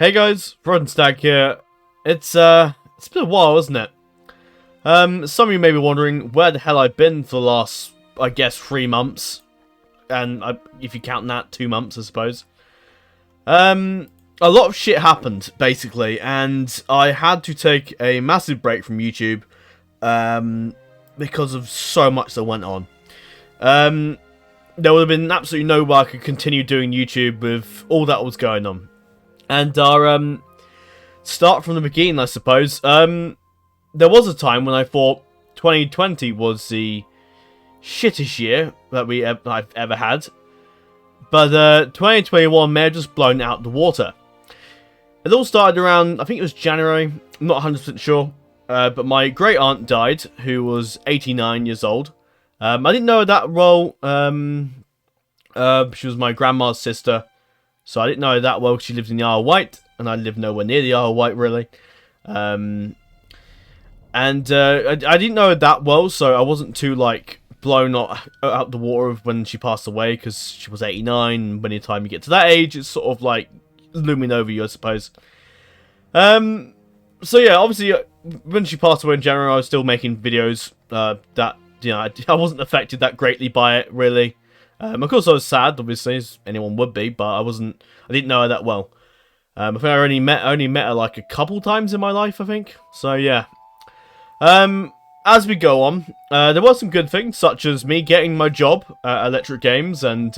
Hey guys, Stack here. It's been a while, isn't it? Some of you may be wondering where the hell I've been for the last, I guess, 3 months, and if you count that, 2 months, I suppose. A lot of shit happened basically, and I had to take a massive break from YouTube, because of so much that went on. There would have been absolutely no way I could continue doing YouTube with all that was going on. And our start from the beginning, I suppose. There was a time when I thought 2020 was the shittest year that I've ever had, but 2021 may have just blown out the water. It all started around, I think it was January. I'm not 100% sure, but my great aunt died, who was 89 years old. I didn't know her that well. She was my grandma's sister. So I didn't know her that well because she lived in the Isle of Wight, and I lived nowhere near the Isle of Wight, really. I didn't know her that well, so I wasn't too, like, blown out the water when she passed away, because she was 89, and by the time you get to that age, it's sort of, like, looming over you, I suppose. So yeah, obviously, when she passed away in January, I was still making videos that, you know, I wasn't affected that greatly by it, really. Of course, I was sad, obviously, as anyone would be, but I didn't know her that well. I think I only met her like a couple times in my life, I think. So yeah. As we go on, there were some good things, such as me getting my job at Electric Games, and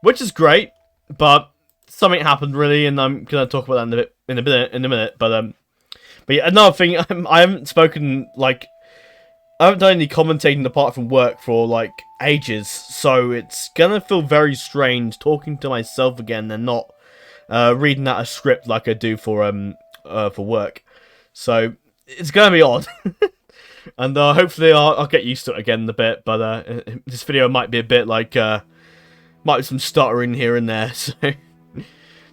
which is great. But something happened really, and I'm gonna talk about that in a minute. But yeah, another thing, I haven't spoken like. I haven't done any commentating apart from work for, like, ages, so it's gonna feel very strange talking to myself again and not reading out a script like I do for work. So, it's gonna be odd. And hopefully I'll get used to it again a bit, but this video might be a bit like, might be some stuttering here and there, so...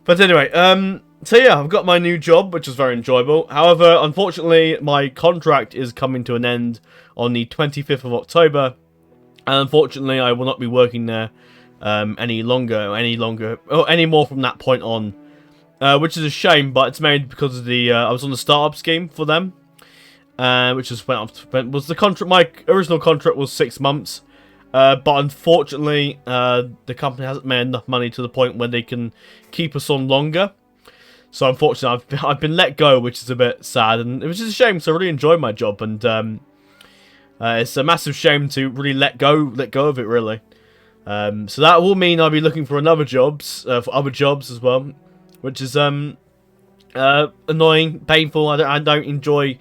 But anyway, so yeah, I've got my new job, which is very enjoyable. However, unfortunately, my contract is coming to an end on the 25th of October, and unfortunately, I will not be working there any more from that point on, which is a shame. But it's made because of the I was on the startup scheme for them, which was the contract. My original contract was 6 months, but unfortunately, the company hasn't made enough money to the point where they can keep us on longer. So unfortunately, I've been let go, which is a bit sad, and which is a shame. So I really enjoyed my job, and it's a massive shame to really let go of it, really. So that will mean I'll be looking for other jobs as well, which is annoying, painful. I don't enjoy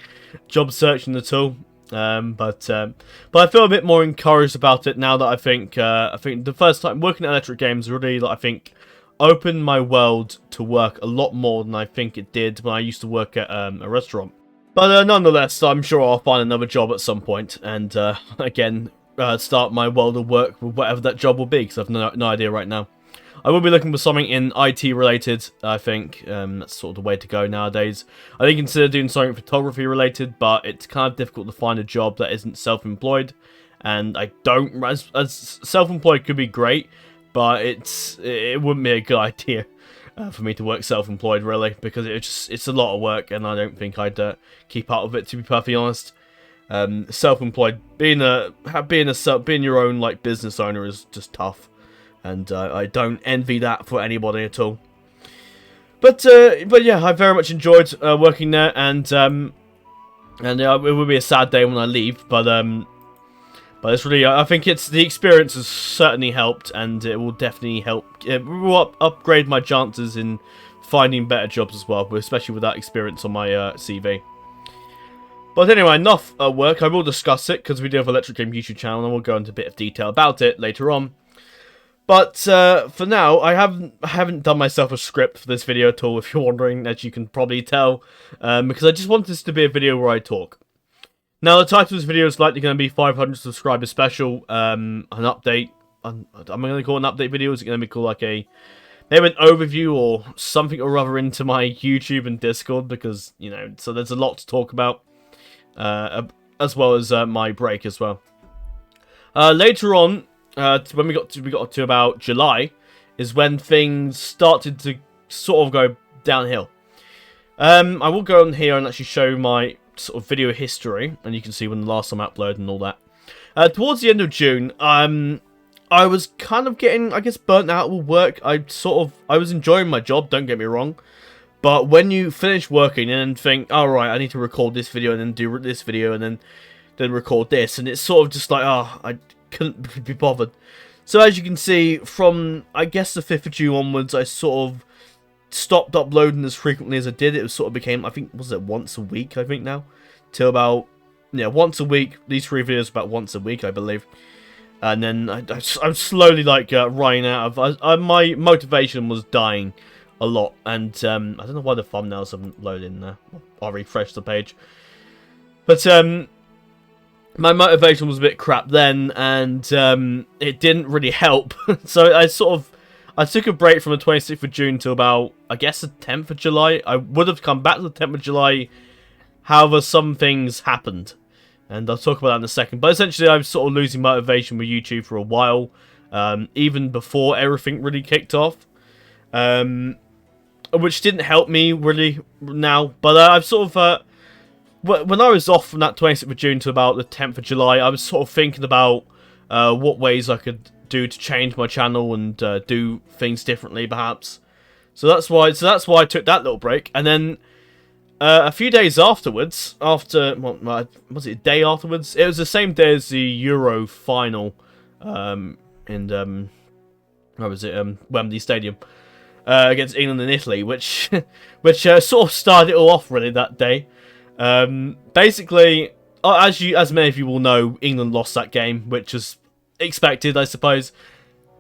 job searching at all. But I feel a bit more encouraged about it now that I think the first time working at Electric Games really, like, I think, opened my world to work a lot more than I think it did when I used to work at a restaurant. But nonetheless, I'm sure I'll find another job at some point, and again, start my world of work with whatever that job will be, because I have no idea right now. I will be looking for something in IT related, I think. That's sort of the way to go nowadays. I did consider doing something photography related, but it's kind of difficult to find a job that isn't self-employed, and I don't... As self-employed could be great, but it wouldn't be a good idea for me to work self-employed, really, because it's a lot of work, and I don't think I'd keep up with it, to be perfectly honest. Self-employed, being your own, like, business owner is just tough, and I don't envy that for anybody at all. But yeah, I very much enjoyed working there, and it will be a sad day when I leave, but it's really, I think the experience has certainly helped, and it will definitely help. It will upgrade my chances in finding better jobs as well, especially with that experience on my CV. But anyway, enough work. I will discuss it because we do have an Electric Game YouTube channel, and we'll go into a bit of detail about it later on. But for now, I haven't done myself a script for this video at all, if you're wondering, as you can probably tell, because I just want this to be a video where I talk. Now, the title of this video is likely going to be 500 subscriber special, an update. Am I going to call it an update video? Is it going to be called like maybe an overview or something or other into my YouTube and Discord? Because, you know, so there's a lot to talk about, as well as my break as well. Later on, when we got to about July, is when things started to sort of go downhill. I will go on here and actually show my sort of video history, and you can see when the last time I uploaded and all that. Towards the end of June, I was kind of getting, I guess, burnt out with work. I was enjoying my job, don't get me wrong. But when you finish working and think, alright, I need to record this video and then do this video and then record this. And it's sort of just like, I couldn't be bothered. So as you can see, from, I guess, the 5th of June onwards, I sort of stopped uploading as frequently as I did. It was sort of became, I think, was it once a week, I think now? Till about, yeah, once a week. These 3 videos about once a week, I believe. And then I'm slowly, like, running out of... my motivation was dying a lot. And I don't know why the thumbnails haven't loaded in there. I'll refresh the page. But my motivation was a bit crap then. And it didn't really help. So I took a break from the 26th of June till about, I guess, the 10th of July. I would have come back to the 10th of July. However, some things happened. And I'll talk about that in a second. But essentially, I was sort of losing motivation with YouTube for a while. Even before everything really kicked off. Which didn't help me, really, now. But I've sort of... when I was off from that 26th of June to about the 10th of July, I was sort of thinking about what ways I could do to change my channel and do things differently, perhaps. So that's why I took that little break. And then... a few days afterwards, was it a day afterwards? It was the same day as the Euro final in where was it? Wembley Stadium against England and Italy, which sort of started it all off really that day. Basically, as many of you will know, England lost that game, which was expected, I suppose.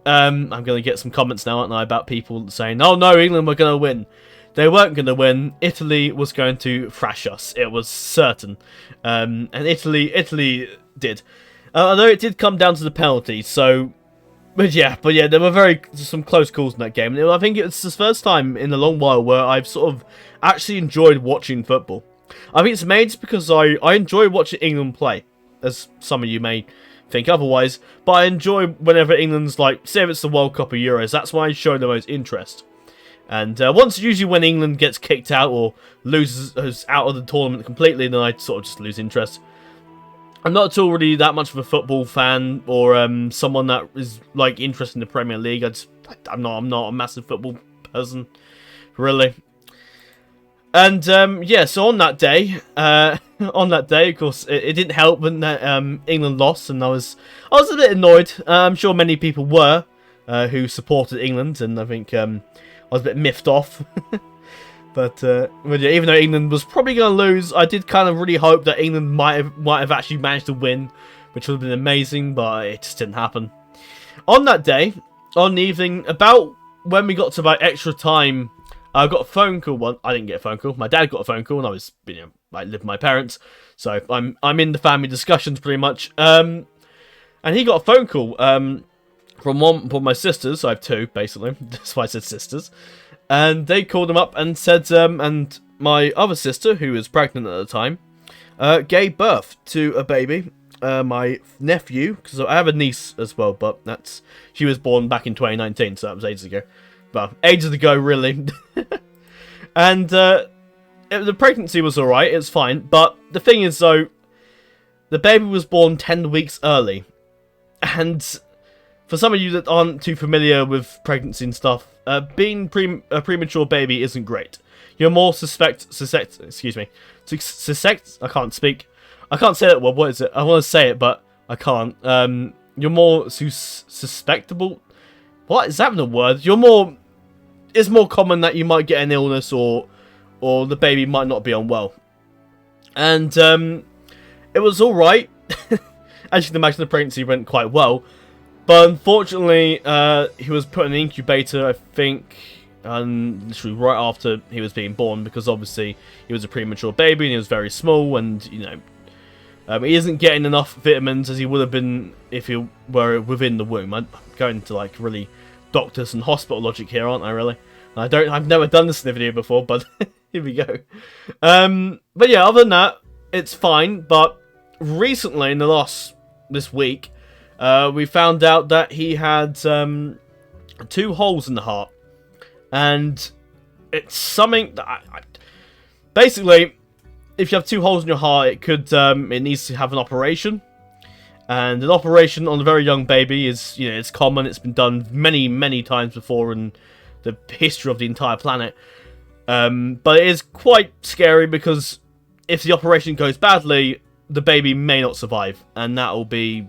I'm going to get some comments now, aren't I, about people saying, "Oh no, England were going to win." They weren't going to win. Italy was going to thrash us. It was certain. And Italy did. Although it did come down to the penalties. So, but yeah, there were some close calls in that game. And I think it's the first time in a long while where I've sort of actually enjoyed watching football. I think it's mainly just because I enjoy watching England play, as some of you may think otherwise. But I enjoy whenever England's, like, say if it's the World Cup or Euros, that's why I show the most interest. And usually when England gets kicked out or loses out of the tournament completely, then I sort of just lose interest. I'm not at all really that much of a football fan or someone that is like interested in the Premier League. I'm not a massive football person, really. And yeah, so on that day, of course, it didn't help when England lost, and I was a bit annoyed. I'm sure many people were who supported England, and I think. I was a bit miffed off. but yeah, even though England was probably going to lose, I did kind of really hope that England might have actually managed to win, which would have been amazing, but it just didn't happen. On that day, on the evening, about when we got to about extra time, I got a phone call. I didn't get a phone call. My dad got a phone call, and I was, I lived with my parents, so I'm in the family discussions pretty much. And he got a phone call. From one of my sisters. I have 2, basically. That's why I said sisters. And they called him up and said, and my other sister, who was pregnant at the time, gave birth to a baby. My nephew, because I have a niece as well, but she was born back in 2019, so that was ages ago. Well, ages ago, really. And the pregnancy was alright, it's fine. But the thing is, though, the baby was born 10 weeks early. And for some of you that aren't too familiar with pregnancy and stuff, being a premature baby isn't great. You're more excuse me. I can't speak. I can't say that word. What is it? I want to say it, but I can't. You're more susceptible. What is that the word? It's more common that you might get an illness or the baby might not be unwell. And it was all right. As you can imagine, the pregnancy went quite well. But unfortunately, he was put in an incubator, I think, literally right after he was being born, because obviously he was a premature baby and he was very small, and he isn't getting enough vitamins as he would have been if he were within the womb. I'm going to like really doctors and hospital logic here, aren't I? Really, I've never done this in a video before, but here we go. But yeah, other than that, it's fine. But recently, in this week. We found out that he had 2 holes in the heart, and it's something that basically, if you have 2 holes in your heart, it needs to have an operation. And an operation on a very young baby is, it's common. It's been done many, many times before in the history of the entire planet. But it is quite scary because if the operation goes badly, the baby may not survive, and it'll be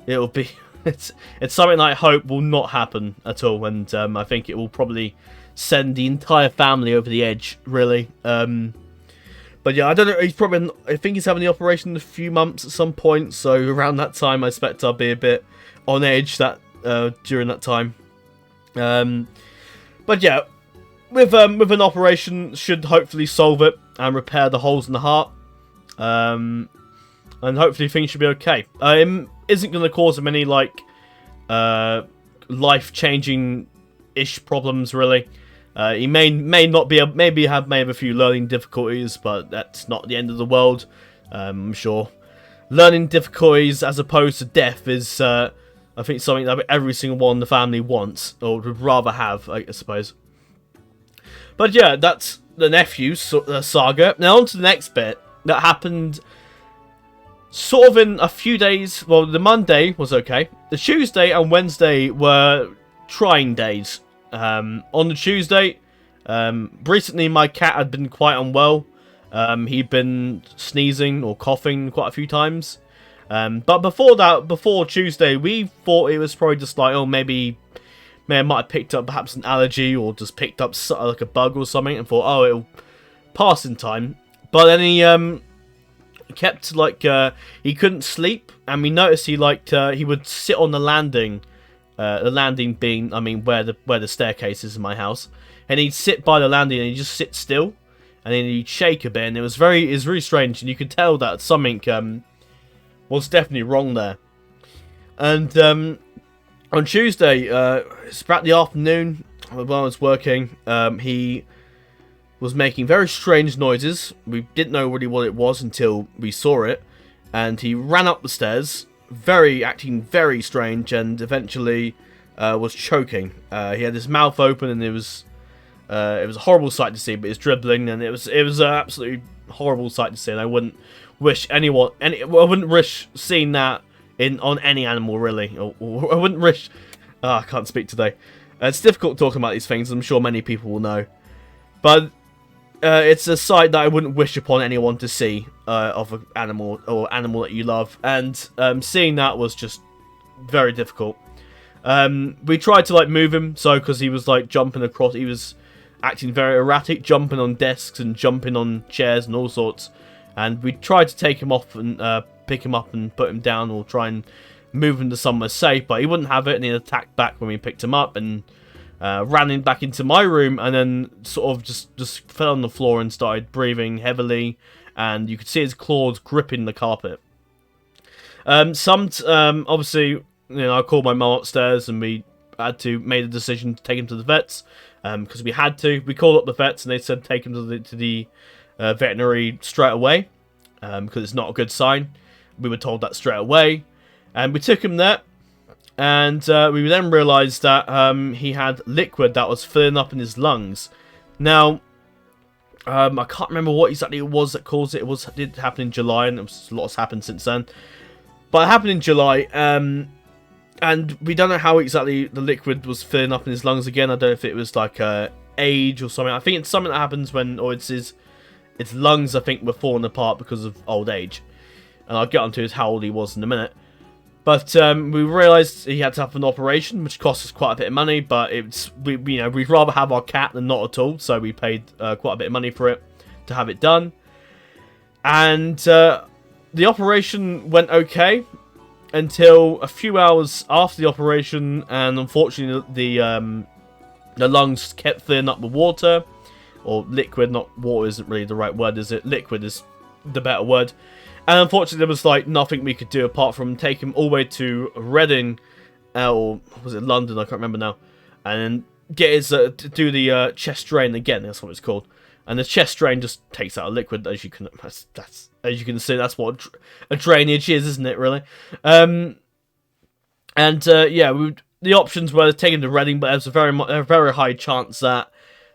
it's something that I hope will not happen at all, and I think it will probably send the entire family over the edge, really. But yeah, I don't know. I think he's having the operation in a few months at some point, so around that time, I expect I'll be a bit on edge during that time. But yeah, with an operation, should hopefully solve it and repair the holes in the heart. And hopefully things should be okay. Isn't going to cause him any life-changing ish problems, really. He may not be may have a few learning difficulties, but that's not the end of the world. I'm sure learning difficulties as opposed to death is I think something that every single one in the family wants or would rather have, I suppose. But yeah, that's the nephew saga. Now on to the next bit that happened sort of in a few days. Well, the Monday was okay. The Tuesday and Wednesday were trying days. On the Tuesday, recently my cat had been quite unwell. He'd been sneezing or coughing quite a few times. But before Tuesday, we thought it was probably just like, maybe I might have picked up perhaps an allergy or just picked up like a bug or something, and thought, it'll pass in time. But then he kept he couldn't sleep, and we noticed he would sit on the landing. The landing being, where the staircase is in my house, and he'd sit by the landing and he'd just sit still, and then he'd shake a bit, and it was really strange, and you could tell that something was definitely wrong there. And on Tuesday, it's about the afternoon while I was working, he was making very strange noises. We didn't know really what it was until we saw it, and he ran up the stairs, acting very strange, and eventually was choking. He had his mouth open, and it was a horrible sight to see. But he was dribbling, and it was an absolutely horrible sight to see. And I wouldn't wish I wouldn't wish seeing that on any animal, really. Or I wouldn't wish. I can't speak today. It's difficult talking about these things. I'm sure many people will know, but it's a sight that I wouldn't wish upon anyone to see of an animal or animal that you love, and seeing that was just very difficult. We tried to move him, because he was jumping across. He was acting very erratic, jumping on desks and jumping on chairs and all sorts. And we tried to take him off and pick him up and put him down, or try and move him to somewhere safe, but he wouldn't have it, and he attacked back when we picked him up, and ran in back into my room, and then sort of just fell on the floor and started breathing heavily, and you could see his claws gripping the carpet. Obviously, I called my mum upstairs, and we made a decision to take him to the vets, because we had to. We called up the vets, and they said take him to the veterinary straight away, because it's not a good sign. We were told that straight away, and we took him there. And we then realised that he had liquid that was filling up in his lungs. Now, I can't remember what exactly it was that caused it. It did happen in July, and a lot's happened since then. But it happened in July, and we don't know how exactly the liquid was filling up in his lungs again. I don't know if it was age or something. I think it's something that happens it's his lungs, I think, were falling apart because of old age. And I'll get onto how old he was in a minute. But we realised he had to have an operation, which cost us quite a bit of money. But we'd rather have our cat than not at all, so we paid quite a bit of money for it to have it done. And the operation went okay until a few hours after the operation, and unfortunately the lungs kept filling up with water, or liquid. Not water isn't really the right word, is it? Liquid is the better word. And unfortunately, there was nothing we could do apart from take him all the way to Reading, or was it London? I can't remember now. And then get his do the chest drain again. That's what it's called. And the chest drain just takes out a liquid, as you can see. That's what a drainage is, isn't it? Really. The options were to take him to Reading, but there's a very high chance that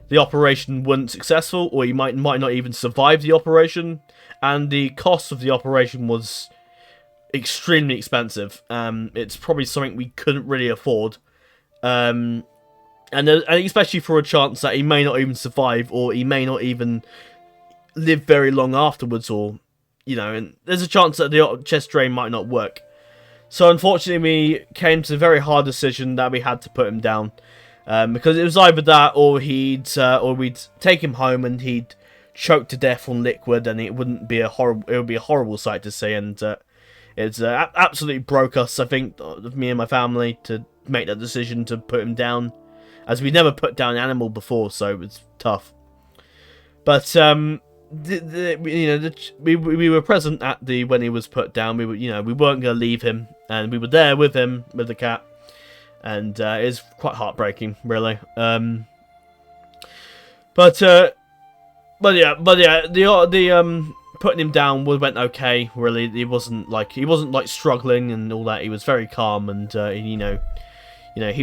the operation wasn't successful, or he might not even survive the operation, and the cost of the operation was extremely expensive. It's probably something we couldn't really afford, and especially for a chance that he may not even survive, or he may not even live very long afterwards, or and there's a chance that the chest drain might not work. So unfortunately, we came to a very hard decision that we had to put him down, because it was either that, or we'd take him home and he'd choke to death on liquid, and it would be a horrible sight to see, and it's absolutely broke us, I think, me and my family, to make that decision to put him down, as we never put down an animal before, so it was tough. But we were present at when he was put down. We weren't going to leave him, and we were there with him, with the cat, and it was quite heartbreaking, really. But yeah, the putting him down went okay. Really, he wasn't like struggling and all that. He was very calm, and he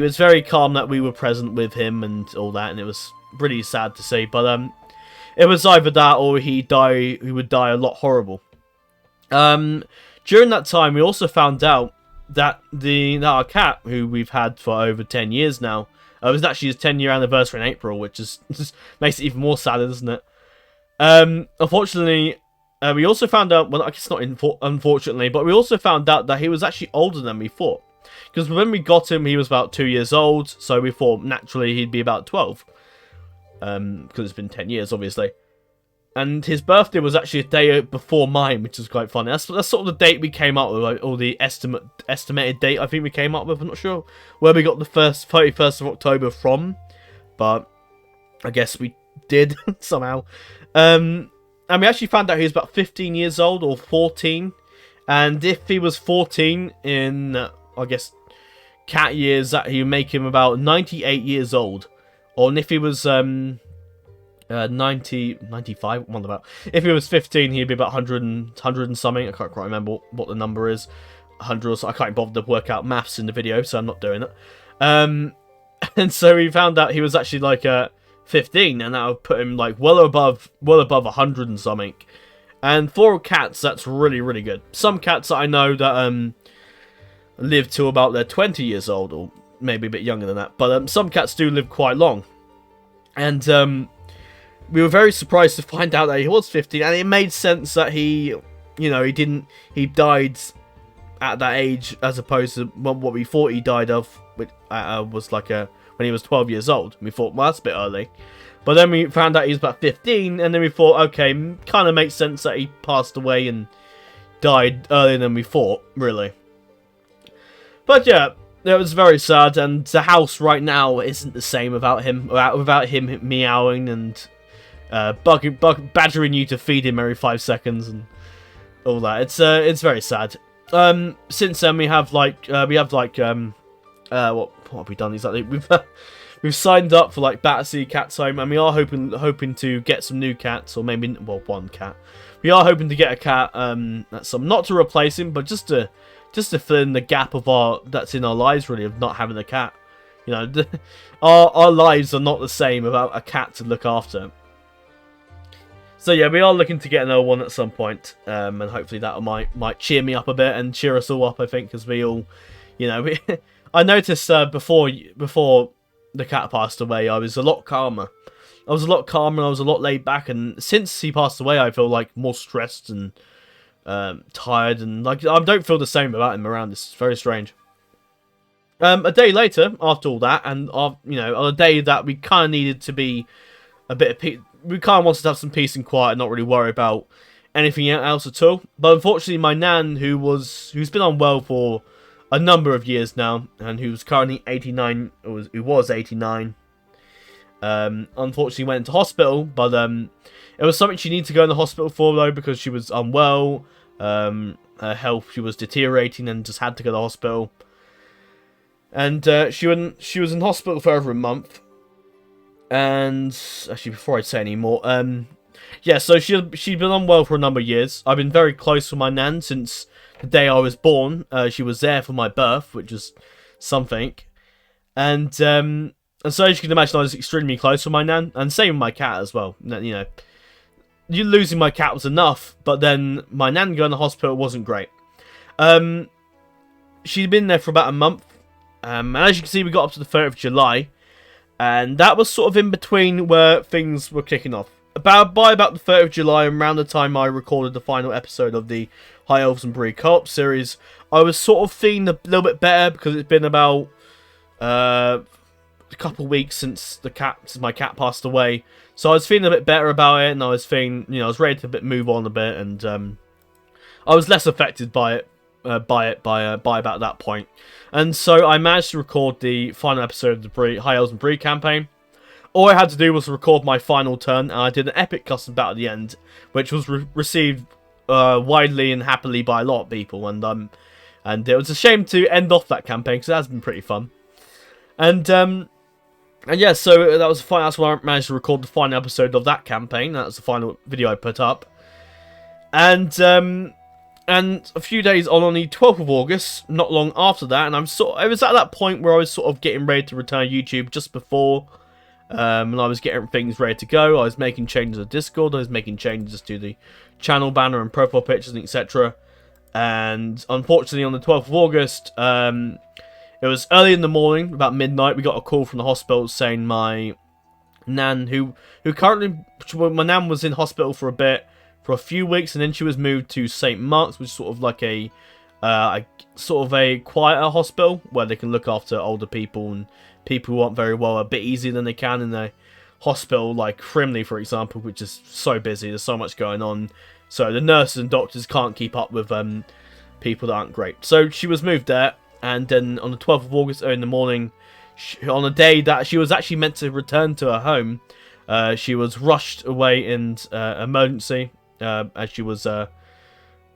was very calm that we were present with him and all that, and it was really sad to see. But it was either that, or he would die a lot horrible. During that time, we also found out that our cat, who we've had for over 10 years now, it was actually his 10-year anniversary in April, which just makes it even more sad, doesn't it? Unfortunately, we also found out, well, I guess not unfortunately, but we also found out that he was actually older than we thought. Because when we got him, he was about 2 years old, so we thought naturally he'd be about 12. Because it's been 10 years, obviously. And his birthday was actually a day before mine, which is quite funny. That's sort of the date we came up with, like, or the estimated date I think we came up with. I'm not sure where we got the 31st of October from, but I guess we did somehow. And we actually found out he was about 15 years old, or 14. And if he was 14 in, I guess, cat years, that he would make him about 98 years old. Or if he was 95, one about. If he was 15, he'd be about 100 and something. I can't quite remember what the number is. 100 or so. I can't bother to work out maths in the video, so I'm not doing it. And so we found out he was actually like 15, and that would put him like well above 100 and something. And for cats, that's really, really good. Some cats that I know that live to about their 20 years old, or maybe a bit younger than that, but some cats do live quite long. And we were very surprised to find out that he was 15, and it made sense that he died at that age, as opposed to what we thought he died of, which was like when he was 12 years old. We thought, well, that's a bit early. But then we found out he was about 15, and then we thought, okay, kind of makes sense that he passed away and died earlier than we thought, really. But yeah, it was very sad, and the house right now isn't the same without him meowing and badgering you to feed him every 5 seconds and all that. It's very sad. Since then we have what have we done exactly? We've signed up for like Battersea Cats Home, and we are hoping to get some new cats, or maybe one cat. We are hoping to get a cat not to replace him, but just to fill in the gap that's in our lives, really, of not having a cat. Our lives are not the same without a cat to look after. So yeah, we are looking to get another one at some point, and hopefully that might cheer me up a bit and cheer us all up, I think, because we all, I noticed before the cat passed away, I was a lot calmer. I was a lot laid back, and since he passed away, I feel like more stressed and tired, and like I don't feel the same about him around. It's very strange. A day later, after all that, and on a day that we kind of needed to be a bit of peace, we kind of wanted to have some peace and quiet, and not really worry about anything else at all. But unfortunately, my nan, who's been unwell for a number of years now, and who's currently 89, who was 89, unfortunately went into hospital. But it was something she needed to go in the hospital for, though, because she was unwell. Her health, she was deteriorating, and just had to go to the hospital. And she was in hospital for over a month. And actually, before I say any more, yeah, so she'd been unwell for a number of years. I've been very close with my nan since the day I was born. She was there for my birth, which is something. And And so as you can imagine, I was extremely close with my nan, and same with my cat as well. You know, you losing my cat was enough, but then my nan going to hospital wasn't great. She'd been there for about a month, and as you can see, we got up to the 3rd of July, and that was sort of in between where things were kicking off. By about the 3rd of July, and around the time I recorded the final episode of the High Elves and Bree co-op series, I was sort of feeling a little bit better, because it's been about a couple of weeks since my cat passed away. So I was feeling a bit better about it, and I was feeling, you know, I was ready to move on a bit, and I was less affected by it. By about that point. And so I managed to record the final episode of the High Elves and Bree campaign. All I had to do was record my final turn, and I did an epic custom battle at the end, which was received widely and happily by a lot of people, and it was a shame to end off that campaign, because it has been pretty fun. And yeah, so that was that's when I managed to record the final episode of that campaign. That was the final video I put up. And a few days on the 12th of August, not long after that, and I was at that point where I was sort of getting ready to return YouTube just before, and I was getting things ready to go. I was making changes to Discord, I was making changes to the channel banner and profile pictures, and etc. And unfortunately, on the 12th of August, it was early in the morning, about midnight, we got a call from the hospital saying my nan, my nan was in hospital for a few weeks, and then she was moved to St. Mark's, which is sort of like a quieter hospital where they can look after older people and people who aren't very well a bit easier than they can in a hospital like Frimley, for example, which is so busy. There's so much going on, so the nurses and doctors can't keep up with people that aren't great. So she was moved there, and then on the 12th of August, early in the morning, on a day that she was actually meant to return to her home, she was rushed away in emergency. As she was, I'm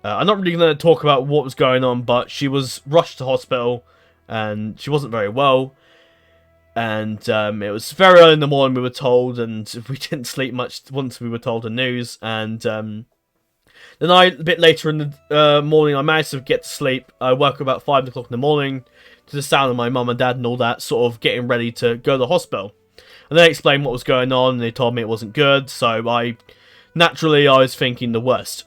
not really going to talk about what was going on, but she was rushed to hospital, and she wasn't very well, and it was very early in the morning, we were told, and we didn't sleep much once we were told the news, and then a bit later in the morning, I managed to get to sleep. I woke up about 5 o'clock in the morning to the sound of my mum and dad and all that, sort of getting ready to go to the hospital, and they explained what was going on, and they told me it wasn't good, so naturally, I was thinking the worst.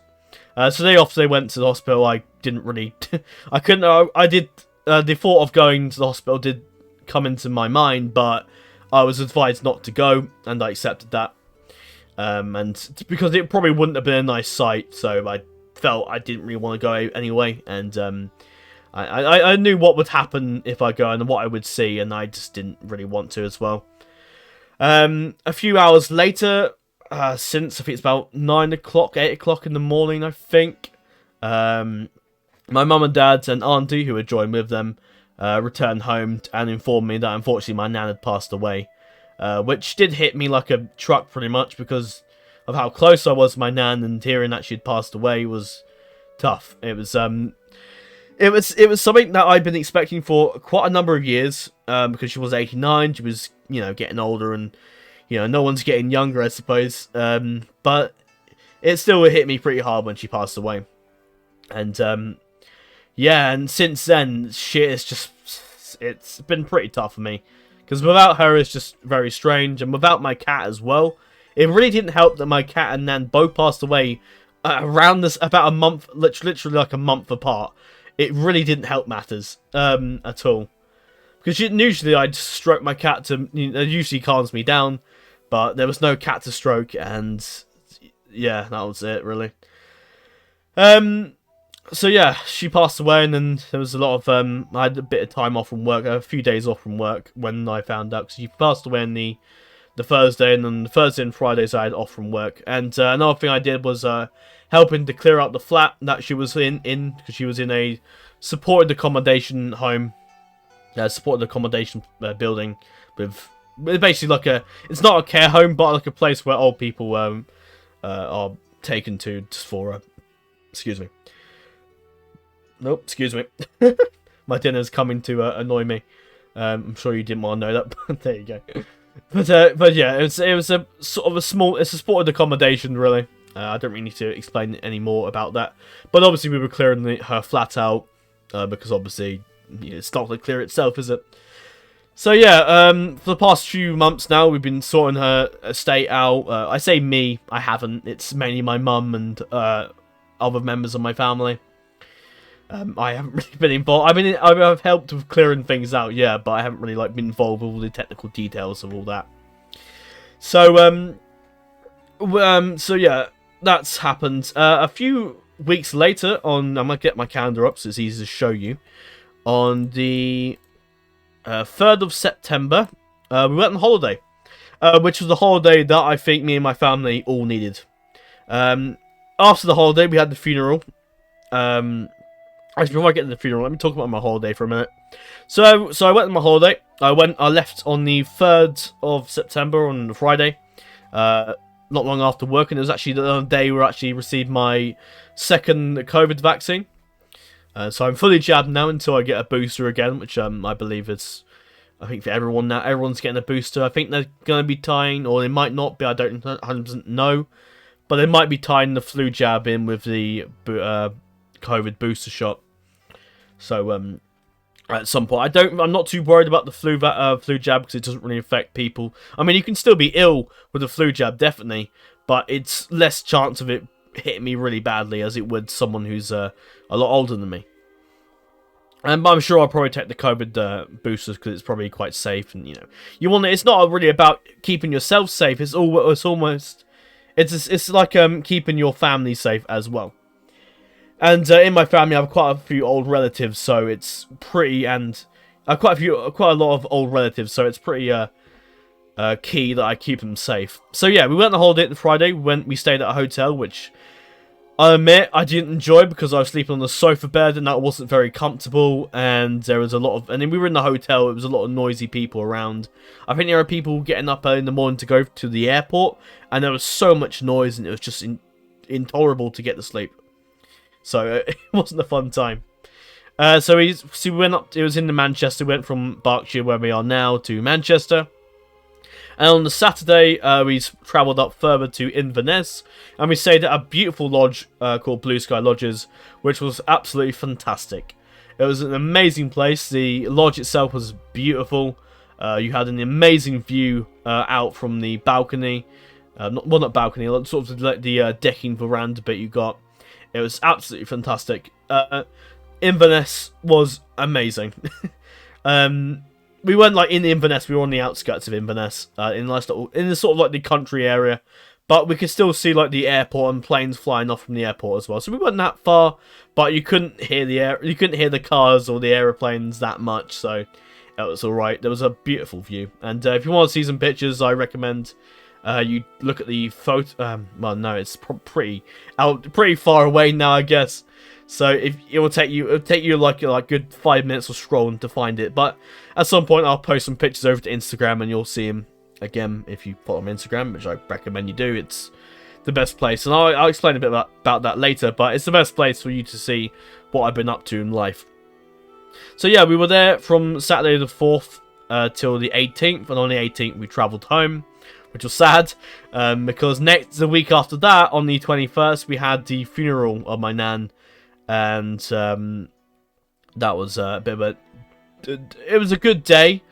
So after they went to the hospital, I didn't really... I couldn't... the thought of going to the hospital did come into my mind, but I was advised not to go, and I accepted that. And because it probably wouldn't have been a nice sight, so I felt I didn't really want to go anyway, and I knew what would happen if I go and what I would see, and I just didn't really want to as well. A few hours later... since I think it's about 9 o'clock, 8 o'clock in the morning, I think. My mum and dad and auntie, who had joined with them, returned home and informed me that unfortunately my nan had passed away. Which did hit me like a truck pretty much, because of how close I was to my nan, and hearing that she'd passed away was tough. It was something that I'd been expecting for quite a number of years, because she was 89, she was, you know, getting older, and you know, no one's getting younger, I suppose. But it still hit me pretty hard when she passed away. And, yeah, and since then, shit, it's been pretty tough for me. Because without her, it's just very strange. And without my cat as well, it really didn't help that my cat and nan both passed away around about a month, literally like a month apart. It really didn't help matters at all. Because usually I'd stroke my cat to, you know, it usually calms me down. But there was no cat to stroke, and yeah, that was it, really. So yeah, she passed away, and then there was a lot of, I had a bit of time off from work, a few days off from work when I found out, because she passed away on the Thursday, and then the Thursday and Fridays I had off from work. And another thing I did was helping to clear out the flat that she was in, because she was in a supported accommodation home, supported accommodation building with... basically like it's not a care home, but like a place where old people are taken to just for excuse me. Nope, excuse me. My dinner's coming to annoy me. I'm sure you didn't want to know that, but there you go. But yeah, it was a sort of it's a supported accommodation, really. I don't really need to explain any more about that. But obviously we were clearing her flat out, because obviously it's not to clear itself, is it? So yeah, for the past few months now, we've been sorting her estate out. I say me, I haven't. It's mainly my mum and other members of my family. I haven't really been involved. I mean, I've helped with clearing things out, yeah, but I haven't really like been involved with all the technical details of all that. So so yeah, that's happened. A few weeks later, I'm gonna get my calendar up so it's easy to show you. On the 3rd of September, we went on holiday, which was the holiday that I think me and my family all needed. After the holiday, we had the funeral. Actually, before I get to the funeral, let me talk about my holiday for a minute. So I went on my holiday. I left on the 3rd of September on the Friday, not long after work, and it was actually the day where I actually received my second COVID vaccine. So I'm fully jabbed now until I get a booster again, which I believe is, I think for everyone now, everyone's getting a booster. I think they're going to be tying, or they might not be, I don't 100% know, but they might be tying the flu jab in with the COVID booster shot. So at some point, I'm not too worried about the flu jab because it doesn't really affect people. I mean, you can still be ill with the flu jab, definitely, but it's less chance of it hitting me really badly as it would someone who's a lot older than me. And I'm sure I'll probably take the COVID boosters because it's probably quite safe, and you want it. It's not really about keeping yourself safe. It's like keeping your family safe as well. And in my family, I have quite a few old relatives, so it's pretty, and quite a lot of old relatives, so it's pretty key that I keep them safe. So yeah, we went on a holiday on Friday. We stayed at a hotel, which I admit I didn't enjoy because I was sleeping on the sofa bed and that wasn't very comfortable. And there was a lot of, and then we were in the hotel. It was a lot of noisy people around. I think there were people getting up early in the morning to go to the airport, and there was so much noise, and it was just intolerable to get to sleep. So it wasn't a fun time. So we went up. It was in Manchester. We went from Berkshire, where we are now, to Manchester. And on the Saturday, we travelled up further to Inverness, and we stayed at a beautiful lodge called Blue Sky Lodges, which was absolutely fantastic. It was an amazing place. The lodge itself was beautiful. You had an amazing view out from the balcony. Not balcony, sort of the decking veranda bit you got. It was absolutely fantastic. Inverness was amazing. We weren't like in Inverness. We were on the outskirts of Inverness, in the sort of like the country area, but we could still see like the airport and planes flying off from the airport as well. So we weren't that far, but you couldn't hear the cars or the aeroplanes that much. So it was all right. There was a beautiful view, and if you want to see some pictures, I recommend. You look at the photo. Well, no, it's pretty far away now, I guess. So it'll take you like a good 5 minutes of scrolling to find it. But at some point, I'll post some pictures over to Instagram, and you'll see them again if you follow me on Instagram, which I recommend you do. It's the best place, and I'll explain a bit about that later. But it's the best place for you to see what I've been up to in life. So yeah, we were there from Saturday the 4th till the 18th, and on the 18th we travelled home, which was sad, because the week after that, on the 21st, we had the funeral of my nan, and that was a bit of a... It was a good day,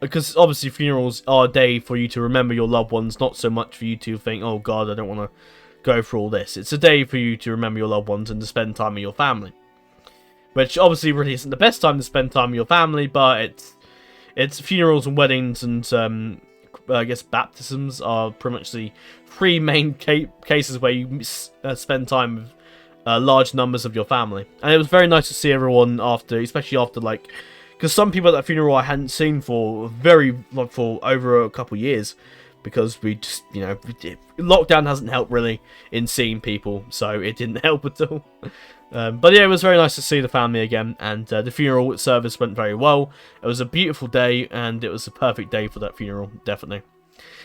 because obviously funerals are a day for you to remember your loved ones, not so much for you to think, oh god, I don't want to go through all this. It's a day for you to remember your loved ones and to spend time with your family. Which obviously really isn't the best time to spend time with your family, but it's funerals and weddings and... I guess baptisms are pretty much the three main cases where you spend time with large numbers of your family. And it was very nice to see everyone after, especially after like, because some people at that funeral I hadn't seen for over a couple of years, because we just, lockdown hasn't helped really in seeing people, so it didn't help at all. But yeah, it was very nice to see the family again, and the funeral service went very well. It was a beautiful day, and it was a perfect day for that funeral, definitely.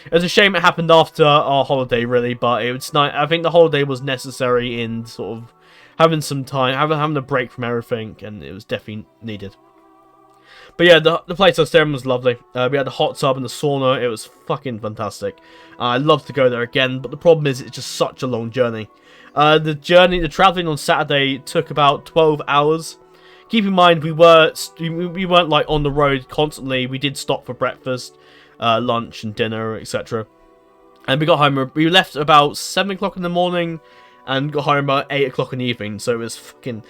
It was a shame it happened after our holiday, really, but it was nice. I think the holiday was necessary in sort of having some time, having a break from everything, and it was definitely needed. But yeah, the place I was staying was lovely. We had the hot tub and the sauna. It was fucking fantastic. I'd love to go there again, but the problem is it's just such a long journey. The travelling on Saturday took about 12 hours. keep in mind we weren't like on the road constantly. We did stop for breakfast, lunch and dinner, etc. And we got home. We left about 7 o'clock in the morning, and got home about 8 o'clock in the evening. So it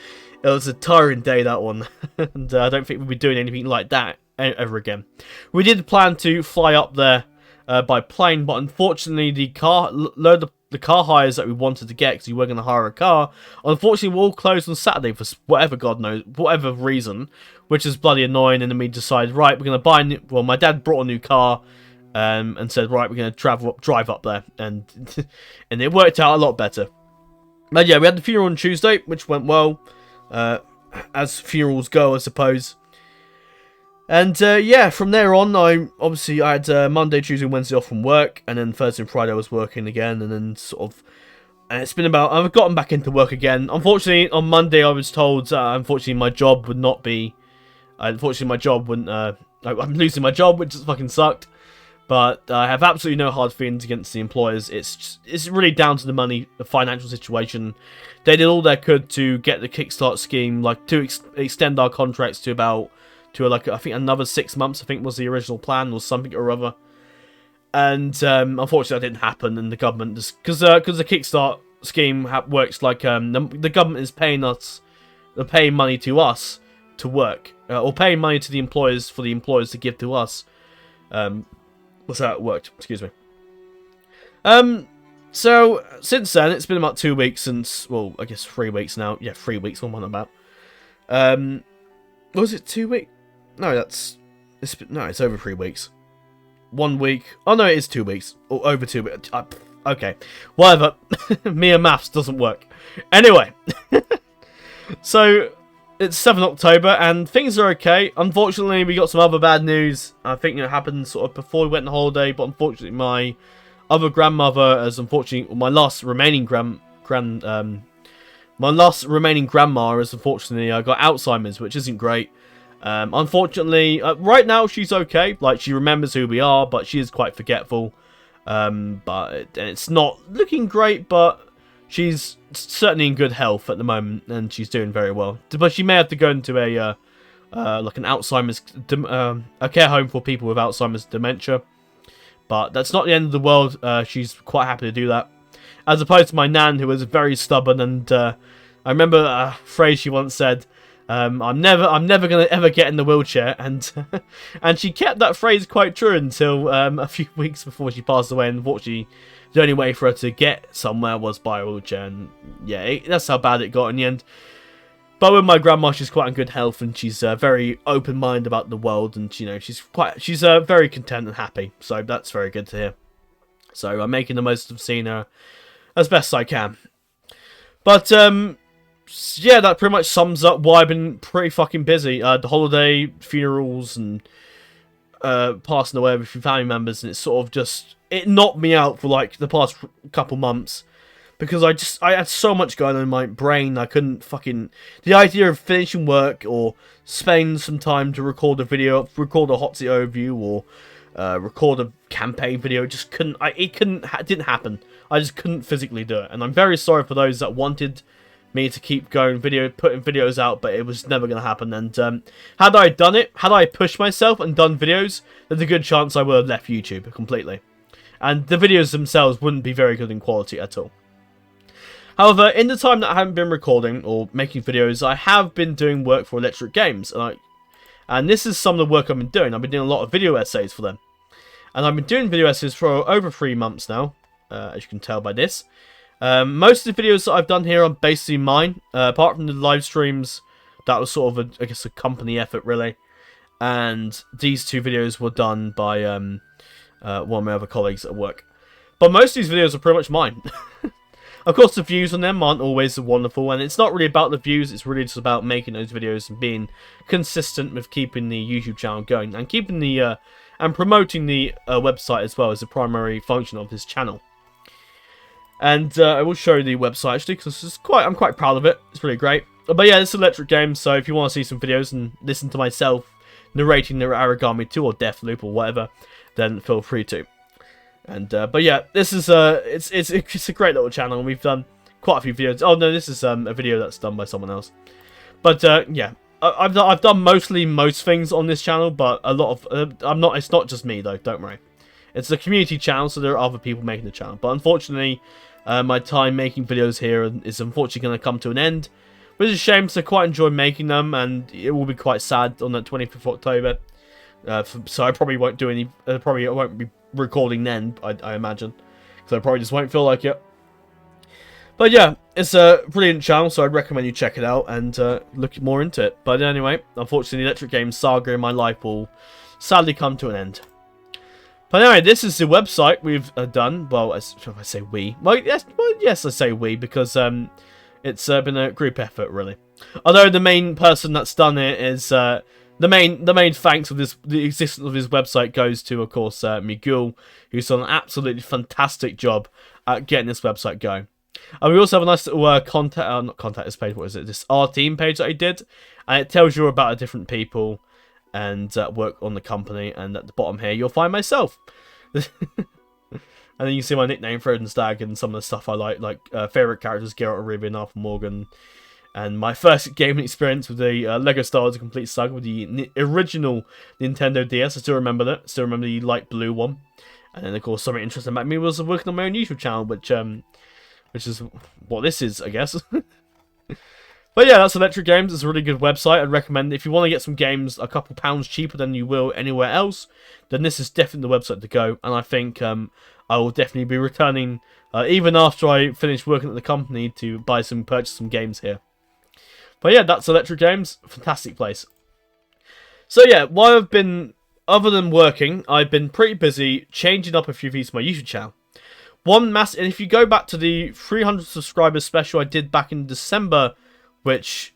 was a tiring day, that one. And I don't think we'll be doing anything like that ever again. We did plan to fly up there by plane, but unfortunately the car hires that we wanted to get, because we were going to hire a car, unfortunately were all closed on Saturday for whatever God knows, whatever reason, which is bloody annoying. And then we decided, right, we're going to buy a new, well, my dad brought a new car, and said, right, we're going to drive up there, and and it worked out a lot better. But yeah, we had the funeral on Tuesday, which went well, as funerals go, I suppose. And yeah, from there on, I had Monday, Tuesday, Wednesday off from work, and then Thursday and Friday I was working again, and then it's been about, I've gotten back into work again. Unfortunately, on Monday I was told, unfortunately my job would not be, I'm losing my job, which just fucking sucked. But I have absolutely no hard feelings against the employers. It's really down to the money, the financial situation. They did all they could to get the Kickstart scheme, like to extend our contracts to I think another 6 months. I think was the original plan, or something or other. And unfortunately, that didn't happen. And the government, just because the Kickstart scheme works like the government is paying us, they're paying money to us to work, or paying money to the employers for the employers to give to us. That's how it worked. Excuse me. So since then, it's been about 2 weeks since. Well, I guess 3 weeks now. Yeah, 3 weeks. What am I about? Was it 2 weeks? No, it's over 3 weeks. 1 week. Oh no, it is 2 weeks. Or over 2 weeks. Okay, whatever. Me and maths doesn't work. Anyway, so it's 7 October and things are okay. Unfortunately, we got some other bad news. I think it happened sort of before we went on holiday, but unfortunately, my other grandmother, my last remaining grandma has unfortunately got Alzheimer's, which isn't great. Unfortunately, right now she's okay. Like, she remembers who we are, but she is quite forgetful. But it's not looking great, but she's certainly in good health at the moment, and she's doing very well. But she may have to go into like an Alzheimer's, a care home for people with Alzheimer's dementia. But that's not the end of the world. She's quite happy to do that, as opposed to my nan, who was very stubborn. And I remember a phrase she once said, I'm never gonna ever get in the wheelchair, and and she kept that phrase quite true until a few weeks before she passed away. And unfortunately, the only way for her to get somewhere was by a wheelchair, and yeah, that's how bad it got in the end. But with my grandma, she's quite in good health, and she's very open-minded about the world, and she's very content and happy. So that's very good to hear. So I'm making the most of seeing her as best I can. But yeah, that pretty much sums up why I've been pretty fucking busy. The holiday, funerals, and passing away with a few family members, and it's sort of just, it knocked me out for like the past couple months, because I had so much going on in my brain. I couldn't fucking, the idea of finishing work or spending some time to record a video, record a Hotseat overview, or record a campaign video, just couldn't. It didn't happen. I just couldn't physically do it, and I'm very sorry for those that wanted me to keep going putting videos out, but it was never going to happen. And had I done it, had I pushed myself and done videos, there's a good chance I would have left YouTube completely, and the videos themselves wouldn't be very good in quality at all. However, in the time that I haven't been recording or making videos, I have been doing work for Electric Games, and this is some of the work I've been doing. I've been doing a lot of video essays for them, and I've been doing video essays for over 3 months now, as you can tell by this. Most of the videos that I've done here are basically mine, apart from the live streams. That was sort of I guess a company effort, really. And these 2 videos were done by one of my other colleagues at work. But most of these videos are pretty much mine. Of course, the views on them aren't always wonderful, and it's not really about the views. It's really just about making those videos and being consistent with keeping the YouTube channel going, and keeping the and promoting the website as well as the primary function of this channel. And I will show you the website actually, because I'm quite proud of it. It's really great. But yeah, it's Electric Games, so if you want to see some videos and listen to myself narrating the Origami 2 or Deathloop or whatever, then feel free to. And but yeah, this is it's a great little channel, and we've done quite a few videos. Oh no, this is a video that's done by someone else. But yeah, I've done mostly most things on this channel, but a lot of I'm not. It's not just me though. Don't worry. It's a community channel, so there are other people making the channel. But unfortunately, my time making videos here is unfortunately going to come to an end, which is a shame. So I quite enjoy making them, and it will be quite sad on the 25th of October. So I probably won't do any. Probably I won't be recording then. I imagine, because I probably just won't feel like it. But yeah, it's a brilliant channel, so I'd recommend you check it out and look more into it. But anyway, unfortunately, the Electric Games saga in my life will sadly come to an end. But anyway, this is the website we've done. Well, if I say we, well, yes, I say we because it's been a group effort, really. Although the main person that's done it is the main thanks of the existence of this website goes to, of course, Miguel, who's done an absolutely fantastic job at getting this website going. And we also have a nice little not contact us page. What is it? This our team page that I did, and it tells you about the different people and work on the company. And at the bottom here, you'll find myself. And then you can see my nickname, Frozen Stag, and some of the stuff I like favorite characters, Geralt of Rivia, Arthur Morgan, and my first gaming experience with the Lego Star Wars: A Complete Saga with the original Nintendo DS. I still remember that. Still remember the light blue one. And then, of course, something interesting about me was working on my own YouTube channel, which is what this is, I guess. But yeah, that's Electric Games. It's a really good website. I'd recommend, if you want to get some games a couple pounds cheaper than you will anywhere else, then this is definitely the website to go. And I think I will definitely be returning, even after I finish working at the company, to purchase some games here. But yeah, that's Electric Games. Fantastic place. So yeah, while I've been, other than working, I've been pretty busy changing up a few things to my YouTube channel. And if you go back to the 300 subscribers special I did back in December, which,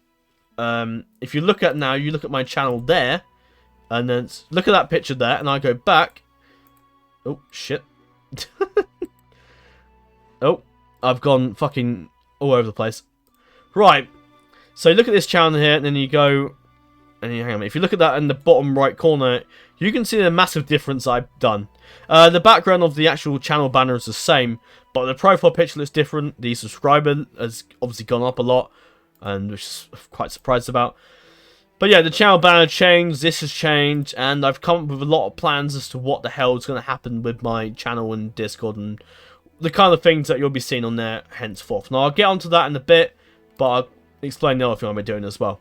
if you look at now, you look at my channel there, and then look at that picture there, and I go back. Oh, shit. Oh, I've gone fucking all over the place. Right, so you look at this channel here, and then you go, and hang on, if you look at that in the bottom right corner, you can see the massive difference I've done. The background of the actual channel banner is the same, but the profile picture looks different. The subscriber has obviously gone up a lot, and which I'm quite surprised about. But yeah, the channel banner changed, this has changed, and I've come up with a lot of plans as to what the hell is going to happen with my channel and Discord, and the kind of things that you'll be seeing on there henceforth. Now, I'll get onto that in a bit, but I'll explain the other thing I've been doing as well.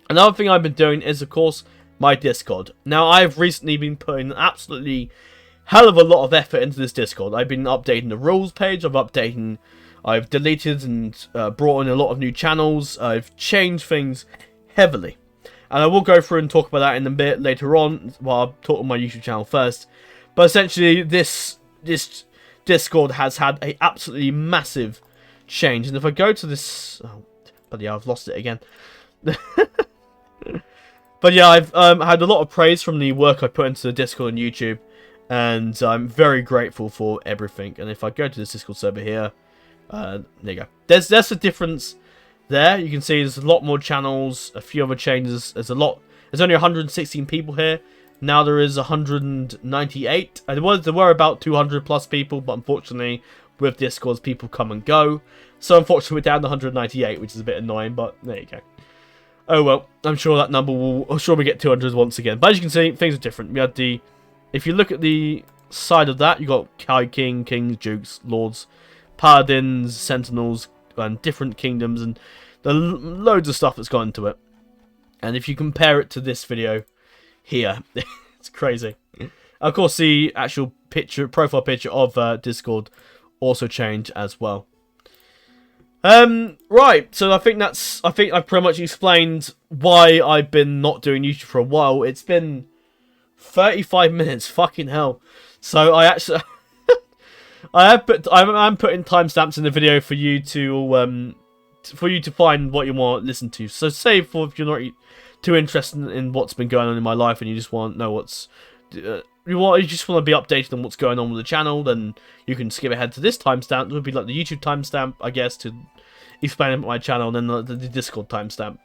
Another thing I've been doing is, of course, my Discord. Now, I've recently been putting an absolutely hell of a lot of effort into this Discord. I've been updating the rules page, I've deleted and brought in a lot of new channels, I've changed things heavily. And I will go through and talk about that in a bit later on, while I'm talking on my YouTube channel first. But essentially, this Discord has had a absolutely massive change. And if I go to this... Oh, but yeah, I've lost it again. But yeah, I've had a lot of praise from the work I put into the Discord and YouTube, and I'm very grateful for everything. And if I go to this Discord server here, there you go. There's a difference there. You can see there's a lot more channels, a few other changes. There's only 116 people here. Now there is 198. There were about 200 plus people, but unfortunately, with Discords, people come and go. So unfortunately, we're down to 198, which is a bit annoying, but there you go. Oh well, I'm sure that number I'm sure we get 200 once again. But as you can see, things are different. We had if you look at the side of that, you got High King, Kings, Dukes, Lords, Paladins, Sentinels, and different kingdoms, and loads of stuff that's gone into it. And if you compare it to this video here, it's crazy. Of course, the actual profile picture of Discord also changed as well. Right, so I think I've pretty much explained why I've been not doing YouTube for a while. It's been 35 minutes, fucking hell. So I actually, I'm putting timestamps in the video for you to find what you want to listen to. So say if you're not too interested in what's been going on in my life and you just want to know what's, you just want to be updated on what's going on with the channel, then you can skip ahead to this timestamp. It would be like the YouTube timestamp, I guess, to explain about my channel, and then the Discord timestamp.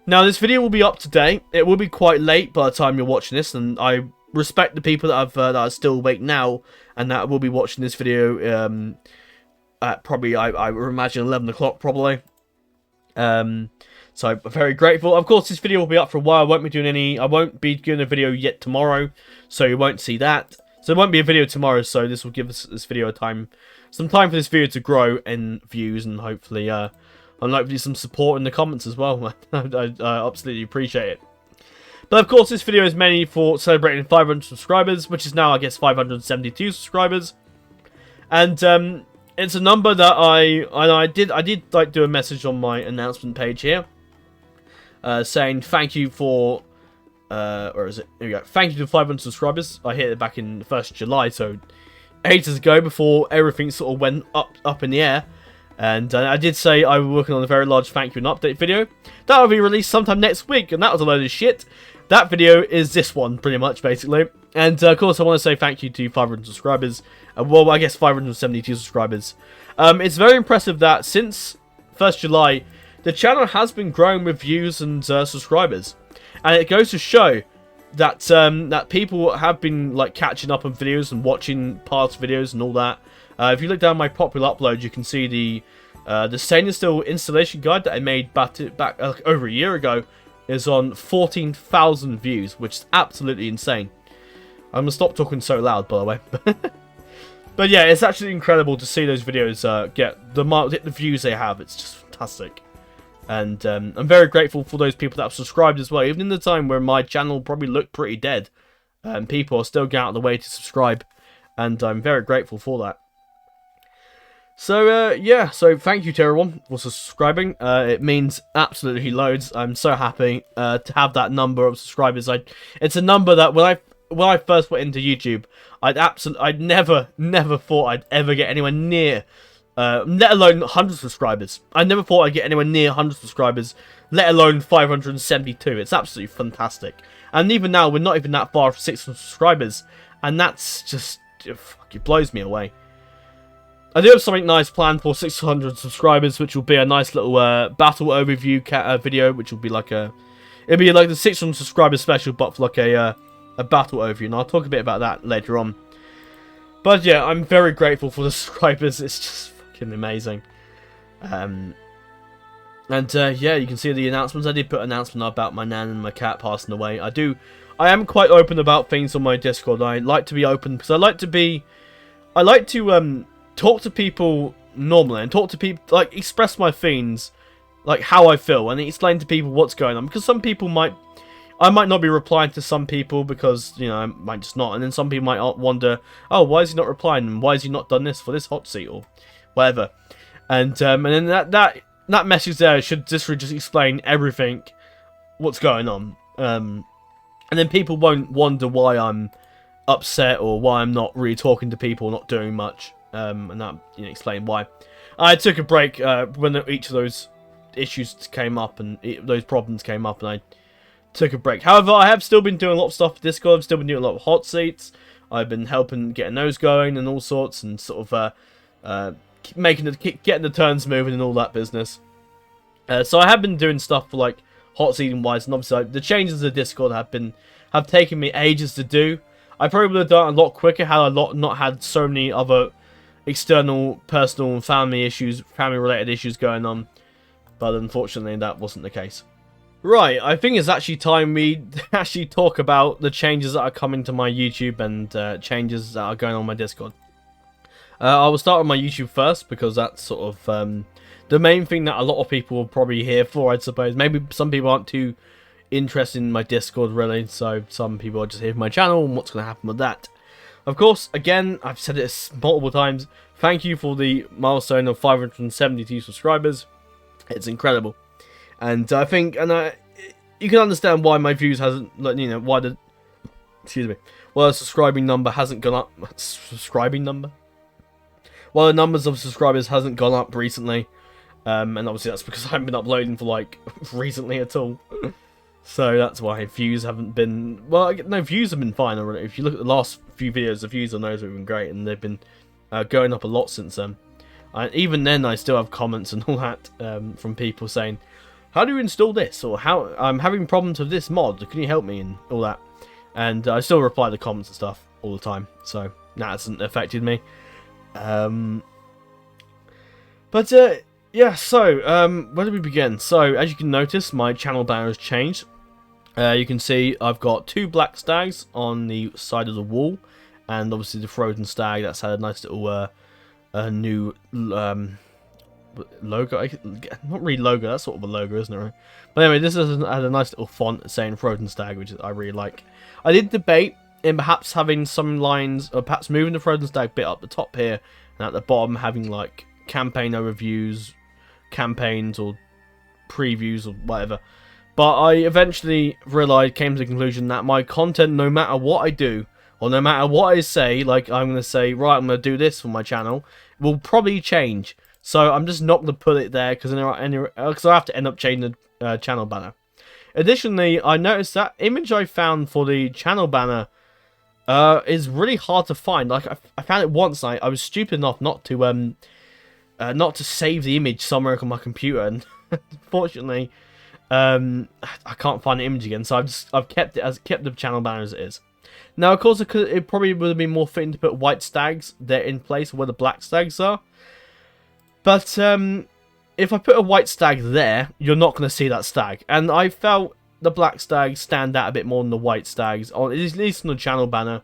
Now, this video will be up today. It will be quite late by the time you're watching this, and I respect the people that are still awake now, and that will be watching this video at probably, I imagine, 11 o'clock, probably. So I'm very grateful. Of course, this video will be up for a while. I won't be doing a video yet tomorrow, so you won't see that. So there won't be a video tomorrow, so this will give us this video some time for this video to grow in views, and hopefully some support in the comments as well. I absolutely appreciate it. But of course, this video is mainly for celebrating 500 subscribers, which is now, I guess, 572 subscribers. And it's a number that I did like do a message on my announcement page here, saying thank you for where is it? Here we go. Thank you to 500 subscribers. I hit it back in the 1st of July, so ages ago, before everything sort of went up in the air. And I did say I was working on a very large thank you and update video. That will be released sometime next week, and that was a load of shit. That video is this one, pretty much, basically. And, of course, I want to say thank you to 500 subscribers. Well, I guess 572 subscribers. It's very impressive that since 1st July, the channel has been growing with views and subscribers. And it goes to show that that people have been like catching up on videos and watching past videos and all that. If you look down my popular uploads, you can see the stainless steel installation guide that I made back over a year ago is on 14,000 views, which is absolutely insane. I'm gonna stop talking so loud, by the way. But yeah, it's actually incredible to see those videos get the views they have. It's just fantastic. And I'm very grateful for those people that have subscribed as well. Even in the time where my channel probably looked pretty dead, people are still going out of the way to subscribe. And I'm very grateful for that. So, yeah, so thank you to everyone for subscribing. It means absolutely loads. I'm so happy to have that number of subscribers. It's a number that when I first went into YouTube, I'd never thought I'd ever get anywhere near, let alone 100 subscribers. I never thought I'd get anywhere near 100 subscribers, let alone 572. It's absolutely fantastic. And even now, we're not even that far from 600 subscribers, and that's just, it blows me away. I do have something nice planned for 600 subscribers, which will be a nice little battle overview video, which will be like it'll be like the 600 subscribers special, but for like a battle overview, and I'll talk a bit about that later on. But yeah, I'm very grateful for the subscribers. It's just fucking amazing. And yeah, you can see the announcements. I did put an announcement about my nan and my cat passing away. I am quite open about things on my Discord. I like to be open because I like to talk to people normally and talk to people, like, express my feelings, like how I feel, and explain to people what's going on, because some people I might not be replying to some people because, you know, I might just not, and then some people might wonder, oh, why is he not replying, and why has he not done this for this hot seat or whatever, and then that message there should just explain everything, what's going on, and then people won't wonder why I'm upset or why I'm not really talking to people, not doing much. And that, you know, explain why. I took a break when each of those issues came up and those problems came up, and I took a break. However, I have still been doing a lot of stuff with Discord. I've still been doing a lot of Hotseats. I've been helping getting those going and all sorts, and sort of getting the turns moving and all that business. So I have been doing stuff for like Hotseating wise, and obviously the changes to Discord have taken me ages to do. I probably would have done it a lot quicker had I not had so many other external, personal, and family-related issues going on, but unfortunately that wasn't the case. Right, I think it's actually time we actually talk about the changes that are coming to my YouTube and changes that are going on my Discord. I will start with my YouTube first, because that's sort of the main thing that a lot of people will probably hear for, I suppose. Maybe some people aren't too interested in my Discord, really, so some people are just here for my channel and what's going to happen with that. Of course, again, I've said this multiple times, thank you for the milestone of 572 subscribers. It's incredible. And I think, you can understand why my views hasn't, you know, why the subscribing number hasn't gone up. Well, the numbers of subscribers hasn't gone up recently. And obviously that's because I haven't been uploading for, like, recently at all. So that's why views haven't been... Well, no, views have been fine already. If you look at the last few videos, the views on those have been great, and they've been going up a lot since then. Even then, I still have comments and all that from people saying, how do you install this? Or how I'm having problems with this mod, can you help me? And all that. And I still reply to comments and stuff all the time, so that hasn't affected me. But Yeah, so, where do we begin? So, as you can notice, my channel banner has changed. You can see I've got 2 black stags on the side of the wall, and obviously the frozen stag that's had a nice little new logo. Not really logo, that's sort of a logo, isn't it? But anyway, this has had a nice little font saying frozen stag, which I really like. I did debate in perhaps having some lines, or perhaps moving the frozen stag bit up the top here, and at the bottom having like campaign overviews, campaigns or previews or whatever. But I eventually realized, came to the conclusion that my content, no matter what I do, or no matter what I say, like I'm going to say, right, I'm going to do this for my channel, will probably change. So I'm just not going to put it there because I have to end up changing the channel banner. Additionally, I noticed that image I found for the channel banner is really hard to find. Like I found it once, and I was stupid enough not to save the image somewhere on my computer, and unfortunately, I can't find the image again. So I've kept the channel banner as it is. Now, of course, it probably would have been more fitting to put white stags there in place where the black stags are. But if I put a white stag there, you're not going to see that stag. And I felt the black stags stand out a bit more than the white stags, at least on the channel banner.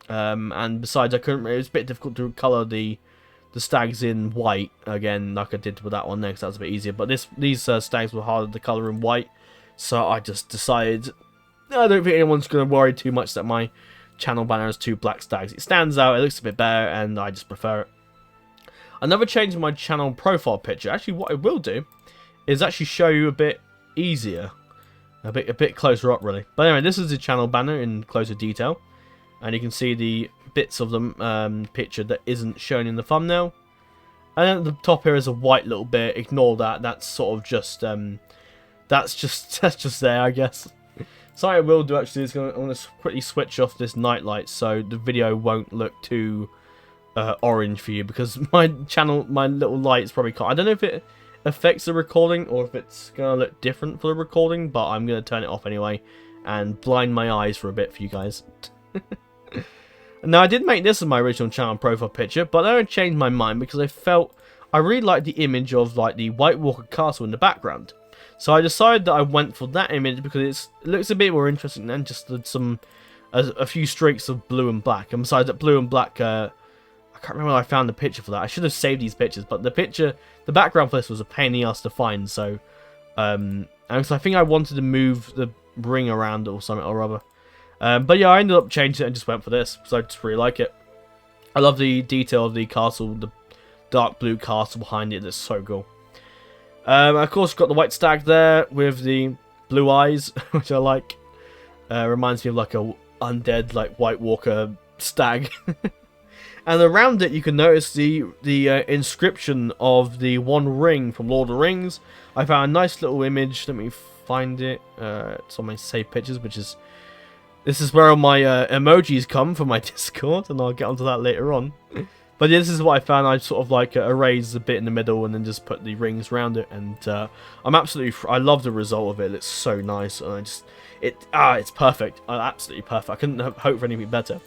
And besides, it was a bit difficult to colour the stags in white again, like I did with that one there, because that was a bit easier. But these stags were harder to colour in white, so I just decided I don't think anyone's going to worry too much that my channel banner has 2 black stags. It stands out, it looks a bit better, and I just prefer it. Another change in my channel profile picture. Actually, what I will do is actually show you a bit easier, a bit closer up, really. But anyway, this is the channel banner in closer detail, and you can see the bits of the picture that isn't shown in the thumbnail. And then at the top here is a white little bit. Ignore that. That's sort of just that's just there, I guess. So what I will do actually is I'm going to quickly switch off this night light so the video won't look too orange for you, because my little light is probably I don't know if it affects the recording or if it's going to look different for the recording, but I'm going to turn it off anyway and blind my eyes for a bit for you guys. Now, I did make this as my original channel profile picture, but then I changed my mind because I really liked the image of like the White Walker Castle in the background. So I decided that I went for that image because it looks a bit more interesting than just a few streaks of blue and black. And besides that, blue and black, I can't remember where I found the picture for that. I should have saved these pictures, but the background for this was a pain in the ass to find. So, and so I think I wanted to move the ring around or something or other. But yeah, I ended up changing it and just went for this because I just really like it. I love the detail of the castle, the dark blue castle behind it. That's so cool. Of course, got the white stag there with the blue eyes, which I like. Reminds me of like a undead, like White Walker stag. And around it, you can notice the inscription of the One Ring from Lord of the Rings. I found a nice little image. Let me find it. It's on my saved pictures, which is. This is where all my emojis come from my Discord, and I'll get onto that later on. But yeah, this is what I found. I sort of like erased a bit in the middle and then just put the rings around it. And I love the result of it. It looks so nice, and it's perfect. Absolutely perfect. I couldn't hope for anything better.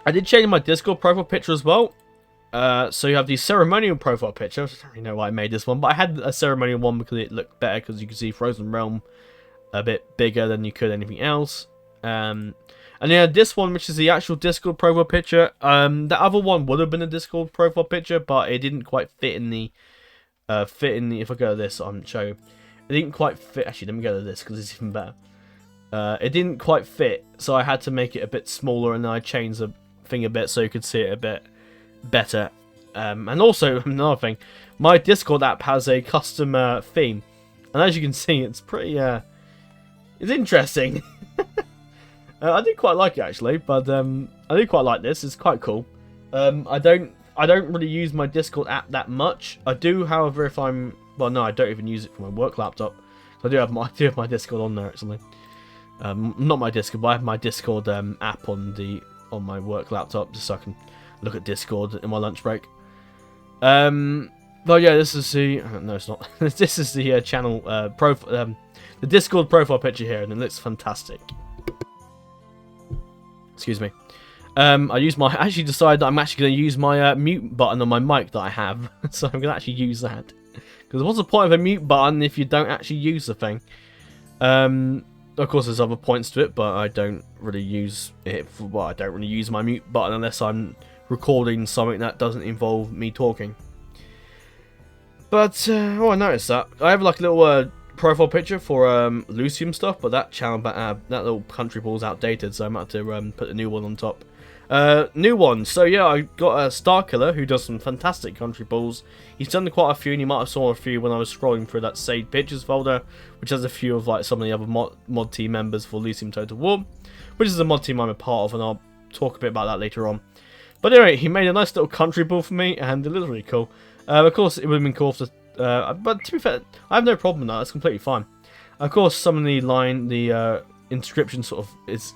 I did change my Discord profile picture as well. So you have the ceremonial profile picture. I don't really know why I made this one, but I had a ceremonial one because it looked better, because you can see Frozen Realm a bit bigger than you could anything else. And yeah, this one, which is the actual Discord profile picture. The other one would have been a Discord profile picture, but it didn't quite fit in the if I go to this, I'll show you. It didn't quite fit. Actually, let me go to this because it's even better. It didn't quite fit, so I had to make it a bit smaller, and then I changed the thing a bit so you could see it a bit better. And also, another thing, my Discord app has a custom theme, and as you can see, it's pretty it's interesting. I do quite like it actually, but I do quite like this. It's quite cool. I don't really use my Discord app that much. I do, however, if I'm I don't even use it for my work laptop. So I do have my Discord on there actually. Not my Discord, but I have my Discord app on my work laptop just so I can look at Discord in my lunch break. But yeah, this is the no, it's not. This is the channel profile, the Discord profile picture here, and it looks fantastic. Excuse me. I actually decided that I'm actually going to use my mute button on my mic that I have. So I'm going to actually use that. Because what's the point of a mute button if you don't actually use the thing? Of course, there's other points to it, but I don't really use it. Well, I don't really use my mute button unless I'm recording something that doesn't involve me talking. But oh, I noticed that I have like a little profile picture for Lucium stuff, but that channel, that little country ball's outdated, so I'm about to put a new one on top. New one. So yeah, I got a Star Killer who does some fantastic country balls. He's done quite a few, and you might have saw a few when I was scrolling through that saved pictures folder, which has a few of like some of the other mod team members for Lucium Total War, which is a mod team I'm a part of, and I'll talk a bit about that later on. But anyway, he made a nice little country ball for me, and it looks really cool. Of course, it would have been cool to, but to be fair, I have no problem with that. It's completely fine. Of course, some of the inscription sort of is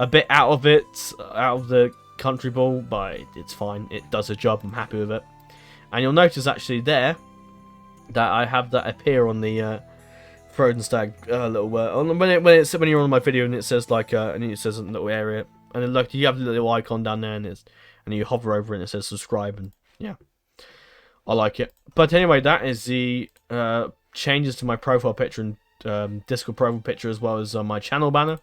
a bit out of the country ball, but it's fine. It does a job. I'm happy with it. And you'll notice actually there that I have that appear on the Frozen Stag little when you're on my video and it says like and it says a little area, and then look, you have the little icon down there, and you hover over it and it says subscribe, and yeah, I like it. But anyway, that is the changes to my profile picture and Discord profile picture, as well as my channel banner.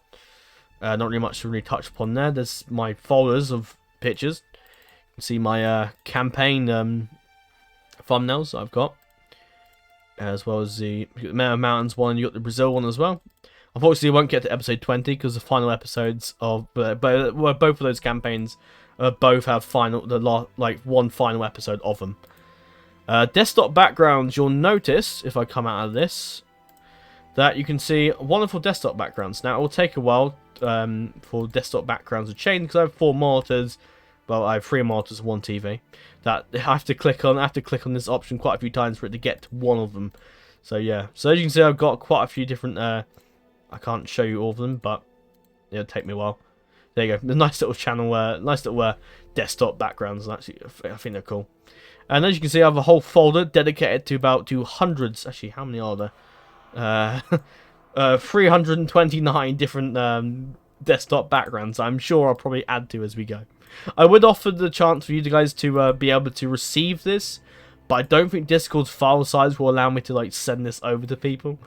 Not really much to really touch upon there. There's my folders of pictures. You can see my campaign thumbnails that I've got, as well as the Mountains one, and you got the Brazil one as well. Unfortunately, I won't get to episode 20 because the final episodes of both of those campaigns both have one final episode of them. Desktop backgrounds, you'll notice if I come out of this that you can see wonderful desktop backgrounds. Now it will take a while for desktop backgrounds to change because I have 4 monitors. Well, I have 3 monitors and 1 TV. That I have to click on. This option quite a few times for it to get to one of them. So yeah. So as you can see, I've got quite a few different. I can't show you all of them, but it'll take me a while. There you go. The nice little channel, nice little desktop backgrounds. Actually, I think they're cool. And as you can see, I have a whole folder dedicated to about 200s. Actually, how many are there? 329 different desktop backgrounds. I'm sure I'll probably add to as we go. I would offer the chance for you guys to be able to receive this, but I don't think Discord's file size will allow me to like send this over to people.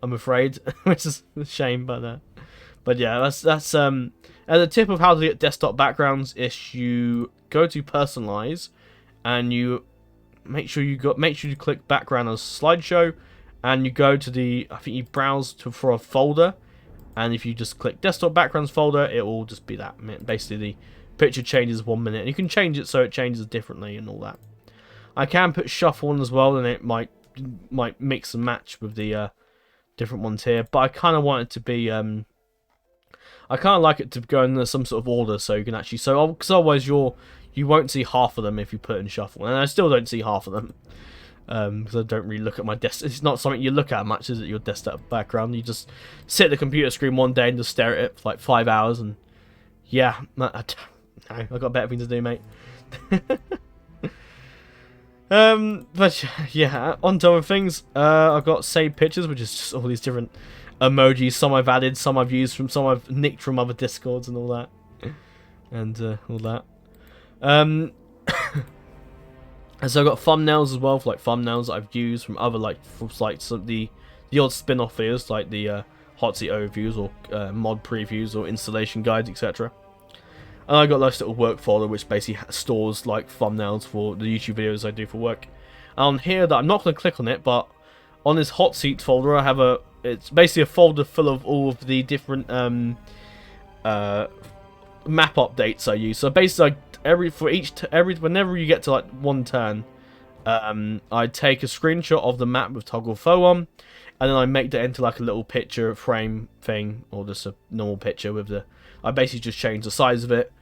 I'm afraid, which is a shame, but yeah, that's as a tip of how to get desktop backgrounds is you go to personalize, and you make sure you click background as slideshow, and you go to I think you browse for a folder, and if you just click desktop backgrounds folder, it will just be that. Basically, the picture changes 1 minute, and you can change it so it changes differently and all that. I can put shuffle on as well, and it might mix and match with the different ones here, but I kind of want it to be I kind of like it to go in some sort of order, so you can actually because otherwise you won't see half of them if you put in shuffle, and I still don't see half of them because I don't really look at my desk. It's not something you look at much, is it? Your desktop background. You just sit at the computer screen one day and just stare at it for like 5 hours, and yeah, I've got better things to do, mate. But yeah, on to other things. I've got saved pictures, which is just all these different emojis. Some I've added, some I've used from, some I've nicked from other Discords and all that, and all that. And so I've got thumbnails as well, for like thumbnails that I've used from other some the odd spin-off videos, like the Hotseat overviews or mod previews or installation guides, etc. And I got this little work folder which basically stores like thumbnails for the YouTube videos I do for work. And on here, that I'm not going to click on it, but on this Hotseats folder, I have it's basically a folder full of all of the different map updates I use. So basically, whenever you get to like one turn, I take a screenshot of the map with toggle photo on, and then I make that into like a little picture frame thing, or just a normal picture with I basically just change the size of it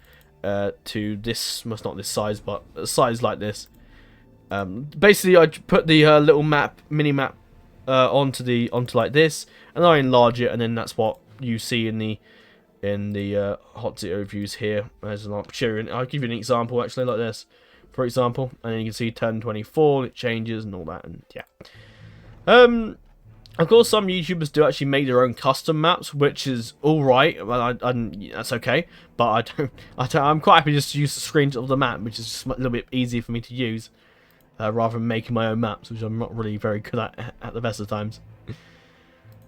to this, well, not this size, but a size like this. Basically, I put the little mini map onto like this, and I enlarge it, and then that's what you see in the Hotseat overviews here. I'll give you an example actually, like this, for example, and then you can see turn 24, it changes and all that, and yeah. Of course, some YouTubers do actually make their own custom maps, which is all right. Well, that's okay. But I'm quite happy just to use the screens of the map, which is just a little bit easier for me to use, rather than making my own maps, which I'm not really very good at the best of times.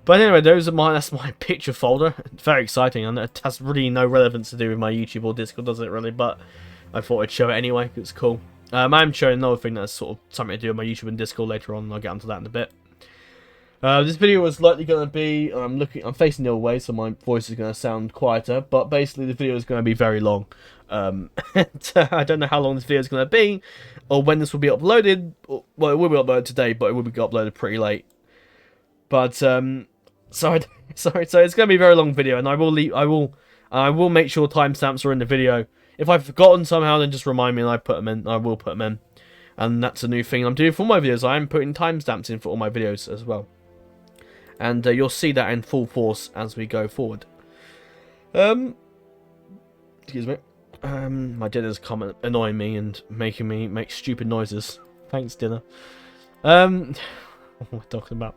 But anyway, that's my picture folder. It's very exciting, and it has really no relevance to do with my YouTube or Discord, does it really? But I thought I'd show it anyway. It's cool. I'm showing another thing that's sort of something to do with my YouTube and Discord later on. And I'll get onto that in a bit. This video is likely going to be, I'm facing the other way, so my voice is going to sound quieter, but basically the video is going to be very long. I don't know how long this video is going to be, or when this will be uploaded. Well, it will be uploaded today, but it will be uploaded pretty late. But, so it's going to be a very long video, and I will make sure timestamps are in the video. If I've forgotten somehow, then just remind me and I will put them in. And that's a new thing I'm doing for all my videos. I am putting timestamps in for all my videos as well. And you'll see that in full force as we go forward. Excuse me. My dinner's annoying me and making me make stupid noises. Thanks, dinner. What am I talking about?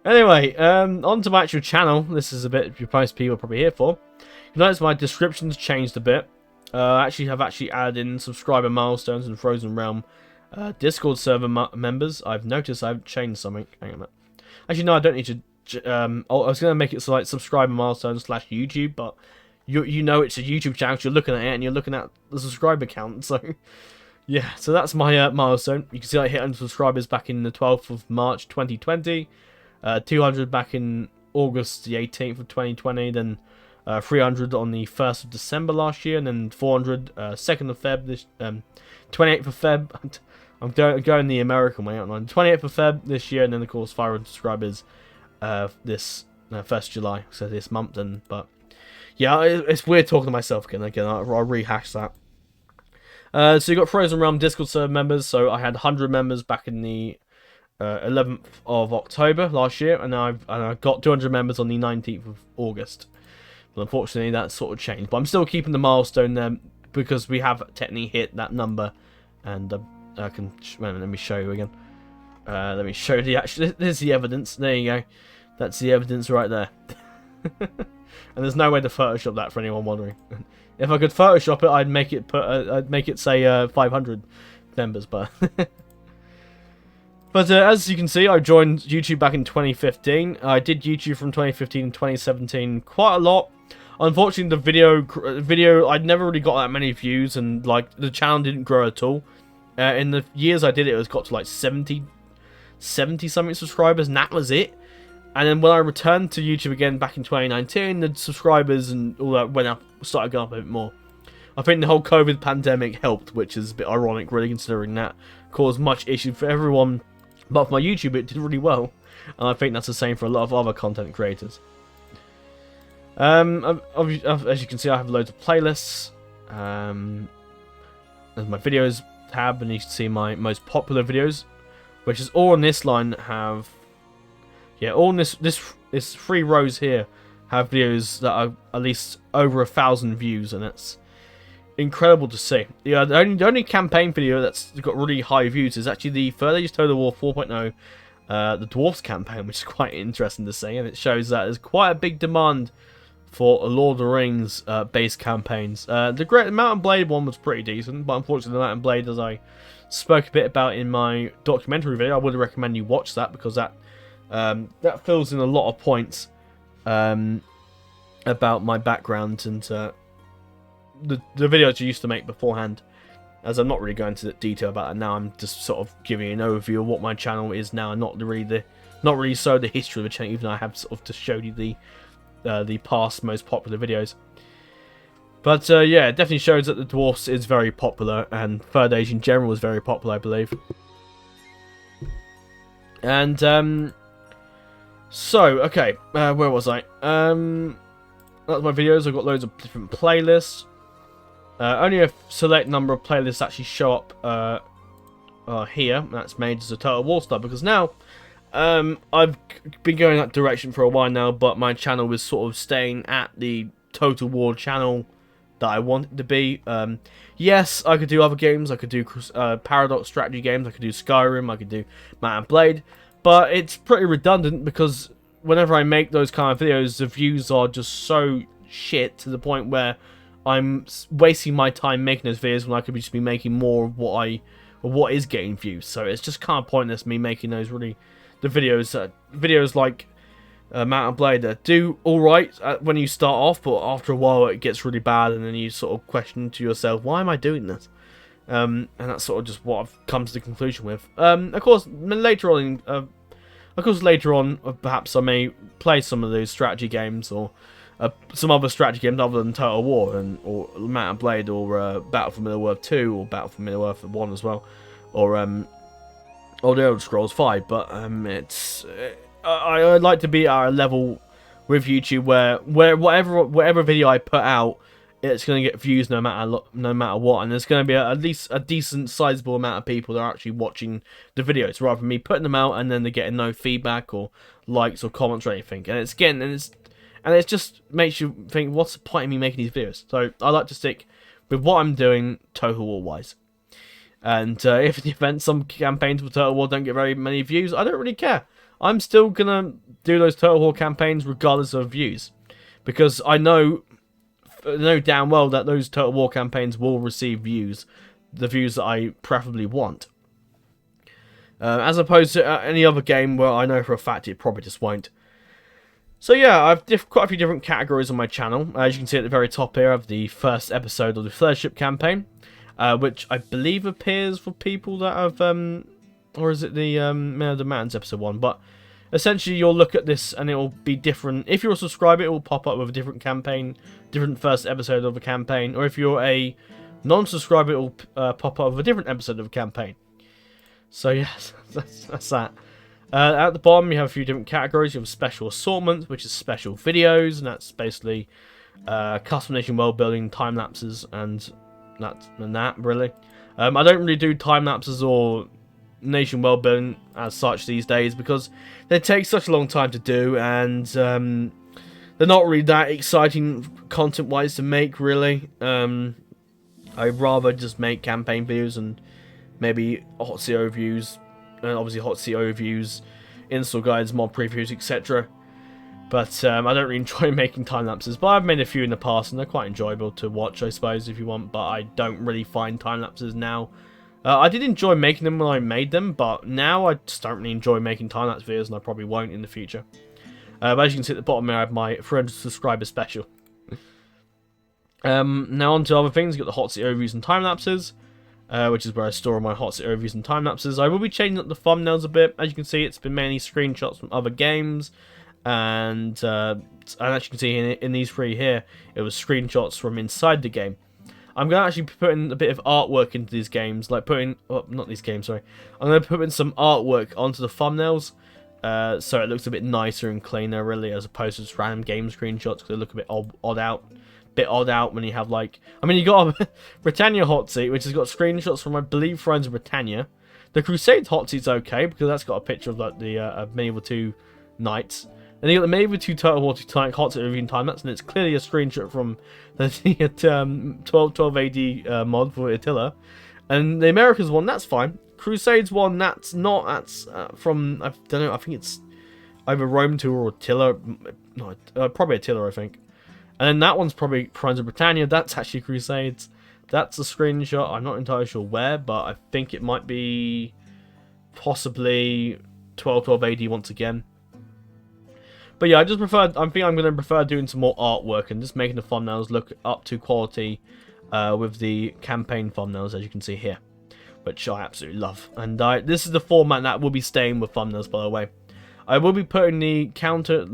Anyway, on to my actual channel. This is a bit most people are probably here for. You notice my description's changed a bit. I've actually added in subscriber milestones and Frozen Realm Discord server members. I've noticed I've changed something. Hang on a minute. Actually, no, I don't need to. I was going to make it so like subscriber milestones / YouTube, but you know it's a YouTube channel. You're looking at it and you're looking at the subscriber count. So yeah, so that's my milestone. You can see I hit 100 subscribers back in the 12th of March 2020, 200 back in August the 18th of 2020, then 300 on the 1st of December last year, and then 400 2nd of Feb this 28th of Feb. I'm going the American way, aren't I? 28th of Feb this year, and then of course 500 subscribers this 1st July, so this month. But yeah, it's weird talking to myself again. I'll rehash that. So you got Frozen Realm Discord server members. So I had 100 members back in the 11th of October last year, and I got 200 members on the 19th of August. But unfortunately, that sort of changed. But I'm still keeping the milestone there because we have technically hit that number, and I can let me show you again. Let me show you the actual. There's the evidence. There you go. That's the evidence right there. And there's no way to Photoshop that for anyone wondering. If I could Photoshop it, I'd make it say 500 members, but. But as you can see, I joined YouTube back in 2015. I did YouTube from 2015 to 2017 quite a lot. Unfortunately, the video I'd never really got that many views, and like the channel didn't grow at all. In the years I did it, got to like 70 something subscribers, and that was it. And then when I returned to YouTube again back in 2019, the subscribers and all that started going up a bit more. I think the whole COVID pandemic helped, which is a bit ironic, really, considering that caused much issue for everyone. But for my YouTube, it did really well, and I think that's the same for a lot of other content creators. As you can see, I have loads of playlists. There's my videos tab, and you can see my most popular videos, which is all on this line have, yeah, all in this 3 rows here have videos that are at least over 1,000 views, and it's incredible to see. Yeah, the only campaign video that's got really high views is actually the Third Age Total War 4.0, the Dwarfs campaign, which is quite interesting to see, and it shows that there's quite a big demand for Lord of the Rings based campaigns. The Great Mountain Blade one was pretty decent, but unfortunately the Mountain Blade, as I spoke a bit about in my documentary video, I would recommend you watch that, because that fills in a lot of points about my background and the videos I used to make beforehand. As I'm not really going into detail about it now, I'm just sort of giving an overview of what my channel is now, and not really so the history of the channel, even though I have sort of just showed you the past most popular videos. But yeah, it definitely shows that the Dwarfs is very popular, and Third Age in general is very popular, I believe. And so okay, where was I? That's my videos. I've got loads of different playlists. Only a select number of playlists actually show up here. That's made as a Total War stuff, because now I've been going that direction for a while now, but my channel is sort of staying at the Total War channel that I want it to be. Yes, I could do other games. I could do Paradox strategy games. I could do Skyrim. I could do Mountain Blade. But it's pretty redundant because whenever I make those kind of videos, the views are just so shit to the point where I'm wasting my time making those videos when I could just be making more of what is getting views. So it's just kind of pointless me making those the videos like Mount and Blade that do alright when you start off, but after a while it gets really bad, and then you sort of question to yourself, why am I doing this? And that's sort of just what I've come to the conclusion with. Of course, later on, perhaps I may play some of those strategy games, or some other strategy games other than Total War, or Mount and Blade, or Battle for Middle-earth 2, or Battle for Middle-earth 1 as well, or The Elder Scrolls 5. But I'd like to be at a level with YouTube where whatever video I put out, it's going to get views no matter what, and there's going to be at least a decent sizable amount of people that are actually watching the videos, rather than me putting them out and then they're getting no feedback or likes or comments or anything. And it just makes you think, what's the point of me making these videos? So I like to stick with what I'm doing Total War wise. And if in the event some campaigns for Total War don't get very many views, I don't really care. I'm still gonna do those Total War campaigns regardless of views, because I know damn well that those Total War campaigns will receive views, the views that I preferably want. As opposed to any other game where I know for a fact it probably just won't. So yeah, I've quite a few different categories on my channel. As you can see at the very top here, I have the first episode of the Fellowship campaign, which I believe appears for people that have, or is it the Man of the Mountains episode 1? But essentially, you'll look at this and it will be different. If you're a subscriber, it will pop up with a different campaign, different first episode of a campaign. Or if you're a non-subscriber, it will pop up with a different episode of a campaign. So yes, that's that. At the bottom, you have a few different categories. You have special assortment, which is special videos, and that's basically customization, world building, time lapses, and that really. I don't really do time lapses or nation world building as such these days because they take such a long time to do, and they're not really that exciting content wise to make, really. I'd rather just make campaign videos and maybe Hotseat overviews, and obviously Hotseat overviews, install guides, mod previews, etc. But I don't really enjoy making time lapses, but I've made a few in the past and they're quite enjoyable to watch, I suppose, if you want. But I don't really find time lapses now. I did enjoy making them when I made them, but now I just don't really enjoy making time-lapse videos, and I probably won't in the future. But as you can see at the bottom there, I have my 300 subscriber special. Now on to other things. You've got the Hotseat overviews and time-lapses, which is where I store my Hotseat overviews and time-lapses. I will be changing up the thumbnails a bit. As you can see, it's been mainly screenshots from other games, and as you can see in these three here, it was screenshots from inside the game. I'm going to actually be putting a bit of artwork into these games, like not these games, sorry. I'm going to put in some artwork onto the thumbnails, so it looks a bit nicer and cleaner, really, as opposed to just random game screenshots, because they look a bit odd out when you have, like, I mean, you got a Britannia Hotseat, which has got screenshots from, I believe, Friends of Britannia. The Crusades Hotseat's okay, because that's got a picture of, like, the Medieval 2 Knights. Then you got the Medieval 2 Total War 2 Hotseat review time lapse, and it's clearly a screenshot from the 12 AD mod for Attila. And the Americas one, that's fine. Crusades one, that's not. That's from, I don't know, I think it's either Rome 2 or Attila. No, probably Attila, I think. And then that one's probably Friends of Britannia. That's actually Crusades. That's a screenshot. I'm not entirely sure where, but I think it might be possibly 12 AD once again. But yeah, I think I'm going to prefer doing some more artwork and just making the thumbnails look up to quality with the campaign thumbnails, as you can see here, which I absolutely love. And this is the format that will be staying with thumbnails, by the way. I will be putting the counter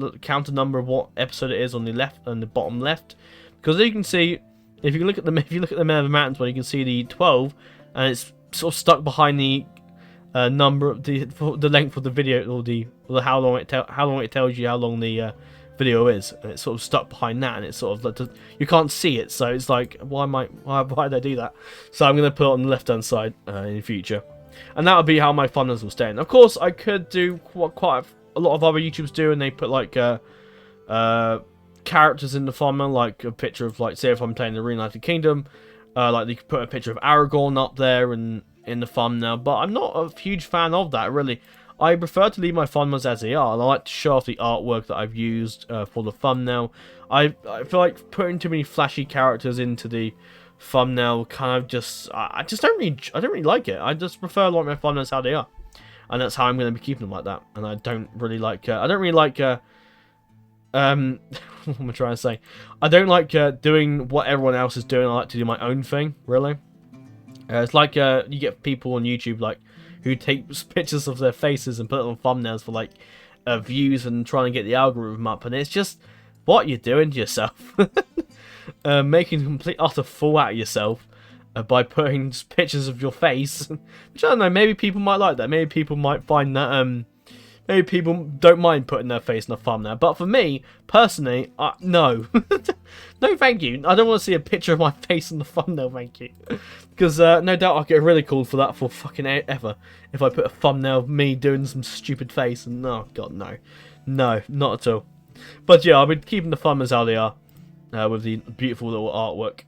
number of what episode it is on the left and the bottom left, because as you can see, if you look at the Man of the Mountains one, you can see the 12, and it's sort of stuck behind the number of the length of the video, or how long it tells you how long the video is, and it's sort of stuck behind that, and it's sort of like, you can't see it, so it's like, why did I do that? So I'm going to put it on the left hand side in the future, and that would be how my thumbnails will stay. And of course, I could do what quite a lot of other YouTubers do, and they put like characters in the thumbnail, like a picture of, like, say if I'm playing the Reunited Kingdom, like they could put a picture of Aragorn up there and in the thumbnail, but I'm not a huge fan of that, really. I prefer to leave my thumbnails as they are, and I like to show off the artwork that I've used for the thumbnail. I feel like putting too many flashy characters into the thumbnail kind of just I don't really like it. I just prefer like my thumbnails how they are, and that's how I'm going to be keeping them like that. And I don't really like what am I trying to say? I don't like doing what everyone else is doing. I like to do my own thing, really. It's like you get people on YouTube like who take pictures of their faces and put it on thumbnails for like views and trying to get the algorithm up, and it's just what you're doing to yourself. Making a complete utter fool out of yourself by putting pictures of your face. Which I don't know, maybe people might like that. Maybe people might find that maybe people don't mind putting their face in a thumbnail. But for me, personally, no. No, thank you. I don't want to see a picture of my face in the thumbnail, thank you. Because no doubt I'll get ridiculed for that for fucking ever. If I put a thumbnail of me doing some stupid face. And oh, God, no. No, not at all. But yeah, I've been keeping the thumbnails how they are. With the beautiful little artwork.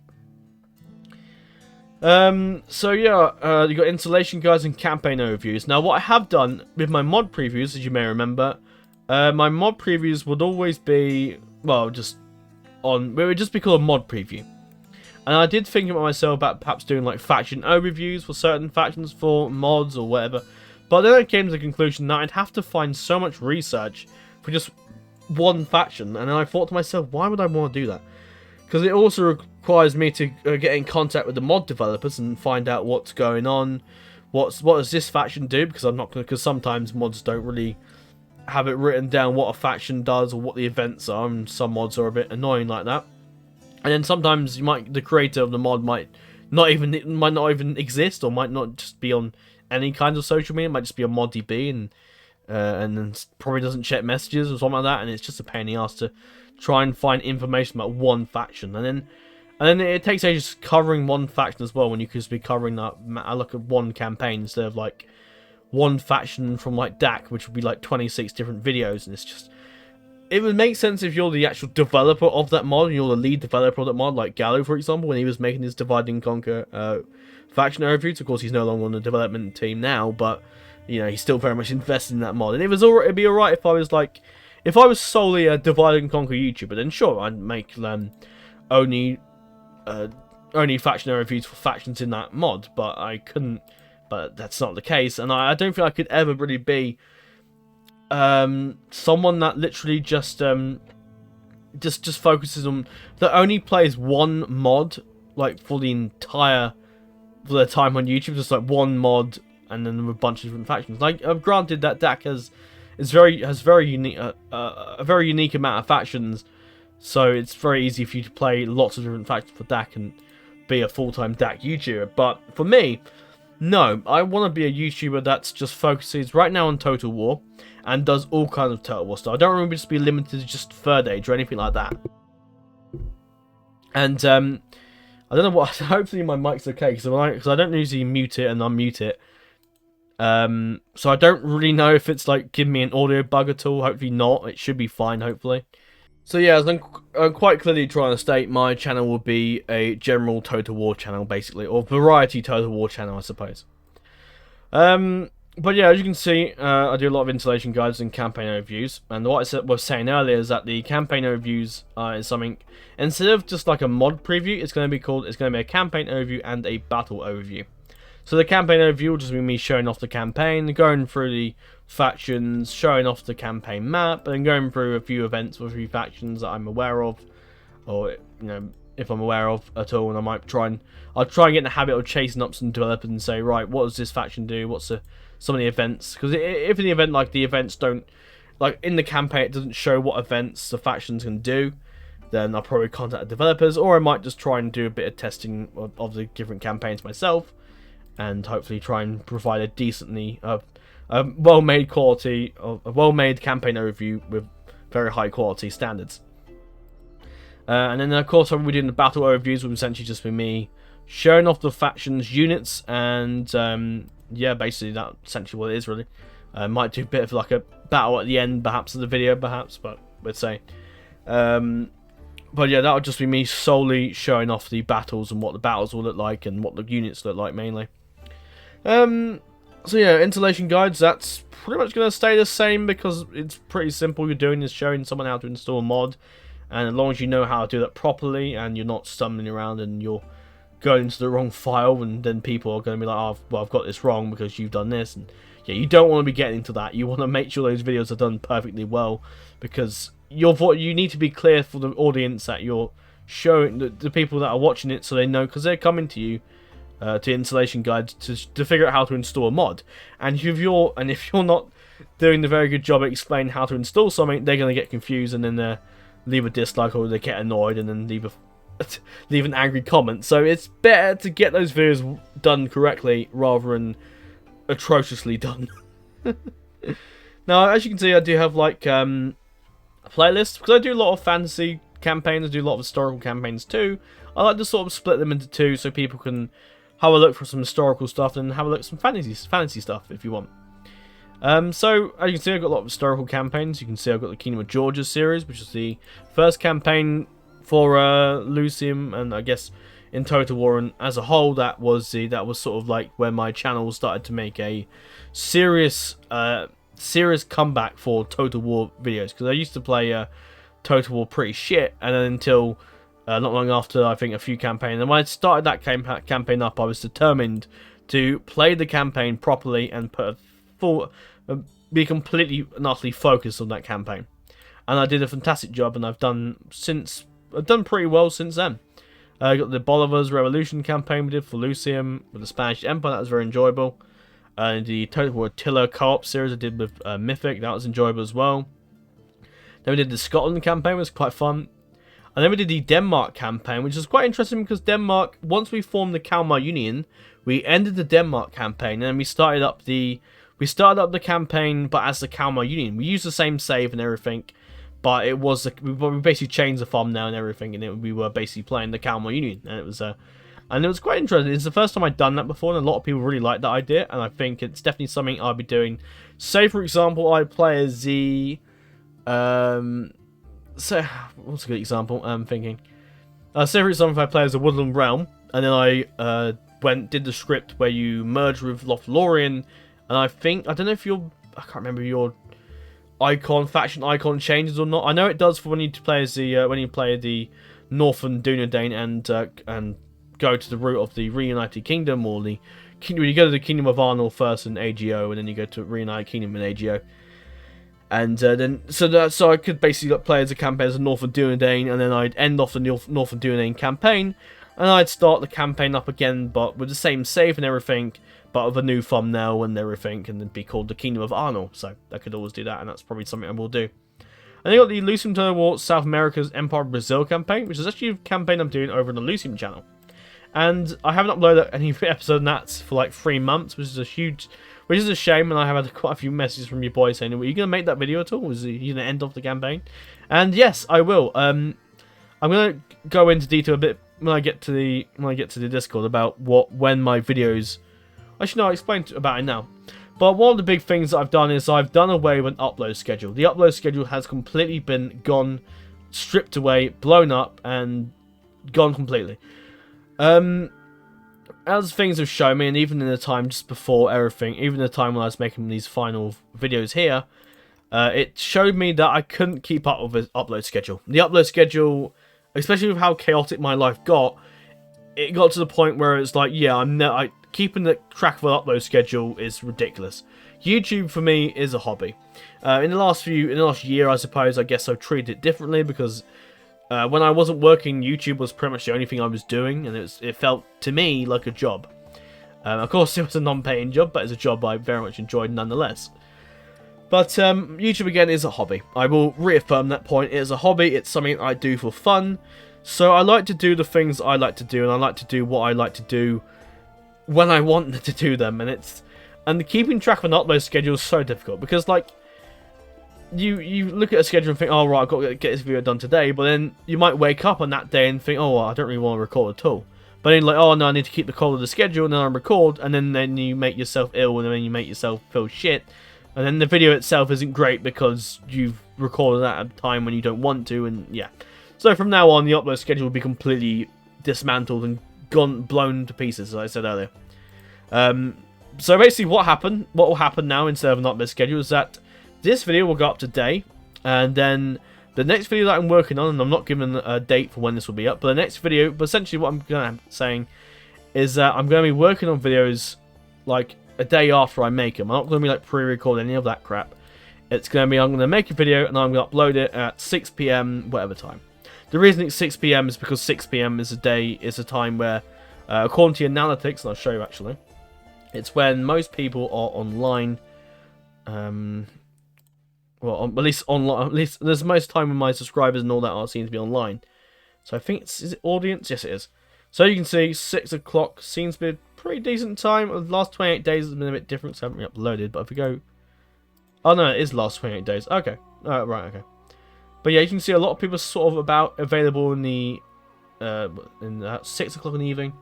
So yeah, you got installation guides and campaign overviews. Now, what I have done with my mod previews, as you may remember, my mod previews would always be, well, it would just be called a mod preview. And I did think about myself about perhaps doing like faction overviews for certain factions for mods or whatever. But then I came to the conclusion that I'd have to find so much research for just one faction. And then I thought to myself, why would I want to do that? Because it also requires me to get in contact with the mod developers and find out what's going on, what does this faction do? Because sometimes mods don't really have it written down what a faction does or what the events are, and some mods are a bit annoying like that. And then sometimes the creator of the mod might not even exist, or might not just be on any kind of social media. It might just be on ModDB and then probably doesn't check messages or something like that, and it's just a pain in the ass to try and find information about one faction, and then it takes ages covering one faction as well, when you could just be covering that look at one campaign instead of like one faction from like DAC, which would be like 26 different videos. And it's just, it would make sense if you're the actual developer of that mod, and you're the lead developer of that mod, like Gallo, for example, when he was making his Divide and Conquer faction overviews. Of course, he's no longer on the development team now, but you know, he's still very much invested in that mod. And it'd be alright if I was solely a Divide and Conquer YouTuber, then sure, I'd make only faction reviews for factions in that mod, but I couldn't. But that's not the case, and I don't think I could ever really be someone that literally just focuses on, that only plays one mod like for the time on YouTube, just like one mod, and then with a bunch of different factions. Like, granted that DAC has very unique a very unique amount of factions, so it's very easy for you to play lots of different factions for DAC and be a full-time DAC YouTuber. But for me, no, I want to be a YouTuber that's just focuses right now on Total War and does all kinds of Total War stuff. I don't want to just be limited to just Third Age or anything like that. And I don't know what. Hopefully my mic's okay, because I don't usually mute it and unmute it. So I don't really know if it's like giving me an audio bug at all. Hopefully not. It should be fine, hopefully. So yeah, as I'm quite clearly trying to state, my channel will be a general Total War channel, basically, or variety Total War channel, I suppose. But yeah, as you can see, I do a lot of installation guides and campaign overviews, and what I was saying earlier is that the campaign overviews is something, instead of just like a mod preview, it's going to be a campaign overview and a battle overview. So the campaign overview will just be me showing off the campaign, going through the factions, showing off the campaign map, and going through a few events with a few factions that I'm aware of, or you know, if I'm aware of at all. And I'll try and get in the habit of chasing up some developers and say, right, what does this faction do? What's some of the events? Because if in the event, like, the events don't, like in the campaign, it doesn't show what events the factions can do, then I'll probably contact the developers, or I might just try and do a bit of testing of the different campaigns myself, and hopefully try and provide a decently well-made campaign overview with very high quality standards. And then of course, we're doing the battle overviews, will essentially just be me showing off the factions units, and yeah, basically that's essentially what it is, really. Might do a bit of like a battle at the end, perhaps, of the video, perhaps, but let's say. But yeah, that would just be me solely showing off the battles and what the battles will look like and what the units look like, mainly. So yeah, installation guides, that's pretty much going to stay the same because it's pretty simple. You're doing is showing someone how to install a mod, and as long as you know how to do that properly and you're not stumbling around and you're going into the wrong file, and then people are going to be like, oh, well, I've got this wrong because you've done this. And yeah, you don't want to be getting into that. You want to make sure those videos are done perfectly well, because you need to be clear for the audience that you're showing, the people that are watching it, so they know, because they're coming to you to installation guides to figure out how to install a mod. And if you're not doing the very good job at explaining how to install something, they're going to get confused and then leave a dislike, or they get annoyed and then leave an angry comment. So it's better to get those videos done correctly rather than atrociously done. Now, as you can see, I do have like a playlist, because I do a lot of fantasy campaigns, I do a lot of historical campaigns too. I like to sort of split them into two so people can have a look for some historical stuff and have a look at some fantasy stuff if you want. So, as you can see, I've got a lot of historical campaigns. You can see I've got the Kingdom of Georgia series, which is the first campaign for Lucium, and I guess in Total War and as a whole, that was sort of like where my channel started to make a serious comeback for Total War videos, because I used to play Total War pretty shit, and then until not long after, I think, a few campaigns, and when I started that campaign up, I was determined to play the campaign properly and be completely and utterly focused on that campaign. And I did a fantastic job, and I've done pretty well since then. I got the Bolivar's Revolution campaign we did for Lucium with the Spanish Empire, that was very enjoyable. The Total War Attila co-op series I did with Mythic, that was enjoyable as well. Then we did the Scotland campaign, which was quite fun. And then we did the Denmark campaign, which is quite interesting because Denmark, once we formed the Kalmar Union, we ended the Denmark campaign, and then we started up the campaign, but as the Kalmar Union. We used the same save and everything, but we basically changed the thumbnail and everything, and we were basically playing the Kalmar Union, and it was quite interesting. It's the first time I'd done that before, and a lot of people really liked that idea, and I think it's definitely something I'll be doing. Say, for example, I play as the so, what's a good example? I'm thinking. Say, for example, if I play as a Woodland Realm, and then I did the script where you merge with Lothlorien, and I don't know if I can't remember your faction icon changes or not. I know it does for when you play as the Northern Dunedain and go to the route of the Reunited Kingdom, or when you go to the Kingdom of Arnor first in AGO, and then you go to Reunited Kingdom in AGO. And so I could basically play as a campaign as a Northern Dunedain, and then I'd end off the Northern Dunedain campaign, and I'd start the campaign up again, but with the same save and everything, but with a new thumbnail and everything, and it'd be called the Kingdom of Arnor. So I could always do that, and that's probably something I will do. And then you got the Lucium Total War South America's Empire of Brazil campaign, which is actually a campaign I'm doing over on the Lucium channel. And I haven't uploaded any episode of that for like 3 months, which is a shame, and I have had quite a few messages from your boy saying, "Are you going to make that video at all? Is he going to end off the campaign?" And yes, I will. I'm going to go into detail a bit when I get to the Discord about when my videos. Actually, no, I'll explain about it now. But one of the big things that I've done is I've done away with an upload schedule. The upload schedule has completely been gone, stripped away, blown up, and gone completely. As things have shown me, and even in the time just before everything, even the time when I was making these final videos here, it showed me that I couldn't keep up with the upload schedule. The upload schedule, especially with how chaotic my life got, it got to the point where it's like, yeah, keeping the track of an upload schedule is ridiculous. YouTube for me is a hobby. In the last year, I suppose, I guess I've treated it differently, because when I wasn't working, YouTube was pretty much the only thing I was doing, and it felt to me like a job. Of course, it was a non-paying job, but it's a job I very much enjoyed nonetheless. But YouTube, again, is a hobby. I will reaffirm that point. It is a hobby. It's something I do for fun. So I like to do the things I like to do, and I like to do what I like to do when I want to do them. And keeping track of an upload schedule is so difficult, because like you look at a schedule and think, oh right, I've got to get this video done today, but then you might wake up on that day and think, oh, I don't really want to record at all. But then like, oh no, I need to keep the call of the schedule, and then I record, and then you make yourself ill, and then you make yourself feel shit, and then the video itself isn't great because you've recorded that at a time when you don't want to, and yeah. So from now on, the upload schedule will be completely dismantled and blown to pieces, as I said earlier. So basically what will happen now instead of not schedule is that this video will go up today, and then the next video that I'm working on, and I'm not giving a date for when this will be up, but the next video, but essentially what I'm going to saying is that I'm going to be working on videos like a day after I make them. I'm not going to be like pre-record any of that crap. It's going to be, I'm going to make a video and I'm going to upload it at 6 PM whatever time. The reason it's 6 PM is because 6 PM is a time where, according to analytics, and I'll show you actually, it's when most people are online. Well, at least online. At least there's most time when my subscribers and all that are seen to be online. So I think is it audience? Yes, it is. So you can see 6 o'clock seems to be a pretty decent time. The last 28 days has been a bit different, so I haven't re-uploaded. But if we go, oh no, it is last 28 days. Okay, right, okay. But yeah, you can see a lot of people sort of available in the 6 o'clock in the evening.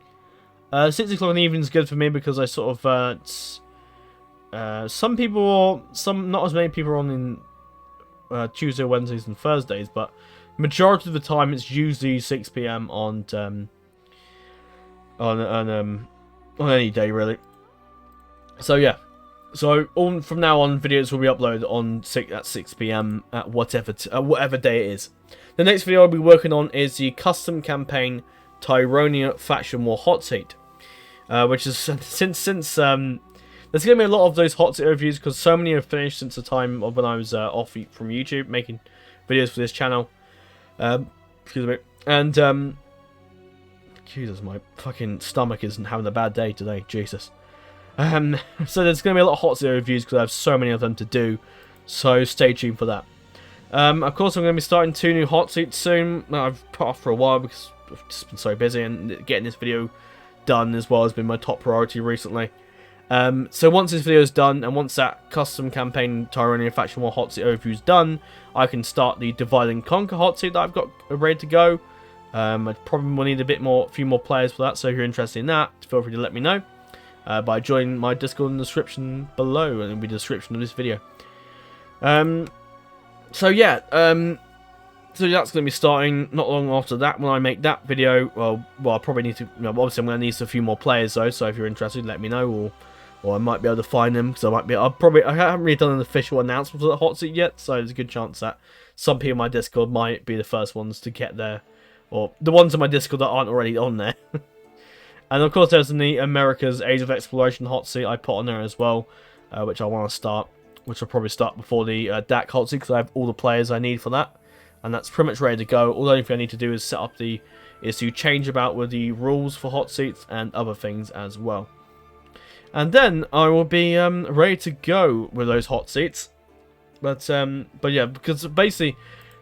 6 o'clock in the evening is good for me because I sort of some not as many people are on in Tuesday, Wednesdays, and Thursdays, but majority of the time it's usually 6 PM on any day really. So yeah, so from now on videos will be uploaded on at 6 PM at whatever day it is. The next video I'll be working on is the custom campaign Tyronia Faction War Hot Seat, which is since there's going to be a lot of those Hot Seat reviews because so many have finished since the time of when I was off from YouTube making videos for this channel. Excuse me. And Jesus, my fucking stomach isn't having a bad day today. Jesus. So there's going to be a lot of Hot Seat reviews because I have so many of them to do. So stay tuned for that. Of course, I'm going to be starting 2 new Hot Seats soon. I've put off for a while because I've just been so busy, and getting this video done as well has been my top priority recently. So once this video is done, and once that custom campaign Tyronia Faction War Hot Seat overview is done, I can start the Divide and Conquer Hot Seat that I've got ready to go. I probably will need a few more players for that, so if you're interested in that, feel free to let me know by joining my Discord in the description below, and it'll be the description of this video. So yeah, so that's going to be starting not long after that. When I make that video, well, I probably need to, obviously I'm going to need a few more players though, so if you're interested, let me know, or I might be able to find them, because I haven't really done an official announcement for the Hot Seat yet, so there's a good chance that some people in my Discord might be the first ones to get there, or the ones in my Discord that aren't already on there. And of course there's the America's Age of Exploration Hot Seat I put on there as well, which I want to start, which I'll probably start before the DAC Hot Seat, because I have all the players I need for that. And that's pretty much ready to go. All the only thing I need to do is to change about with the rules for Hot Seats and other things as well. And then I will be ready to go with those Hot Seats. But yeah, because basically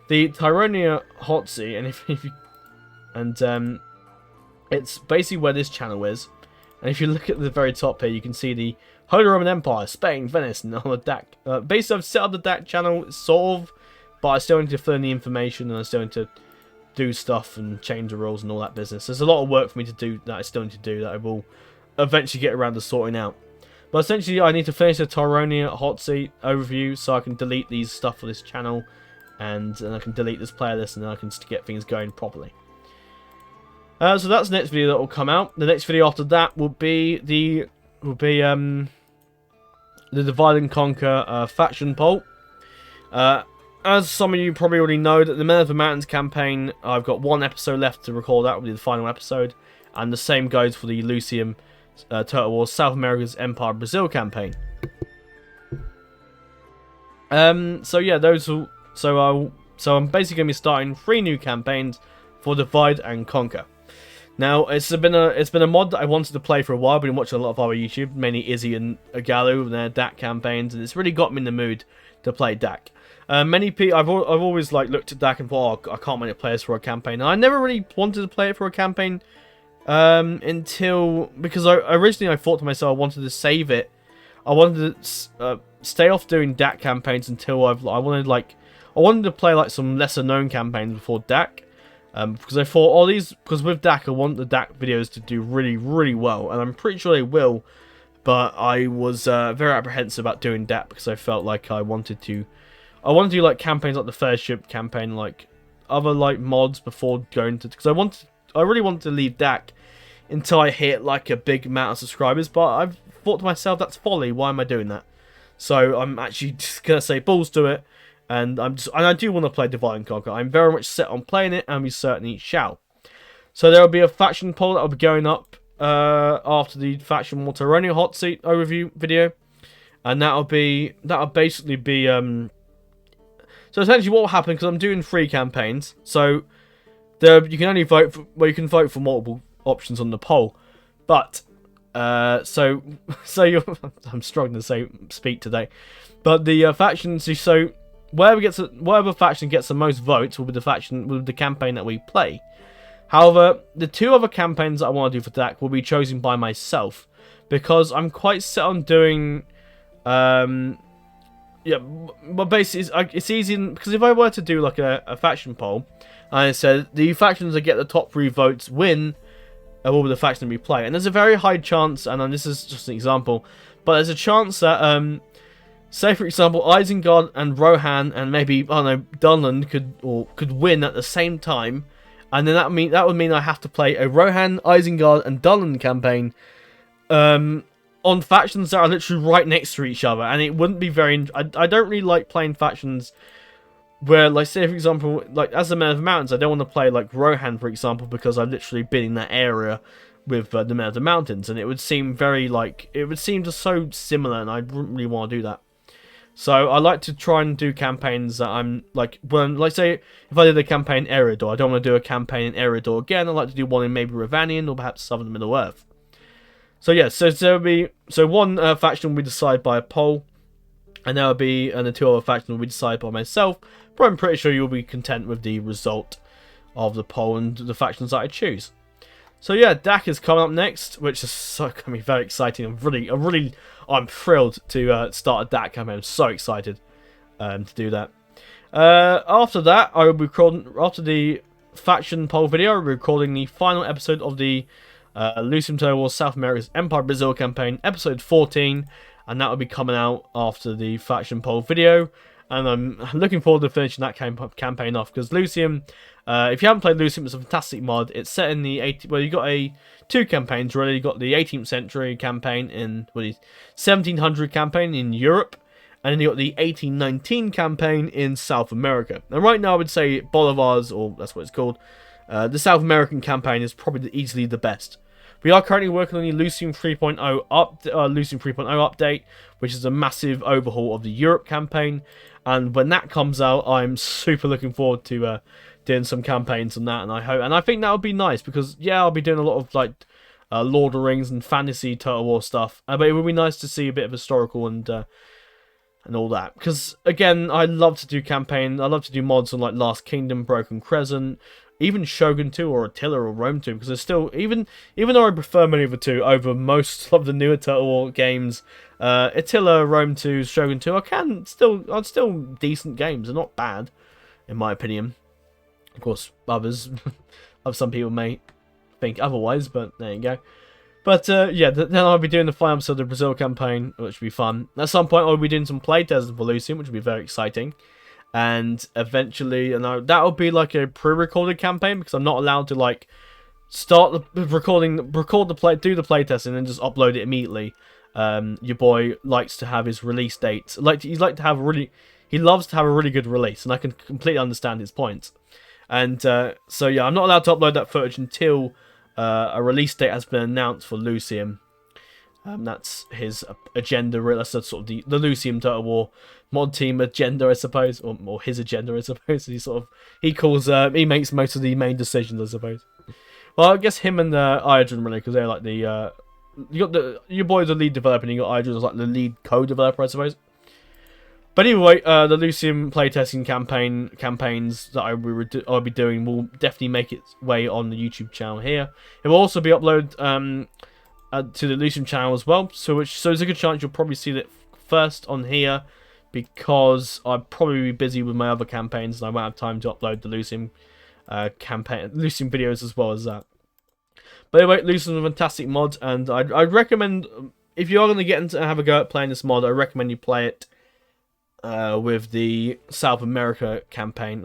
the Tyronia Hot Seat, and it's basically where this channel is. And if you look at the very top here, you can see the Holy Roman Empire, Spain, Venice, and on the DAC. Basically, I've set up the DAC channel, sort of. But I still need to fill in the information, and I still need to do stuff and change the rules and all that business. There's a lot of work for me to do that I still need to do that I will eventually get around to sorting out. But essentially, I need to finish the Tyronia Hot Seat overview so I can delete these stuff for this channel, and I can delete this player list, and then I can get things going properly. So that's the next video that will come out. The next video after that will be the Divide and Conquer faction poll. As some of you probably already know, that the Men of the Mountains campaign, I've got 1 episode left to record. That will be the final episode. And the same goes for the Lucium Turtle Wars South America's Empire Brazil campaign. So yeah, so I'm basically going to be starting 3 new campaigns for Divide and Conquer. Now, it's been a mod that I wanted to play for a while. I've been watching a lot of other YouTube, mainly Izzy and Agalu and their DAC campaigns, and it's really got me in the mood to play DAC. Many people, I've always like looked at DAC and thought, oh, I can't make players for a campaign. And I never really wanted to play it for a campaign because originally I thought to myself I wanted to save it. I wanted to stay off doing DAC campaigns until I wanted to play like some lesser known campaigns before DAC. Because I thought, because with DAC I want the DAC videos to do really, really well, and I'm pretty sure they will. But I was very apprehensive about doing DAC because I felt like I wanted to do like campaigns like the First Ship campaign, like other like mods before going to, because I really wanted to leave DAC until I hit like a big amount of subscribers. But thought to myself, that's folly. Why am I doing that? So I'm actually just gonna say balls to it, and I do want to play Divide and Conquer. I'm very much set on playing it, and we certainly shall. So there will be a faction poll that will be going up after the faction Mortaronia hot seat overview video, and that'll basically be So essentially, what will happen, because I'm doing 3 campaigns, so you can only vote for, well, you can vote for multiple options on the poll, but so you're, I'm struggling to speak today, but the factions. So whatever faction gets the most votes will be the campaign that we play. However, the 2 other campaigns that I want to do for DAC will be chosen by myself, because I'm quite set on doing yeah, but basically it's easy, because if I were to do like a faction poll, and I said the factions that get the top 3 votes win will be the faction we play, and there's a very high chance, and this is just an example, but there's a chance that say for example Isengard and Rohan and maybe, I don't know, Dunland could win at the same time, and then that would mean I have to play a Rohan, Isengard and Dunland campaign on factions that are literally right next to each other, and it wouldn't be very. I don't really like playing factions where, like, say for example, like as the Men of the Mountains, I don't want to play like Rohan, for example, because I've literally been in that area with the Men of the Mountains, and it would seem just so similar, and I wouldn't really want to do that. So I like to try and do campaigns that I'm like, say if I did a campaign in Eredor, I don't want to do a campaign in Eredor again. I like to do one in maybe Ravanian or perhaps Southern Middle Earth. So yeah, so one faction will be decided by a poll, and the 2 other factions will be decided by myself. But I'm pretty sure you'll be content with the result of the poll and the factions that I choose. So yeah, DAC is coming up next, which is going to be very exciting. I'm thrilled to start a DAC campaign. I'm so excited to do that. After that, I will be after the faction poll video, I'll be recording the final episode of the Lucium Total War South America's Empire Brazil campaign, episode 14, and that will be coming out after the faction poll video, and I'm looking forward to finishing that campaign off, because Lucium, if you haven't played Lucium, it's a fantastic mod. It's set in the 80s, well, you got 2 campaigns really. You got the 18th century campaign in, 1700 campaign in Europe, and then you got the 1819 campaign in South America. And right now I would say Bolivar's, or that's what it's called, the South American campaign is probably easily the best. We are currently working on the Lucium 3.0 update, which is a massive overhaul of the Europe campaign. And when that comes out, I'm super looking forward to doing some campaigns on that. And I think that would be nice, because yeah, I'll be doing a lot of like Lord of the Rings and fantasy Total War stuff, but it would be nice to see a bit of historical and all that. Because again, I love to do campaign. I love to do mods on like Last Kingdom, Broken Crescent, even Shogun 2 or Attila or Rome 2, because there's still, even though I prefer many of the 2 over most of the newer Total War games, Attila, Rome 2, Shogun 2 are still decent games. They're not bad, in my opinion. Of course, some people may think otherwise, but there you go. But yeah, then I'll be doing the final episode of the Brazil campaign, which will be fun. At some point, I'll be doing some playtests for Lucium, which will be very exciting. And eventually, that'll be like a pre-recorded campaign, because I'm not allowed to like start the recording, do the playtest, and then just upload it immediately. Your boy likes to have his release dates. He loves to have a really good release, and I can completely understand his points. And so yeah, I'm not allowed to upload that footage until a release date has been announced for Lucium. That's his agenda, really. That's sort of the Lucium Total War mod team agenda, I suppose, or his agenda, I suppose. He makes most of the main decisions, I suppose. Well, I guess him and Iadrin, really, because they're like your boy's the lead developer, and you got Iadrin as like the lead co-developer, I suppose. But anyway, the Lucium playtesting campaigns that I'll be doing will definitely make its way on the YouTube channel here. It will also be uploaded to the Lucium channel as well, so there's a good chance you'll probably see it first on here, because I'll probably be busy with my other campaigns and I won't have time to upload the Lucium Lucium videos as well as that. But anyway, Lucium's a fantastic mod, and I'd recommend, if you are going to get into have a go at playing this mod, I recommend you play it with the South America campaign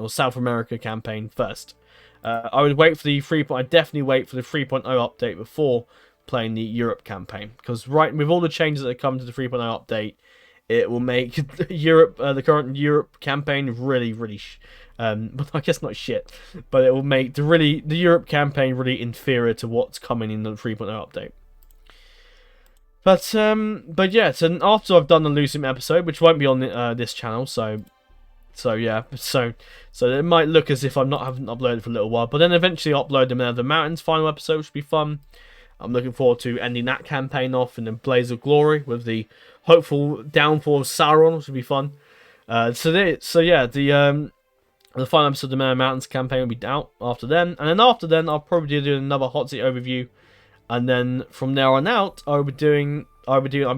first. I'd definitely wait for the 3.0 update before playing the Europe campaign, because with all the changes that come to the 3.0 update, it will make Europe, the current Europe campaign, really, really, but I guess not shit, but it will make the Europe campaign really inferior to what's coming in the 3.0 update. But yeah, so after I've done the Lucim episode, which won't be on this channel, so yeah, so it might look as if I haven't uploaded for a little while, but then eventually I'll upload the Mountains final episode, which will be fun. I'm looking forward to ending that campaign off in the Blaze of Glory with the hopeful downfall of Sauron, which will be fun. So yeah, the final episode of the Mountains campaign will be out after then, and then after then I'll probably do another hot seat overview, and then from there on out I'll be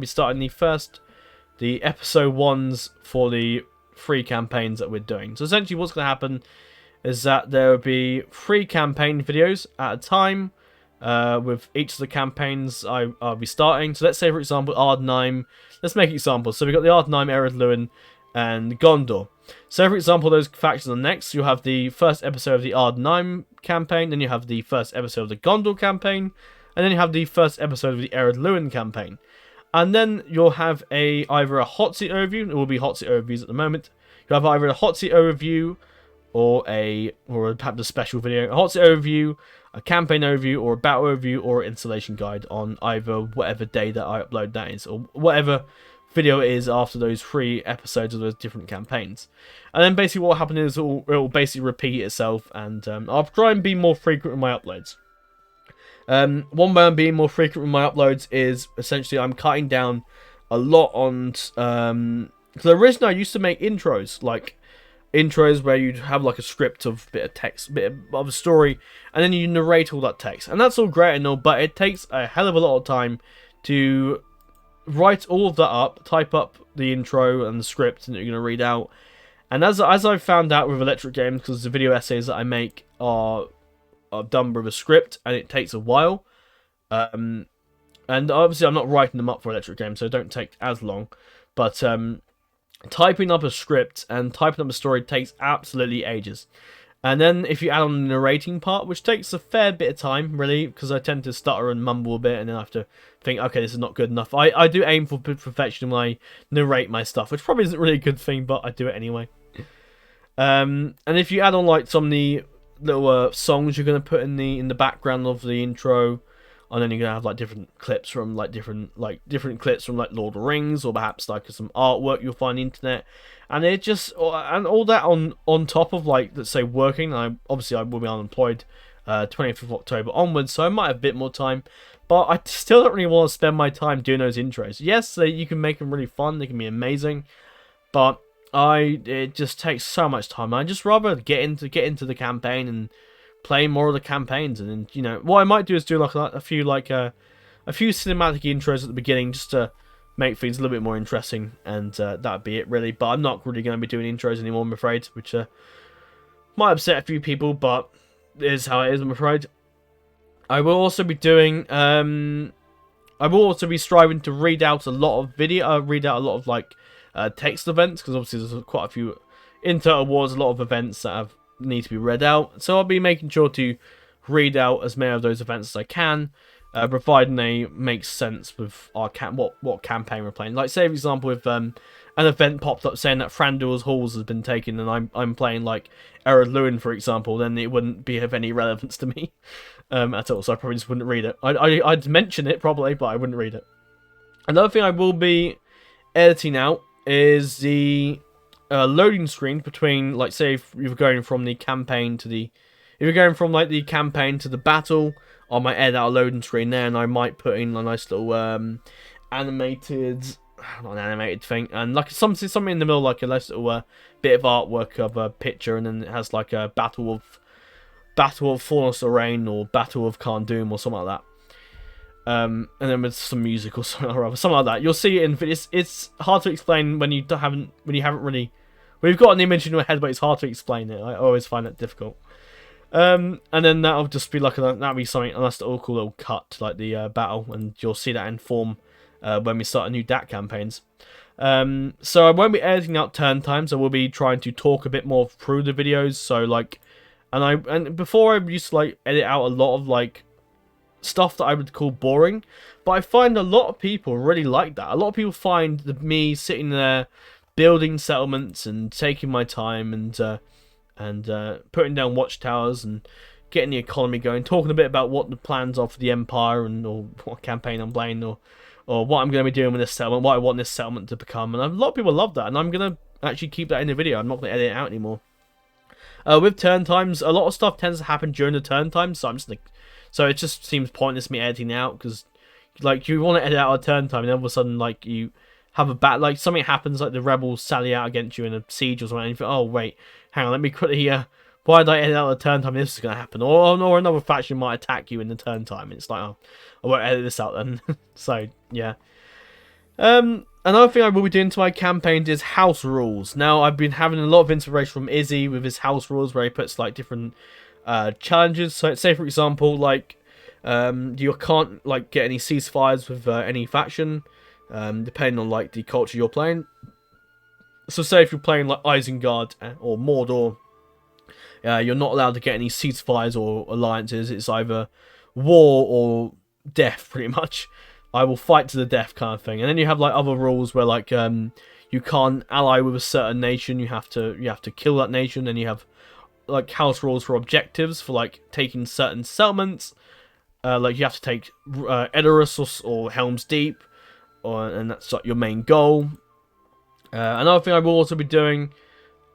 starting the episode 1s for the 3 campaigns that we're doing. So essentially what's going to happen is that there will be 3 campaign videos at a time, with each of the campaigns I'll be starting. So let's say, for example, Ardenheim. Let's make examples. So we've got the Ardenheim, Ered Luin, and Gondor. So for example, those factions are next. You'll have the first episode of the Ardenheim campaign, then you have the first episode of the Gondor campaign, and then you have the first episode of the Ered Luin campaign. And then you'll have either a hot seat overview. It will be hot seat overviews at the moment. You'll have either a hot seat overview or perhaps a special video, a hot seat overview, a campaign overview, or a battle overview, or an installation guide on either whatever day that I upload that is, or whatever video it is after those 3 episodes of those different campaigns. And then basically what will happen is it will basically repeat itself, and I'll try and be more frequent with my uploads. One way I'm being more frequent with my uploads is essentially I'm cutting down a lot on, because originally I used to make intros, like intros where you'd have like a script of bit of text, bit of a story, and then you narrate all that text, and that's all great and all, but it takes a hell of a lot of time to write all of that up, type up the intro and the script that you're going to read out. And as I've found out with Electric Games, because the video essays that I make are done with a script, and it takes a while, and obviously I'm not writing them up for Electric Games, so it don't take as long, but typing up a script and typing up a story takes absolutely ages. And then if you add on the narrating part, which takes a fair bit of time, really, because I tend to stutter and mumble a bit, and then I have to think, okay, this is not good enough. I do aim for perfection when I narrate my stuff, which probably isn't really a good thing, but I do it anyway. And if you add on like some of the little songs you're going to put in the background of the intro, and then you're gonna have like different clips from different clips from Lord of the Rings, or perhaps like some artwork you'll find on the internet, and it just and all that on top of like, let's say, working. I will be unemployed 20th of October onwards, so I might have a bit more time, but I still don't really want to spend my time doing those intros. Yes, you can make them really fun, they can be amazing, but it just takes so much time. I just rather get into the campaign and play more of the campaigns, and then, you know, what I might do is do like a few cinematic intros at the beginning, just to make things a little bit more interesting, and that'd be it really. But I'm not really going to be doing intros anymore, I'm afraid, which might upset a few people, but it is how it is, I'm afraid. I will also be doing striving to read out a lot of like text events, because obviously there's quite a few Inter Awards, a lot of events that need to be read out, so I'll be making sure to read out as many of those events as I can, providing they make sense with our what campaign we're playing. Like, say for example, if an event popped up saying that Thranduil's Halls has been taken, and I'm playing like Ered Luin, for example, then it wouldn't be of any relevance to me at all, so I probably just wouldn't read it. I'd mention it probably, but I wouldn't read it. Another thing I will be editing out is the loading screen between, like, say if you're going from the campaign to the battle, I might edit out a loading screen there, and I might put in a nice little animated, not an animated thing, and like something in the middle, like a nice little bit of artwork of a picture, and then it has like a battle of Fornos Lorraine, or Battle of Carn-Dûm, or something like that. And then with some music or something like that. You'll see it in videos. It's hard to explain when you haven't really. We've got an image in your head, but it's hard to explain it. I always find that difficult. And then that'll just be like that'll be something, a nice little cool little cut to like the battle, and you'll see that in form when we start a new DAT campaigns. So I won't be editing out turn times. I will be trying to talk a bit more through the videos. So like, and before I used to like edit out a lot of like stuff that I would call boring, but I find a lot of people really like that. A lot of people find me sitting there building settlements and taking my time and putting down watchtowers and getting the economy going, talking a bit about what the plans are for the Empire and or what campaign I'm playing or what I'm going to be doing with this settlement, what I want this settlement to become. And a lot of people love that, and I'm going to actually keep that in the video. I'm not going to edit it out anymore. With turn times, a lot of stuff tends to happen during the turn time, so I'm just like, so it just seems pointless me editing out, because like you want to edit out a turn time, and then all of a sudden like you have a like something happens, like the rebels sally out against you in a siege or something, and you think, oh wait, hang on, let me quickly why did I edit out the turn time? This is going to happen, or another faction might attack you in the turn time. It's like, oh, I won't edit this out then. So yeah. Another thing I will be doing to my campaigns is house rules. Now, I've been having a lot of inspiration from Izzy with his house rules, where he puts like different challenges. So, say for example, like you can't like get any ceasefires with any faction, depending on like the culture you're playing. So, say if you're playing like Isengard or Mordor, you're not allowed to get any ceasefires or alliances. It's either war or death, pretty much. I will fight to the death kind of thing. And then you have like other rules where like you can't ally with a certain nation. You have to kill that nation. And you have like house rules for objectives for like taking certain settlements. Like you have to take Edoras or Helm's Deep, and that's like your main goal. Another thing I will also be doing,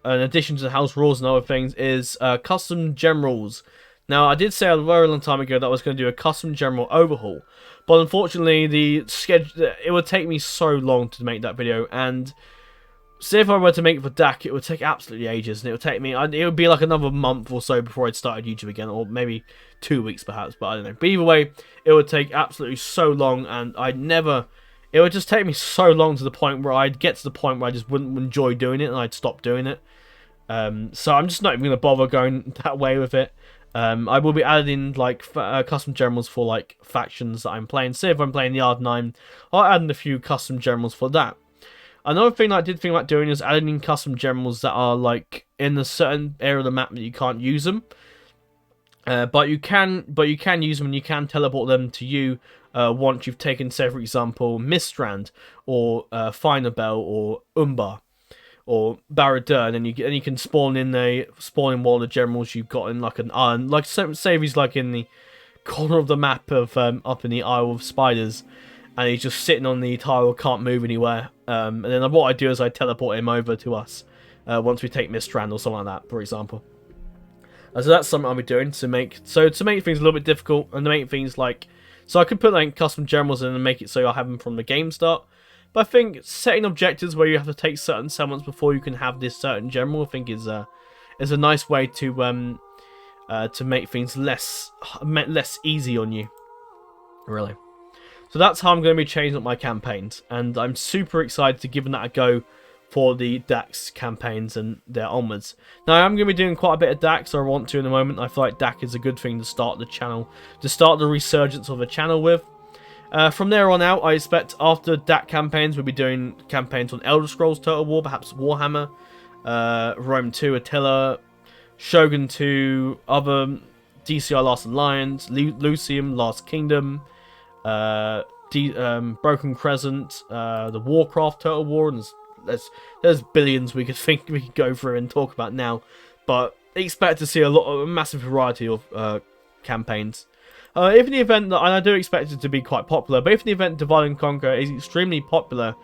in addition to the house rules and other things, is custom gem rules. Now, I did say a very long time ago that I was going to do a custom general overhaul, but unfortunately, the schedule, it would take me so long to make that video, and say if I were to make it for DAC, it would take absolutely ages, and it would take me, it would be like another month or so before I'd started YouTube again, or maybe 2 weeks perhaps, but I don't know. But either way, it would take absolutely so long, and it would just take me so long to the point where I'd get to the point where I just wouldn't enjoy doing it, and I'd stop doing it. So I'm just not even going to bother going that way with it. I will be adding like custom generals for like factions that I'm playing. Say if I'm playing the R9, I'll add in a few custom generals for that. Another thing that I did think about doing is adding in custom generals that are like in a certain area of the map that you can't use them. But you can use them, and you can teleport them to you once you've taken, say for example, Mistrand or Finabel or Umbar or Barad-dûr, and you can spawn in one of the generals you've got in like an iron, like say if he's like in the corner of the map of up in the Isle of Spiders, and he's just sitting on the tile, can't move anywhere. And then what I do is I teleport him over to us once we take Mistrand or something like that, for example. So that's something I'll be doing to make things a little bit difficult, and to make things like, so I could put like custom generals in and make it so I have them from the game start. But I think setting objectives where you have to take certain settlements before you can have this certain general, I think is a nice way to make things less easy on you, really. So that's how I'm going to be changing up my campaigns, and I'm super excited to give that a go for the DAX campaigns and their onwards. Now, I'm going to be doing quite a bit of DAX, or I want to in the moment. I feel like DAC is a good thing to start the channel, to start the resurgence of the channel with. From there on out, I expect after DAC campaigns, we'll be doing campaigns on Elder Scrolls Total War, perhaps Warhammer, Rome 2, Attila, Shogun 2, other DCI Last Alliance, Lucium, Last Kingdom, Broken Crescent, the Warcraft Total War, and there's billions we could go through and talk about now, but expect to see a massive variety of campaigns. If in the event that, and I do expect it to be quite popular, but if in the event Divide and Conquer is extremely popular,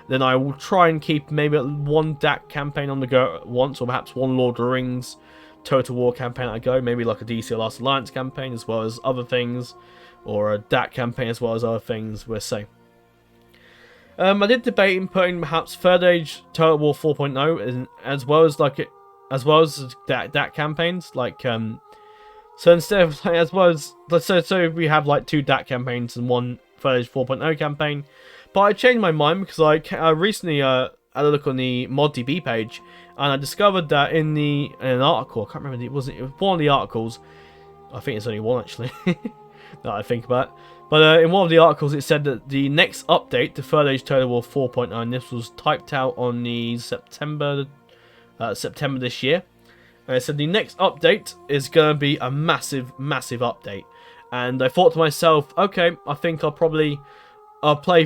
then I will try and keep maybe one DAC campaign on the go at once, or perhaps one Lord of the Rings Total War campaign I go, maybe like a DC Last Alliance campaign as well as other things, or a DAC campaign as well as other things, we'll see. I did debate in putting perhaps Third Age Total War 4.0 as well as DAC campaigns, like so instead of like, as well as so we have like 2 DAC campaigns and 1 Third Age 4.0 campaign. But I changed my mind because I recently had a look on the ModDB page, and I discovered that in an article, I can't remember, it was one of the articles, I think it's only one actually, that I think about it. But in one of the articles it said that the next update to Third Age Total War 4.0, and this was typed out on the September this year, and it said the next update is going to be a massive update. And I thought to myself, okay, I think I'll play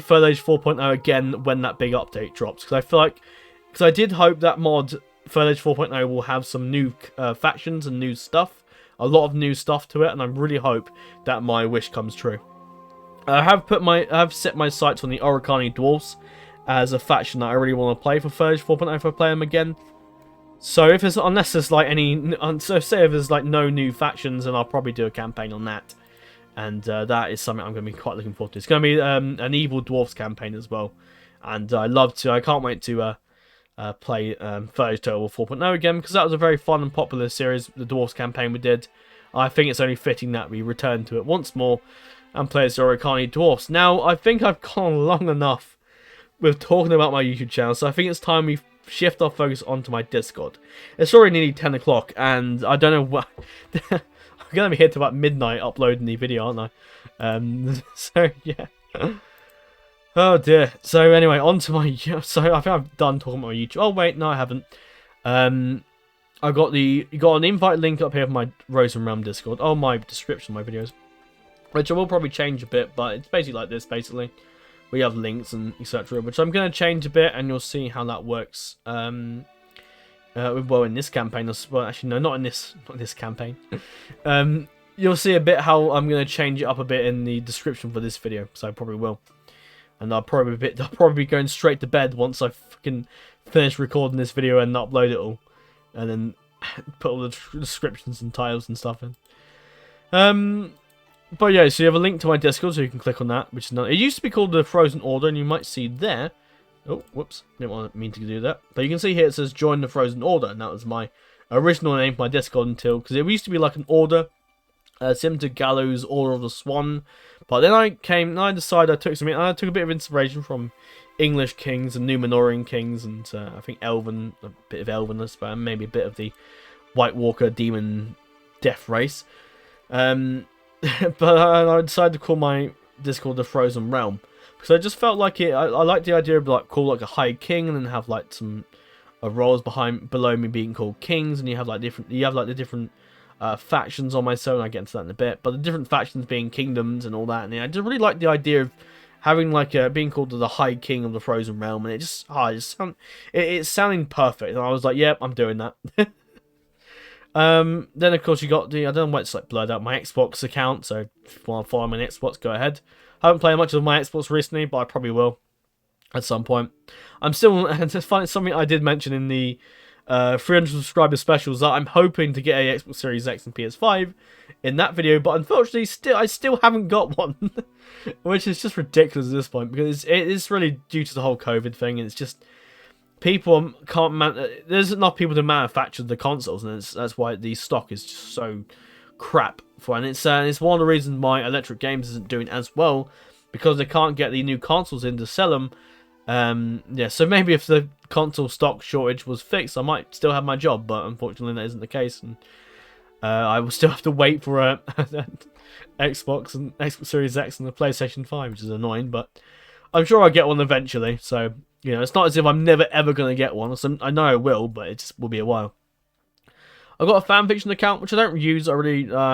Third Age 4.0 again when that big update drops. Because I feel like, because I did hope that mod Third Age 4.0 will have some new factions and new stuff, a lot of new stuff to it, and I really hope that my wish comes true. I have set my sights on the Oricani Dwarves as a faction that I really want to play for Third Age 4.0 if I play them again. So if there's, unless there's like any, so say if there's like no new factions, then I'll probably do a campaign on that. And that is something I'm going to be quite looking forward to. It's going to be an Evil Dwarfs campaign as well. And I can't wait to play Third Age Total War 4.0 again, because that was a very fun and popular series, the Dwarfs campaign we did. I think it's only fitting that we return to it once more and play as the Oricani Dwarfs. Now, I think I've gone long enough with talking about my YouTube channel, so I think it's time we shift our focus onto my Discord. It's already nearly 10 o'clock, and I don't know what... I'm going to be here till about midnight uploading the video, aren't I? So, yeah. Oh, dear. So, anyway, on to my... So, I think I've done talking about my YouTube. Oh, wait, no, I haven't. I got you got an invite link up here for my Rose and Realm Discord. Oh, my description of my videos. Which I will probably change a bit, but it's basically like this, basically. We have links and etc. Which I'm going to change a bit, and you'll see how that works. Well, in this campaign, well, actually, no, not in this campaign. You'll see a bit how I'm going to change it up a bit in the description for this video, so I probably will. And I'll probably be going straight to bed once I fucking finish recording this video and upload it all, and then put all the descriptions and titles and stuff in. But yeah, so you have a link to my Discord, so you can click on that, which is not. It used to be called the Frozen Order, and you might see there. Oh, whoops! Didn't mean to do that. But you can see here it says "Join the Frozen Order," and that was my original name for my Discord until, because it used to be like an order, similar to Gallows Order of the Swan. But then I decided I took a bit of inspiration from English kings and Númenórean kings, and I think Elven, a bit of Elvenness, but maybe a bit of the White Walker demon death race. But I decided to call my Discord the Frozen Realm, because I just felt like it. I like the idea of like call like a High King, and then have like some roles below me being called kings, and you have like the different factions on my server. And I get into that in a bit, but the different factions being kingdoms and all that. And I just really like the idea of having like being called the High King of the Frozen Realm, and it's sounding perfect. And I was like, yep, I'm doing that. Then of course you got I don't know why it's like blurred out, my Xbox account, so if you want to follow my Xbox, go ahead. I haven't played much of my Xbox recently, but I probably will at some point. I'm still, and it's funny, something I did mention in the 300 subscriber specials, that I'm hoping to get a Xbox Series X and PS5 in that video, but unfortunately I still haven't got one. Which is just ridiculous at this point, because it is really due to the whole COVID thing, and it's just people can't there's enough people to manufacture the consoles, and that's why the stock is just so crap for. And it's one of the reasons why Electric Games isn't doing as well, because they can't get the new consoles in to sell them. Yeah, so maybe if the console stock shortage was fixed, I might still have my job, but unfortunately that isn't the case, and I will still have to wait for a Xbox and Xbox Series X and the PlayStation 5, which is annoying, but I'm sure I'll get one eventually. So, you know, it's not as if I'm never ever going to get one. So I know I will, but it just will be a while. I've got a fanfiction account, which I don't use. I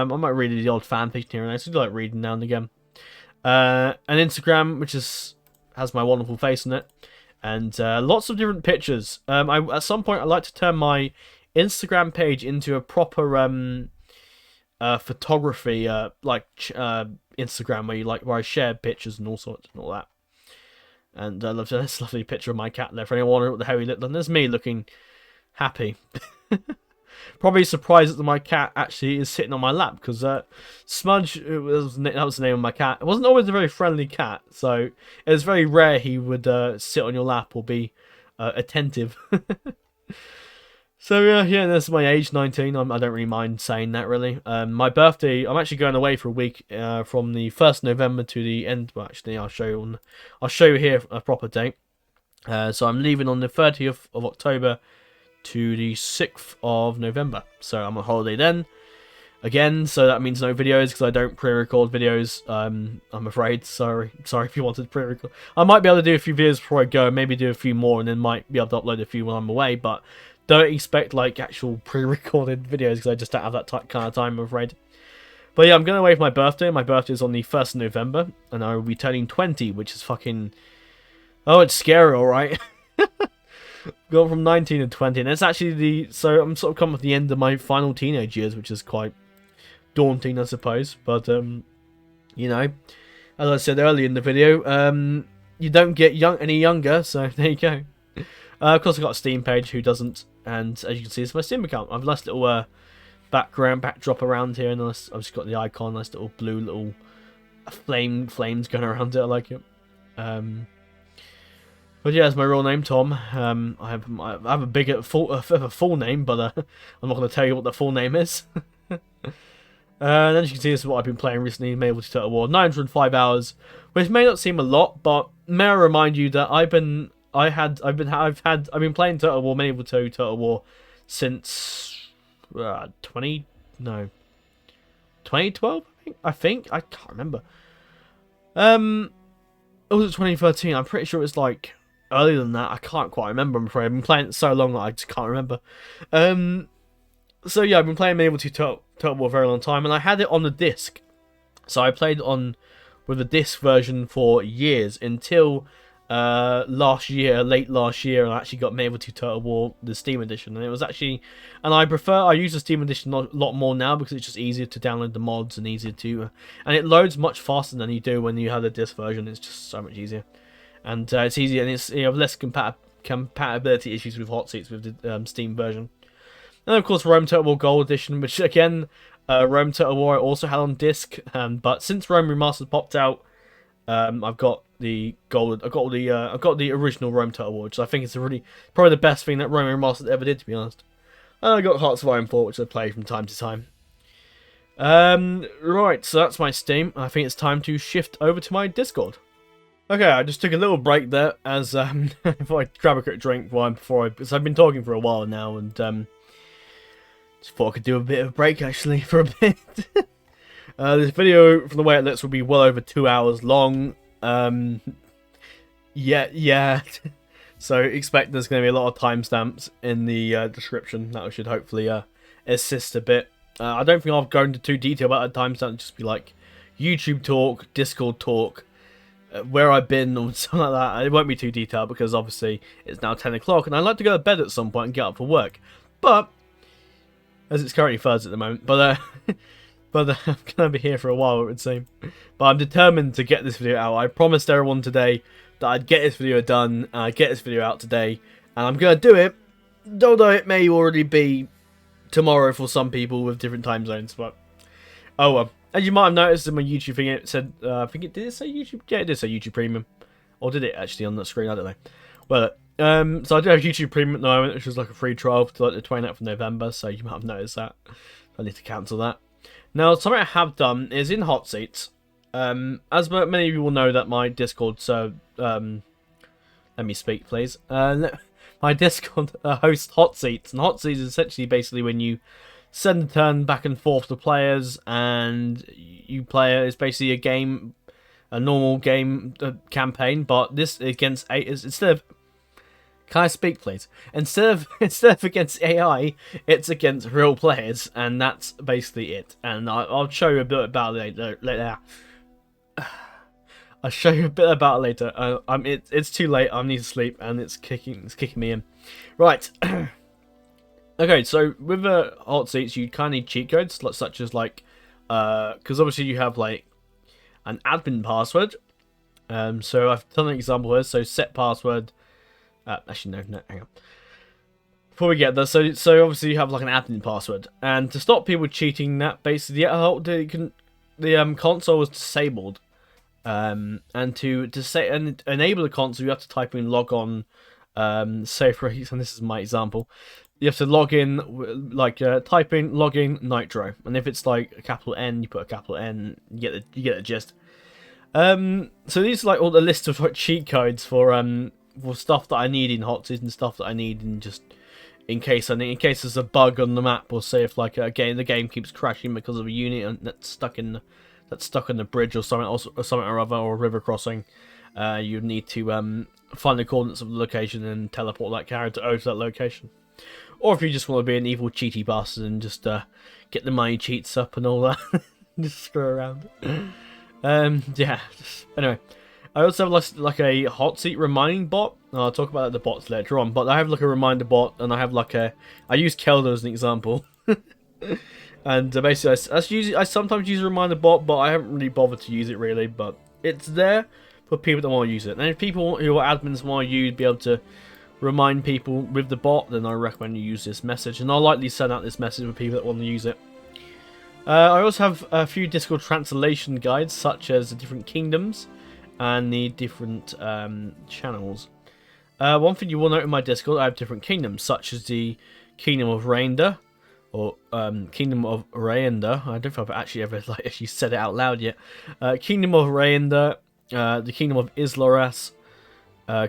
might read the odd fanfiction here and there, so I do like reading now and again. An Instagram, which has my wonderful face on it, and lots of different pictures. At some point, I'd like to turn my Instagram page into a proper photography Instagram where I share pictures and all sorts and all that. And I love this lovely picture of my cat there. For anyone wondering what the hell he looked like, there's me looking happy. Probably surprised that my cat actually is sitting on my lap, because Smudge, that was the name of my cat. It wasn't always a very friendly cat, so it was very rare he would sit on your lap or be attentive. So yeah, that's my age, 19. I don't really mind saying that, really. My birthday, I'm actually going away for a week from the 1st November to the end. Well, actually, I'll show you here a proper date. So I'm leaving on the 30th of October to the 6th of November. So I'm on holiday then. Again, so that means no videos, because I don't pre-record videos, I'm afraid. Sorry if you wanted pre-record. I might be able to do a few videos before I go, maybe do a few more, and then might be able to upload a few when I'm away, but don't expect like actual pre-recorded videos, because I just don't have that kind of time, I'm afraid. But yeah, I'm going away for my birthday. My birthday is on the 1st of November, and I will be turning 20, which is fucking... Oh, it's scary, alright. Going from 19 to 20, and it's actually the... So I'm sort of coming to the end of my final teenage years, which is quite daunting, I suppose. But, you know, as I said earlier in the video, you don't get any younger, so there you go. Of course, I've got a Steam page, who doesn't? And as you can see, it's my Steam account. I've a nice little backdrop around here, and I've just got the icon, nice little blue little flames going around it. I like it. But yeah, it's my real name, Tom. I have a bigger full name, but I'm not going to tell you what the full name is. And as you can see, this is what I've been playing recently. Medieval 2 Total War, 905 hours, which may not seem a lot, but may I remind you that I've been playing Total War, Medieval 2 Total War since 2012. I think I can't remember. It was 2013. I'm pretty sure it's like earlier than that. I can't quite remember. I'm afraid I've been playing it so long that I just can't remember. So yeah, I've been playing Medieval 2 Total War a very long time, and I had it on the disc. So I played on with the disc version for years until last year, late last year, and I actually got Medieval 2 Total War, the Steam edition, and it was actually, and I use the Steam edition a lot more now because it's just easier to download the mods and easier to, and it loads much faster than you do when you have the disc version. It's just so much easier, and it's easier, and it's, you have less compatibility issues with Hotseats with the Steam version. And of course, Rome Total War Gold Edition, which again, Rome Total War I also had on disc, but since Rome Remastered popped out, I've got the gold. I've got the original Rome Total War, which I think is probably the best thing that Rome Remastered ever did, to be honest. And I got Hearts of Iron 4, which I play from time to time. Right, so that's my Steam. I think it's time to shift over to my Discord. Okay, I just took a little break there as before I grab a quick drink because I've been talking for a while now, and just thought I could do a bit of a break actually for a bit. This video, from the way it looks, will be well over 2 hours long. Yeah. So expect there's going to be a lot of timestamps in the description. That should hopefully assist a bit. I don't think I'll go into too detail about the timestamp. It'll just be like YouTube talk, Discord talk, where I've been, or something like that. It won't be too detailed because obviously it's now 10 o'clock, and I'd like to go to bed at some point and get up for work. But as it's currently Thursday at the moment, but I'm gonna be here for a while, it would seem. But I'm determined to get this video out. I promised everyone today that I'd get this video done, and I'd get this video out today, and I'm gonna do it. Although it may already be tomorrow for some people with different time zones, but oh well. As you might have noticed in my YouTube thing, it said, I think did it say YouTube? Yeah, it did say YouTube Premium, or did it actually on the screen? I don't know. Well, so I do have YouTube Premium at the moment, which is like a free trial to like the 29th of November. So you might have noticed that. I need to cancel that. Now, something I have done is in Hotseats. As many of you will know that my Discord, so let me speak, please. My Discord hosts Hotseats, and Hotseats is essentially basically when you send a turn back and forth to players, and you play. It's basically a game, a normal game campaign, but this against instead of. Can I speak, please? Instead of against AI, it's against real players, and that's basically it. And I'll show you a bit about it later. I'll show you a bit about it later. It's too late. I need to sleep, and it's kicking me in. Right. Okay, so with Hotseats, you kind of need cheat codes, such as like, because obviously you have like an admin password. So I've done an example here. So set password. Actually, no, hang on. Before we get there, so obviously you have like an admin password, and to stop people cheating, that basically the console was disabled, and to enable the console, you have to type in log on. Say for and this is my example, you have to log in type in login Nitro, and if it's like a capital N, you put a capital N. You get the gist. So these are like all the list of like cheat codes for stuff that I need in Hotseats and stuff that I need in case there's a bug on the map, or say if like the game keeps crashing because of a unit that's stuck in the bridge or something or other, or a river crossing. You need to find the coordinates of the location and teleport that character over to that location. Or if you just want to be an evil cheaty bastard and just get the money cheats up and all that. Just screw around. Yeah. Anyway, I also have like a hot seat reminding bot. I'll talk about the bots later on, but I have like a reminder bot, and I have like I use Kelder as an example. And basically, I sometimes use a reminder bot, but I haven't really bothered to use it really. But it's there for people that want to use it. And if people who are admins want to be able to remind people with the bot, then I recommend you use this message. And I'll likely send out this message with people that want to use it. I also have a few Discord translation guides, such as the different kingdoms and the different channels. One thing you will note in my Discord, I have different kingdoms, such as the Kingdom of Reinda, or Kingdom of Reinda. I don't know if I've actually ever actually said it out loud yet. Kingdom of Reinda, the Kingdom of Isloras,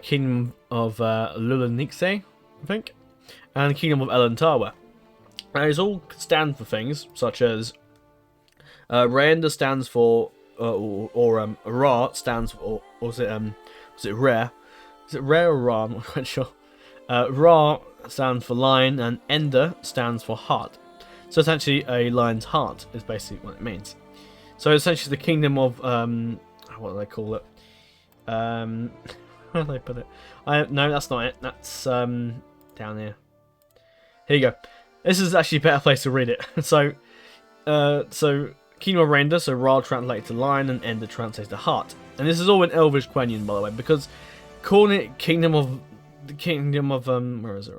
Kingdom of Lulanixe, I think, and the Kingdom of Elantawa. Now, these all stand for things such as Reinda stands for, Ra stands for, or was it Rare? Is it Rare or Ra? I'm not quite sure. Ra stands for lion, and Ender stands for heart. So essentially, a lion's heart is basically what it means. So essentially, the kingdom of what do they call it? Where do they put it? No, that's not it. That's down here. Here you go. This is actually a better place to read it. So Kingdom of Reinda, so Ra translates to lion, and Ender translates to heart. And this is all in Elvish Quenya, by the way, because calling it Kingdom of where is it?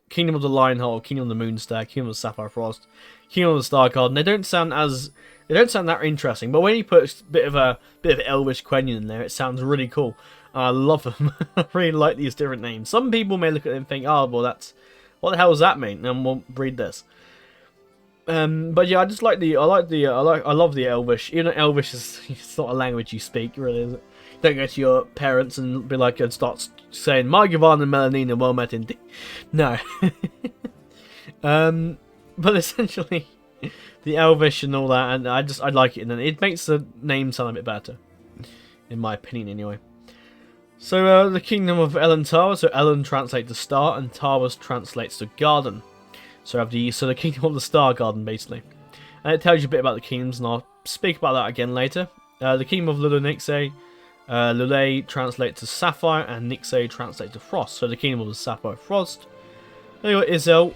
Kingdom of the Lionheart, Kingdom of the Moonstar, Kingdom of the Sapphire Frost, Kingdom of the Star Garden. They don't sound that interesting, but when you put a bit of Elvish Quenya in there, it sounds really cool. I love them. I really like these different names. Some people may look at them and think, "Oh, well, what the hell does that mean?" And we'll read this. But yeah, I love the Elvish. Even though Elvish it's not a language you speak, really, is it? Don't go to your parents and be like, and start saying, Margivan and Melanina well met indeed. No. But essentially, the Elvish and all that, and I like it, and it makes the name sound a bit better, in my opinion, anyway. So, the Kingdom of Elantawa, so Elen translates to star, and Tawas translates to garden. So, the Kingdom of the Star Garden, basically. And it tells you a bit about the kingdoms, and I'll speak about that again later. The Kingdom of Lulanixe, Lule translates to Sapphire, and Nixe translates to Frost. So, the Kingdom of the Sapphire Frost. Then you got Isil,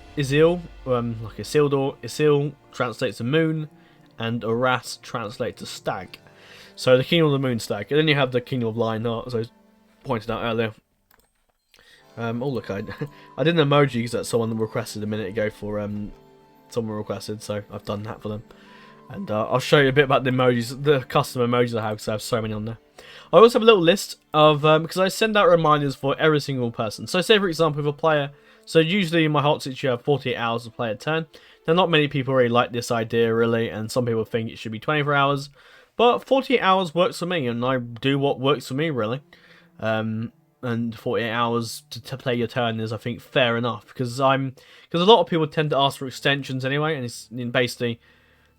like Isildur. Isil translates to Moon, and Oras translates to Stag. So, the Kingdom of the Moon Stag. And then you have the Kingdom of Lionheart, as I pointed out earlier. Oh look, I did an emoji that someone requested a minute ago for someone requested, so I've done that for them. And I'll show you a bit about the emojis, the custom emojis I have, because I have so many on there. I also have a little list of, because I send out reminders for every single person. So say for example, if a player, so usually in my Hotseats you have 48 hours to play a turn. Now not many people really like this idea really, and some people think it should be 24 hours. But 48 hours works for me, and I do what works for me really. And 48 hours to play your turn is, I think, fair enough, because a lot of people tend to ask for extensions anyway, and it's basically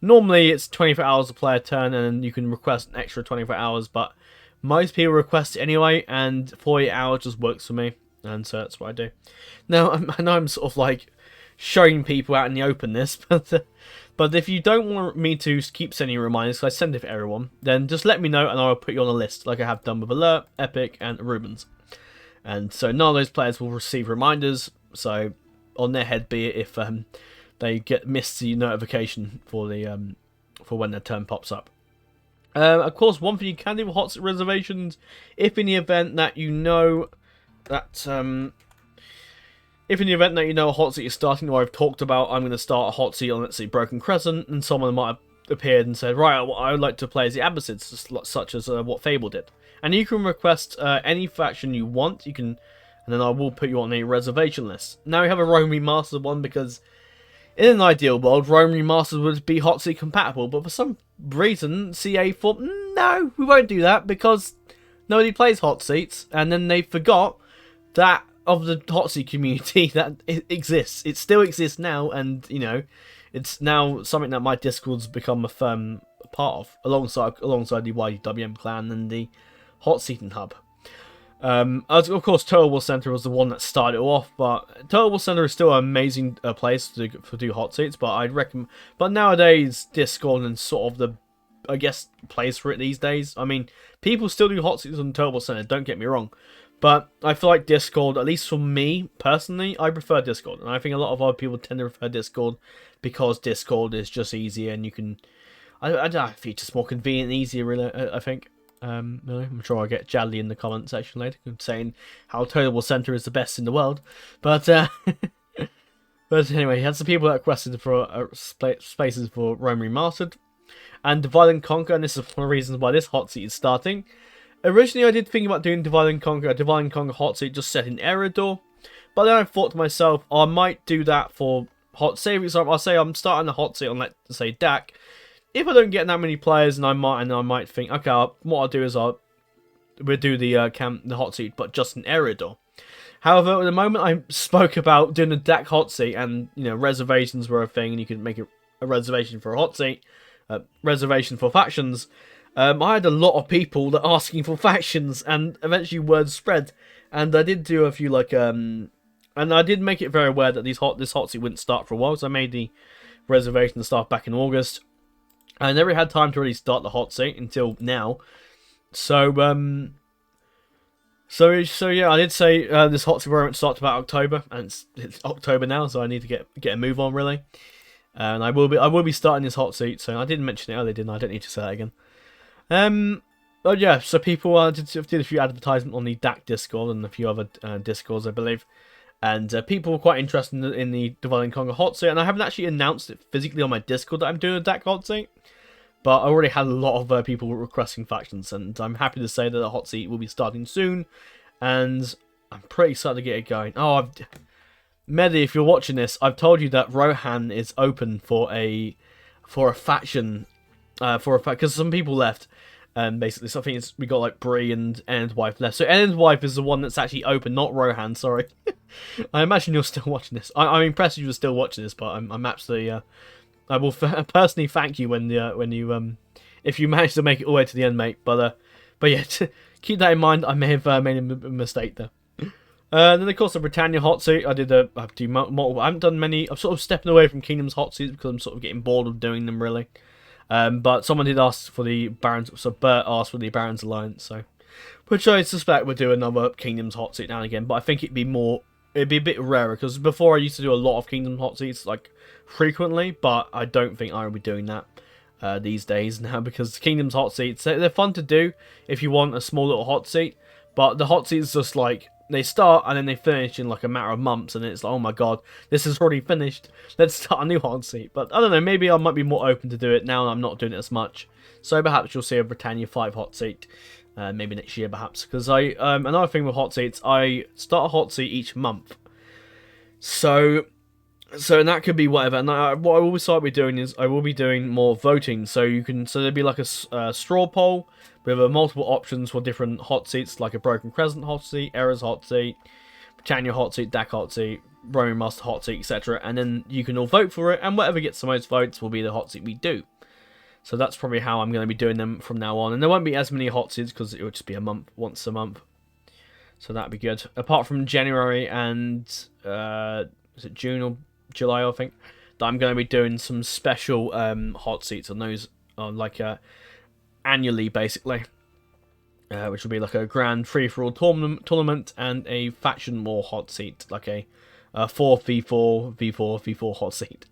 normally it's 24 hours to play a turn, and you can request an extra 24 hours, but most people request it anyway, and 48 hours just works for me, and so that's what I do. Now I know I'm sort of like showing people out in the open this, but if you don't want me to keep sending reminders, because I send it for everyone, then just let me know and I'll put you on a list, like I have done with Alert, Epic, and Rubens. And so none of those players will receive reminders, so on their head be it if they miss the notification for when their turn pops up. Of course, one thing you can do with Hotseat reservations, if in the event that you know that a Hotseat is starting, or I've talked about I'm going to start a Hotseat on, let's say, Broken Crescent, and someone might have appeared and said, right, I would like to play as the Abbasids, such as what Fable did. And you can request any faction you want, and then I will put you on a reservation list. Now we have a Rome Remastered one, because in an ideal world, Rome Remastered would be Hotseat compatible, but for some reason, CA thought, no, we won't do that, because nobody plays Hotseats, and then they forgot that of the Hotseat community that it exists. It still exists now, and, it's now something that my Discord's become a firm part of, alongside the YWM clan and the Hotseating hub. Of course, Total War Center was the one that started it off, but Total War Center is still an amazing place to do Hotseats. But I'd recommend. But nowadays, Discord and sort of I guess, place for it these days. I mean, people still do hot seats on Turtle Center, don't get me wrong. But I feel like Discord, at least for me, personally, I prefer Discord. And I think a lot of other people tend to prefer Discord because Discord is just easier and you can... I don't know, if it's just more convenient and easier, really, I think. Really. I'm sure I'll get Jadley in the comment section later saying how Turtle Center is the best in the world. But, but anyway, he had some people that requested for spaces for Rome Remastered. And Divide and Conquer, and this is one of the reasons why this hot seat is starting. Originally, I did think about doing Divide and Conquer, a Divide and Conquer hot seat just set in Eridor. But then I thought to myself, I might do that for hot seat. For example, I'll say I'm starting the hot seat on, let's say, DAC. If I don't get that many players, and I might think, okay, what I'll do is we'll do the hot seat, but just in Eridor. However, at the moment I spoke about doing a DAC hot seat, and reservations were a thing, and you could make a reservation for a hot seat, reservation for factions. I had a lot of people that asking for factions, and eventually word spread. And I did do a few and I did make it very aware that this hot seat wouldn't start for a while. So I made the reservation start back in August. I never had time to really start the hot seat until now. So yeah, I did say this hot seat won't start about October, and it's October now, so I need to get a move on really. And I will be starting this hot seat. So I didn't mention it earlier, didn't I? I don't need to say that again. But yeah, so people did a few advertisements on the DAC Discord and a few other Discords, I believe. And people were quite interested in the Divide and Conquer hot seat. And I haven't actually announced it physically on my Discord that I'm doing a DAC hot seat. But I already had a lot of people requesting factions. And I'm happy to say that the hot seat will be starting soon. And I'm pretty excited to get it going. Oh, Medi, if you're watching this, I've told you that Rohan is open for a faction. Because some people left. Basically, so I think we got like Bree and Enn's wife left. So Enn's wife is the one that's actually open, not Rohan. Sorry. I imagine you're still watching this. I'm impressed you're still watching this, but I'm absolutely. I will personally thank you when you if you manage to make it all the way to the end, mate. But yeah, keep that in mind. I may have made a mistake there. Then of course the Britannia hot seat. I do multiple. I haven't done many. I'm sort of stepping away from Kingdom's hot seats because I'm sort of getting bored of doing them really. But someone did ask for the Barons, so Bert asked for the Barons Alliance, so which I suspect would do another Kingdom's hot seat now and again. But I think it'd be a bit rarer because before I used to do a lot of Kingdom hot seats like frequently, but I don't think I will be doing that these days now because Kingdom's hot seats they're fun to do if you want a small little hot seat, but the hot seats just like. They start and then they finish in like a matter of months, and it's like, oh my god, this is already finished. Let's start a new hot seat. But I don't know, maybe I might be more open to do it now. I'm not doing it as much, so perhaps you'll see a Britannia 5 hot seat, maybe next year perhaps. Because another thing with hot seats, I start a hot seat each month, so and that could be whatever. And what I will start be doing is I will be doing more voting. So there'd be like a straw poll. We have multiple options for different hot seats, like a Broken Crescent hot seat, Errors hot seat, Britannia hot seat, DAC hot seat, Roman Master hot seat, etc. And then you can all vote for it, and whatever gets the most votes will be the hot seat we do. So that's probably how I'm going to be doing them from now on. And there won't be as many hot seats because it will just be once a month. So that'd be good. Apart from January and is it June or July, I think, that I'm going to be doing some special hot seats on those, annually, basically, which will be like a grand free-for-all tournament and a faction war hot seat, like a 4v4 v4 hot seat.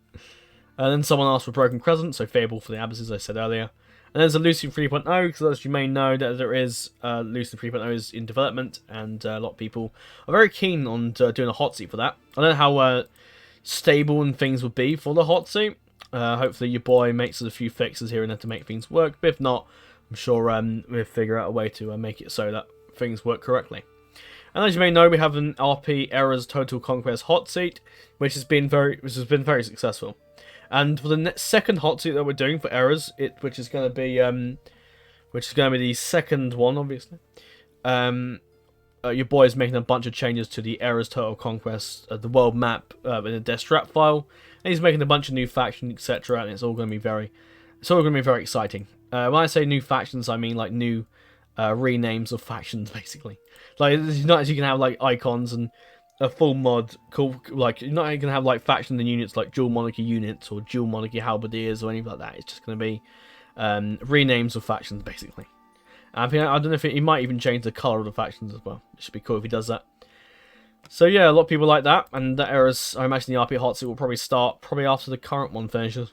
And then someone asked for Broken Crescent, so Fable for the Abyss, as I said earlier. And there's a Lucian 3.0, because as you may know, that there is Lucian 3.0 is in development, and a lot of people are very keen on doing a hot seat for that. I don't know how stable and things would be for the hot seat. Hopefully your boy makes a few fixes here and there to make things work, but if not, I'm sure we'll figure out a way to make it so that things work correctly. And as you may know, we have an RP Errors Total Conquest hot seat, which has been very successful. And for the second hot seat that we're doing for Errors, which is going to be the second one, obviously. Your boy is making a bunch of changes to the Errors Total Conquest, the world map in a Deathstrap file, and he's making a bunch of new factions, etc. And it's all going to be very exciting. When I say new factions, I mean like new renames of factions, basically. Like it's not as you can have like icons and a full mod, like you're not going to have like factions and units like dual monarchy units or dual monarchy halberdiers or anything like that. It's just going to be renames of factions, basically. I don't know if he might even change the colour of the factions as well. It should be cool if he does that. So yeah, a lot of people like that, and that era's, I imagine the RP Hotseat will probably start after the current one finishes.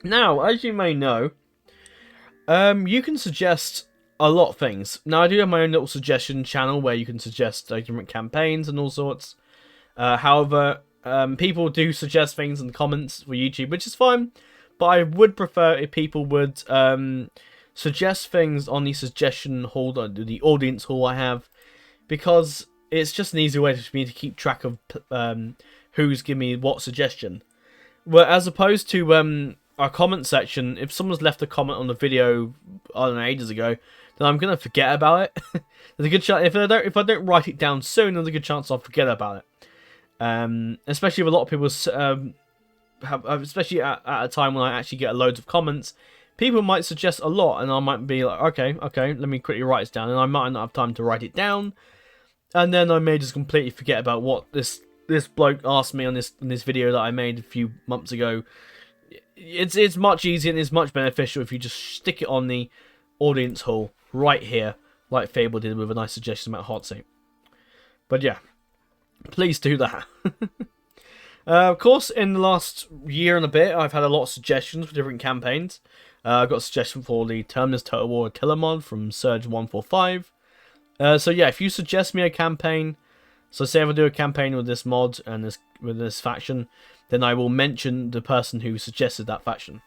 Now, as you may know, you can suggest a lot of things. Now, I do have my own little suggestion channel where you can suggest different campaigns and all sorts. However, people do suggest things in the comments for YouTube, which is fine, but I would prefer if people would suggest things on the suggestion hall, the audience hall I have, because it's just an easy way for me to keep track of who's giving me what suggestion. Well, as opposed to our comment section, if someone's left a comment on the video, I don't know, ages ago, then I'm gonna forget about it. There's a good chance if I don't write it down soon, there's a good chance I'll forget about it. Especially if a lot of people especially at a time when I actually get loads of comments, people might suggest a lot, and I might be like, okay, let me quickly write this down, and I might not have time to write it down, and then I may just completely forget about what this bloke asked me on this video that I made a few months ago. It's much easier and it's much beneficial if you just stick it on the audience hall right here, like Fable did with a nice suggestion about Hotseat. But yeah, please do that. Of course, in the last year and a bit, I've had a lot of suggestions for different campaigns. I got a suggestion for the Terminus Total War Attila mod from Surge145. So yeah, if you suggest me a campaign, so say if I do a campaign with this mod and with this faction, then I will mention the person who suggested that faction.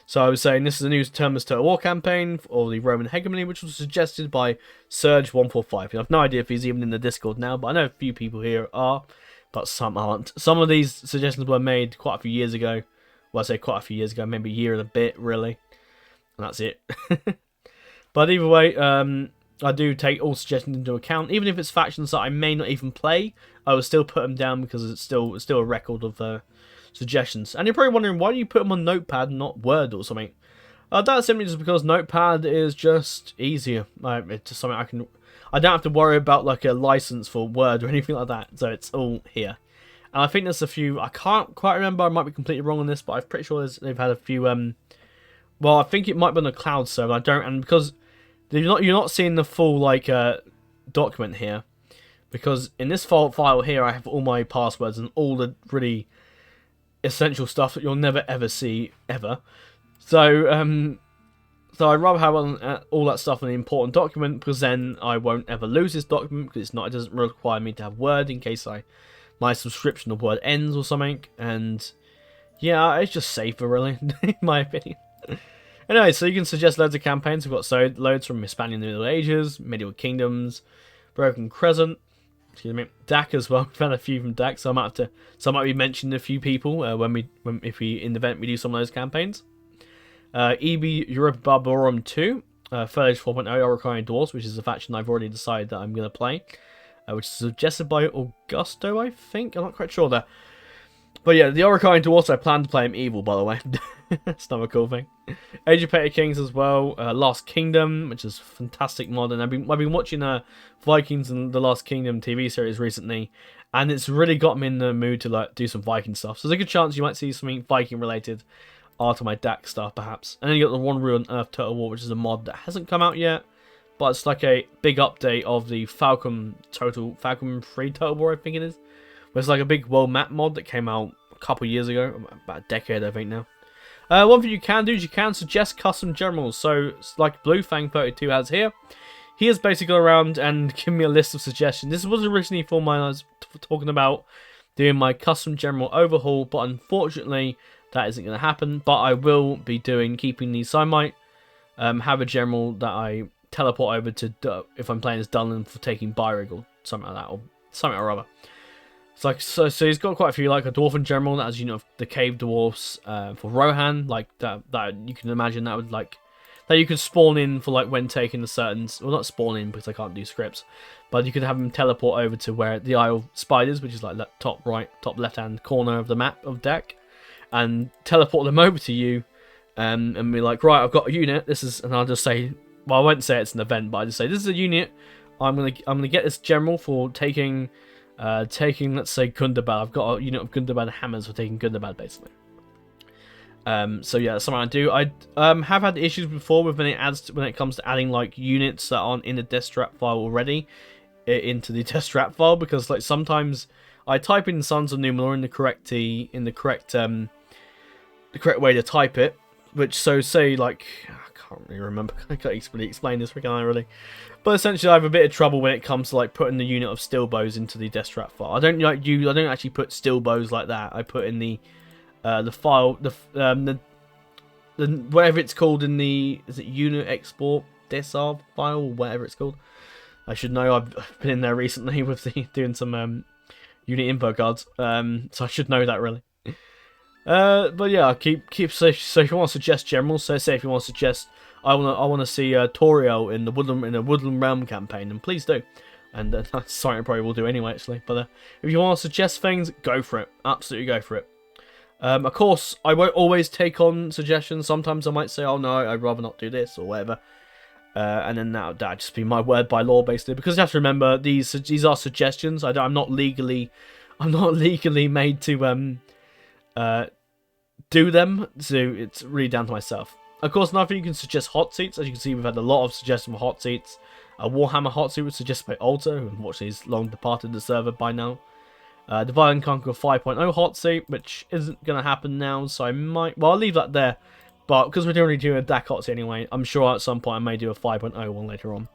So I was saying this is a new Terminus Total War campaign for the Roman Hegemony, which was suggested by Surge145. I have no idea if he's even in the Discord now, but I know a few people here are, but some aren't. Some of these suggestions were made quite a few years ago. Well, I say quite a few years ago, maybe a year and a bit, really. And that's it. But either way, I do take all suggestions into account. Even if it's factions that I may not even play, I will still put them down because it's still a record of suggestions. And you're probably wondering, why do you put them on Notepad and not Word or something? That's simply just because Notepad is just easier. It's just something I don't have to worry about like a license for Word or anything like that. So it's all here. And I think there's a few, I can't quite remember, I might be completely wrong on this, but I'm pretty sure they've had a few, well, I think it might be on the cloud server. And because you're not seeing the full like document here, because in this file here I have all my passwords and all the really essential stuff that you'll never ever see ever. So I'd rather have all that stuff in the important document, because then I won't ever lose this document, because it doesn't require me to have Word in case my subscription of Word ends or something. And yeah, it's just safer, really, in my opinion. Anyway, so you can suggest loads of campaigns. We've got loads from Miscellaneous Middle Ages, Medieval Kingdoms, Broken Crescent, excuse me, DAC as well. We've had a few from DAC, so I might be mentioning a few people if we in the event we do some of those campaigns. EB Europa Barbarum 2, Third Age 4.0 Oricon Dwarves, which is a faction I've already decided that I'm going to play, which is suggested by Augusto, I think. I'm not quite sure there. But yeah, the Oricon Dwarves, I plan to play him evil, by the way. That's another cool thing. Age of Pater Kings as well. Last Kingdom, which is a fantastic mod. And I've been watching Vikings and the Last Kingdom TV series recently, and it's really got me in the mood to like do some Viking stuff. So there's a good chance you might see something Viking related after my DAC stuff, perhaps. And then you got the One Real on Earth Total War, which is a mod that hasn't come out yet, but it's like a big update of the Falcon 3 Total War, I think it is. But it's like a big world map mod that came out a couple years ago, about a decade, I think now. One thing you can do is you can suggest custom generals. So, like Bluefang32 has here, he has basically gone around and given me a list of suggestions. This was originally for when I was talking about doing my custom general overhaul, but unfortunately that isn't going to happen. But I will be keeping these. So I might have a general that I teleport over to if I'm playing as Dunland for taking Byrig or something like that, or something or other. It's like so he's got quite a few, like a Dwarven general that, as you know, the cave dwarfs for Rohan, like that you can imagine that would like that you could spawn in for like when taking the certain, well, not spawn in because I can't do scripts, but you could have them teleport over to where the Isle of Spiders, which is like that top left hand corner of the map of deck, and teleport them over to you, and be like, right, I've got a unit. This is, and I'll just say, well, I won't say it's an event, but I just say this is a unit. I'm gonna get this general for taking, let's say Gundabad. I've got a unit of Gundabad hammers for taking Gundabad, basically. So yeah, that's something I do. I have had issues before with when it comes to adding like units that aren't in the destrap file already into the destrap file, because like sometimes I type in Sons of Numenor in the correct way to type it, which so say like I can't really remember. I can't really explain this, can I really? But essentially, I have a bit of trouble when it comes to like putting the unit of steel bows into the destrap file. I don't actually put steel bows like that. I put in the file, the whatever it's called in the, is it unit export desr file or whatever it's called. I should know. I've been in there recently with doing some unit info cards, so I should know that really. But yeah, keep so if you want to suggest generals, so say if you want to suggest, I want to see Toriel in the Woodland Realm campaign, then please do. And that's something I probably will do anyway, actually. But if you want to suggest things, go for it. Absolutely go for it. Of course, I won't always take on suggestions. Sometimes I might say, oh no, I'd rather not do this or whatever. And then that'd just be my word by law, basically. Because you have to remember, these are suggestions. I'm not legally made to do them. So it's really down to myself. Of course, another thing, you can suggest Hotseats. As you can see, we've had a lot of suggestions for Hotseats. Warhammer Hotseat was suggested by Alter, who unfortunately is long departed the server by now. Divide and Conquer 5.0 Hotseat, which isn't going to happen now, so I might... Well, I'll leave that there. But because we're already doing a DAC Hotseat anyway, I'm sure at some point I may do a 5.0 one later on.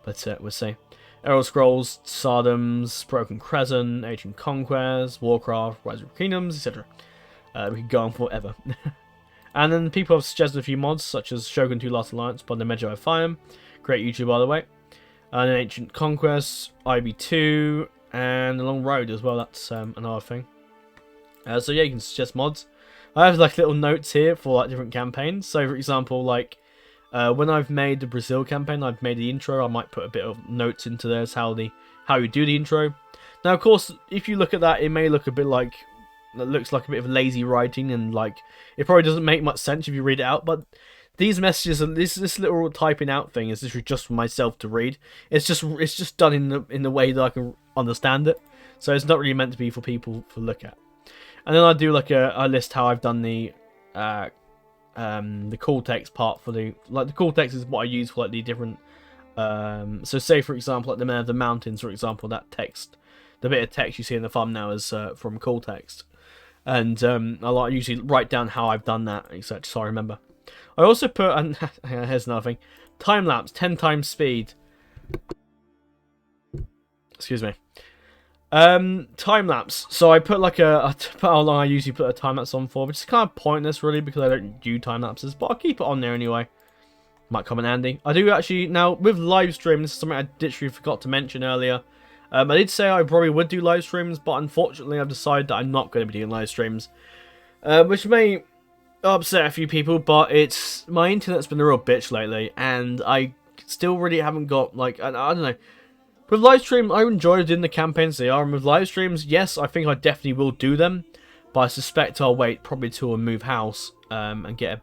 But we'll see. Elder Scrolls, Sardoms, Broken Crescent, Ancient Conquest, Warcraft, Rise of Kingdoms, etc. We could go on forever. And then people have suggested a few mods, such as Shogun 2 Last Alliance by the Medjay Fire. Great YouTube, by the way. And then Ancient Conquest, IB2, and The Long Road as well. That's another thing. So yeah, you can suggest mods. I have like little notes here for like different campaigns. So for example, like when I've made the Brazil campaign, I've made the intro. I might put a bit of notes into there as how you do the intro. Now, of course, if you look at that, it may look a bit like... It looks like a bit of lazy writing, and like it probably doesn't make much sense if you read it out. But these messages, this little typing out thing, is literally just for myself to read. It's just done in the way that I can understand it. So it's not really meant to be for people to look at. And then I do like a list how I've done the call text part for the call text is what I use for like the different. So say for example, like the Man of the Mountains, for example, that text, the bit of text you see in the thumbnail is from call text. And I usually write down how I've done that, etc. So I remember. I also put, and here's another thing, time lapse, 10 times speed. Excuse me. Time lapse. So I put like how long I usually put a time lapse on for, which is kind of pointless really because I don't do time lapses, but I'll keep it on there anyway. Might come in handy. I do actually now with live stream. This is something I literally forgot to mention earlier. I did say I probably would do live streams, but unfortunately I've decided that I'm not going to be doing live streams. Which may upset a few people, but my internet's been a real bitch lately, and I still really haven't got, like, I don't know. With live stream, I enjoy doing the campaigns they are, and with live streams, yes, I think I definitely will do them, but I suspect I'll wait probably till I move house, and get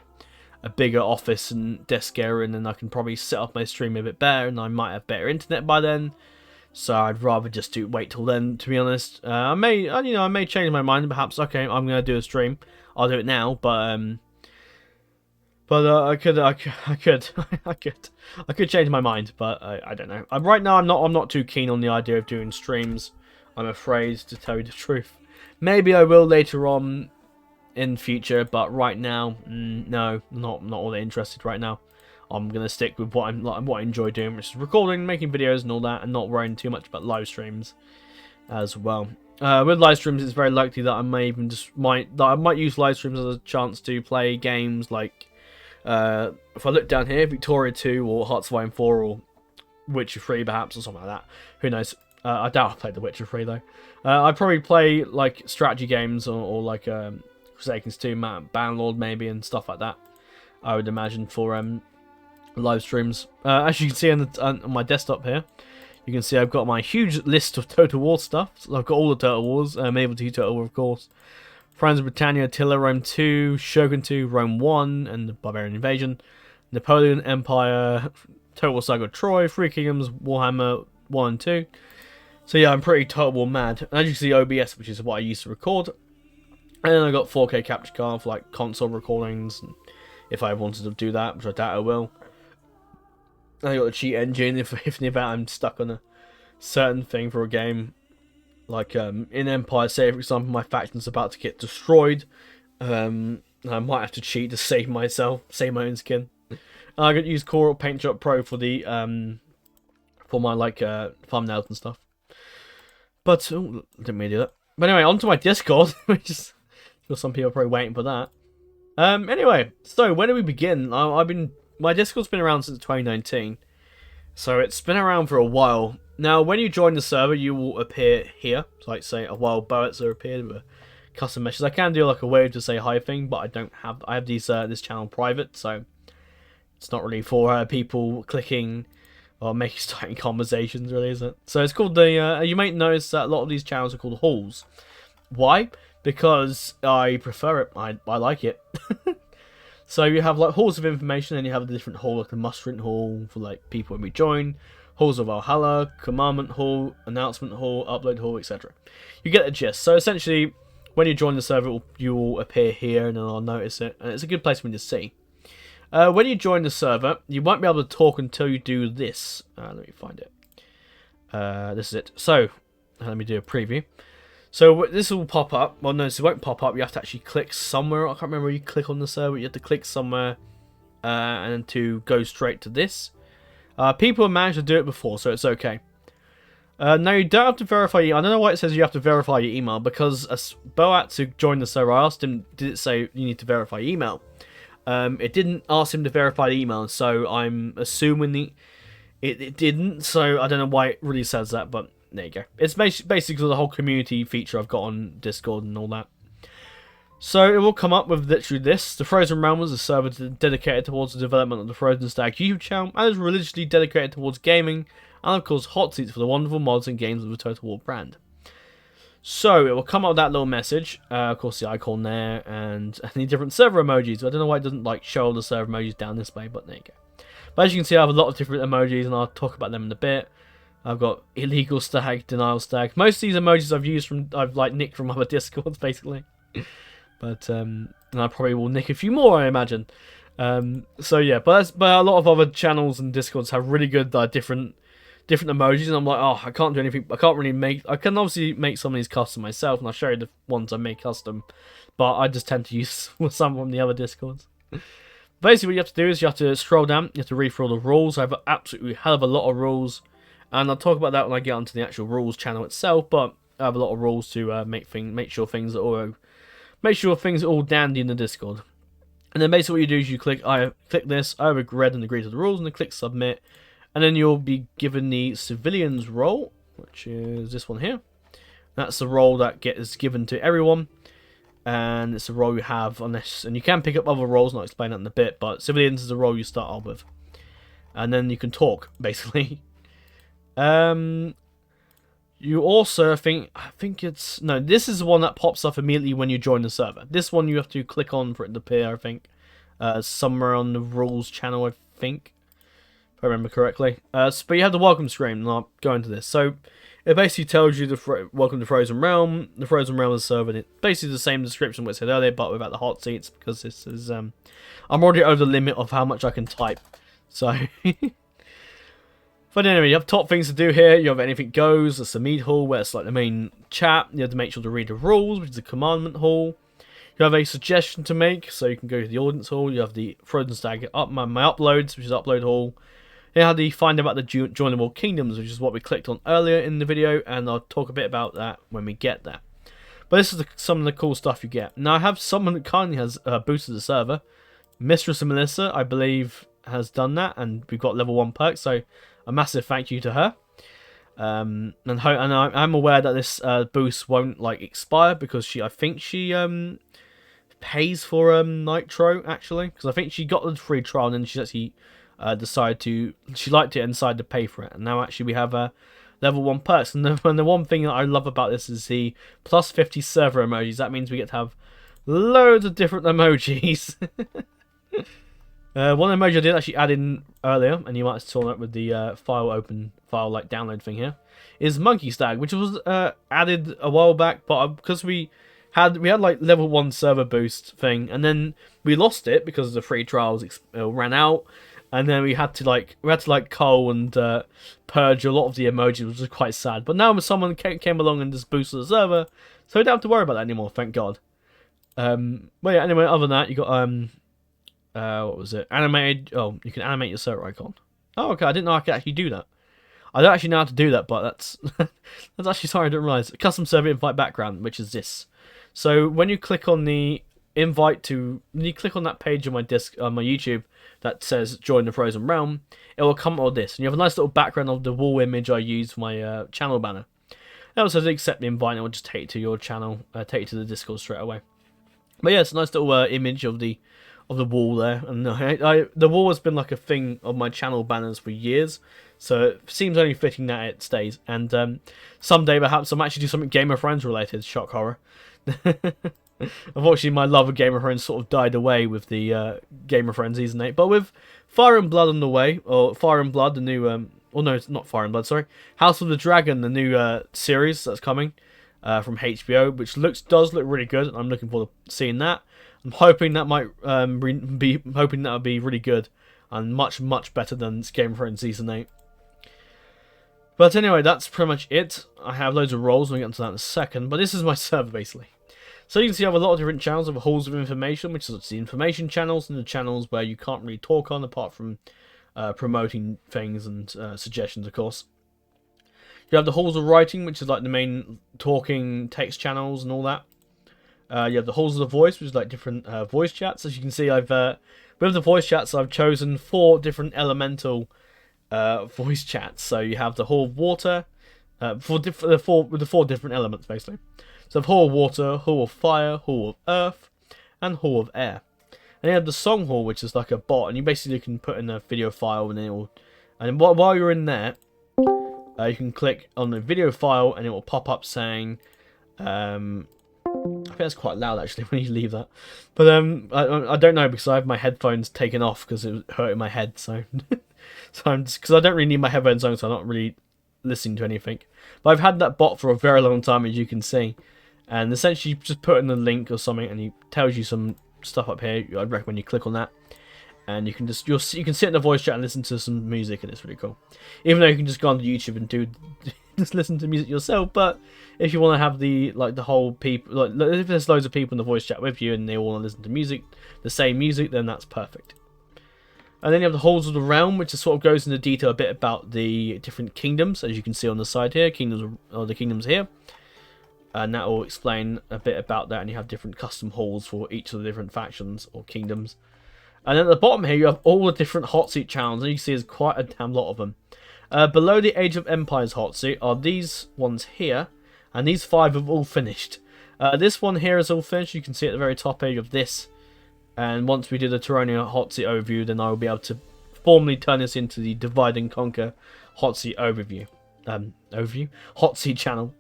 a bigger office and desk area, and then I can probably set up my stream a bit better, and I might have better internet by then. So I'd rather just wait till then, to be honest. I may change my mind. Perhaps okay, I'm gonna do a stream. I'll do it now, but I could change my mind, but I don't know. Right now, I'm not too keen on the idea of doing streams. I'm afraid, to tell you the truth. Maybe I will later on in future, but right now, no, not all that interested right now. I'm gonna stick with what I enjoy doing, which is recording, making videos, and all that, and not worrying too much about live streams as well. With live streams, it's very likely that I might use live streams as a chance to play games like if I look down here, Victoria 2 or Hearts of Iron 4 or Witcher 3 perhaps, or something like that. Who knows? I doubt I played The Witcher 3 though. I'd probably play like strategy games or like Crusader Kings 2, Bannerlord maybe, and stuff like that. I would imagine for live streams. As you can see on my desktop here, you can see I've got my huge list of Total War stuff. So I've got all the Total Wars, Medieval 2 Total War, of course, Friends of Britannia, Attila, Rome 2, Shogun 2, Rome 1, and the Barbarian Invasion, Napoleon Empire, Total War Saga Troy, Three Kingdoms, Warhammer 1 and 2. So yeah, I'm pretty Total War mad. And as you can see, OBS, which is what I used to record. And then I got 4K capture card for like console recordings, and if I wanted to do that, which I doubt I will. And I got the cheat engine if in the event I'm stuck on a certain thing for a game. Like in Empire, say for example, my faction's about to get destroyed. I might have to cheat to save myself, save my own skin. I could use Corel Paint Shop Pro for the for my like thumbnails and stuff. But didn't mean to do that. But anyway, onto my Discord, which is sure some people are probably waiting for that. Anyway, so where do we begin? My Discord's been around since 2019, so it's been around for a while. Now, when you join the server, you will appear here. So, like, say, a wild Boats are appeared with custom meshes. I can do like a wave to say hi thing, but I don't have. I have these this channel private, so it's not really for people clicking or making starting conversations, really, is it? So it's called the. You might notice that a lot of these channels are called halls. Why? Because I prefer it. I like it. So you have like halls of information, and you have the different hall, like the muster hall for like people when we join. Halls of Valhalla, Commandment Hall, Announcement Hall, Upload Hall, etc. You get the gist. So essentially, when you join the server, you will appear here, and then I'll notice it. And it's a good place for me to see. When you join the server, you won't be able to talk until you do this. Let me find it. This is it. So, let me do a preview. So this will pop up. Well, no, this won't pop up. You have to actually click somewhere. I can't remember where you click on the server. You have to click somewhere and to go straight to this. People have managed to do it before, so it's okay. Now, you don't have to verify your... I don't know why it says you have to verify your email, because Boat to join the server, I asked him, did it say you need to verify your email? It didn't ask him to verify the email, so I'm assuming it didn't, so I don't know why it really says that, but there you go. It's basically the whole community feature I've got on Discord and all that. So it will come up with literally this. The Frozen Realm was a server dedicated towards the development of the Frozen Stag YouTube channel, and is religiously dedicated towards gaming, and of course Hotseats for the wonderful mods and games of the Total War brand. So it will come up with that little message, of course the icon there, and any different server emojis. I don't know why it doesn't like show all the server emojis down this way, but there you go. But as you can see, I have a lot of different emojis, and I'll talk about them in a bit. I've got illegal stag, denial stag. Most of these emojis I've like nicked from other Discords, basically. But and I probably will nick a few more, I imagine. So yeah, but a lot of other channels and Discords have really good different emojis, and I'm like, oh, I can't do anything. I can't really make. I can obviously make some of these custom myself, and I'll show you the ones I make custom. But I just tend to use some from the other Discords. Basically, what you have to do is you have to scroll down. You have to read through all the rules. I have absolutely hell of a lot of rules, and I'll talk about that when I get onto the actual rules channel itself. But I have a lot of rules to make sure things are all dandy in the Discord. And then basically what you do is you click this, I have read and agree to the rules, and then click submit. And then you'll be given the civilians role, which is this one here. That's the role that is given to everyone. And it's a role you have on this. And you can pick up other roles, and I'll explain that in a bit. But civilians is the role you start off with. And then you can talk, basically. You also, I think it's... No, this is the one that pops up immediately when you join the server. This one you have to click on for it to appear, I think. Somewhere on the rules channel, I think. If I remember correctly. But you have the welcome screen, and I'll go into this. So, it basically tells you welcome to Frozen Realm. The Frozen Realm is a server, and it's basically the same description what it said earlier, but without the hot seats, because this is... I'm already over the limit of how much I can type. So... But anyway, you have top things to do here. You have anything goes. There's the mead hall, where it's like the main chat. You have to make sure to read the rules, which is the commandment hall. You have a suggestion to make, so you can go to the audience hall. You have the Frozen Stag my uploads, which is upload hall. You have the find about the joinable kingdoms, which is what we clicked on earlier in the video, and I'll talk a bit about that when we get there. But this is some of the cool stuff you get. Now I have someone that kindly has boosted the server. Mistress and Melissa, I believe, has done that, and we've got level 1 perks, so a massive thank you to her. And I'm aware that this boost won't like expire, because I think she pays for Nitro, actually, because I think she got the free trial and then she actually decided she liked it and decided to pay for it. And now actually we have level 1 perks, and the one thing that I love about this is the plus 50 server emojis. That means we get to have loads of different emojis. One emoji I did actually add in earlier, and you might have saw that with the file like download thing here, is Monkey Stag, which was added a while back, but because we we had like level 1 server boost thing, and then we lost it because the free trials ran out, and then we had to cull and purge a lot of the emojis, which was quite sad. But now when someone came along and just boosted the server, so we don't have to worry about that anymore, thank God. But yeah, anyway, other than that, you got what was it? Animated. Oh, you can animate your server icon. Oh, okay. I didn't know I could actually do that. I don't actually know how to do that, but that's that's actually sorry I didn't realize. Custom server invite background, which is this. So when you click on the when you click on that page on my YouTube that says join the Frozen Realm, it will come with this, and you have a nice little background of the wall image I use for my channel banner. It also says accept the invite, and it will just take you to your channel, take you to the Discord straight away. But yeah, it's a nice little image of the wall there, and the wall has been like a thing of my channel banners for years, so it seems only fitting that it stays. And someday perhaps I'll actually do something Game of Thrones related. Shock horror. Unfortunately, my love of Game of Thrones sort of died away with the Game of Thrones season 8, but with Fire and Blood on the way, or Fire and Blood, the new oh no, it's not Fire and Blood, sorry, House of the Dragon, the new series that's coming from HBO, which does look really good. I'm looking forward to seeing that. I'm hoping that might that'll be really good and much better than Game of Thrones season 8. But anyway, that's pretty much it. I have loads of roles. We'll get into that in a second. But this is my server basically. So you can see I have a lot of different channels of halls of information, which is the information channels, and the channels where you can't really talk on apart from promoting things and suggestions, of course. You have the halls of writing, which is like the main talking text channels and all that. You have the halls of the voice, which is like different voice chats. As you can see, with the voice chats, I've chosen 4 different elemental voice chats. So you have the hall of water, with the 4 different elements basically. So hall of water, hall of fire, hall of earth, and hall of air. And you have the song hall, which is like a bot, and you basically can put in a video file, and while you're in there, you can click on the video file, and it will pop up saying, I think that's quite loud actually when you leave that. But I don't know, because I have my headphones taken off because it was hurting my head. So because I don't really need my headphones on, so I'm not really listening to anything. But I've had that bot for a very long time, as you can see. And essentially, you just put in the link or something, and it tells you some stuff up here. I'd recommend you click on that, and you can you can sit in the voice chat and listen to some music, and it's really cool. Even though you can just go on YouTube and just listen to music yourself, but if you want to have the whole people, if there's loads of people in the voice chat with you and they all want to listen to music, the same music, then that's perfect. And then you have the halls of the realm, which sort of goes into detail a bit about the different kingdoms, as you can see on the side here, the kingdoms here. And that will explain a bit about that, and you have different custom halls for each of the different factions or kingdoms. And then at the bottom here, you have all the different hot seat channels, and you can see there's quite a damn lot of them. Below the Age of Empires hot seat are these ones here, and these 5 have all finished. This one here is all finished. You can see at the very top edge of this. And once we do the Tyronia hot seat overview, then I will be able to formally turn this into the Divide and Conquer hot seat overview. Hot seat channel.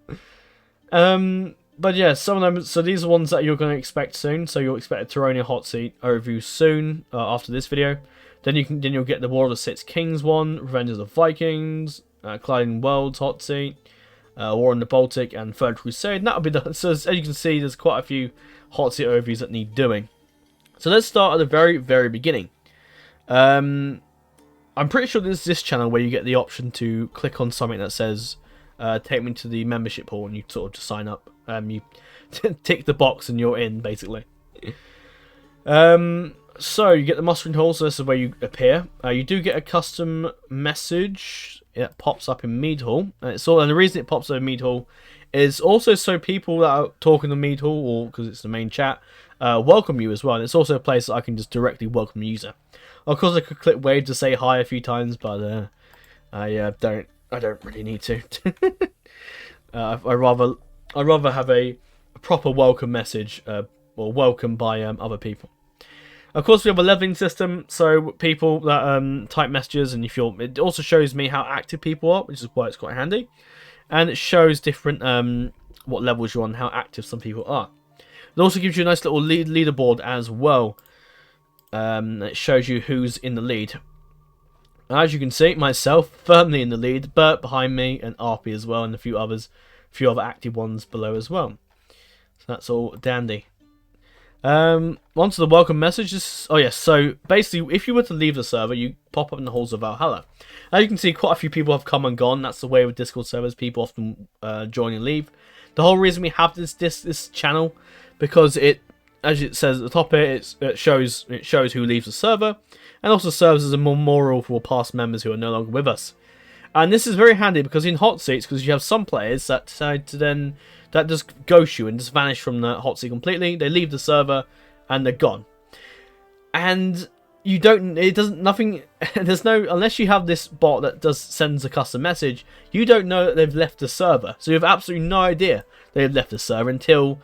But yeah, some of them. So these are ones that you're going to expect soon. So you'll expect a Tyronia hot seat overview soon after this video. Then you'll get the War of the Six Kings one, Revenge of the Vikings, Colliding Worlds hot seat, War in the Baltic, and Third Crusade. And that'll be so as you can see, there's quite a few hot seat overviews that need doing. So let's start at the very, very beginning. I'm pretty sure this is this channel where you get the option to click on something that says, take me to the membership hall, and you sort of just sign up. You tick the box and you're in, basically. So you get the mustering hall, so this is where you appear. You do get a custom message. It pops up in Mead Hall. And the reason it pops up in Mead Hall is also so people that are talking to Mead Hall, or because it's the main chat, welcome you as well. And it's also a place that I can just directly welcome the user. Of course, I could click wave to say hi a few times, but I don't really need to. I'd rather have a proper welcome message, or welcome by other people. Of course, we have a leveling system, so people that type messages, and it also shows me how active people are, which is why it's quite handy. And it shows different what levels you're on, how active some people are. It also gives you a nice little leaderboard as well. It shows you who's in the lead. As you can see, myself firmly in the lead, Bert behind me, and RP as well, and a few other active ones below as well. that's all dandy. Onto the welcome messages. Oh yes, so basically, if you were to leave the server, you pop up in the halls of Valhalla. As you can see, quite a few people have come and gone. That's the way with Discord servers. People often join and leave. The whole reason we have this channel, because it, as it says at the top here, it shows who leaves the server, and also serves as a memorial for past members who are no longer with us. And this is very handy because in Hotseats, because you have some players that decide to then that just ghost you and just vanish from the hot seat completely. They leave the server and they're gone. And you don't, it doesn't, nothing, there's no, unless you have this bot that sends a custom message, you don't know that they've left the server. So you have absolutely no idea they've left the server until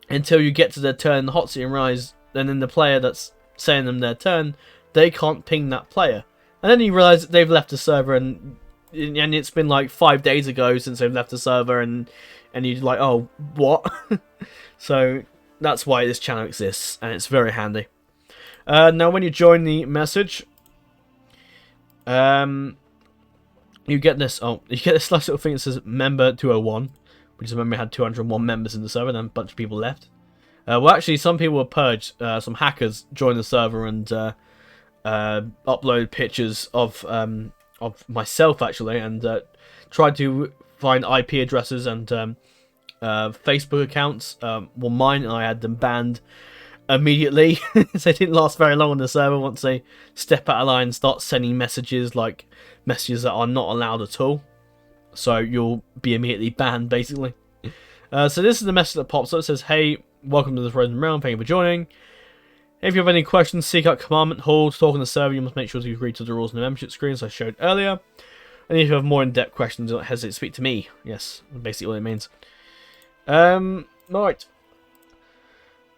you get to their turn in the hot seat and realize, and then the player that's saying them their turn, they can't ping that player. And then you realize that they've left the server and it's been like 5 days ago since they've left the server, and you're like, oh, what? So that's why this channel exists, and it's very handy. Now, when you join the message, you get this. Oh, you get this nice little thing that says member 201, which is when we had 201 members in the server, and then a bunch of people left. Well, actually, some people were purged. Some hackers joined the server and uploaded pictures of myself actually, and tried to find IP addresses and Facebook accounts. Well, mine, and I had them banned immediately. So they didn't last very long on the server once they step out of line and start sending messages, like messages that are not allowed at all. So you'll be immediately banned, basically. So this is the message that pops up. It says, hey, welcome to the Frozen Realm, thank you for joining. If you have any questions, seek out Commandment Hall. To talk on the server, you must make sure to agree to the rules in the membership screen, as I showed earlier. And if you have more in-depth questions, don't hesitate to speak to me. Yes, basically what it means. Right.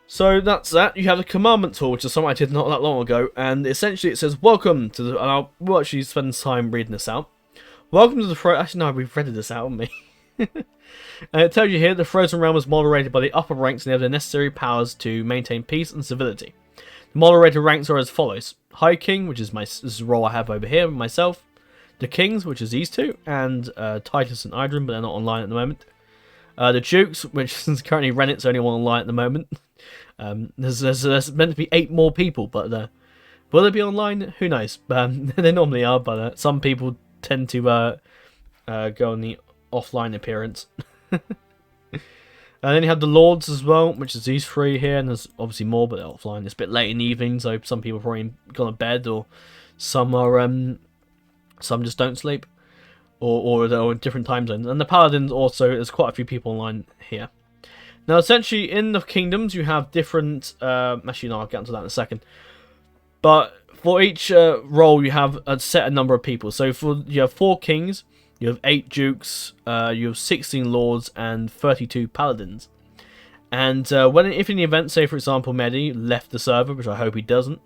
So that's that. You have the Commandment Hall, which is something I did not that long ago. And essentially it says, welcome to the... And we'll actually spend time reading this out. Welcome to the... Actually, no, we've read this out, haven't we? And it tells you here, the Frozen Realm is moderated by the upper ranks and they have the necessary powers to maintain peace and civility. The moderator ranks are as follows: High King, which is this is the role I have over here, myself. The Kings, which is these two, and Titus and Idrin, but they're not online at the moment. The Dukes, which is currently Rennett's only one online at the moment. There's meant to be 8 more people, but will they be online? Who knows? They normally are, but some people tend to go on the offline appearance. And then you have the Lords as well, which is these 3 here, and there's obviously more, but they're offline. It's a bit late in the evening, so some people are probably gone to bed, or some are some just don't sleep, or they're in different time zones. And the Paladins also, there's quite a few people online here. Now, essentially, in the kingdoms, you have different... actually, no, I'll get into that in a second. But for each role, you have a set number of people. So you have 4 kings, you have 8 dukes, you have 16 lords, and 32 paladins. And if in the event, say for example, Mehdi left the server, which I hope he doesn't,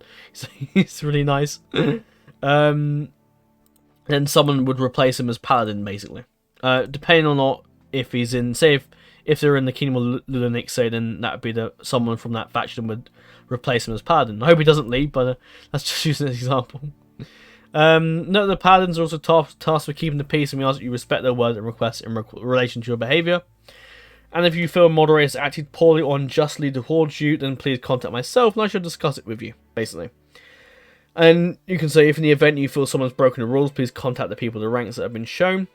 he's really nice, then someone would replace him as paladin, basically. Depending on not if he's in, say if they're in the Kingdom of Lulanix, say, then that would be someone from that faction would replace him as paladin. I hope he doesn't leave, but that's just using an example. Note the paladins are also tasked with keeping the peace, and we ask that you respect their words and requests in relation to your behaviour. And if you feel a moderator has acted poorly or unjustly towards you, then please contact myself and I shall discuss it with you, basically. And you can say, if in the event you feel someone's broken the rules, please contact the people of the ranks that have been shown.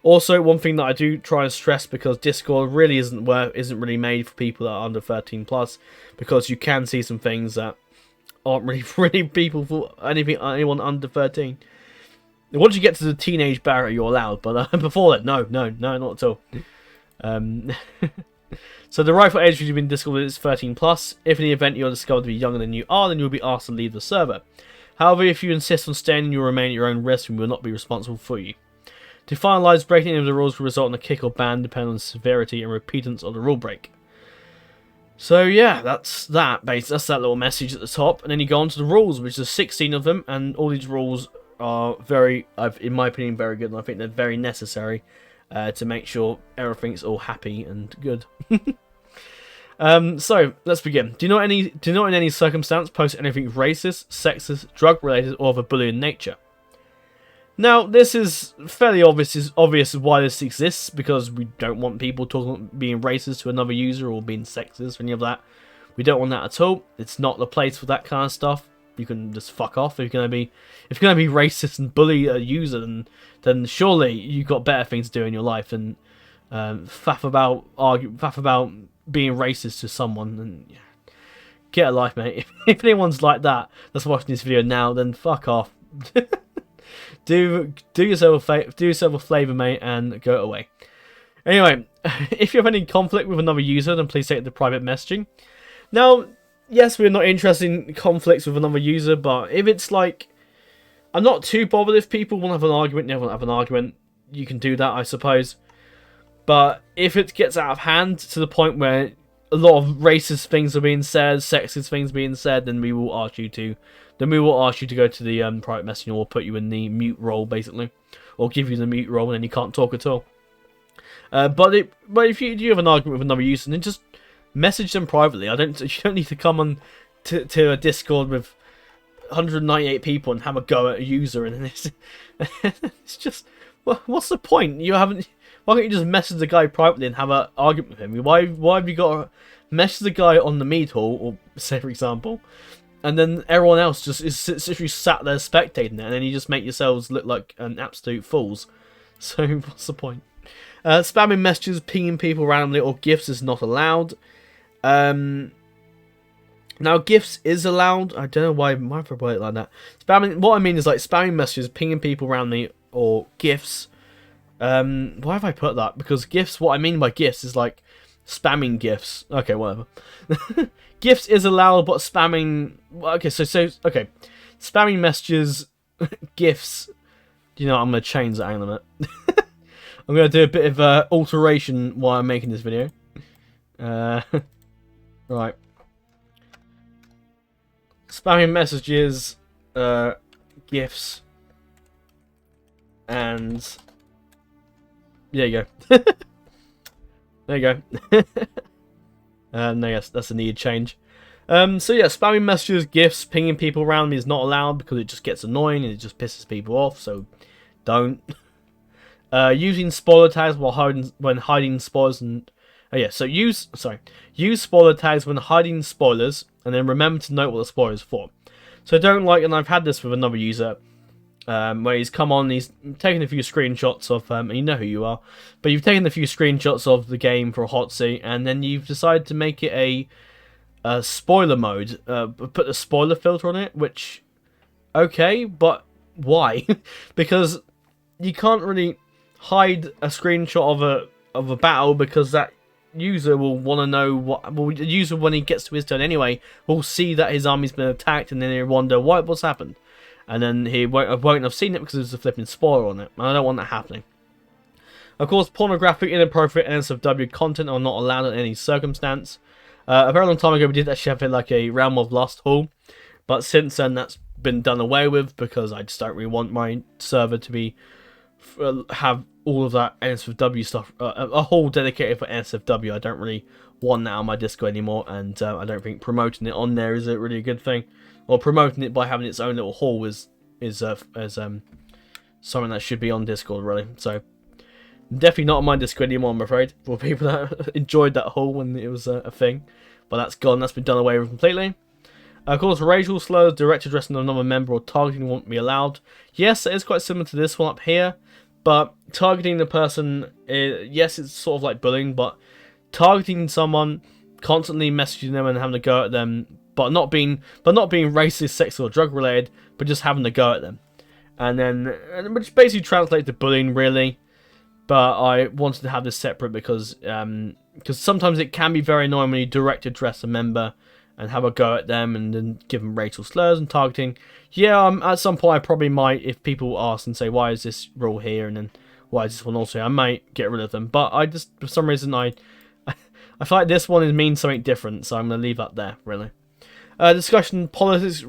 Also, one thing that I do try and stress, because Discord really isn't really made for people that are under 13+, because you can see some things that aren't really people for anyone under 13. Once you get to the teenage barrier, you're allowed, but before that, no, not at all. So the rightful age you've been Discord is 13+. If in the event you're discovered to be younger than you are, then you'll be asked to leave the server. However, if you insist on staying, you'll remain at your own risk and we will not be responsible for you. To finalise, breaking any of the rules will result in a kick or ban, depending on the severity and repeatance of the rule break. So yeah, that's that little message at the top, and then you go on to the rules, which is 16 of them, and all these rules are in my opinion, very good, and I think they're very necessary to make sure everything's all happy and good. So let's begin. Do not in any circumstance post anything racist, sexist, drug related, or of a bullying nature. Now, this is fairly obvious why this exists, because we don't want people being racist to another user or being sexist or any of that. We don't want that at all. It's not the place for that kind of stuff. You can just fuck off if you're gonna be racist and bully a user. Then surely you've got better things to do in your life than faff about being racist to someone. And yeah, get a life, mate. If anyone's like that that's watching this video now, then fuck off. do yourself a favour, mate, and go away. Anyway, if you have any conflict with another user, then please take it to private messaging. Now, yes, we're not interested in conflicts with another user, but if it's like, I'm not too bothered if people want to have an argument, they want to have an argument. You can do that, I suppose. But if it gets out of hand to the point where a lot of racist things are being said, sexist things being said, then we will ask you to go to the private messaging, or put you in the mute role, basically, or give you the mute role, and then you can't talk at all. But if you do have an argument with another user, then just message them privately. You don't need to come on to a Discord with 198 people and have a go at a user, and it's just, what's the point? Why can't you just message the guy privately and have an argument with him? Why have you got to message the guy on the meet hall, or say for example, and then everyone else just is literally sat there spectating it, and then you just make yourselves look like an absolute fools. So what's the point? Spamming messages, pinging people randomly, or gifts is not allowed. Now gifts is allowed. I don't know why I put it like that. Spamming. What I mean is like spamming messages, pinging people randomly, or gifts. Why have I put that? Because gifts. What I mean by gifts is like spamming gifts. Okay, whatever. Gifts is allowed, but spamming. Okay, okay, spamming messages, gifts. You know, I'm gonna change that. Hang on a minute. I'm gonna do a bit of alteration while I'm making this video. Right. Spamming messages, gifts, and there you go. There you go. No, yes, that's a needed change. So yeah, spamming messages, gifts, pinging people around me is not allowed because it just gets annoying and it just pisses people off. So don't. Using spoiler tags when hiding spoilers and use spoiler tags when hiding spoilers, and then remember to note what the spoiler is for. So don't and I've had this with another user, where he's come on, he's taken a few screenshots of, and you know who you are, but you've taken a few screenshots of the game for a Hotseat, and then you've decided to make it a spoiler mode, put a spoiler filter on it, which, okay, but why? Because you can't really hide a screenshot of a battle, because that user will want to know the user, when he gets to his turn anyway, will see that his army's been attacked, and then he'll wonder what's happened, and then he won't have seen it because there's a flipping spoiler on it, and I don't want that happening. Of course, pornographic, inappropriate NSFW content are not allowed in any circumstance. A very long time ago we did actually have like a Realm of Lust haul, but since then that's been done away with, because I just don't really want my server to be have all of that NSFW stuff, a whole dedicated for NSFW. I don't really want that on my Discord anymore, and I don't think promoting it on there is a really good thing, or promoting it by having its own little haul is something that should be on Discord, really. So definitely not on my Discord anymore, I'm afraid, for people that enjoyed that haul when it was a thing, but that's gone. That's been done away with completely. Of course, racial slurs, direct addressing another member, or targeting won't be allowed. Yes, it is quite similar to this one up here, but targeting the person, yes, it's sort of like bullying, but targeting someone, constantly messaging them and having a go at them, but not being racist, sexual, or drug related, but just having a go at them, which basically translates to bullying, really. But I wanted to have this separate because sometimes it can be very annoying when you direct address a member and have a go at them and then give them racial slurs and targeting. Yeah, at some point I probably might, if people ask and say, why is this rule here, and then why is this one also here, I might get rid of them. But I just, for some reason, I feel like this one means something different, so I'm going to leave that there, really. Discussion of politics,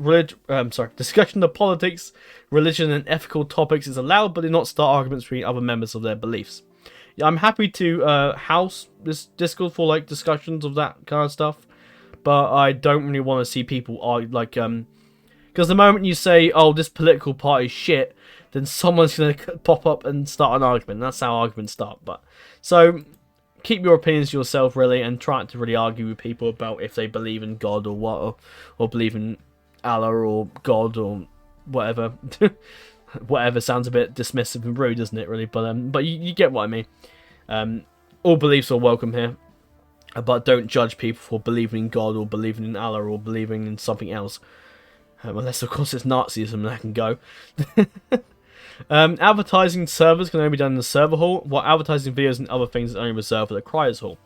religion, and ethical topics is allowed, but do not start arguments between other members of their beliefs. Yeah, I'm happy to house this Discord for like discussions of that kind of stuff, but I don't really want to see people argue, like, because the moment you say, oh, this political party's shit, then someone's going to pop up and start an argument. That's how arguments start. But so keep your opinions to yourself, really, and try not to really argue with people about if they believe in God or what, or believe in Allah or God or whatever. Whatever sounds a bit dismissive and rude, doesn't it, really? But you get what I mean. All beliefs are welcome here, but don't judge people for believing in God or believing in Allah or believing in something else. Unless, of course, it's Nazism, that can go. Advertising servers can only be done in the server hall, while advertising videos and other things is only reserved for the Criers Hall.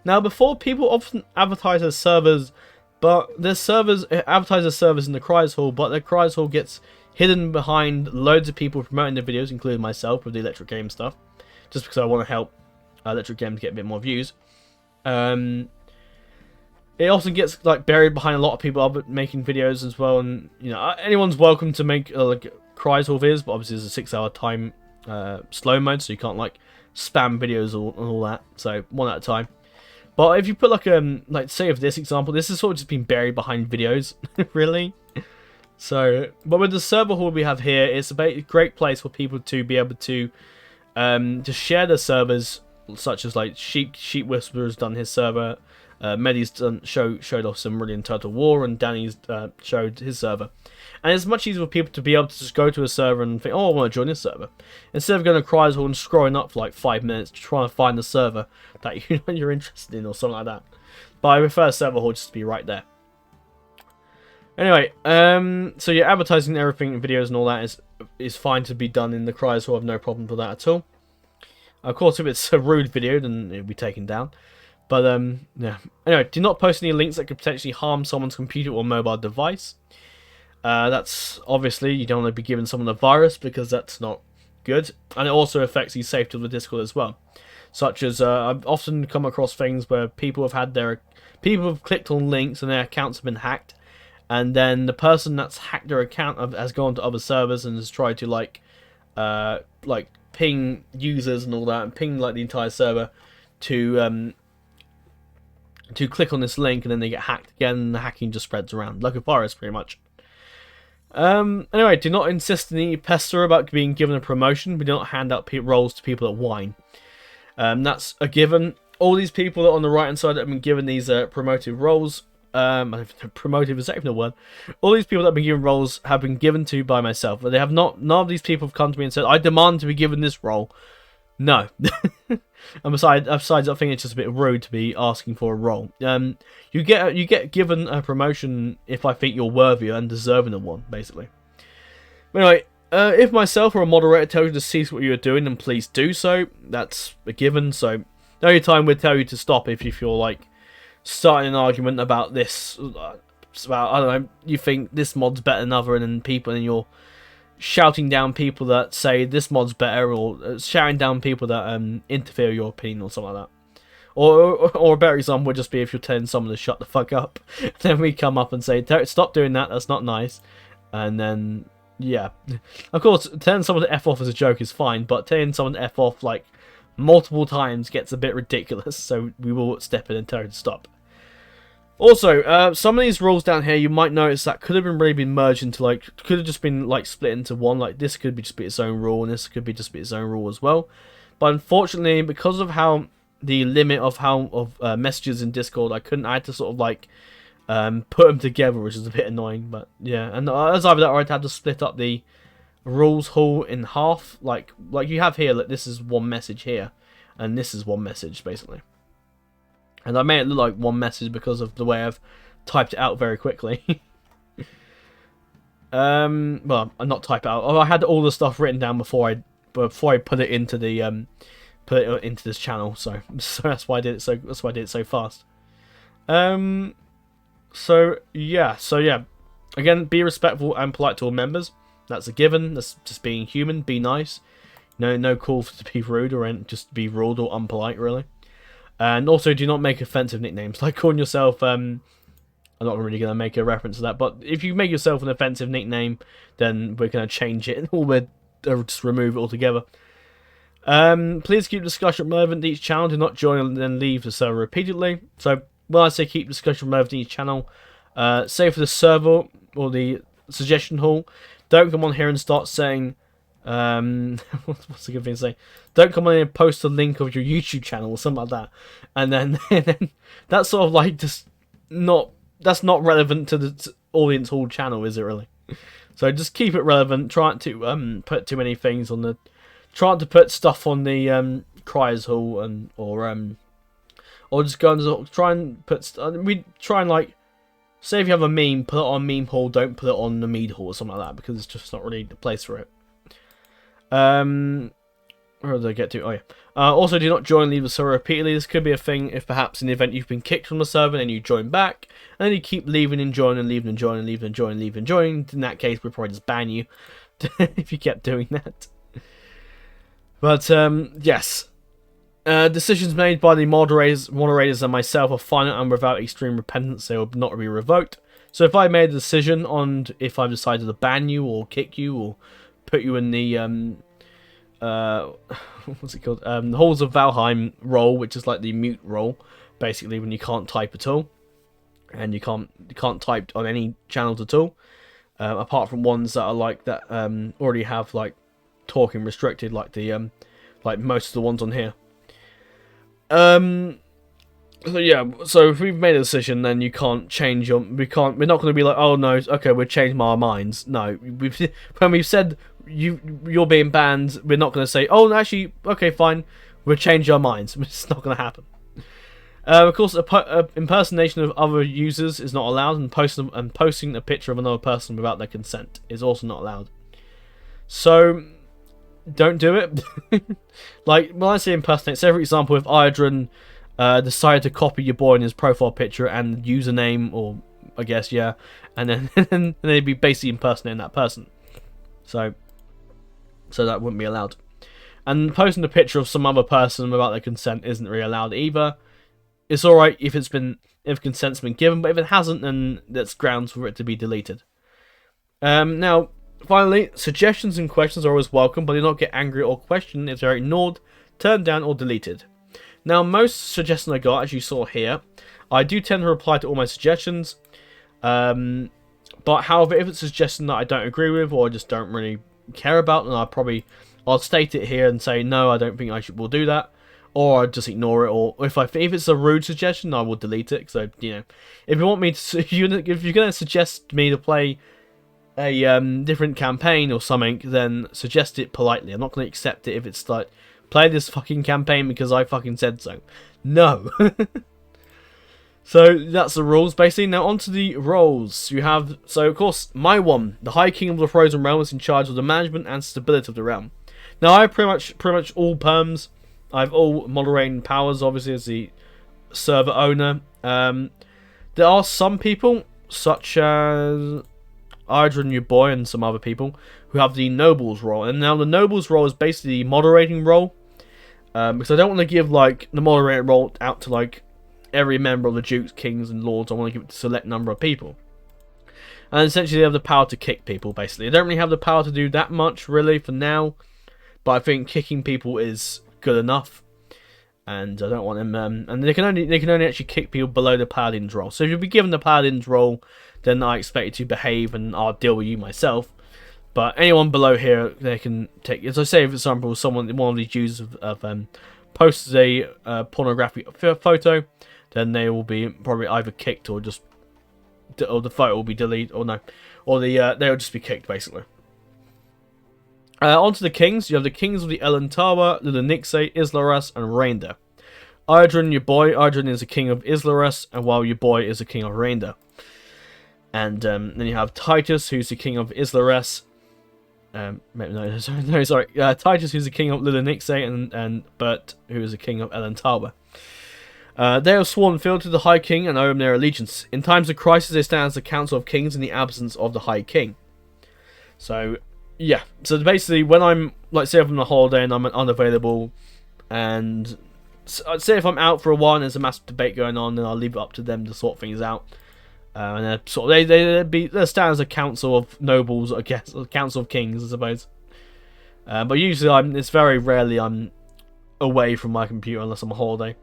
Now, before, people often advertise their servers, but their servers advertise their servers in the Criers Hall, but the Criers Hall gets hidden behind loads of people promoting their videos, including myself with the Electric Game stuff, just because I want to help Electric Game to get a bit more views. It also gets like buried behind a lot of people making videos as well, and you know, anyone's welcome to make like Criers Hall videos, but obviously there's a 6-hour time slow mode, so you can't like spam videos and all that. So one at a time. But if you put like say of this example, this has sort of just been buried behind videos, really. So, but with the server hall we have here, it's a great place for people to be able to share their servers, such as like Sheep Whisperer's done his server, Medi's showed off some really in Total War, and Danny's showed his server. And it's much easier for people to be able to just go to a server and think, oh, I want to join this server, instead of going to Criers Hall and scrolling up for like 5 minutes to try and find the server that you're interested in or something like that. But I prefer server hall just to be right there. Anyway, so yeah, advertising everything, videos and all that is fine to be done in the Criers Hall. I have no problem with that at all. Of course, if it's a rude video, then it'll be taken down. But yeah. Anyway, do not post any links that could potentially harm someone's computer or mobile device. That's obviously, you don't want to be giving someone a virus, because that's not good, and it also affects the safety of the Discord as well. Such as I've often come across things where people have clicked on links and their accounts have been hacked. And then the person that's hacked their account has gone to other servers and has tried to like ping users and all that, and ping like the entire server to click on this link, and then they get hacked again, and the hacking just spreads around like a virus, pretty much. Anyway, do not insist on any pester about being given a promotion. We do not hand out roles to people that whine. That's a given. All these people that are on the right hand side that have been given these promoted roles. Promoted, is that even a word? All these people that have been given roles have been given to by myself. But they have not. None of these people have come to me and said, "I demand to be given this role." No. And besides, I think it's just a bit rude to be asking for a role. You get given a promotion if I think you're worthy and deserving of one, basically. But anyway, if myself or a moderator tells you to cease what you are doing, then please do so. That's a given. So the only time we'd tell you to stop if you feel like starting an argument about this, about, I don't know, you think this mod's better than other, and then people, and you're shouting down people that say this mod's better, or shouting down people that interfere with your opinion or something like that. Or a better example would just be if you're telling someone to shut the fuck up, then we come up and say, stop doing that, that's not nice. And then, yeah. Of course, telling someone to F off as a joke is fine, but telling someone to F off like multiple times gets a bit ridiculous, so we will step in and tell you to stop. Also, some of these rules down here, you might notice that could have been merged into, like, could have just been, like, split into one. Like, this could just be its own rule, and this could just be its own rule as well. But unfortunately, because of how the limit of messages in Discord, I had to sort of, like, put them together, which is a bit annoying. But, yeah, and as either that, or I'd have to split up the rules hall in half. Like you have here, like, this is one message here, and this is one message, basically. And I made it look like one message because of the way I've typed it out very quickly. Well, I not type it out. I had all the stuff written down before I put it into the into this channel. So that's why I did it so. That's why I did it so fast. So yeah. Again, be respectful and polite to all members. That's a given. That's just being human. Be nice. No call to be rude or just be rude or unpolite, really. And also, do not make offensive nicknames. Like calling yourself, I'm not really going to make a reference to that, but if you make yourself an offensive nickname, then we're going to change it, or we'll just remove it altogether. Please keep discussion relevant to each channel. Do not join and then leave the server repeatedly. So, when I say keep discussion relevant to each channel, say for the server, or the suggestion hall, don't come on here and start saying, What's a good thing to say? Don't come on and post a link of your YouTube channel or something like that. And then, and then that's sort of like just not, that's not relevant to the audience hall channel, is it really? So just keep it relevant. Try not to put too many things on the, try not to put stuff on the criers hall and or just go and try and put. We try and like, say if you have a meme, put it on meme hall. Don't put it on the mead hall or something like that because it's just not really the place for it. Where did I get to? Oh yeah. Also, do not join and leave the server repeatedly. This could be a thing if perhaps in the event you've been kicked from the server and you join back, and then you keep leaving and joining and leaving and joining and leaving and joining and leaving and joining. In that case, we'd probably just ban you if you kept doing that. But yes. Decisions made by the moderators and myself are final and without extreme repentance, they will not be revoked. So if I made a decision on if I decided to ban you or kick you or put you in the what's it called? The Halls of Valheim role, which is like the mute role, basically when you can't type at all, and you can't type on any channels at all, apart from ones that are like that already have like talking restricted, like the like most of the ones on here. So yeah, so if we've made a decision, then you can't change your. We're not going to be like, oh no, okay, we'll change our minds. No, when we've said you're being banned, we're not going to say, oh, actually, okay, fine, we'll change our minds. It's not going to happen. Of course, impersonation of other users is not allowed, and posting a picture of another person without their consent is also not allowed. So don't do it. Like when I say impersonate, say for example, if Iadron decided to copy your boy in his profile picture and username, or I guess yeah, and then and they'd be basically impersonating that person. So that wouldn't be allowed. And posting a picture of some other person without their consent isn't really allowed either. It's alright if consent's been given, but if it hasn't, then that's grounds for it to be deleted. Now, finally, suggestions and questions are always welcome, but do not get angry or question if they're ignored, turned down, or deleted. Now, most suggestions I got, as you saw here, I do tend to reply to all my suggestions. But however, if it's a suggestion that I don't agree with or I just don't really care about, then I'll state it here and say no, I don't think will do that, or I'll just ignore it. Or if it's a rude suggestion, I will delete it. So you know, if you want me to, if you're going to suggest me to play a different campaign or something, then suggest it politely. I'm not going to accept it if it's like, play this fucking campaign because I fucking said so. No. So that's the rules, basically. Now onto the roles. You have, so of course, my one, the High King of the Frozen Realm, is in charge of the management and stability of the realm. Now I have pretty much all perms. I have all moderating powers, obviously, as the server owner. There are some people, such as Iadron, your boy, and some other people, who have the Nobles role. And now the Nobles role is basically the moderating role. Because I don't want to give like the moderator role out to like every member of the Dukes, Kings, and Lords. I want to give it to a select number of people. And essentially they have the power to kick people, basically. They don't really have the power to do that much, really, for now. But I think kicking people is good enough. And I don't want them... and they can only actually kick people below the Paladin's role. So if you'll be given the Paladin's role, then I expect you to behave and I'll deal with you myself. But anyone below here, they can take... As I say, for example, one of these users posts a pornographic photo, then they will be probably either kicked or just... Or the photo will be deleted, or no. Or they'll just be kicked, basically. On to the kings. You have the kings of the Elantawa, Lilinixe, Islaras, and Reinder. Iadron, your boy. Iadron is the king of Islaras, and while your boy is the king of Reinder. And then you have Titus, who's the king of Islaras. Sorry. Titus, who's the king of Lilinixe, and Bert, who is the king of Elantawa. They are sworn fealty to the High King and owe him their allegiance. In times of crisis, they stand as the Council of Kings in the absence of the High King. So, yeah. So basically, when I'm, like, say if I'm on a holiday and I'm unavailable, and say if I'm out for a while and there's a massive debate going on, then I'll leave it up to them to sort things out. And then sort of they stand as a council of nobles, I guess, a council of kings, I suppose. But usually it's very rarely I'm away from my computer unless I'm on holiday.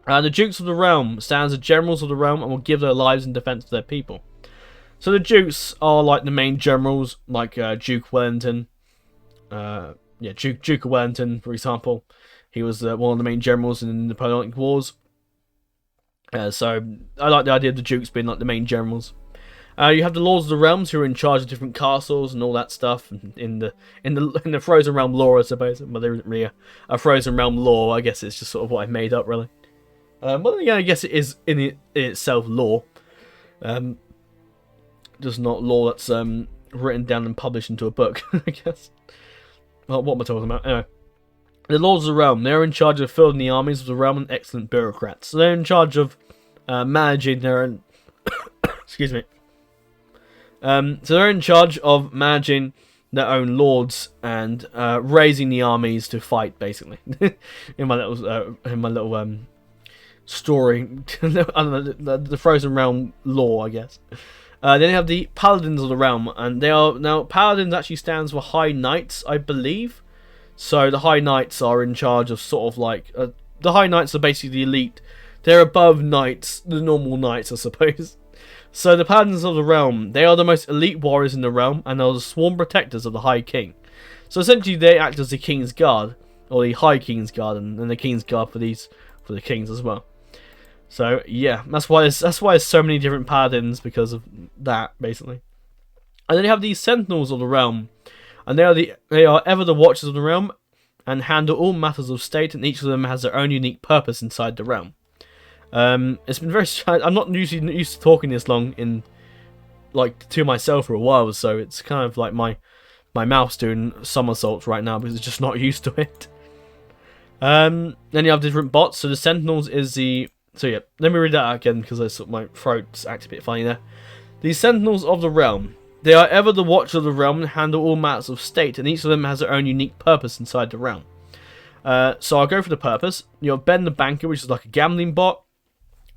The Dukes of the Realm stand as generals of the realm and will give their lives in defense of their people. So the Dukes are like the main generals, like Duke Wellington, Yeah, Duke of Wellington, for example. He was one of the main generals in the Napoleonic Wars. So I like the idea of the dukes being like the main generals. You have the Lords of the Realms who are in charge of different castles and all that stuff. In the Frozen Realm lore, I suppose. Well, there isn't really a Frozen Realm lore. I guess it's just sort of what I made up, really. Well, yeah, I guess it is in itself lore. Just not lore that's written down and published into a book, I guess. Well, what am I talking about? Anyway. The Lords of the Realm, they're in charge of fielding the armies of the realm and excellent bureaucrats. So they're in charge of managing their own... Excuse me. So they're in charge of managing their own lords and raising the armies to fight, basically. in my little story, I don't know, the Frozen Realm lore, I guess. Then you have the Paladins of the Realm, and they are now Paladins actually stands for High Knights, I believe. So the High Knights are in charge of sort of like the High Knights are basically the elite. They're above knights, the normal knights, I suppose. So the Paladins of the Realm, they are the most elite warriors in the realm, and are the sworn protectors of the High King. So essentially, they act as the King's Guard, or the High King's Guard, and the King's Guard for the kings as well. So yeah, that's why there's so many different paladins, because of that, basically. And then you have these Sentinels of the Realm, and they are ever the watchers of the realm, and handle all matters of state, and each of them has their own unique purpose inside the realm. It's been very. I'm not usually used to talking this long to myself for a while, so it's kind of like my mouth's doing somersaults right now because it's just not used to it. Then you have different bots. So the Sentinels is the. So yeah, let me read that out again because my throat's acting a bit funny there. The Sentinels of the Realm. They are ever the watcher of the realm and handle all matters of state, and each of them has their own unique purpose inside the realm. So I'll go for the purpose. You have Ben the Banker, which is like a gambling bot.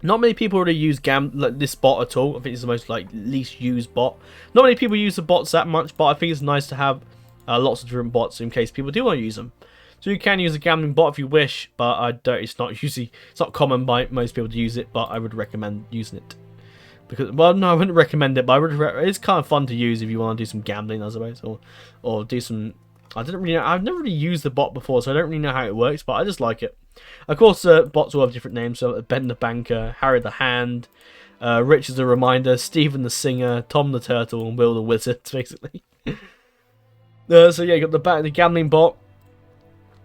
Not many people really use this bot at all. I think it's the most least used bot. Not many people use the bots that much, but I think it's nice to have lots of different bots in case people do want to use them. So you can use a gambling bot if you wish, but I don't. It's not common by most people to use it, but I would recommend using it. Because, well, no, I wouldn't recommend it, but it's kind of fun to use if you want to do some gambling, I suppose, or do some. I've never really used the bot before, so I don't really know how it works, but I just like it. Of course, bots will have different names, so Ben the Banker, Harry the Hand, Rich is a Reminder, Stephen the Singer, Tom the Turtle, and Will the Wizard, basically. So yeah, you got the gambling bot.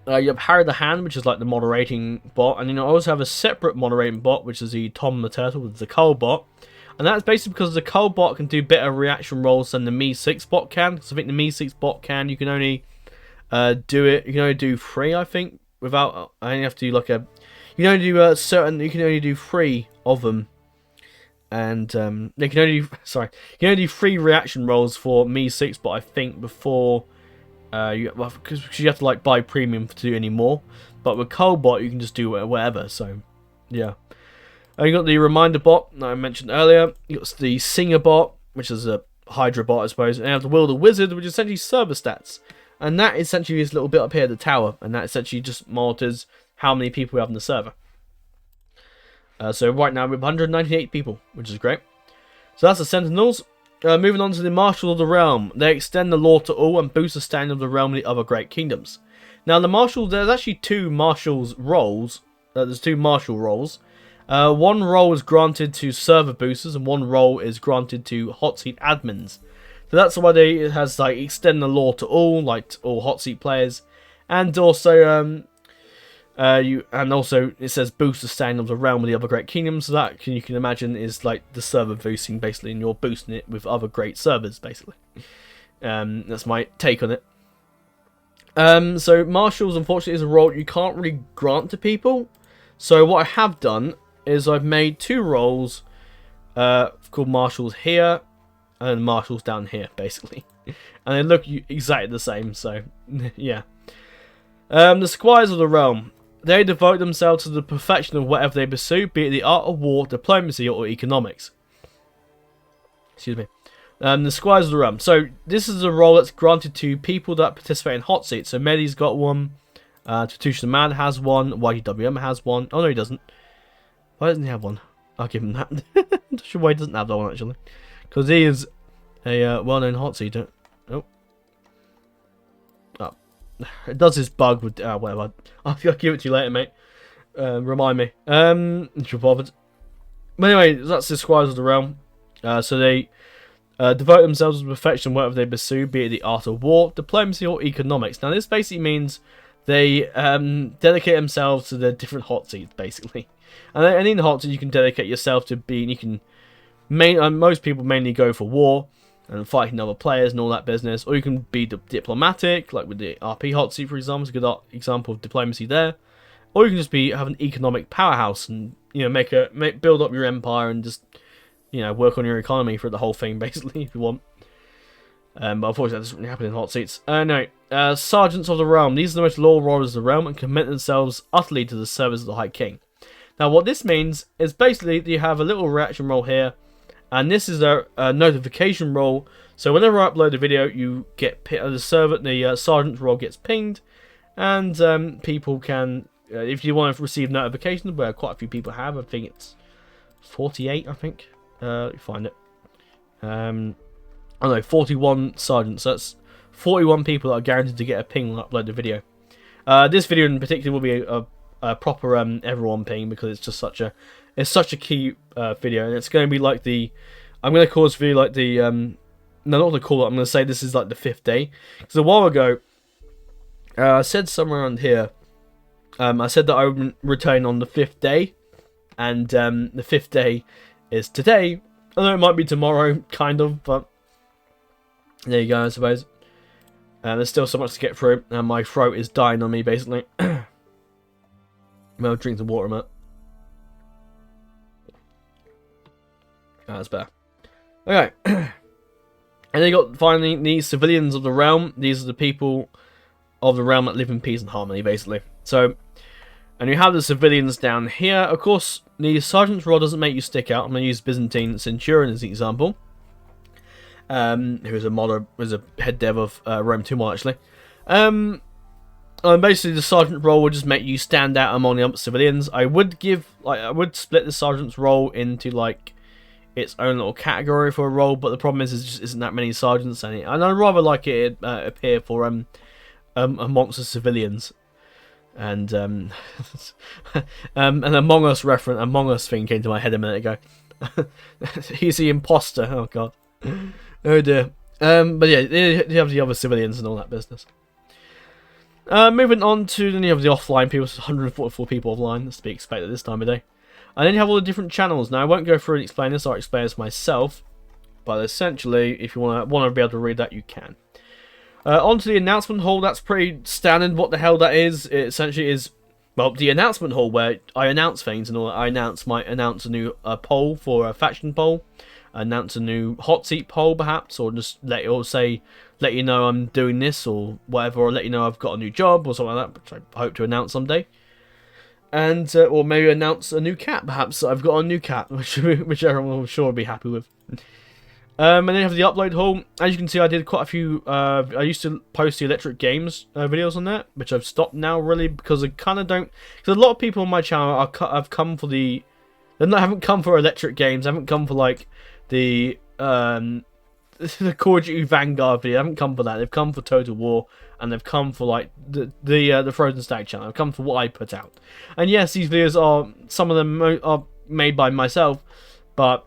You have Harry the Hand, which is like the moderating bot, and then you also have a separate moderating bot, which is the Tom the Turtle, which is the Cull bot. And that's basically because the Cull bot can do better reaction rolls than the Me6 bot can. So I think the Me6 bot you can only do 3, I think, without. I only have to do you can only do 3 of them, and you can only do 3 reaction rolls for Me6 bot, I think, before because you have to buy premium to do any more. But with Cull bot, you can just do whatever. So yeah. You got the Reminder bot that I mentioned earlier. You got the Singer bot, which is a Hydra bot, I suppose. And you have the Will the Wizard, which is essentially server stats. And that essentially is a little bit up here at the tower. And that essentially just monitors how many people we have on the server. So right now we have 198 people, which is great. So that's the Sentinels. Moving on to the Marshals of the Realm. They extend the law to all and boost the standing of the realm and the other great kingdoms. Now the Marshals, there's actually 2 Marshals roles. There's 2 Marshal roles. One role is granted to server boosters, and one role is granted to Hotseat admins. So that's why it has extend the law to all Hotseat players, and also it says boost the standing of the realm of the other great kingdoms. So that you can imagine is the server boosting basically, and you're boosting it with other great servers basically. That's my take on it. So Marshals, unfortunately, is a role you can't really grant to people. So what I have done is I've made 2 roles called Marshals here and Marshals down here, basically. And they look exactly the same, so yeah. The Squires of the Realm. They devote themselves to the perfection of whatever they pursue, be it the art of war, diplomacy, or economics. Excuse me. The Squires of the Realm. So this is a role that's granted to people that participate in Hotseats. So Medi's got one. Tatoosh the Man has one. YTWM has one. Oh no, he doesn't. Why doesn't he have one? I'll give him that. I'm not sure why he doesn't have that one actually, because he is a well-known Hotseat. Oh, it does this bug with whatever. I'll give it to you later, mate. Remind me. If you're bothered. But anyway, that's the squires of the realm. So they devote themselves to perfection whatever they pursue, be it the art of war, diplomacy, or economics. Now, this basically means they dedicate themselves to the different hot seats, basically. And in the hot seat, you can dedicate yourself to being. You can most people mainly go for war and fighting other players and all that business, or you can be diplomatic, like with the RP hot seat, for example. It's a good example of diplomacy there. Or you can just have an economic powerhouse and build up your empire and just work on your economy for the whole thing, basically, if you want. But unfortunately, that doesn't really happen in hot seats. No, sergeants of the realm. These are the most loyal warriors of the realm and commit themselves utterly to the service of the High King. Now, what this means is basically you have a little reaction roll here, and this is a notification roll. So whenever I upload a video, you get the sergeant's roll gets pinged, and people can, if you want to receive notifications, where quite a few people have, I think it's 48. I think. Let me find it. I don't know, 41 sergeants. So that's 41 people that are guaranteed to get a ping when I upload the video. This video in particular will be a proper everyone ping, because it's just such a key video, and it's going to be like I'm going to call this video like no, not going to call it. I'm going to say this is like the 5th day, because a while ago I said somewhere around here, I said that I would return on the 5th day, and the 5th day is today. Although it might be tomorrow, kind of, but there you go, I suppose. There's still so much to get through, and my throat is dying on me, basically. I'll drink some water a minute. That's better. Okay. And then you got finally these civilians of the realm. These are the people of the realm that live in peace and harmony, basically. So, and you have the civilians down here. Of course, the sergeant's role doesn't make you stick out. I'm going to use Byzantine Centurion as an example. Who's a head dev of Rome 2 mod, actually. Basically, the sergeant role would just make you stand out among the other civilians. I would split the sergeant's role into like its own little category for a role, but the problem is there just isn't that many sergeants in it, and I'd rather like it appear for amongst the civilians. And an Among Us Among Us thing came to my head a minute ago. He's the imposter. Oh god. Oh dear. But yeah, you have the other civilians and all that business. Moving on to the offline people, 144 people offline. That's to be expected this time of day. And then you have all the different channels. Now I won't go through and explain this. I'll explain this myself. But essentially, if you want to be able to read that, you can. Onto the announcement hall. That's pretty standard. What the hell that is? It essentially is, well, the announcement hall where I announce things and all that. I might announce a new poll for a faction poll, announce a new hot seat poll perhaps, or just let you know I'm doing this or whatever, or let you know I've got a new job or something like that, which I hope to announce someday. And or maybe announce a new cat, perhaps. I've got a new cat, which everyone will sure be happy with. And then you have the upload hall. As you can see, I did quite a few. I used to post the electric games videos on that, which I've stopped now, really, because I kind of don't. Because a lot of people on my channel have come for the. Haven't come for electric games. Haven't come for like the the Call of Duty Vanguard video. They haven't come for that. They've come for Total War, and they've come for like the Frozen Stag channel. They've come for what I put out. And yes, these videos are, some of them are made by myself, but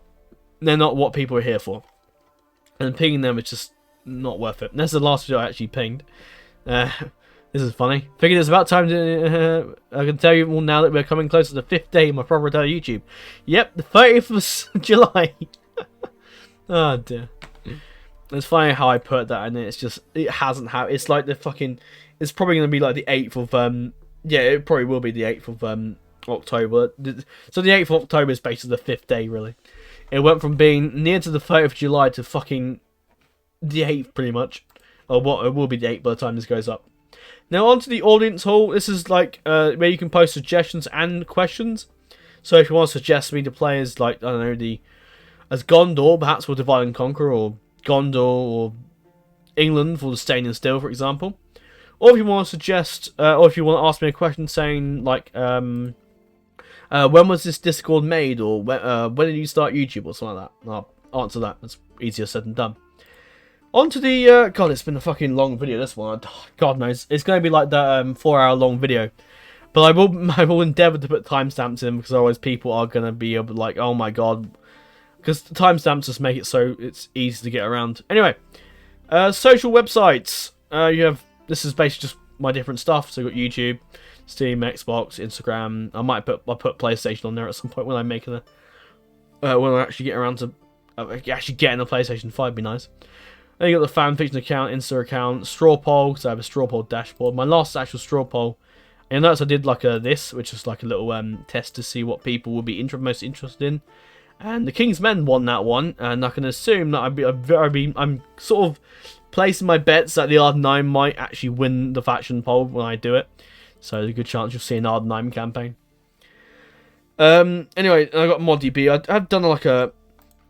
they're not what people are here for. And pinging them is just not worth it. And that's the last video I actually pinged. This is funny. Figured it's about time to. I can tell you all now that we're coming close to the 5th day of my proper return to YouTube. Yep, the 30th of July. Oh dear. It's funny how I put that in. It's just, it hasn't happened. It's like the fucking. It's probably going to be like the 8th of yeah, it probably will be the 8th of October. So the 8th of October is basically the 5th day, really. It went from being near to the 30th of July to fucking the 8th, pretty much. Or what, it will be the 8th by the time this goes up. Now, onto the audience hall. This is like where you can post suggestions and questions. So if you want to suggest me to players like, I don't know, as Gondor, perhaps for Divide and Conquer, or Gondor, or England for the Staying and Still, for example. Or if you want to suggest, or if you want to ask me a question saying, like, when was this Discord made, or when did you start YouTube, or something like that, I'll answer that. It's easier said than done. On to the, God, it's been a fucking long video, this one. God knows. It's going to be like that 4-hour long video. But I will endeavour to put timestamps in, because otherwise people are going to be able to, like, oh my god. Because the timestamps just make it so it's easy to get around. Anyway, social websites. This is basically just my different stuff. So you've got YouTube, Steam, Xbox, Instagram. I'll put PlayStation on there at some point when I make when I actually get around to actually getting a PlayStation 5. Be nice. Then you got the fan fiction account, Insta account, straw poll, because I have a straw poll dashboard. My last actual straw poll, and notice I did like this, which is like a little test to see what people would be most interested in. And the King's Men won that one, and I can assume that I'm sort of placing my bets that the R9 might actually win the faction poll when I do it. So there's a good chance you'll see an R9 campaign. Anyway, I got ModDB. I've done like a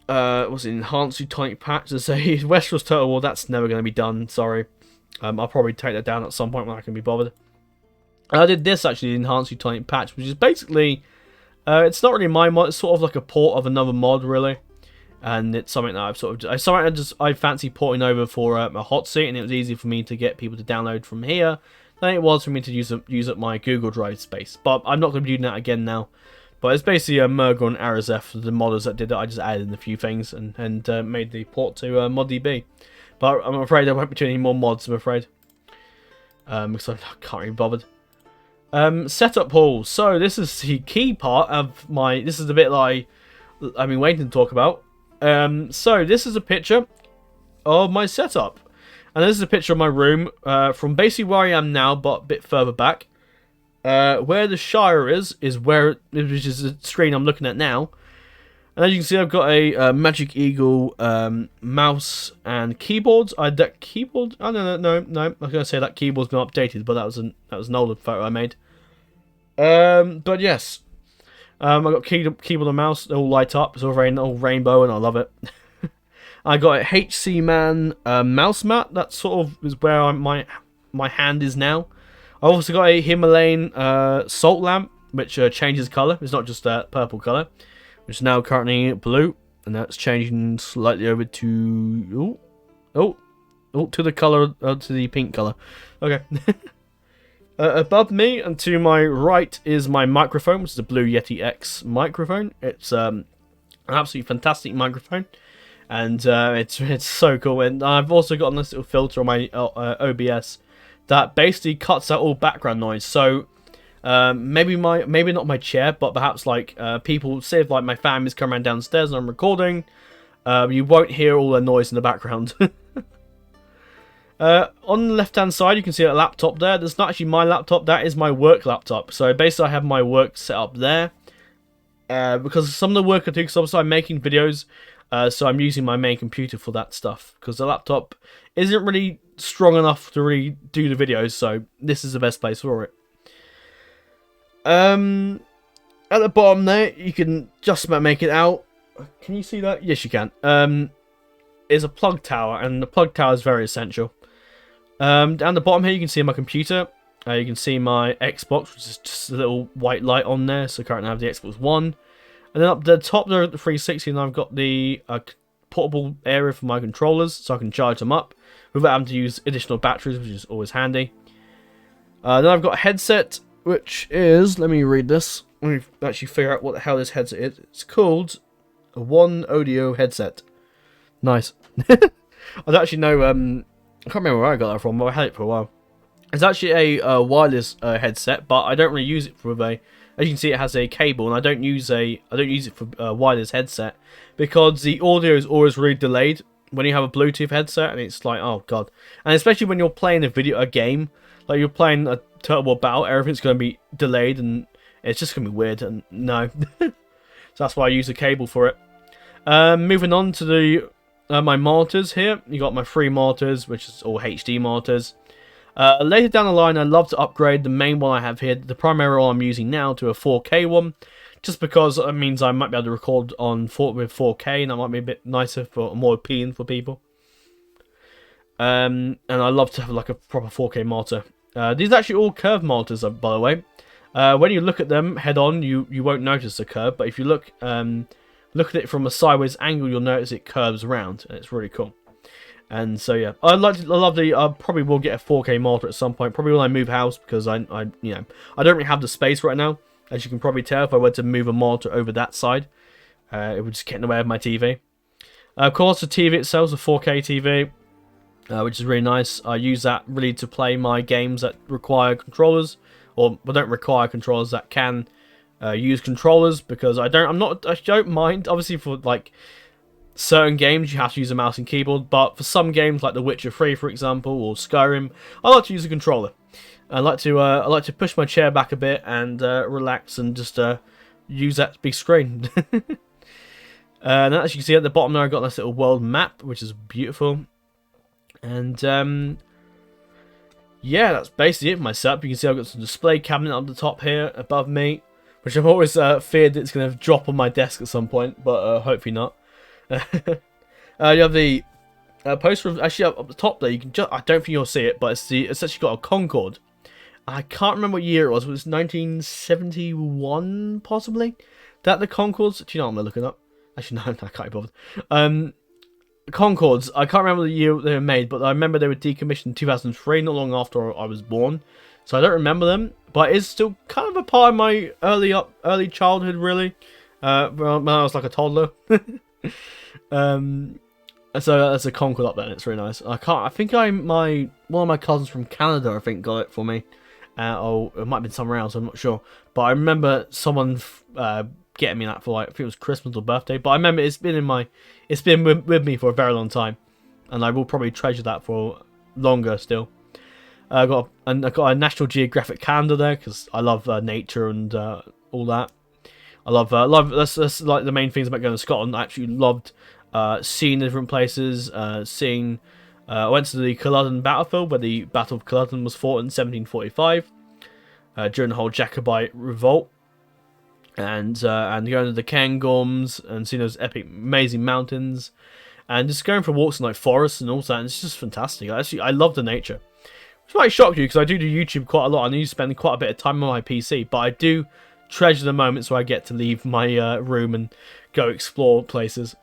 what's it, enhanced Teutonic patch to say Westeros Total War. That's never going to be done. Sorry. I'll probably take that down at some point when I can be bothered. I did this actually, enhanced Teutonic patch, which is basically it's not really my mod. It's sort of like a port of another mod, really. And it's something that I fancy porting over for a Hotseat, and it was easy for me to get people to download from here than it was for me to use up my Google Drive space. But I'm not going to be doing that again now. But it's basically a Murgor and Arazeth, the modders that did it. I just added in a few things and made the port to ModDB. But I'm afraid I won't be doing any more mods, I'm afraid. Because I can't really be bothered. Setup haul. So this is the key part of my... This is the bit that I've been waiting to talk about. So this is a picture of my setup. And this is a picture of my room from basically where I am now, but a bit further back. Where the Shire is where, which is the screen I'm looking at now. And as you can see, I've got a Magic Eagle mouse and keyboards. That keyboard? Oh no. I was gonna say that keyboard's been updated, but that was an older photo I made. But yes, I got keyboard and mouse. They all light up. It's all rainbow, and I love it. I got a HC Man mouse mat. That sort of is where my hand is now. I've also got a Himalayan salt lamp, which changes colour. It's not just a purple colour, which is now currently blue, and that's changing slightly over to to the colour to the pink colour. Okay. Above me and to my right is my microphone, which is a Blue Yeti X microphone. It's an absolutely fantastic microphone, and it's so cool. And I've also got this little filter on my OBS that basically cuts out all background noise. So maybe not my chair, but perhaps like people, say if like my family's come around downstairs and I'm recording, you won't hear all the noise in the background. On the left hand side you can see a laptop there. That's not actually my laptop, that is my work laptop. So basically I have my work set up there because some of the work I do, because obviously I'm making videos, so I'm using my main computer for that stuff, because the laptop isn't really strong enough to really do the videos, so this is the best place for it. At the bottom there, you can just about make it out. Can you see that? Yes, you can. Is a plug tower, and the plug tower is very essential. Down the bottom here, you can see my computer. You can see my Xbox, which is just a little white light on there. So currently I have the Xbox One. And then up the top there, the 360, and I've got the portable area for my controllers, so I can charge them up without having to use additional batteries, which is always handy. Then I've got a headset, which is, let me read this. Let me actually figure out what the hell this headset is. It's called a One Audio headset. Nice. I don't actually know, I can't remember where I got that from, but I had it for a while. It's actually a wireless headset, but I don't really use it for as you can see, it has a cable, and I don't use it for a wireless headset because the audio is always really delayed when you have a Bluetooth headset, and it's like, oh god. And especially when you're playing a game, like you're playing a Turtle War battle, everything's going to be delayed, and it's just going to be weird, and no. So that's why I use a cable for it. Moving on to the my monitors here. You got my 3 monitors, which is all HD monitors. Later down the line, I'd love to upgrade the main one I have here, the primary one I'm using now, to a 4K one, just because it means I might be able to record with 4K, and that might be a bit nicer, more appealing for people. And I love to have like a proper 4K monitor. These are actually all curved monitors, by the way. When you look at them head on, you won't notice the curve, but if you look at it from a sideways angle, you'll notice it curves around, and it's really cool. And so yeah, I love the. I probably will get a 4K monitor at some point. Probably when I move house, because I don't really have the space right now. As you can probably tell, if I were to move a monitor over that side, it would just get in the way of my TV. Of course, the TV itself is a 4K TV, which is really nice. I use that really to play my games that require controllers, or don't require controllers, that can use controllers, because I don't mind. Obviously, for like certain games, you have to use a mouse and keyboard, but for some games like The Witcher 3, for example, or Skyrim, I like to use a controller. I like to push my chair back a bit and relax and just use that big screen. And as you can see at the bottom there, I've got this little world map, which is beautiful. And yeah, that's basically it for my setup. You can see I've got some display cabinet up the top here above me, which I've always feared it's going to drop on my desk at some point, but hopefully not. You have the poster of, actually up the top there. You can I don't think you'll see it, but it's actually got a Concorde. I can't remember what year it was. It was 1971, possibly. That the Concords? Do you know what I'm looking up? Actually, no, I can't be bothered. Concords. I can't remember the year they were made, but I remember they were decommissioned in 2003, not long after I was born. So I don't remember them, but it's still kind of a part of my early childhood, really. When I was like a toddler. So that's a Concorde up there, and it's really nice. I think one of my cousins from Canada, I think, got it for me. Or it might have been somewhere else, I'm not sure. But I remember someone getting me that for, like, I think it was Christmas or birthday. But I remember it's been with me for a very long time, and I will probably treasure that for longer still. I got a National Geographic calendar there, because I love nature and all that. I love that's like the main things about going to Scotland. I actually loved seeing the different places, I went to the Culloden battlefield, where the Battle of Culloden was fought in 1745 during the whole Jacobite revolt, and going to the Cairngorms and seeing those epic, amazing mountains, and just going for walks in like forests and all that. And it's just fantastic. I love the nature, which might shock you, because I do YouTube quite a lot. I need to spend quite a bit of time on my PC, but I do treasure the moments where I get to leave my room and go explore places.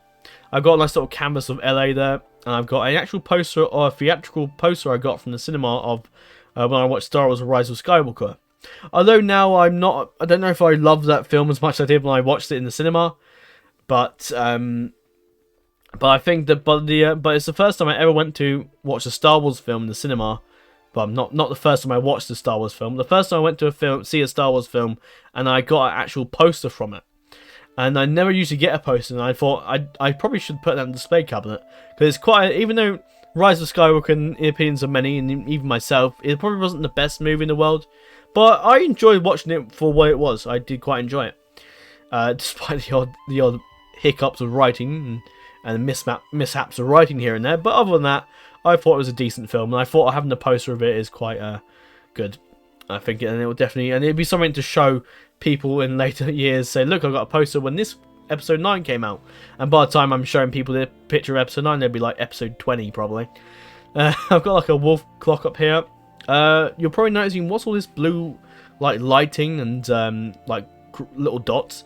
I've got a nice little canvas of LA there, and I've got an actual poster, or a theatrical poster I got from the cinema of when I watched Star Wars: Rise of Skywalker. Although now I don't know if I love that film as much as I did when I watched it in the cinema, but I think that but it's the first time I ever went to watch a Star Wars film in the cinema. But not the first time I watched a Star Wars film. The first time I went to see a Star Wars film, and I got an actual poster from it. And I never usually get a poster, and I thought I probably should put that in the display cabinet, because it's quite. Even though Rise of Skywalker, in the opinions of many, and even myself, it probably wasn't the best movie in the world, but I enjoyed watching it for what it was. I did quite enjoy it, despite the odd hiccups of writing and mishaps of writing here and there. But other than that, I thought it was a decent film, and I thought having a poster of it is quite good. I think, and it will definitely, and it'd be something to show people in later years. Say, look, I got a poster when this episode 9 came out, and by the time I'm showing people the picture of episode 9, they'll be like episode 20 probably. I've got like a wolf clock up here. You're probably noticing what's all this blue like lighting and like little dots.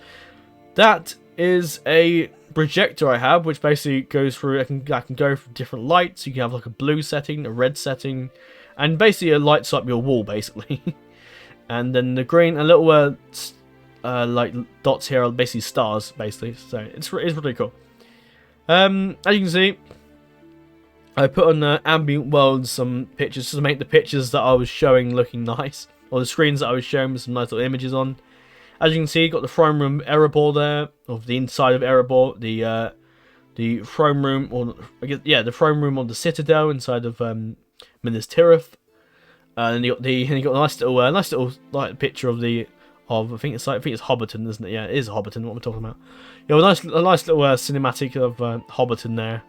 That is a projector I have, which basically goes through. I can go for different lights. You can have like a blue setting, a red setting, and basically it lights up your wall basically. And then the green, a little like dots here are basically stars basically. So it's really cool. As you can see, I put on ambient world some pictures just to make the pictures that I was showing looking nice, or the screens that I was showing with some nice little images on. As you can see, got the throne room Erebor there, of the inside of Erebor, the throne room, or I guess, yeah, the throne room on the Citadel inside of Minas Tirith. And you got a nice little like picture of I think it's Hobbiton, isn't it? Yeah, it is Hobbiton. What I'm talking about. You have a nice little cinematic of Hobbiton there,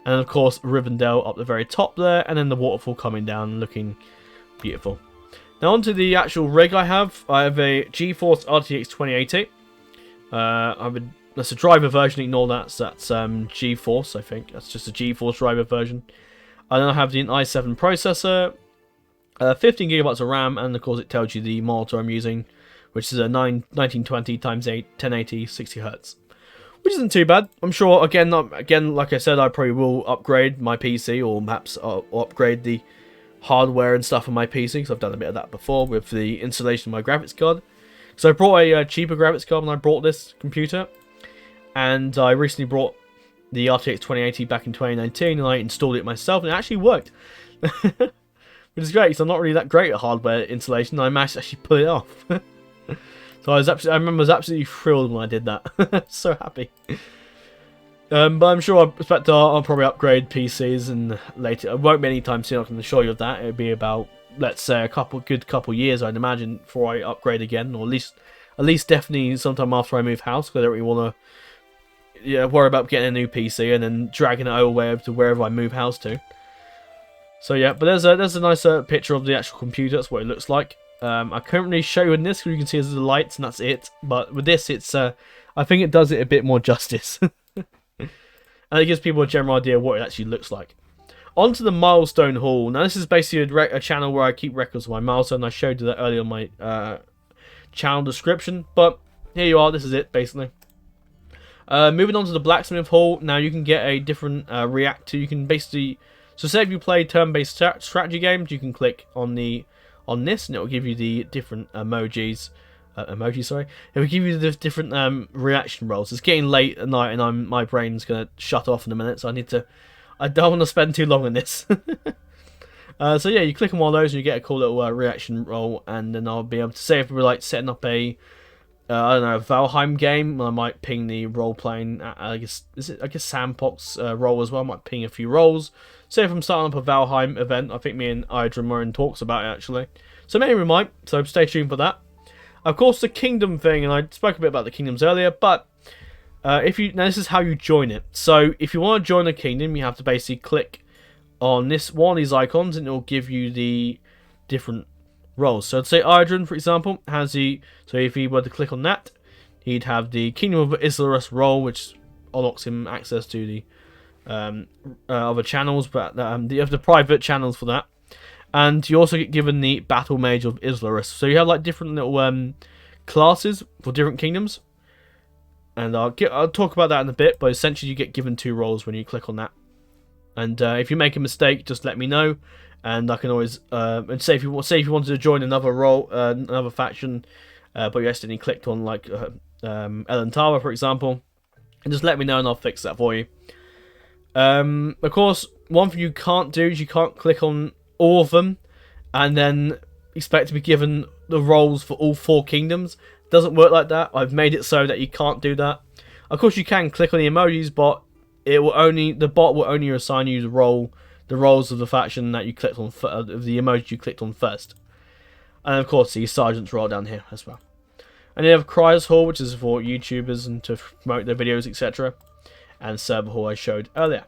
and of course Rivendell up the very top there, and then the waterfall coming down, looking beautiful. Now onto the actual rig I have. I have a GeForce RTX 2080. That's a driver version, ignore that. So that's GeForce, I think. That's just a GeForce driver version. And then I have the i7 processor, 15 gigabytes of RAM, and of course it tells you the monitor I'm using, which is a 1920 x 1080 60 Hz. which isn't too bad. I'm sure, again, like I said, I probably will upgrade my PC, or perhaps upgrade the hardware and stuff on my PC, because I've done a bit of that before with the installation of my graphics card. So I brought a cheaper graphics card when I brought this computer, and I recently brought the RTX 2080 back in 2019, and I installed it myself, and it actually worked. Which is great, because I'm not really that great at hardware installation. I managed to actually pull it off. So I remember I was absolutely thrilled when I did that. So happy. But I'm sure I'll probably upgrade PCs, and later, it won't be anytime soon. I can assure you of that. It'll be about, let's say, a good couple years, I'd imagine, before I upgrade again, or at least definitely sometime after I move house, because I don't really want to worry about getting a new PC and then dragging it over to wherever I move house to. So yeah, but there's a nice picture of the actual computer. That's what it looks like. I can't really show you in this, because you can see there's the lights and that's it. But with this, it's I think it does it a bit more justice. And it gives people a general idea of what it actually looks like. On to the milestone haul. Now this is basically a channel where I keep records of my milestone. I showed you that earlier on my channel description. But here you are, this is it basically. Moving on to the blacksmith haul. Now you can get a different reactor. You can basically, so say if you play turn-based strategy games, you can click on this, and it will give you the different emojis. It will give you the different reaction rolls. It's getting late at night, and my brain's gonna shut off in a minute, so I don't want to spend too long on this. So yeah, you click on one of those, and you get a cool little reaction roll, and then I'll be able to say if we're like setting up a I don't know, a Valheim game, I might ping the role playing. I guess Sandbox role as well. I might ping a few roles. Say if I'm starting up a Valheim event, I think me and Idrin were in talks about it actually. So maybe we might. So stay tuned for that. Of course, the kingdom thing, and I spoke a bit about the kingdoms earlier, but now this is how you join it. So if you want to join a kingdom, you have to basically click on this one of these icons, and it will give you the different roles. So let's say Idrin, for example, has the, so if he were to click on that, he'd have the Kingdom of Islarus role, which unlocks him access to the other channels, but you have the private channels for that. And you also get given the Battle Mage of Islarus. So you have like different little classes for different kingdoms. And I'll talk about that in a bit, but essentially you get given 2 roles when you click on that. And if you make a mistake, just let me know, and I can always and say if you wanted to join another role, another faction, but you accidentally clicked on like Elentara, for example, and just let me know and I'll fix that for you. Of course, one thing you can't do is you can't click on all of them and then expect to be given the roles for all 4 kingdoms. It doesn't work like that. I've made it so that you can't do that. Of course, you can click on the emojis, but the bot will only assign you the roles of the faction that you clicked on, of the emoji you clicked on first. And of course, the sergeant's role down here as well. And then you have Cryers Hall, which is for YouTubers and to promote their videos, etc. And Server Hall I showed earlier.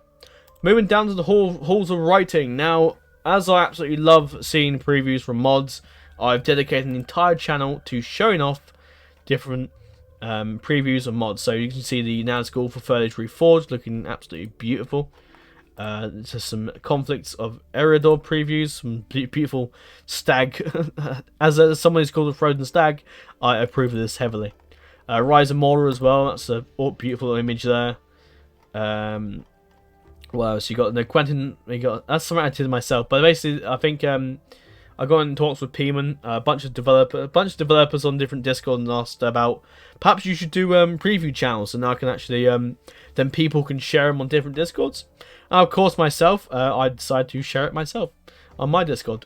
Moving down to the halls of writing. Now, as I absolutely love seeing previews from mods, I've dedicated an entire channel to showing off different previews of mods. So you can see the Nazgul for Third Age Reforged looking absolutely beautiful. There's some Conflicts of Eridor previews, some beautiful stag. As someone who's called a frozen stag, I approve of this heavily. Rise of Mora as well, that's a beautiful image there. What else? You got the Quentin. That's something I did myself, but basically, I think I got in talks with Peeman, a bunch of developers on different Discord, and asked about perhaps you should do preview channels, and now I can actually then people can share them on different Discords. And of course, myself, I decided to share it myself on my Discord.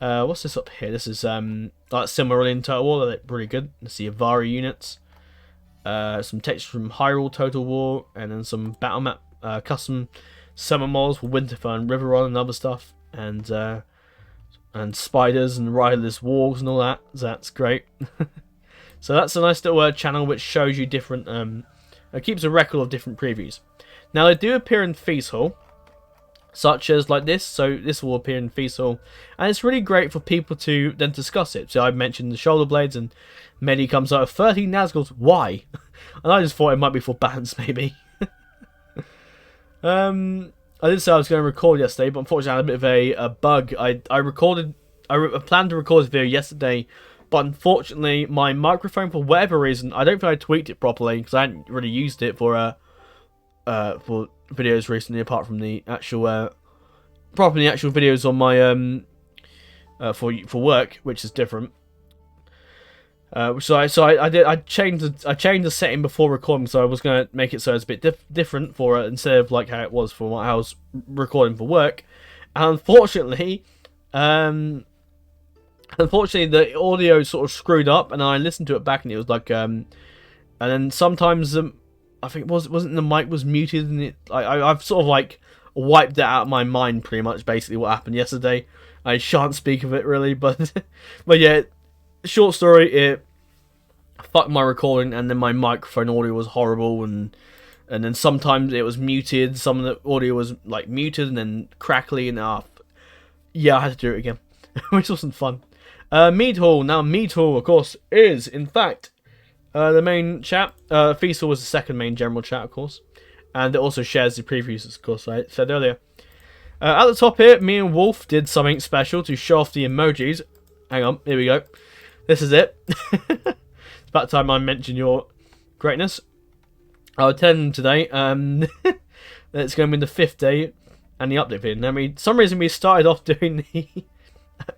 What's this up here? This is like similar in Total War. They're pretty good. Let's see, Avari units, some text from Hyrule Total War, and then some battle map custom summon models for Winterfell and Riverrun and other stuff, and spiders and riderless wargs and all that. So that's great. So that's a nice little channel which shows you different. It keeps a record of different previews. Now they do appear in Feast Hall, such as like this. So this will appear in Feast Hall, and it's really great for people to then discuss it. So I mentioned the shoulder blades, and Medi comes out of 13 Nazguls. Why? And I just thought it might be for balance, maybe. I did say I was going to record yesterday, but unfortunately I had a bit of a bug. I planned to record this video yesterday, but but unfortunately, my microphone, for whatever reason, I don't think I tweaked it properly because I hadn't really used it for videos recently, apart from the actual videos on my for work, which is different. I changed the setting before recording, so I was gonna make it so it's a bit different for it instead of like how it was for what I was recording for work. And unfortunately, the audio sort of screwed up, and I listened to it back, and it was like and then sometimes I think wasn't the mic was muted, and I've sort of like wiped it out of my mind pretty much. Basically, what happened yesterday. I shan't speak of it really, but but yeah. Short story, it fucked my recording, and then my microphone audio was horrible, and then sometimes it was muted, some of the audio was like muted and then crackly, and yeah, I had to do it again, which wasn't fun. Mead Hall, now Mead Hall, of course, is in fact the main chat. Feastal was the second main general chat, of course, and it also shares the previews, of course, I said earlier. At the top here, me and Wolf did something special to show off the emojis. Hang on, here we go. This is it. It's about time I mention your greatness. I'll attend today. It's going to be the 5th day and the update video. I mean, some reason we started off doing the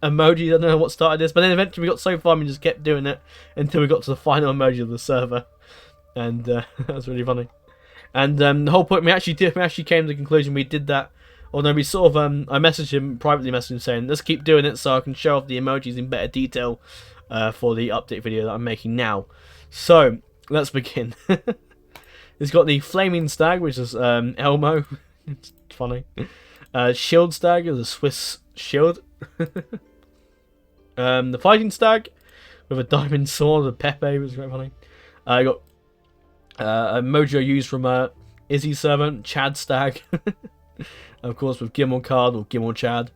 emoji. I don't know what started this, but then eventually we got so far and we just kept doing it until we got to the final emoji of the server, and that was really funny. And the whole point, we actually came to the conclusion we did that. Although we sort of, I messaged him, privately messaged him saying, let's keep doing it so I can show off the emojis in better detail for the update video that I'm making now. So, let's begin. It's got the Flaming Stag, which is Elmo. It's funny. Shield Stag is a Swiss shield. The Fighting Stag with a diamond sword, a Pepe, which is quite funny. I got a emoji I used from Izzy's servant, Chad Stag. Of course, with Gimel Card or Gimel Chad.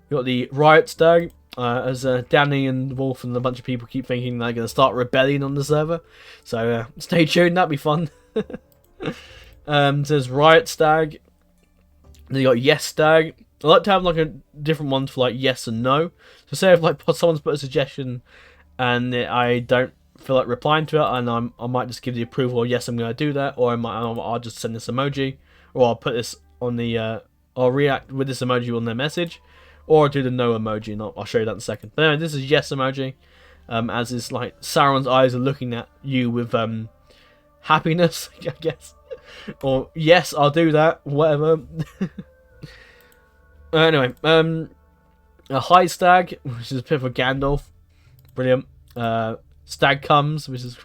We got the Riot Stag, as Danny and Wolf and a bunch of people keep thinking they're going to start rebellion on the server. So stay tuned, that'll be fun. There's Riot Stag. Then you got Yes Stag. I like to have like a different one for like yes and no. So say if like someone's put a suggestion and I don't feel like replying to it, and I might just give the approval, yes, I'm going to do that, or I'll just send this emoji, or I'll put this on the I'll react with this emoji on their message, or I'll do the no emoji, and I'll show you that in a second. But anyway, this is yes emoji, as is like Sauron's eyes are looking at you with happiness, I guess, or yes, I'll do that, whatever. Anyway, a High Stag, which is a bit of a Gandalf, brilliant. Stag Comes, which is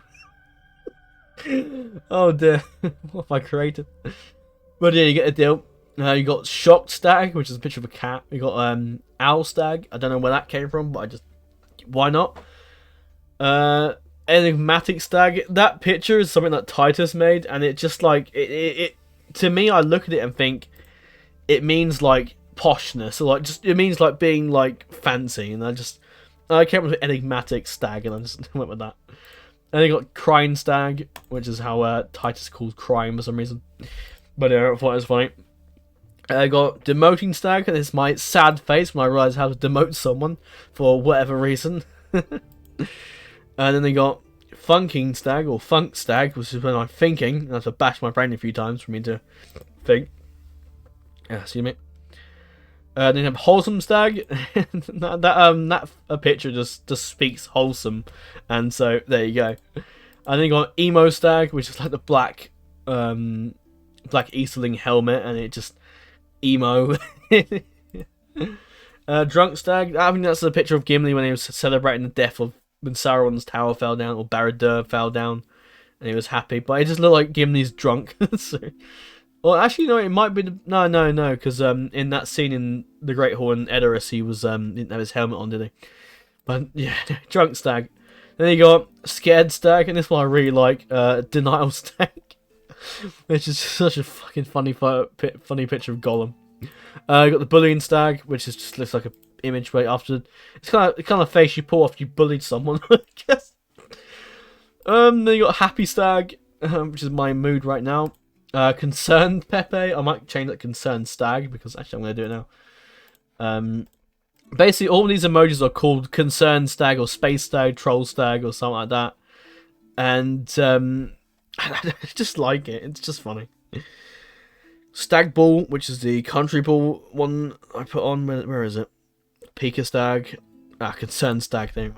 oh dear, what have I created? But yeah, you get a deal. You got Shocked Stag, which is a picture of a cat. You got Owl Stag. I don't know where that came from, but why not? Enigmatic Stag. That picture is something that Titus made, and it just like it to me, I look at it and think it means like poshness, or like just it means like being like fancy, and I came up with Enigmatic Stag, and I just went with that. And you got Crying Stag, which is how Titus calls crime for some reason. But I thought it was funny. I got Demoting Stag, and it's my sad face when I realise how to demote someone for whatever reason. And then they got Funking Stag, or Funk Stag, which is when I'm thinking. I have to bash my brain a few times for me to think. Yeah, see me. Then you have Wholesome Stag. that picture just speaks wholesome, and so there you go. And then you got Emo Stag, which is like the black Easterling helmet, and it just emo. Drunk Stag. I think that's a picture of Gimli when he was celebrating the death of when Sauron's tower fell down, or Barad-dûr fell down, and he was happy. But it just looked like Gimli's drunk. So, well, actually, no, it might be no, because in that scene in the Great Hall in Edoras, he was didn't have his helmet on, did he? But yeah, Drunk Stag. Then you got Scared Stag, and this one I really like. Denial Stag. Which is such a fucking funny picture of Gollum. You got the Bullying Stag, which is just looks like an image right after. It's kind of face you pull after you bullied someone, I guess. Then you got Happy Stag, which is my mood right now. Concerned Pepe. I might change that Concerned Stag, because actually I'm going to do it now. Basically, all these emojis are called Concerned Stag or Space Stag, Troll Stag or something like that. And I just like it. It's just funny. Stag Ball, which is the country ball one I put on. Where is it? Pika Stag. Concerned Stag thing.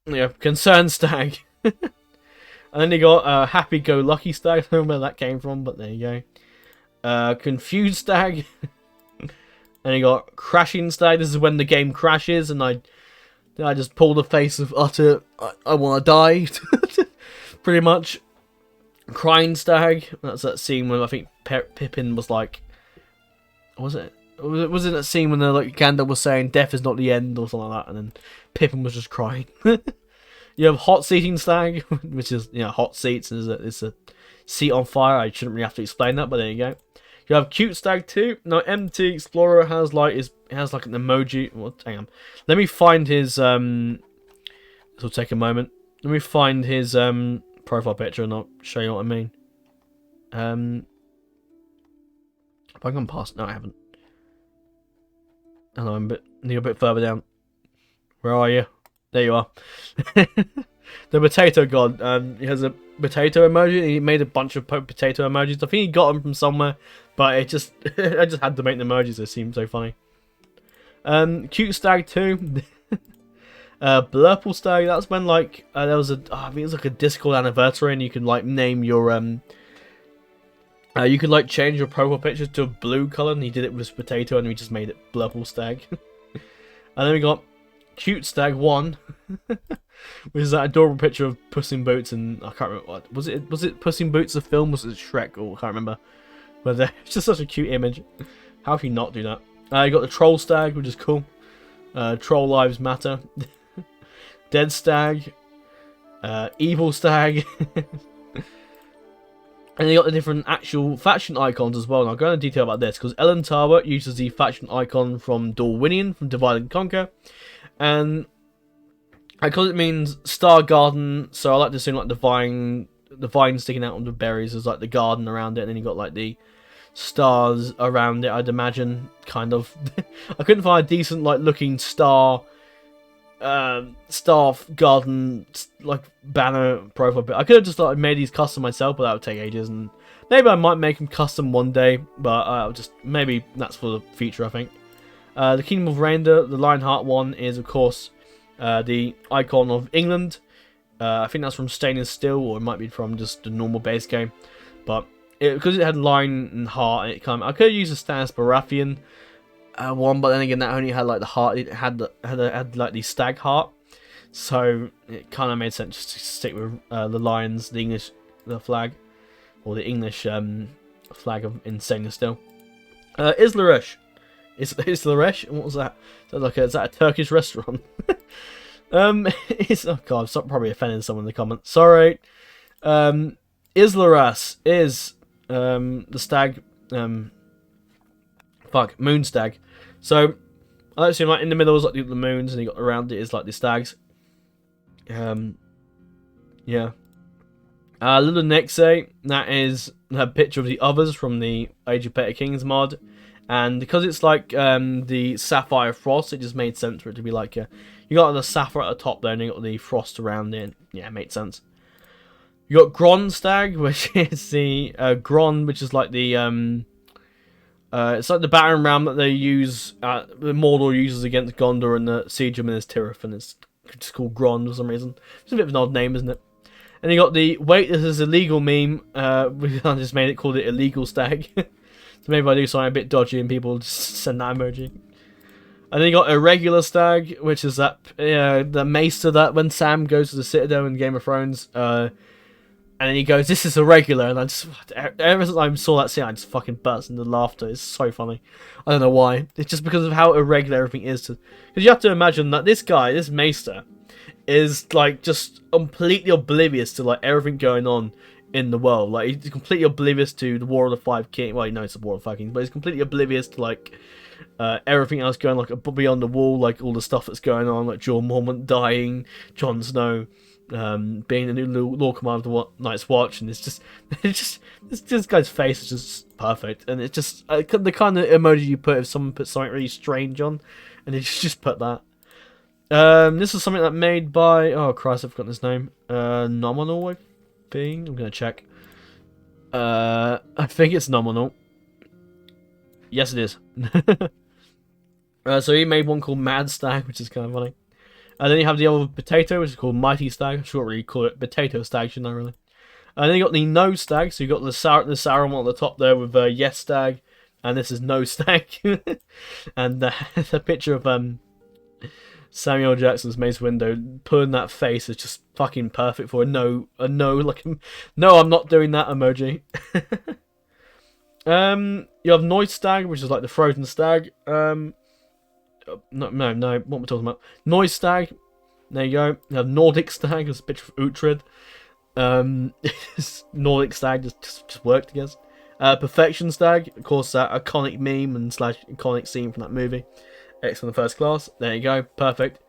Yeah, Concerned Stag. And then you got Happy Go Lucky Stag. I don't know where that came from, but there you go. Confused Stag. And you got Crashing Stag. This is when the game crashes, and I just pull the face of utter I want to die. Pretty much. Crying Stag. That's that scene where I think Pippin was like, was it that scene when like Gandalf was saying death is not the end or something like that, and then Pippin was just crying. You have Hot Seating Stag, which is, you know, hot seats. It's a seat on fire. I shouldn't really have to explain that, but there you go. You have Cute Stag too. Now MT Explorer has like an emoji. Well, hang on. Let me find his this will take a moment. Let me find his profile picture and I'll show you what I mean. Have I gone past? No, I haven't. Hello, you're a bit further down. Where are you? There you are. The potato god. He has a potato emoji. He made a bunch of potato emojis. I think he got them from somewhere, but it just I just had to make the emojis. They seem so funny. Cute Stag too. Blurple Stag. That's when like there was I think it was like a Discord anniversary, and you can like name your you could like change your profile picture to a blue color, and he did it with potato, and we just made it Blurple Stag. And then we got Cute Stag 1, which is that adorable picture of Puss in Boots, and I can't remember what was it. Was it Puss in Boots the film? Was it Shrek? Or I can't remember. But it's just such a cute image. How can you not do that? You got the Troll Stag, which is cool. Troll Lives Matter. Dead Stag. Evil Stag. And you got the different actual faction icons as well. And I'll go into detail about this because Ellen Tower uses the faction icon from Dorwinian from Divide and Conquer. And because it means Star Garden, so I like to assume like the vine sticking out on the berries is like the garden around it, and then you got like the stars around it, I'd imagine, kind of. I couldn't find a decent like looking star garden like banner profile bit. I could have just like made these custom myself, but that would take ages, and maybe I might make them custom one day, but I'll just maybe that's for the future, I think. The Kingdom of Reindeer, the Lionheart one, is of course the icon of England. I think that's from Stainless Steel, or it might be from just the normal base game. But because it had Lion and Heart, I could have used a Stannis Baratheon one, but then again, that only had like the heart. It had like the stag heart, so it kind of made sense just to stick with the lions, the flag, or the English flag in Stainless Steel. Islaresh. Islaresh? What was that? Is that a Turkish restaurant? Oh god, I'm probably offending someone in the comments. Sorry. Islaras is the stag. Moon Stag. So I assume like in the middle is like the moons, and you got around it is like the stags. Yeah. Little Nexe, that is a picture of the others from the Age of Petty Kings mod. And because it's like the Sapphire Frost, it just made sense for it to be like you got the sapphire at the top there, and you got the frost around it. Yeah, it made sense. You got Gron Stag, which is the Gron, which is like the it's like the battering ram that they use, the Mordor uses against Gondor and the Siege of Minas Tirith, and it's just called Gron for some reason. It's a bit of an odd name, isn't it? And you got the wait, this is illegal meme. We just called it Illegal Stag. So maybe I do something a bit dodgy and people just send that emoji. And then you got Irregular Stag, which is that the maester that when Sam goes to the Citadel in Game of Thrones, and then he goes, "This is irregular," and I just ever since I saw that scene, I just fucking burst into laughter. It's so funny. I don't know why. It's just because of how irregular everything is. Because you have to imagine that this guy, this maester, is like just completely oblivious to like everything going on in the world. Like he's completely oblivious to the War of the Five Kings. Well, he knows the War of the Five Kings, but he's completely oblivious to like everything else going like beyond the wall, like all the stuff that's going on, like Jorah Mormont dying, Jon Snow being the new Lord Commander of the Night's Watch, and this guy's face is just perfect, and it's just the kind of emoji you put if someone put something really strange on, and they just put that. This is something that made by, oh Christ, I've forgotten his name. Nominal, I think. I'm gonna check. I think it's Nominal. Yes, it is. So he made one called Mad Stag, which is kind of funny. And then you have the other Potato, which is called Mighty Stag. I shouldn't really call it Potato Stag, shouldn't I, really? And then you got the No Stag, so you got the sour one at the top there with Yes Stag, and this is No Stag. And the picture of Samuel Jackson's Mace Windu putting that face is just fucking perfect for a no, like, no, I'm not doing that emoji. You have Noise Stag, which is like the frozen stag. No, what am I talking about? Noise Stag. There you go. You have Nordic Stag, there's a picture of Uhtred. Nordic Stag just worked, I guess. Perfection Stag, of course, that iconic meme and / iconic scene from that movie. X on the First Class. There you go. Perfect.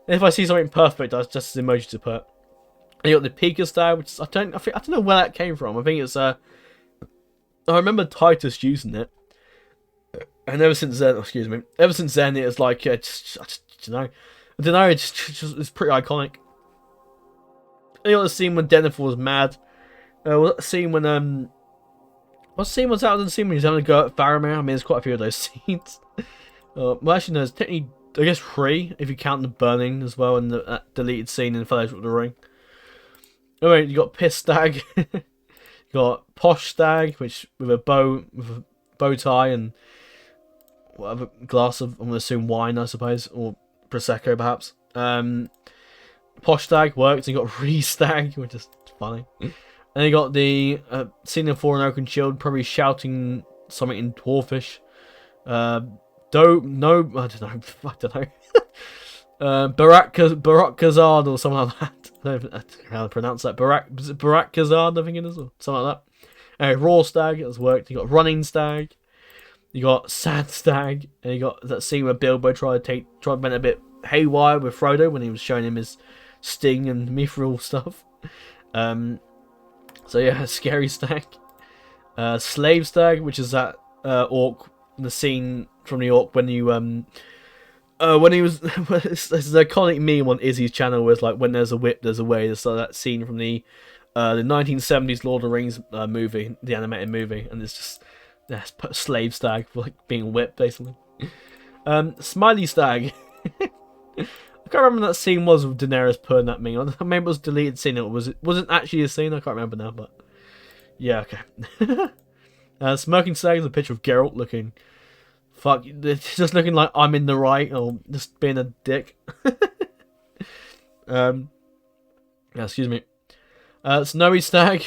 If I see something perfect, that's just an emoji to put. And you got the Pika Stag, which is, I don't know where that came from. I think it's I remember Titus using it, and ever since then, it's like I don't know, it's pretty iconic. And you got the scene when Denethor was mad. What scene when what scene was that? The scene when he's having to go at Faramir. I mean, there's quite a few of those scenes. Well, actually, no, there's technically, I guess, 3 if you count the burning as well, and the deleted scene in Fellowship of the Ring. Alright, you got Piss Stag. You got Posh Stag, which with a bow tie and whatever glass of, I'm gonna assume, wine, I suppose, or prosecco perhaps. Posh Stag worked. And you got Re Stag, which is funny. And you got the scene of Four and Oaken Shield, probably shouting something in Dwarfish. I don't know. Barak Khazard or something like that. I don't know how to pronounce that. Barak Khazard, I think it is, or something like that. Raw Stag has worked. You got Running Stag. You got Sad Stag, and you got that scene where Bilbo tried to bend a bit haywire with Frodo when he was showing him his sting and mithril stuff. So yeah, Scary Stag. Slave Stag, which is that orc, the scene from the orc when you when he was it's an iconic meme on Izzy's channel where it's like, when there's a whip there's a way. It's like that scene from the 1970s Lord of the Rings movie, the animated movie, and it's just Slave Stag for like being whipped basically. Smiley Stag. I can't remember what that scene was with Daenerys putting that meme. Maybe it was a deleted scene, or wasn't actually a scene. I can't remember now, but yeah, okay. Smoking Stag is a picture of Geralt looking, it's just looking like I'm in the right, or just being a dick. Yeah, excuse me. Snowy Stag,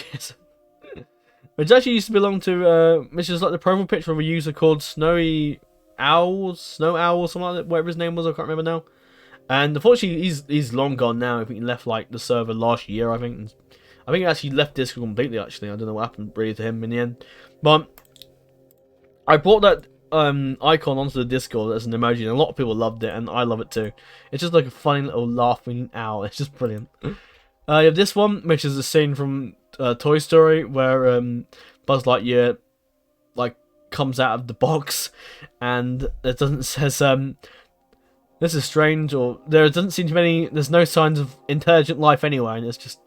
which actually used to belong to which is like the profile picture of a user called Snow Owl, something like that, whatever his name was, I can't remember now. And unfortunately, he's long gone now. I think he left like the server last year. I think he actually left Discord completely. Actually, I don't know what happened really to him in the end. But I brought that icon onto the Discord as an emoji, and a lot of people loved it, and I love it too. It's just like a funny little laughing owl. It's just brilliant. You have this one, which is a scene from Toy Story where Buzz Lightyear like comes out of the box, and it says this is strange, or there doesn't seem to be any, there's no signs of intelligent life anywhere, and it's just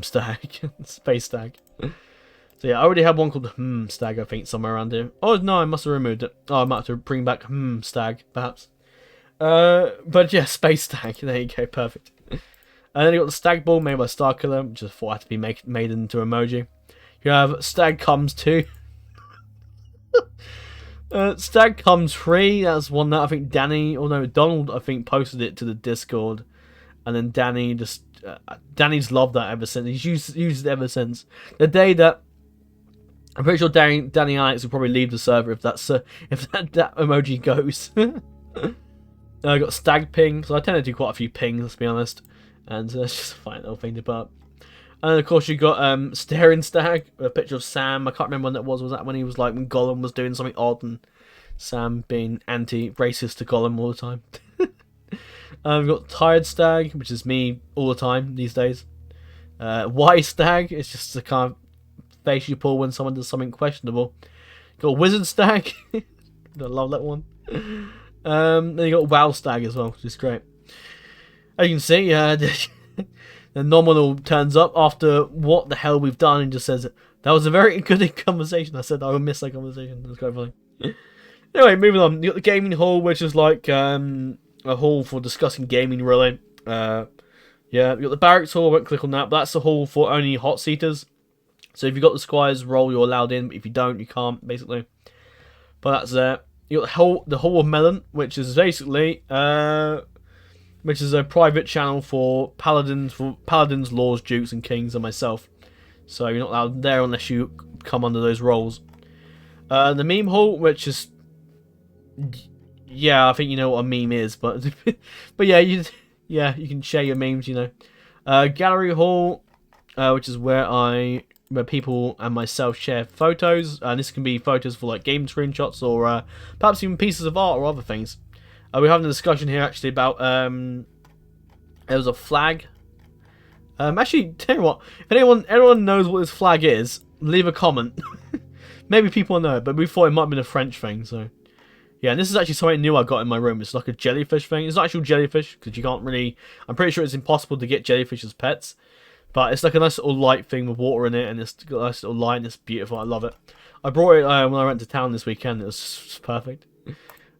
Stag. Space Stag. So yeah, I already had one called Stag, I think, somewhere around here. Oh no, I must have removed it. Oh, I might have to bring back Stag, perhaps. But yeah, Space Stag. There you go, perfect. And then you got the Stag Ball made by Starkiller, which I thought had to be made into emoji. You have Stag Comes 2. Stag Comes 3, that's one that I think Donald, I think, posted it to the Discord. And then Danny Danny's loved that ever since. He's used it ever since. The day that, I'm pretty sure Danny Alex will probably leave the server if that emoji goes. I got Stag Ping, so I tend to do quite a few pings, let's be honest. And it's just a fine little thing to put up. And of course you got Staring Stag, a picture of Sam. I can't remember when that was. Was that when he was like, when Gollum was doing something odd and Sam being anti-racist to Gollum all the time? We've got Tired Stag, which is me all the time these days. Wise Stag is just the kind of face you pull when someone does something questionable. Got Wizard Stag. I love that one. Then you got Wow Stag as well, which is great. As you can see, the nominal turns up after what the hell we've done and just says, that was a very good conversation. I said I would miss that conversation. That's quite funny. Anyway, moving on. You got the gaming hall, which is like a hall for discussing gaming, really. Yeah, you got the barracks hall. I won't click on that, but that's a hall for only hot seaters. So if you've got the Squire's role, you're allowed in. But if you don't, you can't, basically. But that's there. You got the Hall of Melon, which is basically which is a private channel for paladins, lords, dukes, and kings, and myself. So you're not allowed there unless you come under those roles. The meme hall, which is, yeah, I think you know what a meme is, but but yeah, you can share your memes, you know. Gallery hall, which is where people and myself share photos, and this can be photos for like game screenshots or perhaps even pieces of art or other things. We're having a discussion here actually about there was a flag. Actually, tell you what, if anyone knows what this flag is, leave a comment. Maybe people know it, but we thought it might have been a French thing. So yeah, and this is actually something new I got in my room. It's like a jellyfish thing. It's not actual jellyfish because you can't really. I'm pretty sure it's impossible to get jellyfish as pets. But it's like a nice little light thing with water in it, and it's got a nice little light, and it's beautiful. I love it. I brought it when I went to town this weekend. It was just perfect.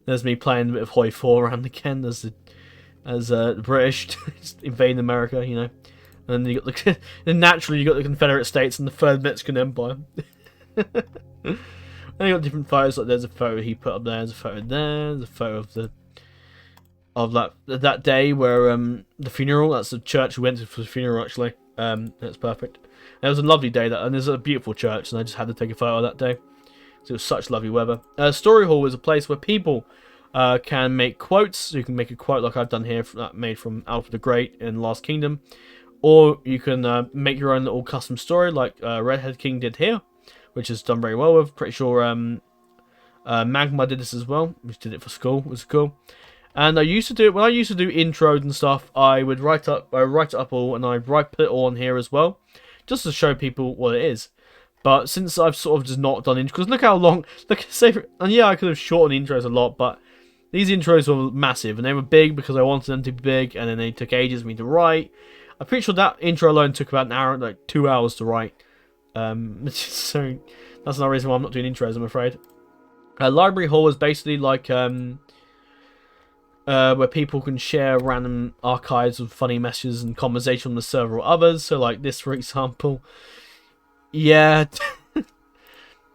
There's me playing a bit of Hoi 4 around again as the British invading America, you know. And then you got then naturally you got the Confederate States and the Third Mexican Empire. And you got different photos. Like there's a photo he put up there. There's a photo there. There's a photo of that day where the funeral. That's the church we went to for the funeral actually. That's perfect. And it was a lovely day and there's a beautiful church, and I just had to take a photo of that day. So it was such lovely weather. Story Hall is a place where people can make quotes. So you can make a quote like I've done here, made from Alfred the Great in Last Kingdom. Or you can make your own little custom story like Redhead King did here, which is done very well with. Pretty sure Magma did this as well, which did it for school. It was cool. And I used to do it when I used to do intros and stuff. I would write it up all, and I'd put it all on here as well, just to show people what it is. But since I've sort of just not done intros, because look how long, and yeah, I could have shortened intros a lot, but these intros were massive, and they were big because I wanted them to be big, and then they took ages for me to write. I'm pretty sure that intro alone took about an hour, like 2 hours to write. So that's another reason why I'm not doing intros, I'm afraid. Library Hall is basically like where people can share random archives of funny messages and conversation with several others. So like this, for example. Yeah.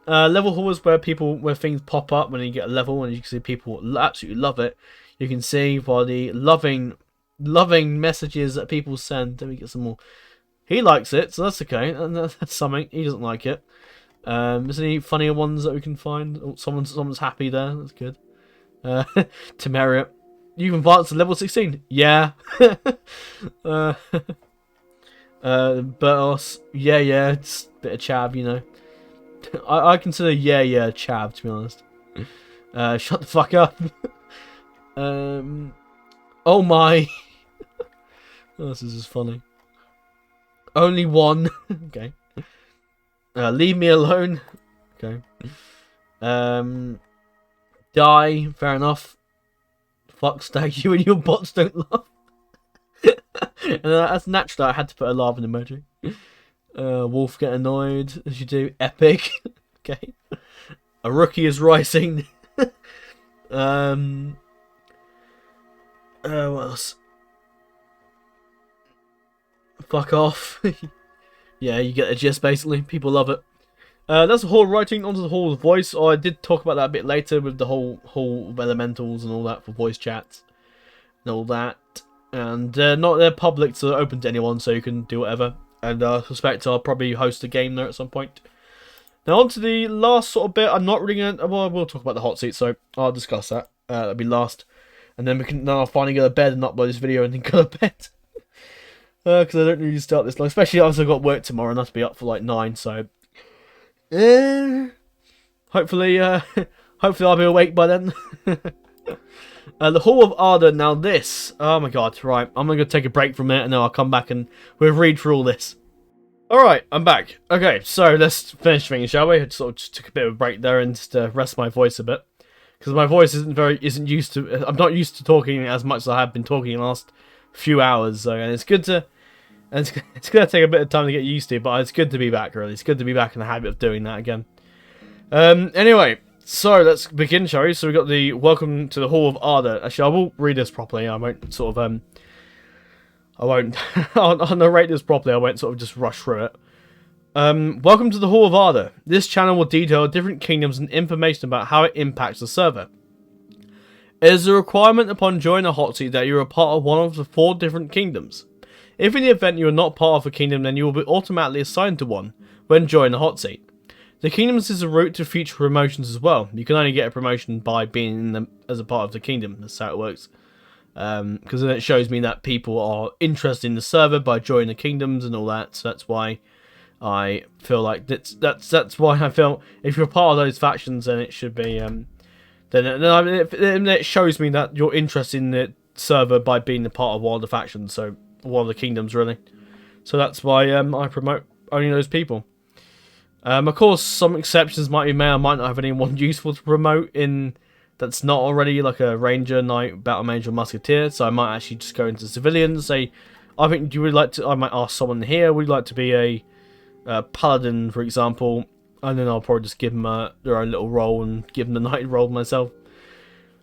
Level Hall is where things pop up when you get a level, and you can see people absolutely love it. You can see by the loving messages that people send. Let me get some more. He likes it, so that's okay. And that's something. He doesn't like it. Is there any funnier ones that we can find? Oh, someone's happy there. That's good. Temeria. You've advanced to level 16. Yeah. Bertos. Yeah. It's a bit of chav, you know. I consider chav, to be honest. Shut the fuck up. Oh my. Oh, this is just funny. Only one. Okay. Leave me alone. Okay. Die. Fair enough. Fuck Stag, you and your bots don't laugh. And that's natural. I had to put a laughing emoji. Wolf get annoyed as you do. Epic. Okay. A rookie is rising. What else? Fuck off. Yeah, you get the gist basically. People love it. That's the Hall of Writing. Onto the Hall of Voice. I did talk about that a bit later with the whole Hall of Elementals and all that for voice chats and all that. And they're public, so they're open to anyone, so you can do whatever. And I suspect I'll probably host a game there at some point. Now on to the last sort of bit. I'm not really gonna. Well, we'll talk about the hot seat, so I'll discuss that. That'll be last, and then I'll finally go to bed and upload this video and then go to bed. Because I don't really start this long, especially after I've got work tomorrow and I have to be up for like 9. So, hopefully I'll be awake by then. The Hall of Ardor. Now this. Oh my god. Right. I'm going to take a break from it and then I'll come back and we'll read through all this. Alright, I'm back. Okay, so let's finish things, shall we? I sort of just took a bit of a break there and just rest my voice a bit. Because my voice isn't used to... I'm not used to talking as much as I have been talking in the last few hours. So, and it's good to... And it's going to take a bit of time to get used to, but it's good to be back, really. It's good to be back in the habit of doing that again. Anyway, so let's begin, shall we? So we've got the Welcome to the Hall of Ardor. Actually, I will read this properly. I won't sort of... I'll narrate this properly. I won't sort of just rush through it. Welcome to the Hall of Ardor. This channel will detail different kingdoms and information about how it impacts the server. It is a requirement upon joining a hot seat that you are part of one of the 4 different kingdoms. If in the event you are not part of a kingdom, then you will be automatically assigned to one when joining the hot seat. The kingdoms is a route to future promotions as well. You can only get a promotion by being in them as a part of the kingdom. That's how it works. Because then it shows me that people are interested in the server by joining the kingdoms and all that. So that's why I feel like that's why I feel if you're part of those factions, then it should be then it shows me that you're interested in the server by being a part of one of the factions. So one of the kingdoms, really. So that's why I promote only those people. Of course, some exceptions might be made. I might not have anyone useful to promote in that's not already like a ranger, knight, battle mage, or musketeer. So I might actually just go into civilians. Say, I think you would like to. I might ask someone here. Would you like to be a paladin, for example? And then I'll probably just give them their own little role and give them the knight role myself.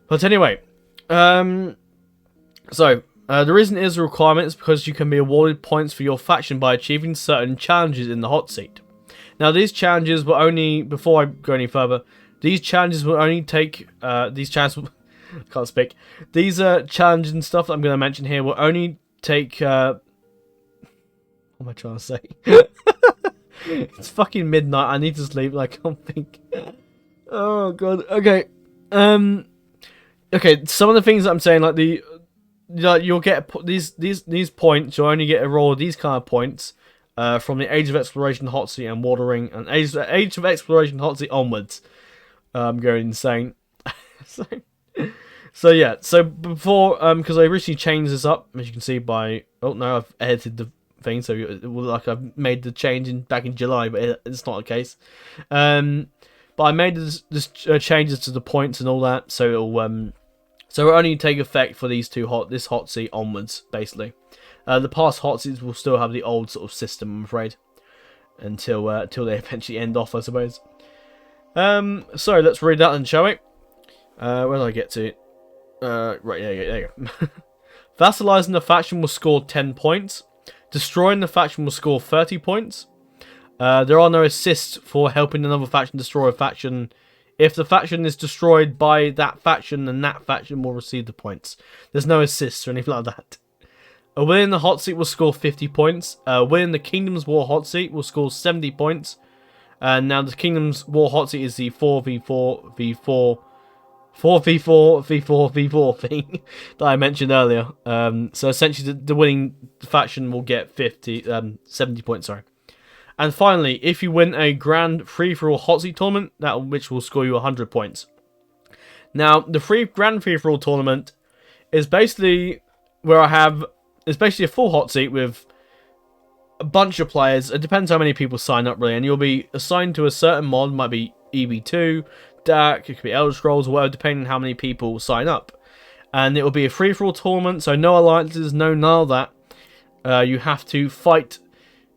But anyway, so. The reason it is a requirement is because you can be awarded points for your faction by achieving certain challenges in the hot seat. Now, these challenges will only, before I go any further, these challenges will only take, these challenges, can't speak, these challenges and stuff that I'm going to mention here will only take, what am I trying to say? It's fucking midnight, I need to sleep, I can't think. Oh, God, okay. Okay, some of the things that I'm saying, like you'll get these points. You'll only get a roll of these kind of points from the Age of Exploration Hot Seat and Watering and Age of Exploration Hot Seat onwards. I'm going insane. so yeah. So before because I recently changed this up, as you can see by I've edited the thing, so it will look like I've made the change back in July, but it's not the case. But I made this changes to the points and all that, so it'll So it will only take effect for these this hot seat onwards, basically. The past hot seats will still have the old sort of system, I'm afraid, until they eventually end off, I suppose. So let's read that then, shall we? Where did I get to? Right, there you go. Vassalizing the faction will score 10 points. Destroying the faction will score 30 points. There are no assists for helping another faction destroy a faction. If the faction is destroyed by that faction, then that faction will receive the points. There's no assists or anything like that. A win in the hot seat will score 50 points. A win in the Kingdom's War hot seat will score 70 points. And now the Kingdom's War hot seat is the 4v4 4v4 thing that I mentioned earlier. So essentially the winning faction will get 70 points, sorry. And finally, if you win a grand free-for-all hot seat tournament, which will score you 100 points. Now, the grand free-for-all tournament is basically where it's basically a full hot seat with a bunch of players. It depends how many people sign up, really, and you'll be assigned to a certain mod. It might be EB2, DAC, it could be Elder Scrolls, or whatever, depending on how many people sign up. And it will be a free-for-all tournament, so no alliances, none of that. You have to fight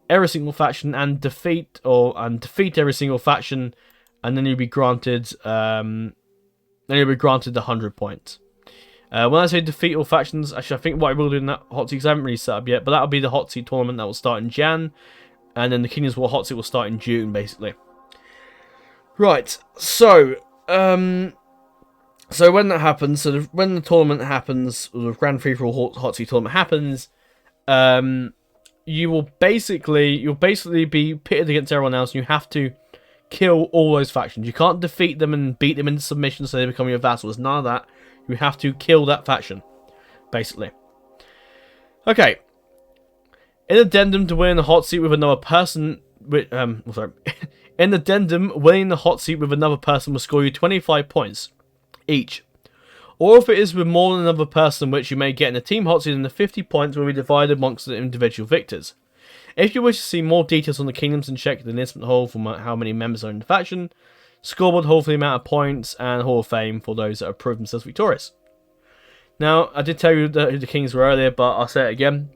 every single faction and defeat every single faction, and then you'll be granted the 100 points. When I say defeat all factions, actually I think what I will do in that hot seat, because I haven't really set up yet, but that'll be the hot seat tournament that will start in Jan, and then the Kingdom's War hot seat will start in June, basically. Right, so when that happens, when the tournament happens, or the Grand Free for All hot seat tournament happens, you'll basically be pitted against everyone else, and you have to kill all those factions. You can't defeat them and beat them into submission so they become your vassals. None of that. You have to kill that faction, basically. Okay. In addendum to winning the hot seat with another person, in addendum, winning the hot seat with another person will score you 25 points each. or if it is with more than another person which you may get in a team Hotseat, then the 50 points will be divided amongst the individual victors. If you wish to see more details on the kingdoms, then check the enlistment hall for how many members are in the faction, scoreboard hall for the amount of points, and Hall of Fame for those that have proved themselves victorious. Now, I did tell you who the kings were earlier, but I'll say it again.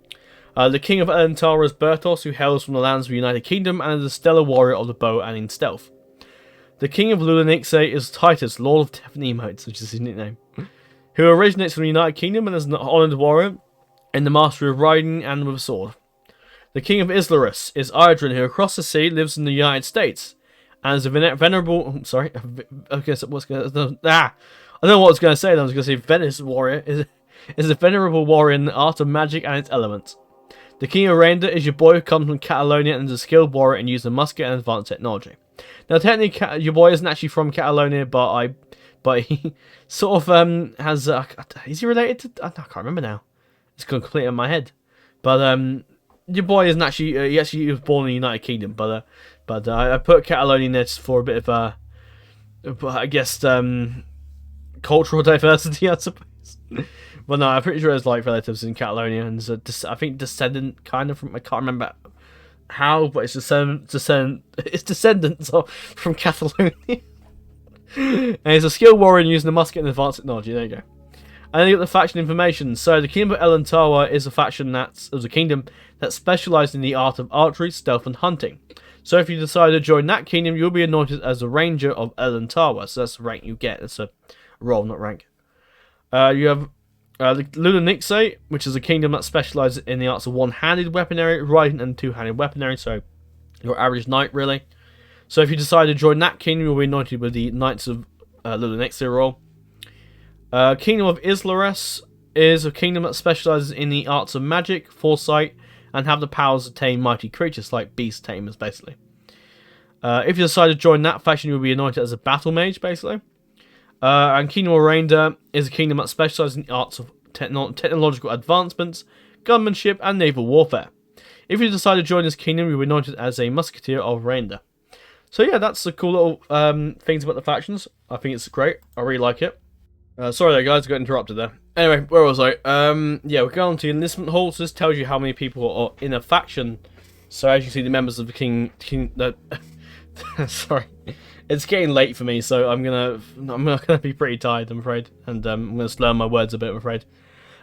The king of Elantara is Bertos, who hails from the lands of the United Kingdom and is a stellar warrior of the bow and in stealth. The king of Lulanixe is Titus, Lord of Death and Emotes, which is his nickname, who originates from the United Kingdom and is an honoured warrior in the mastery of riding and with a sword. The king of Islarus is Idrin, who across the sea lives in the United States and is a venerable. I don't know what I was going to say. I was going to say Venice warrior is a venerable warrior in the art of magic and its elements. The king of Reinda is your boy who comes from Catalonia and is a skilled warrior in using musket and advanced technology. Now, technically, your boy isn't actually from Catalonia, but he sort of has. Is he related to? I can't remember now. It's gone completely in my head. But your boy isn't actually. He was born in the United Kingdom, but I put Catalonia in there just for a bit of I guess cultural diversity, I suppose. But no, I'm pretty sure there's like relatives in Catalonia, and I think descendant kind of from. I can't remember how, but it's descendants from Catalonia. And he's a skilled warrior using the musket and advanced technology. There you go. And then you got the faction information. So the kingdom of Elantawa is a kingdom that specializes in the art of archery, stealth, and hunting. So if you decide to join that kingdom, you'll be anointed as a ranger of Elantawa. So that's the rank you get. It's a role, not rank. You have the Lulanixe, which is a kingdom that specializes in the arts of one-handed weaponry, riding, and two-handed weaponry. So your average knight, really. So if you decide to join that kingdom, you'll be anointed with the Knights of Lulanixe role. Kingdom of Islarus is a kingdom that specializes in the arts of magic, foresight, and have the powers to tame mighty creatures, like beast tamers, basically. If you decide to join that faction, you'll be anointed as a battle mage, basically. And Kingdom of Reinda is a kingdom that specializes in the arts of technological advancements, gunmanship, and naval warfare. If you decide to join this kingdom, you'll be anointed as a musketeer of Reinda. So yeah, that's the cool little things about the factions. I think it's great. I really like it. Sorry there, guys, I got interrupted there. Anyway, where was I? Yeah, we're going to enlistment hall. So this tells you how many people are in a faction. So as you see, the members of the sorry, it's getting late for me, so I'm gonna be pretty tired, I'm afraid, and I'm gonna slur my words a bit, I'm afraid.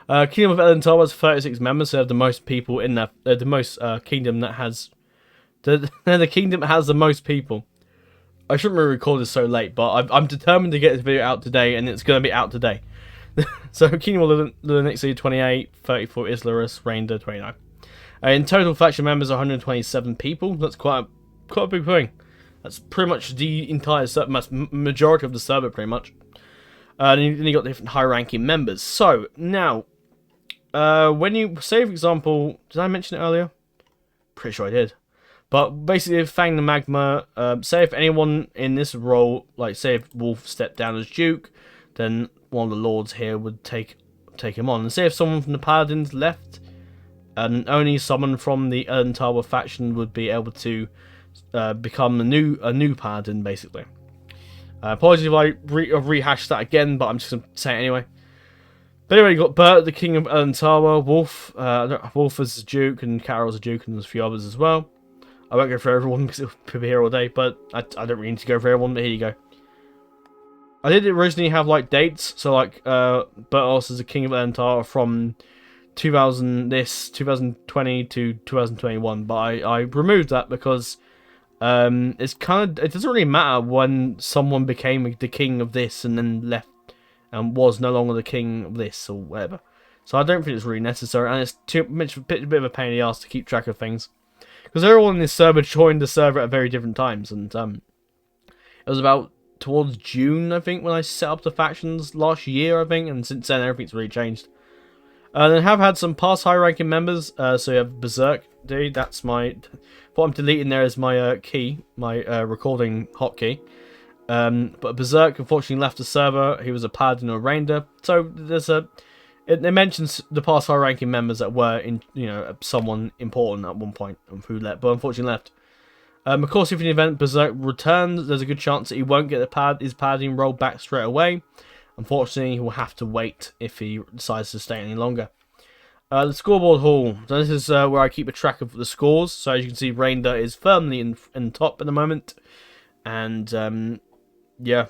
Kingdom of Elantar has 36 members. They have the most people in that. The most kingdom that has. The kingdom has the most people. I shouldn't really record this so late, but I'm determined to get this video out today, and it's going to be out today. So, Kingdom of Lulanixe 28, 34 Islarus, Reinda 29. In total, faction members are 127 people. That's quite a big thing. That's pretty much the entire majority of the server, pretty much. And then you got different high-ranking members. So now, when you say, for example, did I mention it earlier? Pretty sure I did. But basically, Fang the Magma, say if anyone in this role, like say if Wolf stepped down as Duke, then one of the lords here would take him on. And say if someone from the Paladins left, and only someone from the Elantawa faction would be able to become a new Paladin, basically. Apologies if I rehash that again, but I'm just going to say it anyway. But anyway, you got Bert, the King of Elantawa, Wolf, Wolf as the Duke, and Carol as a Duke, and there's a few others as well. I won't go for everyone because it'll be here all day, but I don't really need to go for everyone, but here you go. I did originally have like dates, so like Bertos is the King of Elantar from 2020 to 2021, but I removed that because it doesn't really matter when someone became the king of this and then left and was no longer the king of this or whatever. So I don't think it's really necessary, and it's a bit of a pain in the ass to keep track of things. Because everyone in this server joined the server at very different times, and it was about towards June, I think, when I set up the factions last year, I think, and since then everything's really changed. And I have had some past high-ranking members, so you have Berserk, dude, that's my... What I'm deleting there is my key, my recording hotkey. But Berserk unfortunately left the server. He was a Paladin or a Reinda, so there's a... It mentions the past high-ranking members that were, someone important at one point who left, but unfortunately left. Of course, if in the event Berserk returns, there's a good chance that he won't get his Paladin role back straight away. Unfortunately, he will have to wait if he decides to stay any longer. The scoreboard hall. So this is where I keep a track of the scores. So as you can see, Reindeer is firmly in top at the moment. And yeah.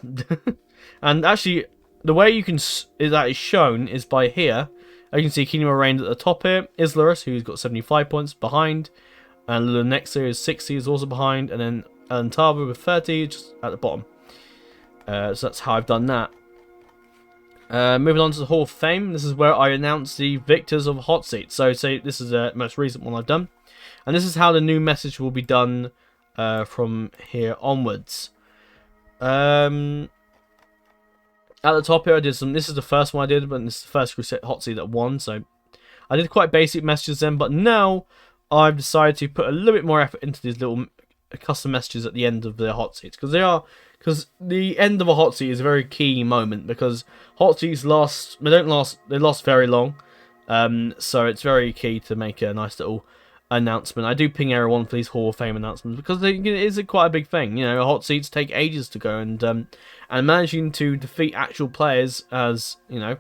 And actually, the way you can that is shown is by here. You can see Kingdom of Rain at the top here. Islarus, who's got 75 points behind. And the next series 60 is also behind. And then Alantava with 30 just at the bottom. So that's how I've done that. Moving on to the Hall of Fame, this is where I announce the victors of Hotseats. So this is the most recent one I've done. And this is how the new message will be done from here onwards. At the top here I did some, this is the first one I did, but this is the first Hotseat that won. So I did quite basic messages then, but now I've decided to put a little bit more effort into these little custom messages at the end of the Hotseats. Because the end of a hot seat is a very key moment, because hot seats they last very long, so it's very key to make a nice little announcement. I do ping everyone for these Hall of Fame announcements because it is quite a big thing. You know, hot seats take ages to go, and managing to defeat actual players, as you know,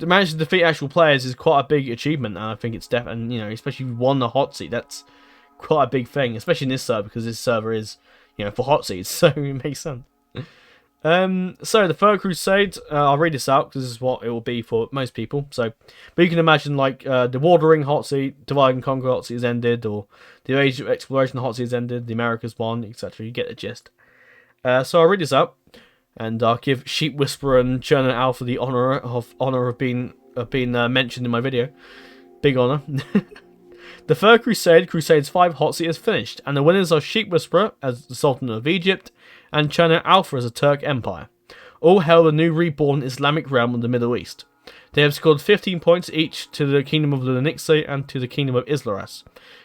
managing to defeat actual players is quite a big achievement, and I think it's definitely, you know, especially if you won the hot seat, that's quite a big thing, especially in this server, because this server is, you know, for hot seats, so it makes sense. So the Third Crusade, I'll read this out because this is what it will be for most people. So, but you can imagine like the War of the Ring hot seat, Divide and Conquer hot seat has ended, or the Age of Exploration hot seat has ended, the Americas won, etc. You get the gist. So I'll read this out, and I'll give Sheep Whisperer and Churner Alpha the honor of being mentioned in my video. Big honor. The Third Crusade, Crusades 5 hot seat is finished, and the winners are Sheep Whisperer as the Sultan of Egypt, and Churner Alpha as a Turk Empire. All hail the new reborn Islamic realm of the Middle East. They have scored 15 points each to the Kingdom of the Nixay and to the Kingdom of Islarus.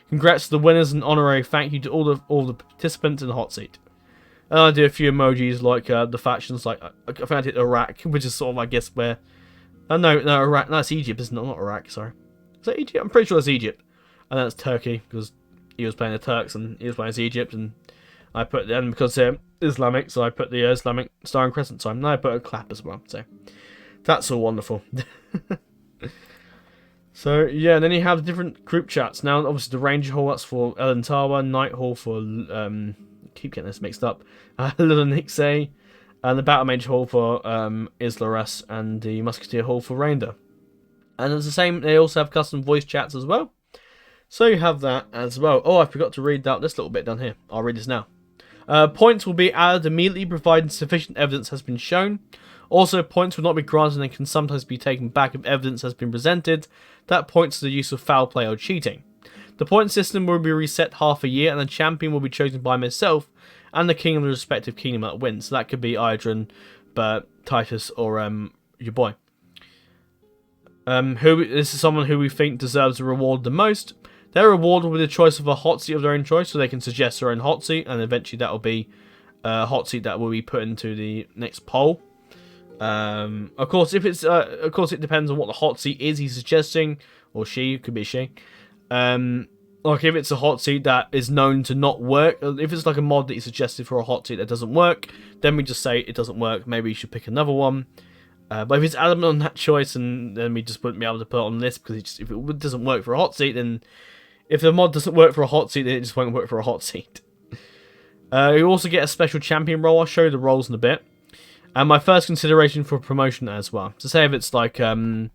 Congrats to the winners and honorary thank you to all the participants in the hot seat. And I do a few emojis like the factions, like I found it Iraq, which is sort of, I guess, where... no, Iraq, no, it's Egypt, isn't it? Not Iraq, sorry. Is that Egypt? I'm pretty sure it's Egypt. And that's Turkey, because he was playing the Turks and he was playing Egypt, and I put then because they're Islamic, so I put the Islamic Star and Crescent sign, and I put a clap as well. So that's all wonderful. So yeah, and then you have different group chats. Now, obviously, the Ranger Hall, that's for Elantawa, Night Hall for keep getting this mixed up, Little Nixay, and the Battle Mage Hall for Islarus, and the Musketeer Hall for Reindeer. And it's the same. They also have custom voice chats as well. So you have that as well. Oh, I forgot to read out this little bit down here. I'll read this now. Points will be added immediately provided sufficient evidence has been shown. Also, points will not be granted and can sometimes be taken back if evidence has been presented that points to the use of foul play or cheating. The point system will be reset half a year, and the champion will be chosen by myself and the king of the respective kingdom that wins. So that could be Idrin, but Titus, or your boy. This is someone who we think deserves the reward the most. Their reward will be the choice of a hot seat of their own choice, so they can suggest their own hot seat, and eventually that will be a hot seat that will be put into the next poll. Of course, if it's of course it depends on what the hot seat is he's suggesting, or she, it could be she. Like if it's a hot seat that is known to not work, if it's like a mod that he suggested for a hot seat that doesn't work, then we just say it doesn't work. Maybe you should pick another one. But if it's adamant on that choice, and then we just wouldn't be able to put it on the list, because if it doesn't work for a hot seat, then if the mod doesn't work for a hot seat, then it just won't work for a hot seat. You also get a special champion role. I'll show you the roles in a bit. And my first consideration for promotion as well. So say if it's like, say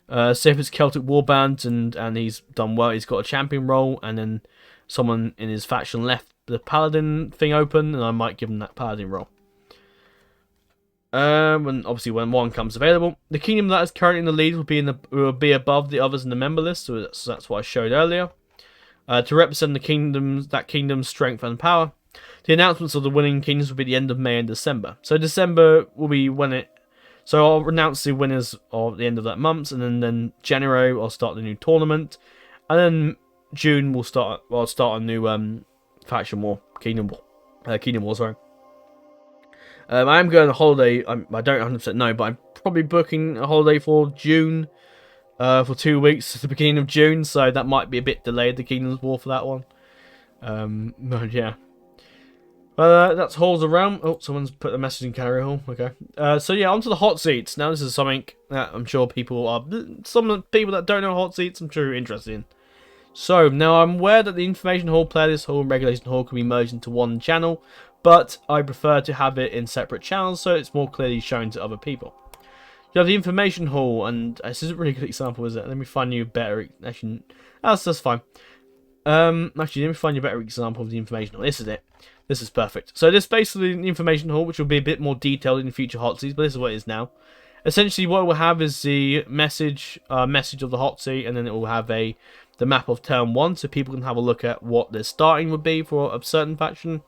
if it's Celtic Warband and he's done well, he's got a champion role, and then someone in his faction left the Paladin thing open, and I might give him that Paladin role. Obviously when one comes available, the kingdom that is currently in the lead will be above the others in the member list. So that's what I showed earlier. To represent that kingdom's strength and power, the announcements of the winning kingdoms will be the end of May and December. So December will be when it. So I'll announce the winners of the end of that month, and then January I'll start the new tournament, and then June we'll start. Well, I'll start a new faction war, kingdom war. Sorry. I am going on holiday. I don't 100% know, but I'm probably booking a holiday for June, for 2 weeks at the beginning of June. So that might be a bit delayed, the Kingdoms War for that one. But yeah. But that's halls around. Oh, someone's put a message in carry hall. Okay. So yeah, onto the hot seats. Now this is something that I'm sure some of the people that don't know hot seats, I'm sure are interested in. So now I'm aware that the information hall, playlist hall, and regulation hall can be merged into one channel, but I prefer to have it in separate channels so it's more clearly shown to other people. You have the information hall, and this is a really good example, is it? Let me find you a better. Actually, that's fine. Actually, let me find you a better example of the information hall. This is it. This is perfect. So this is basically the information hall, which will be a bit more detailed in future hot seats, but this is what it is now. Essentially, what we'll have is the message of the hot seat, and then it will have the map of turn 1, so people can have a look at what their starting would be for a certain faction.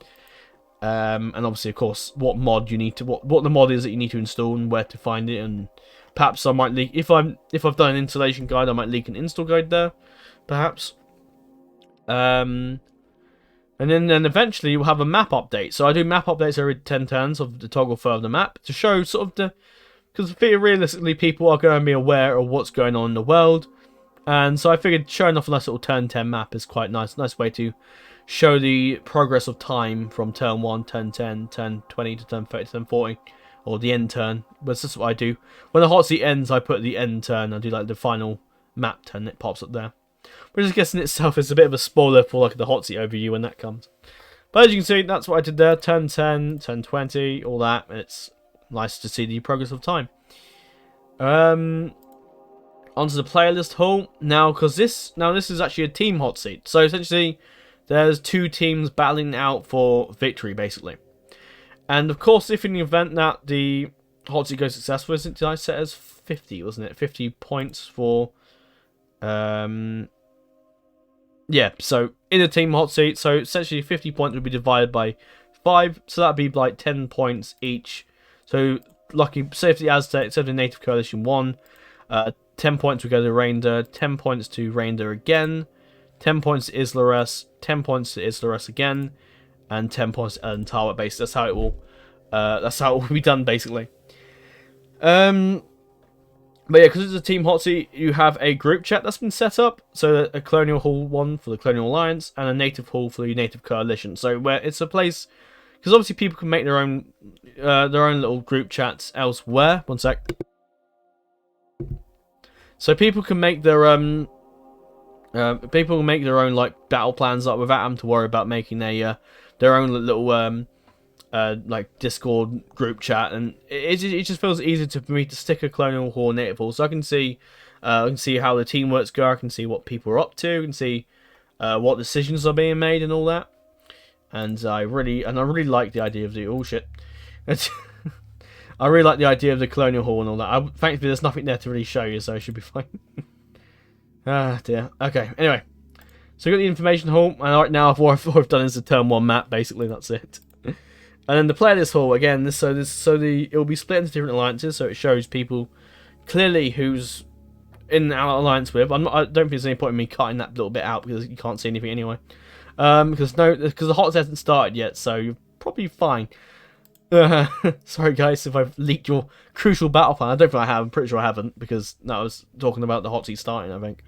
And obviously, of course, what mod you need to what the mod is that you need to install and where to find it, and perhaps I might leak if I've done an installation guide, I might leak an install guide there, perhaps. And then eventually you'll have a map update. So I do map updates every 10 turns of the toggle further map to show sort of because realistically people are going to be aware of what's going on in the world, and so I figured showing off a nice little turn 10 map is quite nice way to show the progress of time from turn 1, turn 10, turn 20 to turn 30 to turn 40, or the end turn. But this is what I do. When the hot seat ends, I put the end turn. I do like the final map turn. It pops up there. Which I guess in itself is a bit of a spoiler for like the hot seat overview when that comes. But as you can see, that's what I did there. Turn 10, turn 20, all that. It's nice to see the progress of time. Onto the playlist hall now, because this is actually a team hot seat. So essentially, there's 2 teams battling out for victory, basically. And of course, if in the event that the hot seat goes successful, did I set as 50, wasn't it? 50 points for, yeah, so in a team hot seat, so essentially 50 points would be divided by 5, so that'd be like 10 points each. So, lucky, say if the Aztecs, if the Native Coalition won, 10 points would go to Reindeer, 10 points to Reindeer again, 10 points to Islares, 10 points to Islares again, and 10 points to Elentala base. That's how it will be done, basically. But yeah, because it's a team hot seat, you have a group chat that's been set up. So a Colonial Hall one for the Colonial Alliance, and a Native Hall for the Native Coalition. So where it's a place, because obviously people can make their own little group chats elsewhere. One sec. So people can make their like battle plans up without having to worry about making their own little like Discord group chat, and it just feels easier for me to stick a Colonial Hall Native Hall, so I can see how the teamworks go. I can see what people are up to, I can see what decisions are being made and all that. And I really like the idea of the I really like the idea of the Colonial Hall and all that. Thankfully, there's nothing there to really show you, so it should be fine. Ah dear. Okay. Anyway, so we got the information hall, and right now what I've done is the turn 1 map. Basically, that's it. And then the playlist hall again. It will be split into different alliances, so it shows people clearly who's in our alliance with. I don't think there's any point in me cutting that little bit out because you can't see anything anyway. Because the hot hasn't started yet, so you're probably fine. Sorry guys if I've leaked your crucial battle plan. I don't think I have. I'm pretty sure I haven't, because I was talking about the hot seat starting, I think.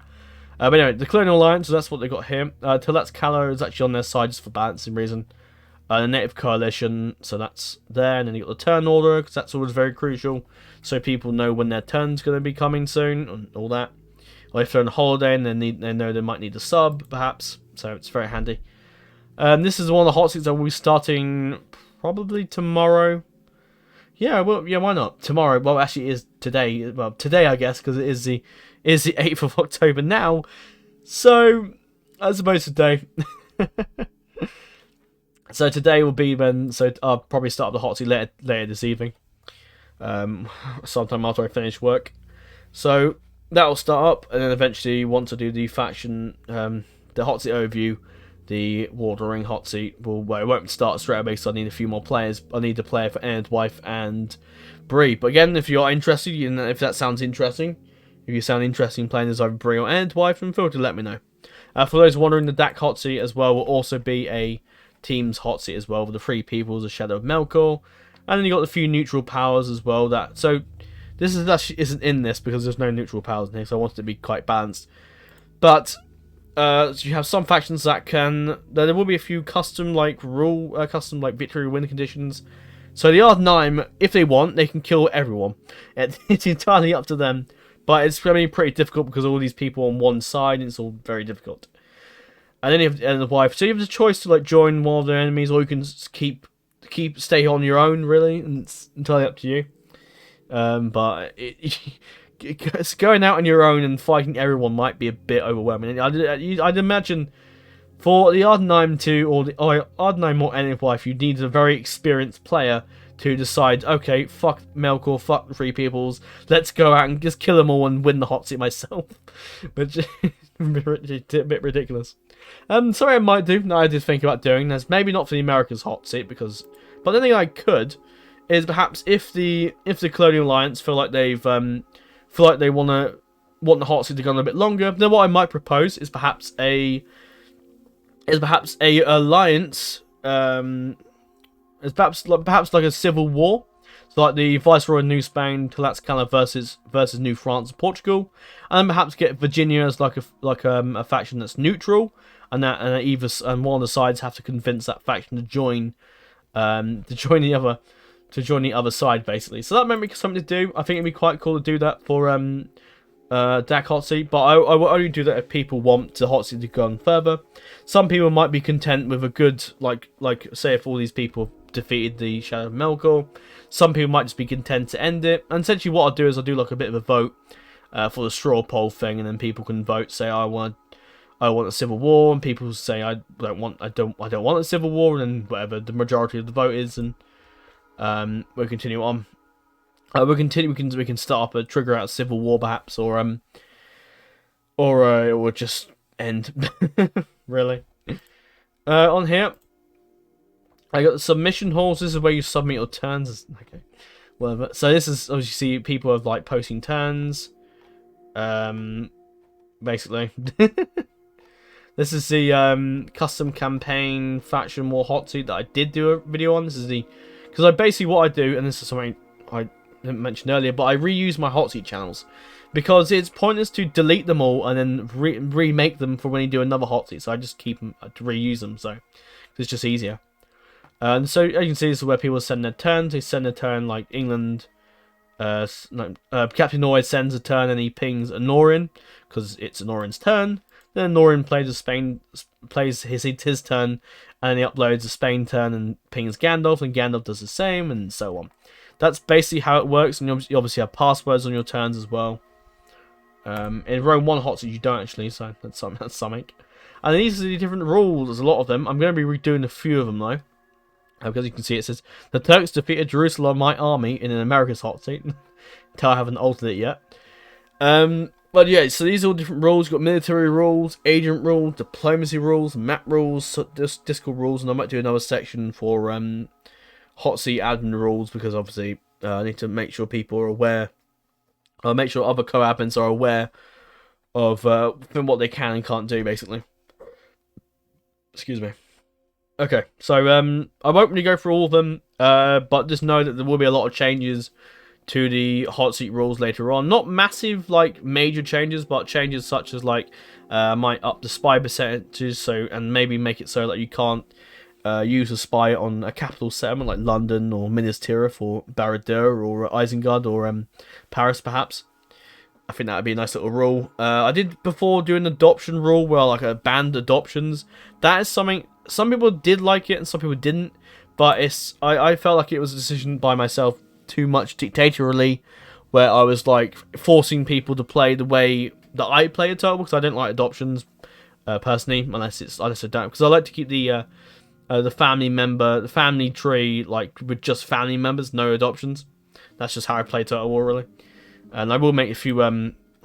But anyway, the Colonial Alliance, so that's what they got here. Tillet's Calo is actually on their side just for balancing reason. The Native Coalition, so that's there, and then you got the turn order, because that's always very crucial, so people know when their turn's going to be coming soon, and all that. Or if they're on holiday and they know they might need a sub, perhaps, so it's very handy. This is one of the hot seats that will be starting probably tomorrow. Yeah, well, yeah, why not? Tomorrow, well, actually it is today, well, today I guess, because it is the 8th of October now, so, I suppose today. So today will be when, so I'll probably start the hot seat later this evening, sometime after I finish work. So that will start up, and then eventually once I do the faction, the hot seat overview, the Wardering hot seat, it won't start straight away, so I need a few more players. I need a player for Endwife and Bree. But again, if you're interested, if that sounds interesting, if you sound interested in playing as either Bree or Endwife, then feel free to let me know. For those wondering, the DAC hot seat as well will also be a team's hot seat as well, with the 3 peoples, the Shadow of Melkor, and then you got the few neutral powers as well. So this actually isn't in this because there's no neutral powers in here, so I wanted it to be quite balanced. But So you have some factions that can. There will be a few custom like victory win conditions. So the R9, if they want, they can kill everyone. It's entirely up to them. But it's going to be pretty difficult because all these people on one side, and it's all very difficult. And then you have the wife. So you have the choice to like join one of their enemies, or you can stay on your own. Really, and it's entirely up to you. But going out on your own and fighting everyone might be a bit overwhelming. I'd imagine for the R9 or R9 or any wife, you need a very experienced player to decide, okay, fuck Melkor, fuck the Free Peoples, let's go out and just kill them all and win the hot seat myself. Which is a bit ridiculous. Sorry, I might do. No, I did think about doing this. Maybe not for the America's hot seat, but the thing I could is perhaps if the Colonial Alliance feel like they want the hot seat to go on a bit longer, then what I might propose is perhaps a alliance. It's perhaps like a civil war, so like the Viceroy of New Spain, Tlaxcala versus New France and Portugal, and then perhaps get Virginia as like a faction that's neutral, and one of the sides have to convince that faction to join the other side basically. So that might be something to do. I think it'd be quite cool to do that for Dak hot seat, but I will only do that if people want the hot seat to go on further. Some people might be content with a good like say if all these people defeated the Shadow of Melkor. Some people might just be content to end it. And essentially what I'll do is I'll do like a bit of a vote for the straw poll thing, and then people can vote, say I want a civil war, and people say I don't want a civil war, and then whatever the majority of the vote is, and we'll continue on. We can start up a trigger out civil war perhaps, or it will just end. Really. On here, I got the submission halls. This is where you submit your turns. Okay, whatever. So this is obviously you see people have like posting turns. Basically, this is the custom campaign faction war hot seat that I did do a video on. This is because basically what I do, and this is something I didn't mention earlier, but I reuse my hot seat channels because it's pointless to delete them all and then remake them for when you do another hot seat. So I just keep them to reuse them, so it's just easier. And so as you can see, this is where people send their turns. They send their turn like England. Captain Norway sends a turn and he pings Anorin because it's Anorin's turn. Then Anorin plays his turn, and he uploads a Spain turn and pings Gandalf, and Gandalf does the same, and so on. That's basically how it works, and you obviously have passwords on your turns as well. In Rome 1 hot seat you don't actually, so that's something. And these are the different rules. There's a lot of them. I'm going to be redoing a few of them though. Because you can see it says, the Turks defeated Jerusalem, my army, in an America's hot seat. Until I haven't altered it yet. But yeah, so these are all different rules. You've got military rules, agent rules, diplomacy rules, map rules, Discord rules, and I might do another section for hot seat admin rules, because obviously I need to make sure people are aware. I'll make sure other co-admins are aware of what they can and can't do, basically. Excuse me. Okay, so I won't really go through all of them, but just know that there will be a lot of changes to the hot seat rules later on. Not massive, like, major changes, but changes such as, like, might up the spy percentages, and maybe make it so that you can't use a spy on a capital settlement like London or Minas Tirith or Barad-dûr or Isengard or Paris, perhaps. I think that would be a nice little rule. I did before do an adoption rule where like I banned adoptions. That is something some people did like it and some people didn't, but I felt like it was a decision by myself too much dictatorially, where I was like forcing people to play the way that I play a turtle, because I don't like adoptions personally, unless I don't, because I like to keep the family tree like with just family members, no adoptions. That's just how I play Total War, really. And I will make a few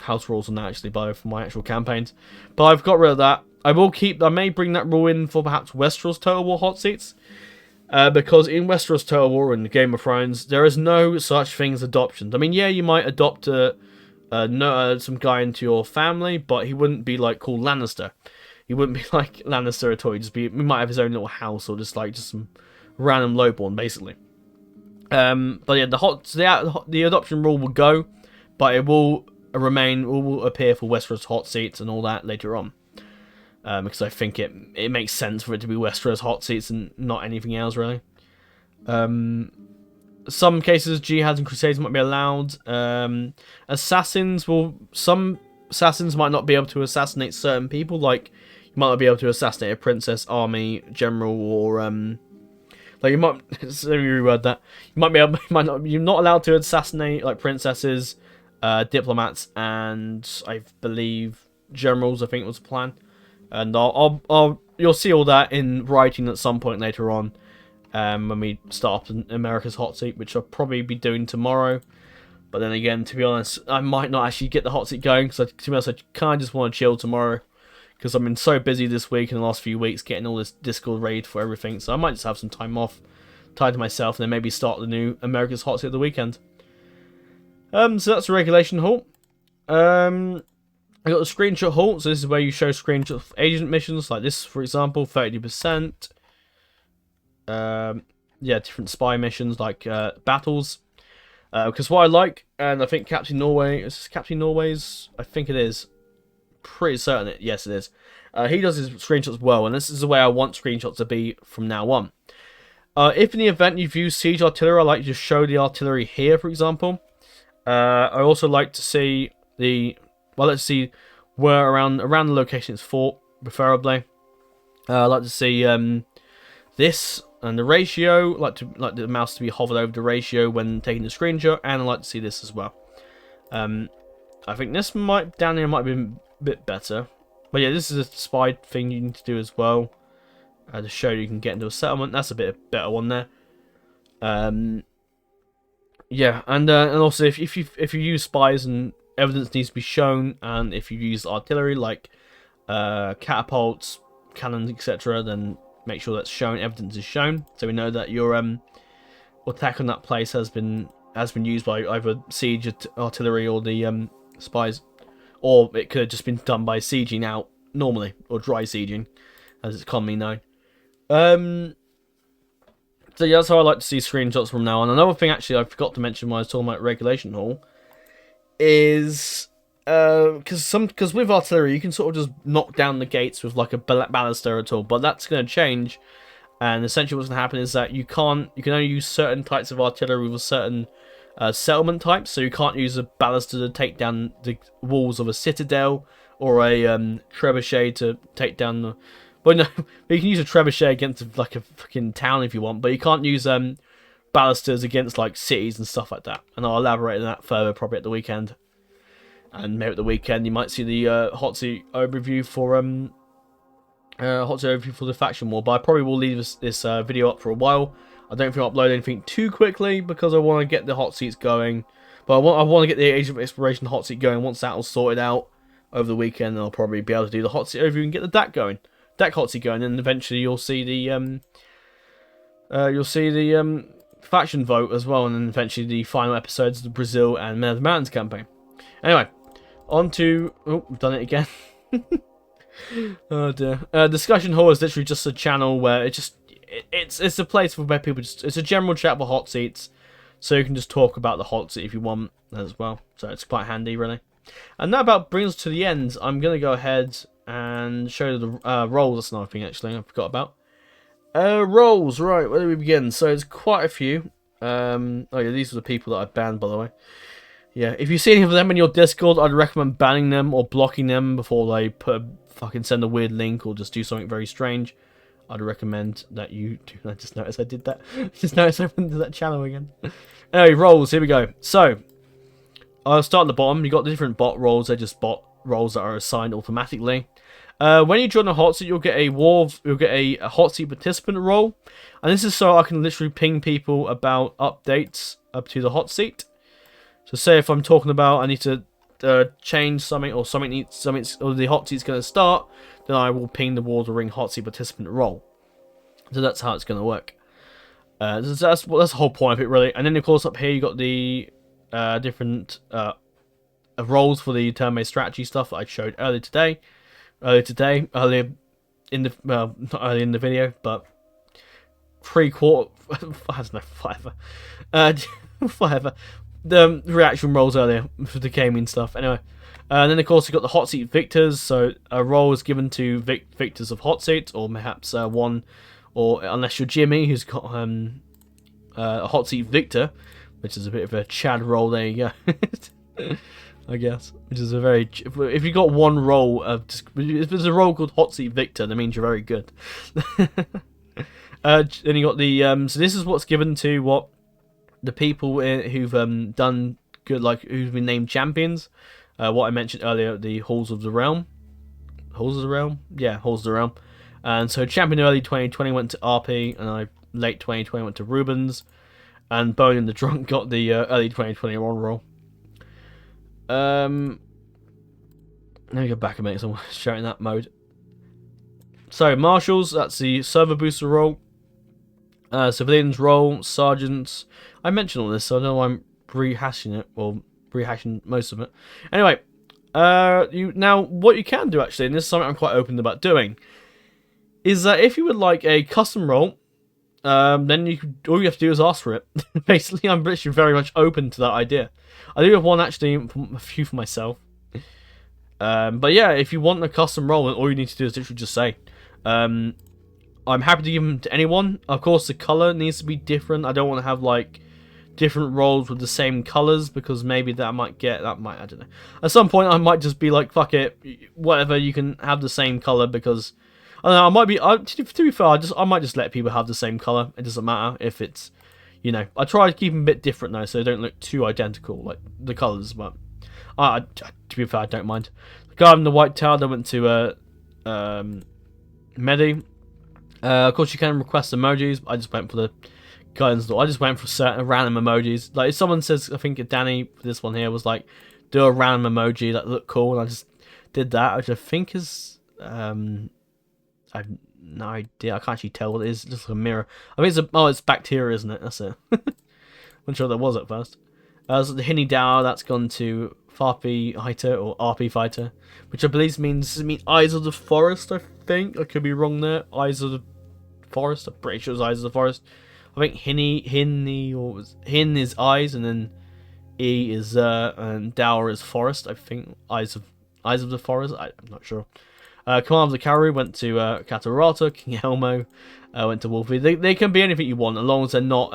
house rules on that actually for my actual campaigns. But I've got rid of that. I may bring that rule in for perhaps Westeros Total War hot seats. Because in Westeros Total War and Game of Thrones, there is no such thing as adoptions. I mean, yeah, you might adopt some guy into your family, but he wouldn't be like called Lannister. He wouldn't be like Lannister at all. He might have his own little house, or just some random lowborn, basically. But yeah, the adoption rule will go, but it will appear for Westeros hot seats and all that later on. because I think it makes sense for it to be Westeros Hotseats and not anything else really. Some cases, jihads and crusades might be allowed. Assassins some assassins might not be able to assassinate certain people. Like you might not be able to assassinate a princess, army, general, or like you might. Let me reword that. You might be able. You're not allowed to assassinate like princesses, diplomats, and I believe generals. I think was the plan. And you'll see all that in writing at some point later on. When we start up America's Hot Seat, which I'll probably be doing tomorrow. But then again, to be honest, I might not actually get the Hot Seat going, because to be honest, I kind of just want to chill tomorrow, because I've been so busy this week and the last few weeks getting all this Discord raid for everything, so I might just have some time off, tied to myself, and then maybe start the new America's Hot Seat at the weekend. So that's a regulation halt. I got the screenshot halt, so this is where you show screenshots of agent missions, like this, for example, 30%. Yeah, different spy missions like battles. Because what I like, and I think Captain Norway, is this Captain Norway's? I think it is. Pretty certain yes it is. He does his screenshots well, and this is the way I want screenshots to be from now on. If in the event you've used siege artillery, I like to show the artillery here, for example. I also like to see let's see where around the location it's fought, preferably. I like to see this. And the ratio, like the mouse to be hovered over the ratio when taking the screenshot, and I like to see this as well. I think this down here might be a bit better, but yeah, this is a spy thing you need to do as well to show you can get into a settlement. That's a bit better one there. Yeah, and also if you use spies and evidence needs to be shown, and if you use artillery like catapults, cannons, etc., then make sure that's shown, evidence is shown, so we know that your attack on that place has been used by either siege artillery or the spies, or it could have just been done by sieging out normally, or dry sieging, as it's commonly known. So yeah, that's how I like to see screenshots from now on. Another thing, actually, I forgot to mention when I was talking about regulation hall, is because with artillery you can sort of just knock down the gates with like a ballista at all, but that's going to change, and essentially what's going to happen is that you can only use certain types of artillery with certain settlement types, so you can't use a ballista to take down the walls of a citadel, or a trebuchet to take down the... Well, no, you can use a trebuchet against like a fucking town if you want, but you can't use ballistas against like cities and stuff like that, and I'll elaborate on that further probably at the weekend. And maybe at the weekend you might see the hot seat overview for the faction war. But I probably will leave this video up for a while. I don't think I'll upload anything too quickly because I want to get the hot seats going. But I want to get the Age of Exploration hot seat going. Once that all sorted out over the weekend, I'll probably be able to do the hot seat overview and get the DAC going, DAC hot seat going, and eventually you'll see the faction vote as well, and then eventually the final episodes of the Brazil and Men of the Mountains campaign. Anyway. On to... Oh, we've done it again. Oh dear. Discussion Hall is literally just a channel where it's a place where people just... It's a general chat for hot seats, so you can just talk about the hot seat if you want as well. So it's quite handy, really. And that about brings us to the end. I'm going to go ahead and show the roles. That's another thing, actually, I forgot about. Roles, right, where do we begin? So there's quite a few. Oh yeah, these are the people that I banned, by the way. Yeah, if you see any of them in your Discord, I'd recommend banning them or blocking them before they send a weird link or just do something very strange. I'd recommend that you do. I just noticed I did that. Just noticed I went to that channel again. Anyway, roles, here we go. So, I'll start at the bottom. You got the different bot roles. They're just bot roles that are assigned automatically. When you join a hot seat, you'll get a hot seat participant role, and this is so I can literally ping people about updates up to the hot seat. So say if I'm talking about I need to change something, or or the hot seat's going to start, then I will ping the War of the Ring hot seat participant role. So that's how it's going to work. That's the whole point of it, really. And then of course up here you got the different roles for the turn-based strategy stuff that I showed earlier in the not early in the video, but I don't know, whatever. Whatever. the reaction roles earlier for the gaming stuff. Anyway, and then of course you got the hot seat victors. So a role is given to victors of hot seats, or perhaps one, or unless you're Jimmy, who's got a hot seat victor, which is a bit of a Chad role. There you go. I guess, which is a very, if you got one role of, if there's a role called hot seat victor, that means you're very good. Then you got the so this is what's given to what the people who've done good, like who've been named champions. What I mentioned earlier, the Halls of the Realm. Halls of the Realm? Yeah, Halls of the Realm. And so champion early 2020 went to RP, and late 2020 went to Rubens, and Bone and the Drunk got the early 2021 role. Let me go back a minute, so I'm showing that mode. So, Marshals, that's the server booster role. Civilians role, Sergeants. I mentioned all this, so I know I'm rehashing it, or rehashing most of it. Anyway, now, what you can do, actually, and this is something I'm quite open about doing, is that if you would like a custom role, then all you have to do is ask for it. Basically, I'm literally very much open to that idea. I do have one, actually, a few for myself. But yeah, if you want a custom role, then all you need to do is literally just say. I'm happy to give them to anyone. Of course, the color needs to be different. I don't want to have, like, different roles with the same colors, because maybe I don't know. At some point, I might just be like, fuck it, whatever, you can have the same color, because I don't know, to be fair, I might just let people have the same color. It doesn't matter if it's, you know, I try to keep them a bit different though, so they don't look too identical, like the colors. But to be fair, I don't mind. The guy in the white tower that went to Medi. Of course, you can request emojis. I just went for the guidance. I just went for certain random emojis. Like if someone says, I think Danny, this one here was like, do a random emoji that looked cool, and I just did that, which I think is I've no idea. I can't actually tell what it is. It's just like a mirror. I think it's bacteria, isn't it? That's it. I'm sure there was at first. So the Hinny Dower, that's gone to Farpy Fighter, or RP Fighter, which I believe means Eyes of the Forest, I think. I could be wrong there. Eyes of the Forest. I'm pretty sure it's Eyes of the Forest. I think Hin is eyes, and then E is and Dower is forest. I think Eyes of the Forest. I'm not sure. Command of the Cavalry went to Katarata. King Elmo went to Wolfie. They can be anything you want, as long as they're not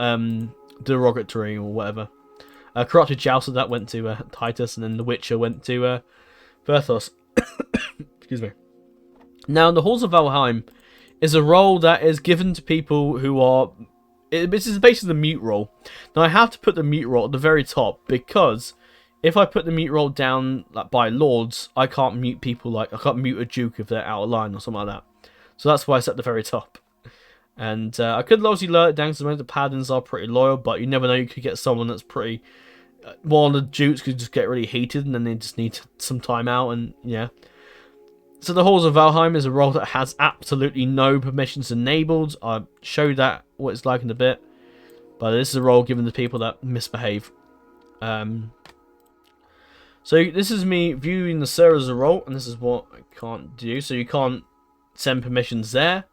derogatory or whatever. Corrupted Jouster, that went to Titus, and then the Witcher went to Berthos. Excuse me. Now, the Halls of Valheim is a role that is given to people who are... This is basically the mute role. Now, I have to put the mute role at the very top, because if I put the mute role down like by lords, I can't mute people, like I can't mute a duke if they're out of line or something like that. So that's why I set at the very top. And I could obviously lower it down, because the paladins are pretty loyal, but you never know, you could get someone that's pretty... one of the dukes could just get really heated, and then they just need some time out, and yeah. So the Halls of Valheim is a role that has absolutely no permissions enabled. I'll show you that, what it's like in a bit. But this is a role given to people that misbehave. So this is me viewing the server as a role, and this is what I can't do. So you can't send permissions there.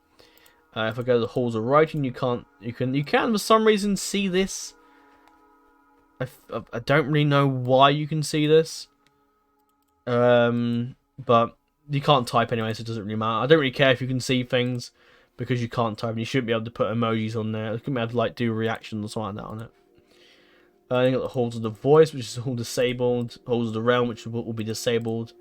If I go to the Halls of Writing, you can for some reason see this. I don't really know why you can see this. But you can't type anyway, so it doesn't really matter. I don't really care if you can see things, because you can't type, and you shouldn't be able to put emojis on there. You shouldn't be able to like do reactions or something like that on it. You got the Halls of the Voice, which is all disabled. Halls of the Realm, which will be disabled.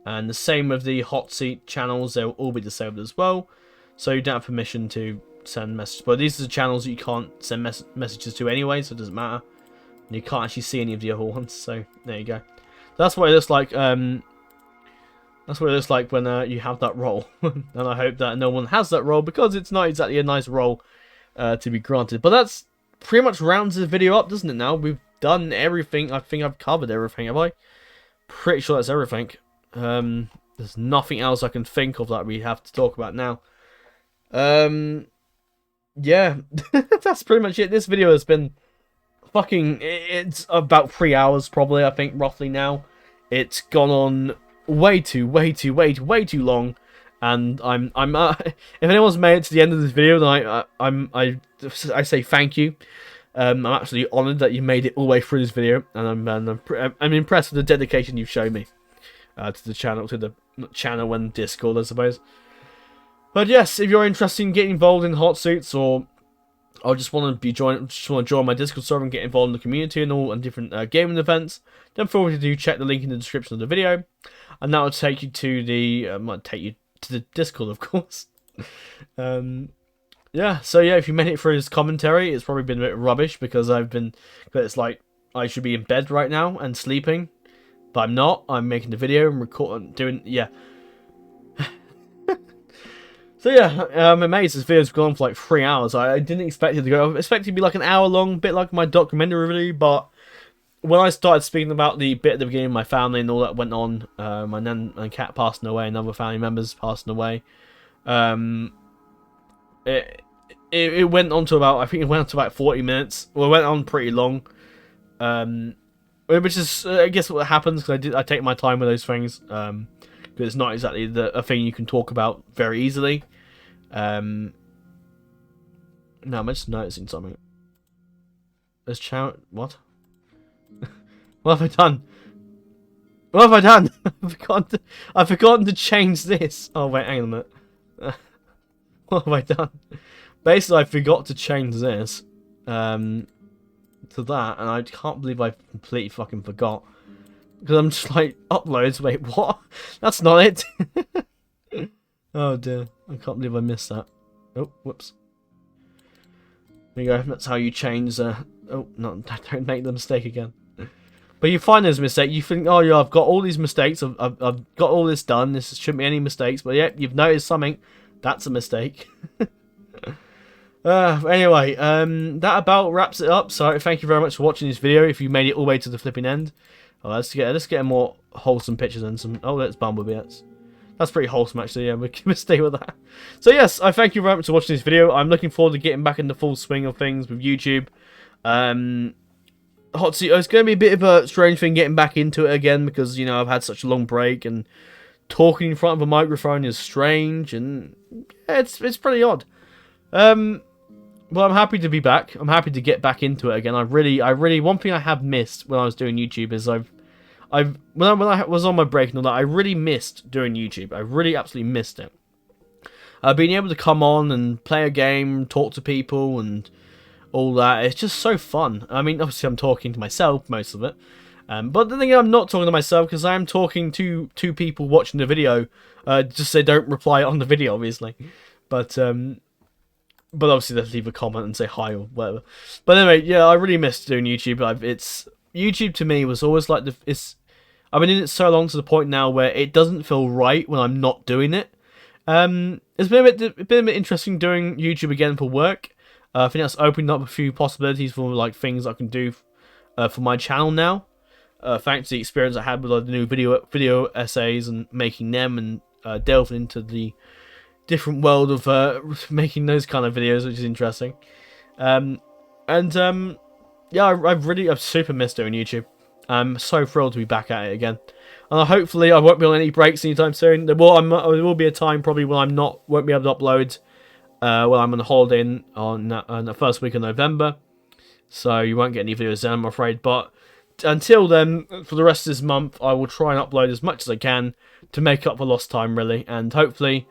And the same with the hot seat channels, they'll all be disabled as well. So you don't have permission to send messages. But these are the channels that you can't send messages to anyway, so it doesn't matter. And you can't actually see any of the other ones, so there you go. That's what it looks like. That's what it looks like when you have that role. And I hope that no one has that role, because it's not exactly a nice role to be granted. But that's pretty much rounds the video up, doesn't it now? We've done everything. I think I've covered everything, have I? Pretty sure that's everything. There's nothing else I can think of that we have to talk about now. Yeah, that's pretty much it. This video has been fucking... It's about 3 hours, probably, I think, roughly now. It's gone on way too long, and I'm if anyone's made it to the end of this video, then I say thank you. I'm absolutely honoured that you made it all the way through this video, and I'm impressed with the dedication you've shown me to the channel, not channel and Discord, I suppose. But yes, if you're interested in getting involved in Hotseats, or just want to join my Discord server and get involved in the community and all and different gaming events, then feel free to check the link in the description of the video, and that will take you to the Discord, of course. Yeah, so yeah, if you made it through this commentary, it's probably been a bit rubbish because it's like I should be in bed right now and sleeping, but I'm not. I'm making the video and recording, yeah. So yeah, I'm amazed this video's gone for like 3 hours. I didn't expect it to go. I expected it to be like an hour long, bit like my documentary review, but when I started speaking about the bit at the beginning of my family and all that went on, my nan and cat passing away and other family members passing away, it went on to about, I think it went on to about 40 minutes. Well, it went on pretty long, which is, I guess, what happens because I take my time with those things, because it's not exactly a thing you can talk about very easily. No, I'm just noticing something. There's what? What have I done? What have I done? I've forgotten to change this. Oh wait, hang on a minute. What have I done? Basically, I forgot to change this to that, and I can't believe I completely fucking forgot. Because I'm just like, uploads, wait, what? That's not it. Oh dear, I can't believe I missed that. Oh, whoops. There you go, that's how you change, oh, no, don't make the mistake again. But you find there's a mistake, you think, oh yeah, I've got all these mistakes, I've got all this done, this shouldn't be any mistakes, but yeah, you've noticed something, that's a mistake. Anyway, that about wraps it up, so thank you very much for watching this video, if you made it all the way to the flipping end. Oh, let's get more wholesome pictures and some, oh, that's Bumblebee, that's pretty wholesome actually, yeah, we're gonna stay with that. So yes, I thank you very much for watching this video, I'm looking forward to getting back in the full swing of things with YouTube. Hotseat, it's going to be a bit of a strange thing getting back into it again because, you know, I've had such a long break and talking in front of a microphone is strange and yeah, it's pretty odd. Well, I'm happy to be back. I'm happy to get back into it again. I really, one thing I have missed when I was doing YouTube is when I was on my break and all that, I really missed doing YouTube. I really absolutely missed it. Being able to come on and play a game, talk to people and all that, it's just so fun. I mean, obviously I'm talking to myself most of it, but the thing is, I'm not talking to myself because I am talking to two people watching the video. Just they don't reply on the video, obviously, but obviously they leave a comment and say hi or whatever. But anyway, yeah, I really missed doing YouTube. YouTube to me was always like I've been in it so long to the point now where it doesn't feel right when I'm not doing it. It's been a bit interesting doing YouTube again for work. I think that's opened up a few possibilities for like things I can do for my channel now. Thanks to the experience I had with the new video essays and making them and delving into the different world of making those kind of videos, which is interesting. Yeah, I've super missed doing YouTube. I'm so thrilled to be back at it again. And hopefully I won't be on any breaks anytime soon. There will be a time probably when won't be able to upload when I'm on holiday on the first week of November. So you won't get any videos then, I'm afraid. But until then, for the rest of this month, I will try and upload as much as I can to make up for lost time, really. And hopefully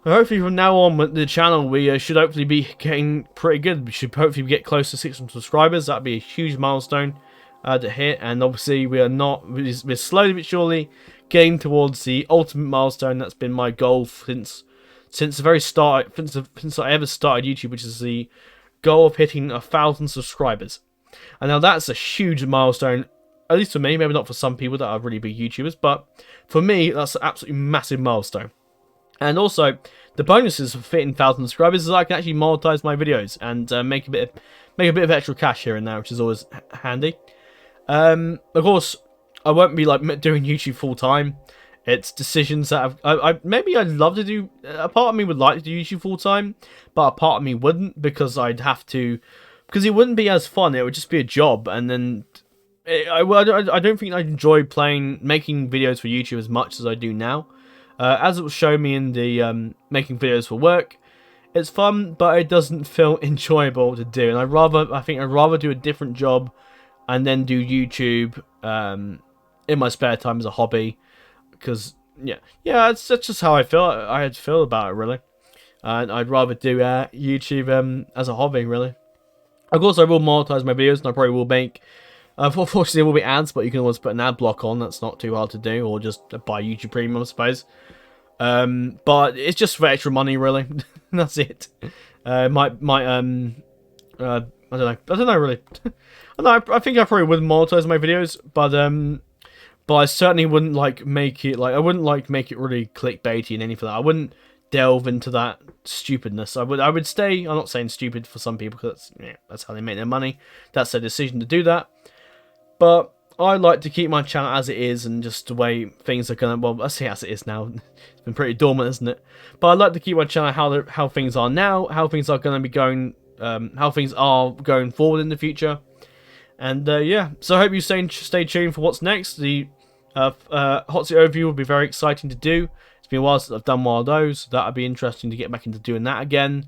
from now on with the channel, we should hopefully be getting pretty good. We should hopefully get close to 600 subscribers. That'd be a huge milestone to hit. And obviously we're slowly but surely getting towards the ultimate milestone. That's been my goal since the very start, since I ever started YouTube, which is the goal of hitting 1,000 subscribers. And now that's a huge milestone, at least for me, maybe not for some people that are really big YouTubers, but for me, that's an absolutely massive milestone. And also, the bonuses for hitting 1,000 subscribers is I can actually monetize my videos and make a bit of extra cash here and there, which is always handy. Of course, I won't be like doing YouTube full time. It's decisions that maybe I'd love to do. A part of me would like to do YouTube full time, but a part of me wouldn't because I'd have to, because it wouldn't be as fun. It would just be a job, and then I don't think I'd enjoy making videos for YouTube as much as I do now. As it was showing me in the making videos for work, It's fun, but it doesn't feel enjoyable to do. And I think I'd rather do a different job and then do YouTube in my spare time as a hobby. Because, yeah, that's just how I feel about it, really. And I'd rather do YouTube as a hobby, really. Of course, I will monetize my videos, and I probably will make... unfortunately, there will be ads, but you can always put an ad block on. That's not too hard to do, or just buy YouTube Premium, I suppose. But it's just for extra money, really. That's it. I don't know, really. I think I probably would monetize my videos, but I certainly wouldn't make it make it really clickbaity and anything like that. I wouldn't delve into that stupidness. I would stay. I'm not saying stupid for some people, because that's how they make their money. That's their decision to do that. But I like to keep my channel as it is, and just the way things are gonna. Well, I say as it is now. It's been pretty dormant, isn't it? But I like to keep my channel how things are now, how things are going to be going, how things are going forward in the future. And yeah, so I hope you stay tuned for what's next. The Hotseat overview will be very exciting to do. It's been a while since I've done one of those, so that'd be interesting to get back into doing that again.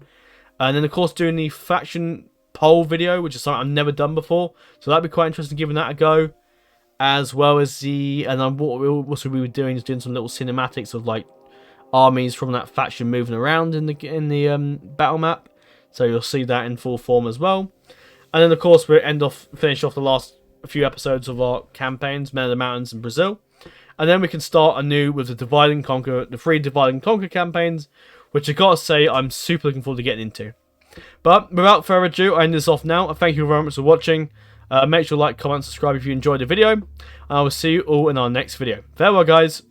And then of course doing the faction poll video, which is something I've never done before, so that'd be quite interesting giving that a go. As well as what we were doing is doing some little cinematics of armies from that faction moving around in the battle map. So you'll see that in full form as well. And then of course we finish off the last few episodes of our campaigns, Men of the Mountains and Brazil. And then we can start anew with the the 3 Divide and Conquer campaigns, which I gotta say I'm super looking forward to getting into. But without further ado, I end this off now. Thank you very much for watching. Make sure to like, comment, subscribe if you enjoyed the video. And I will see you all in our next video. Farewell, guys.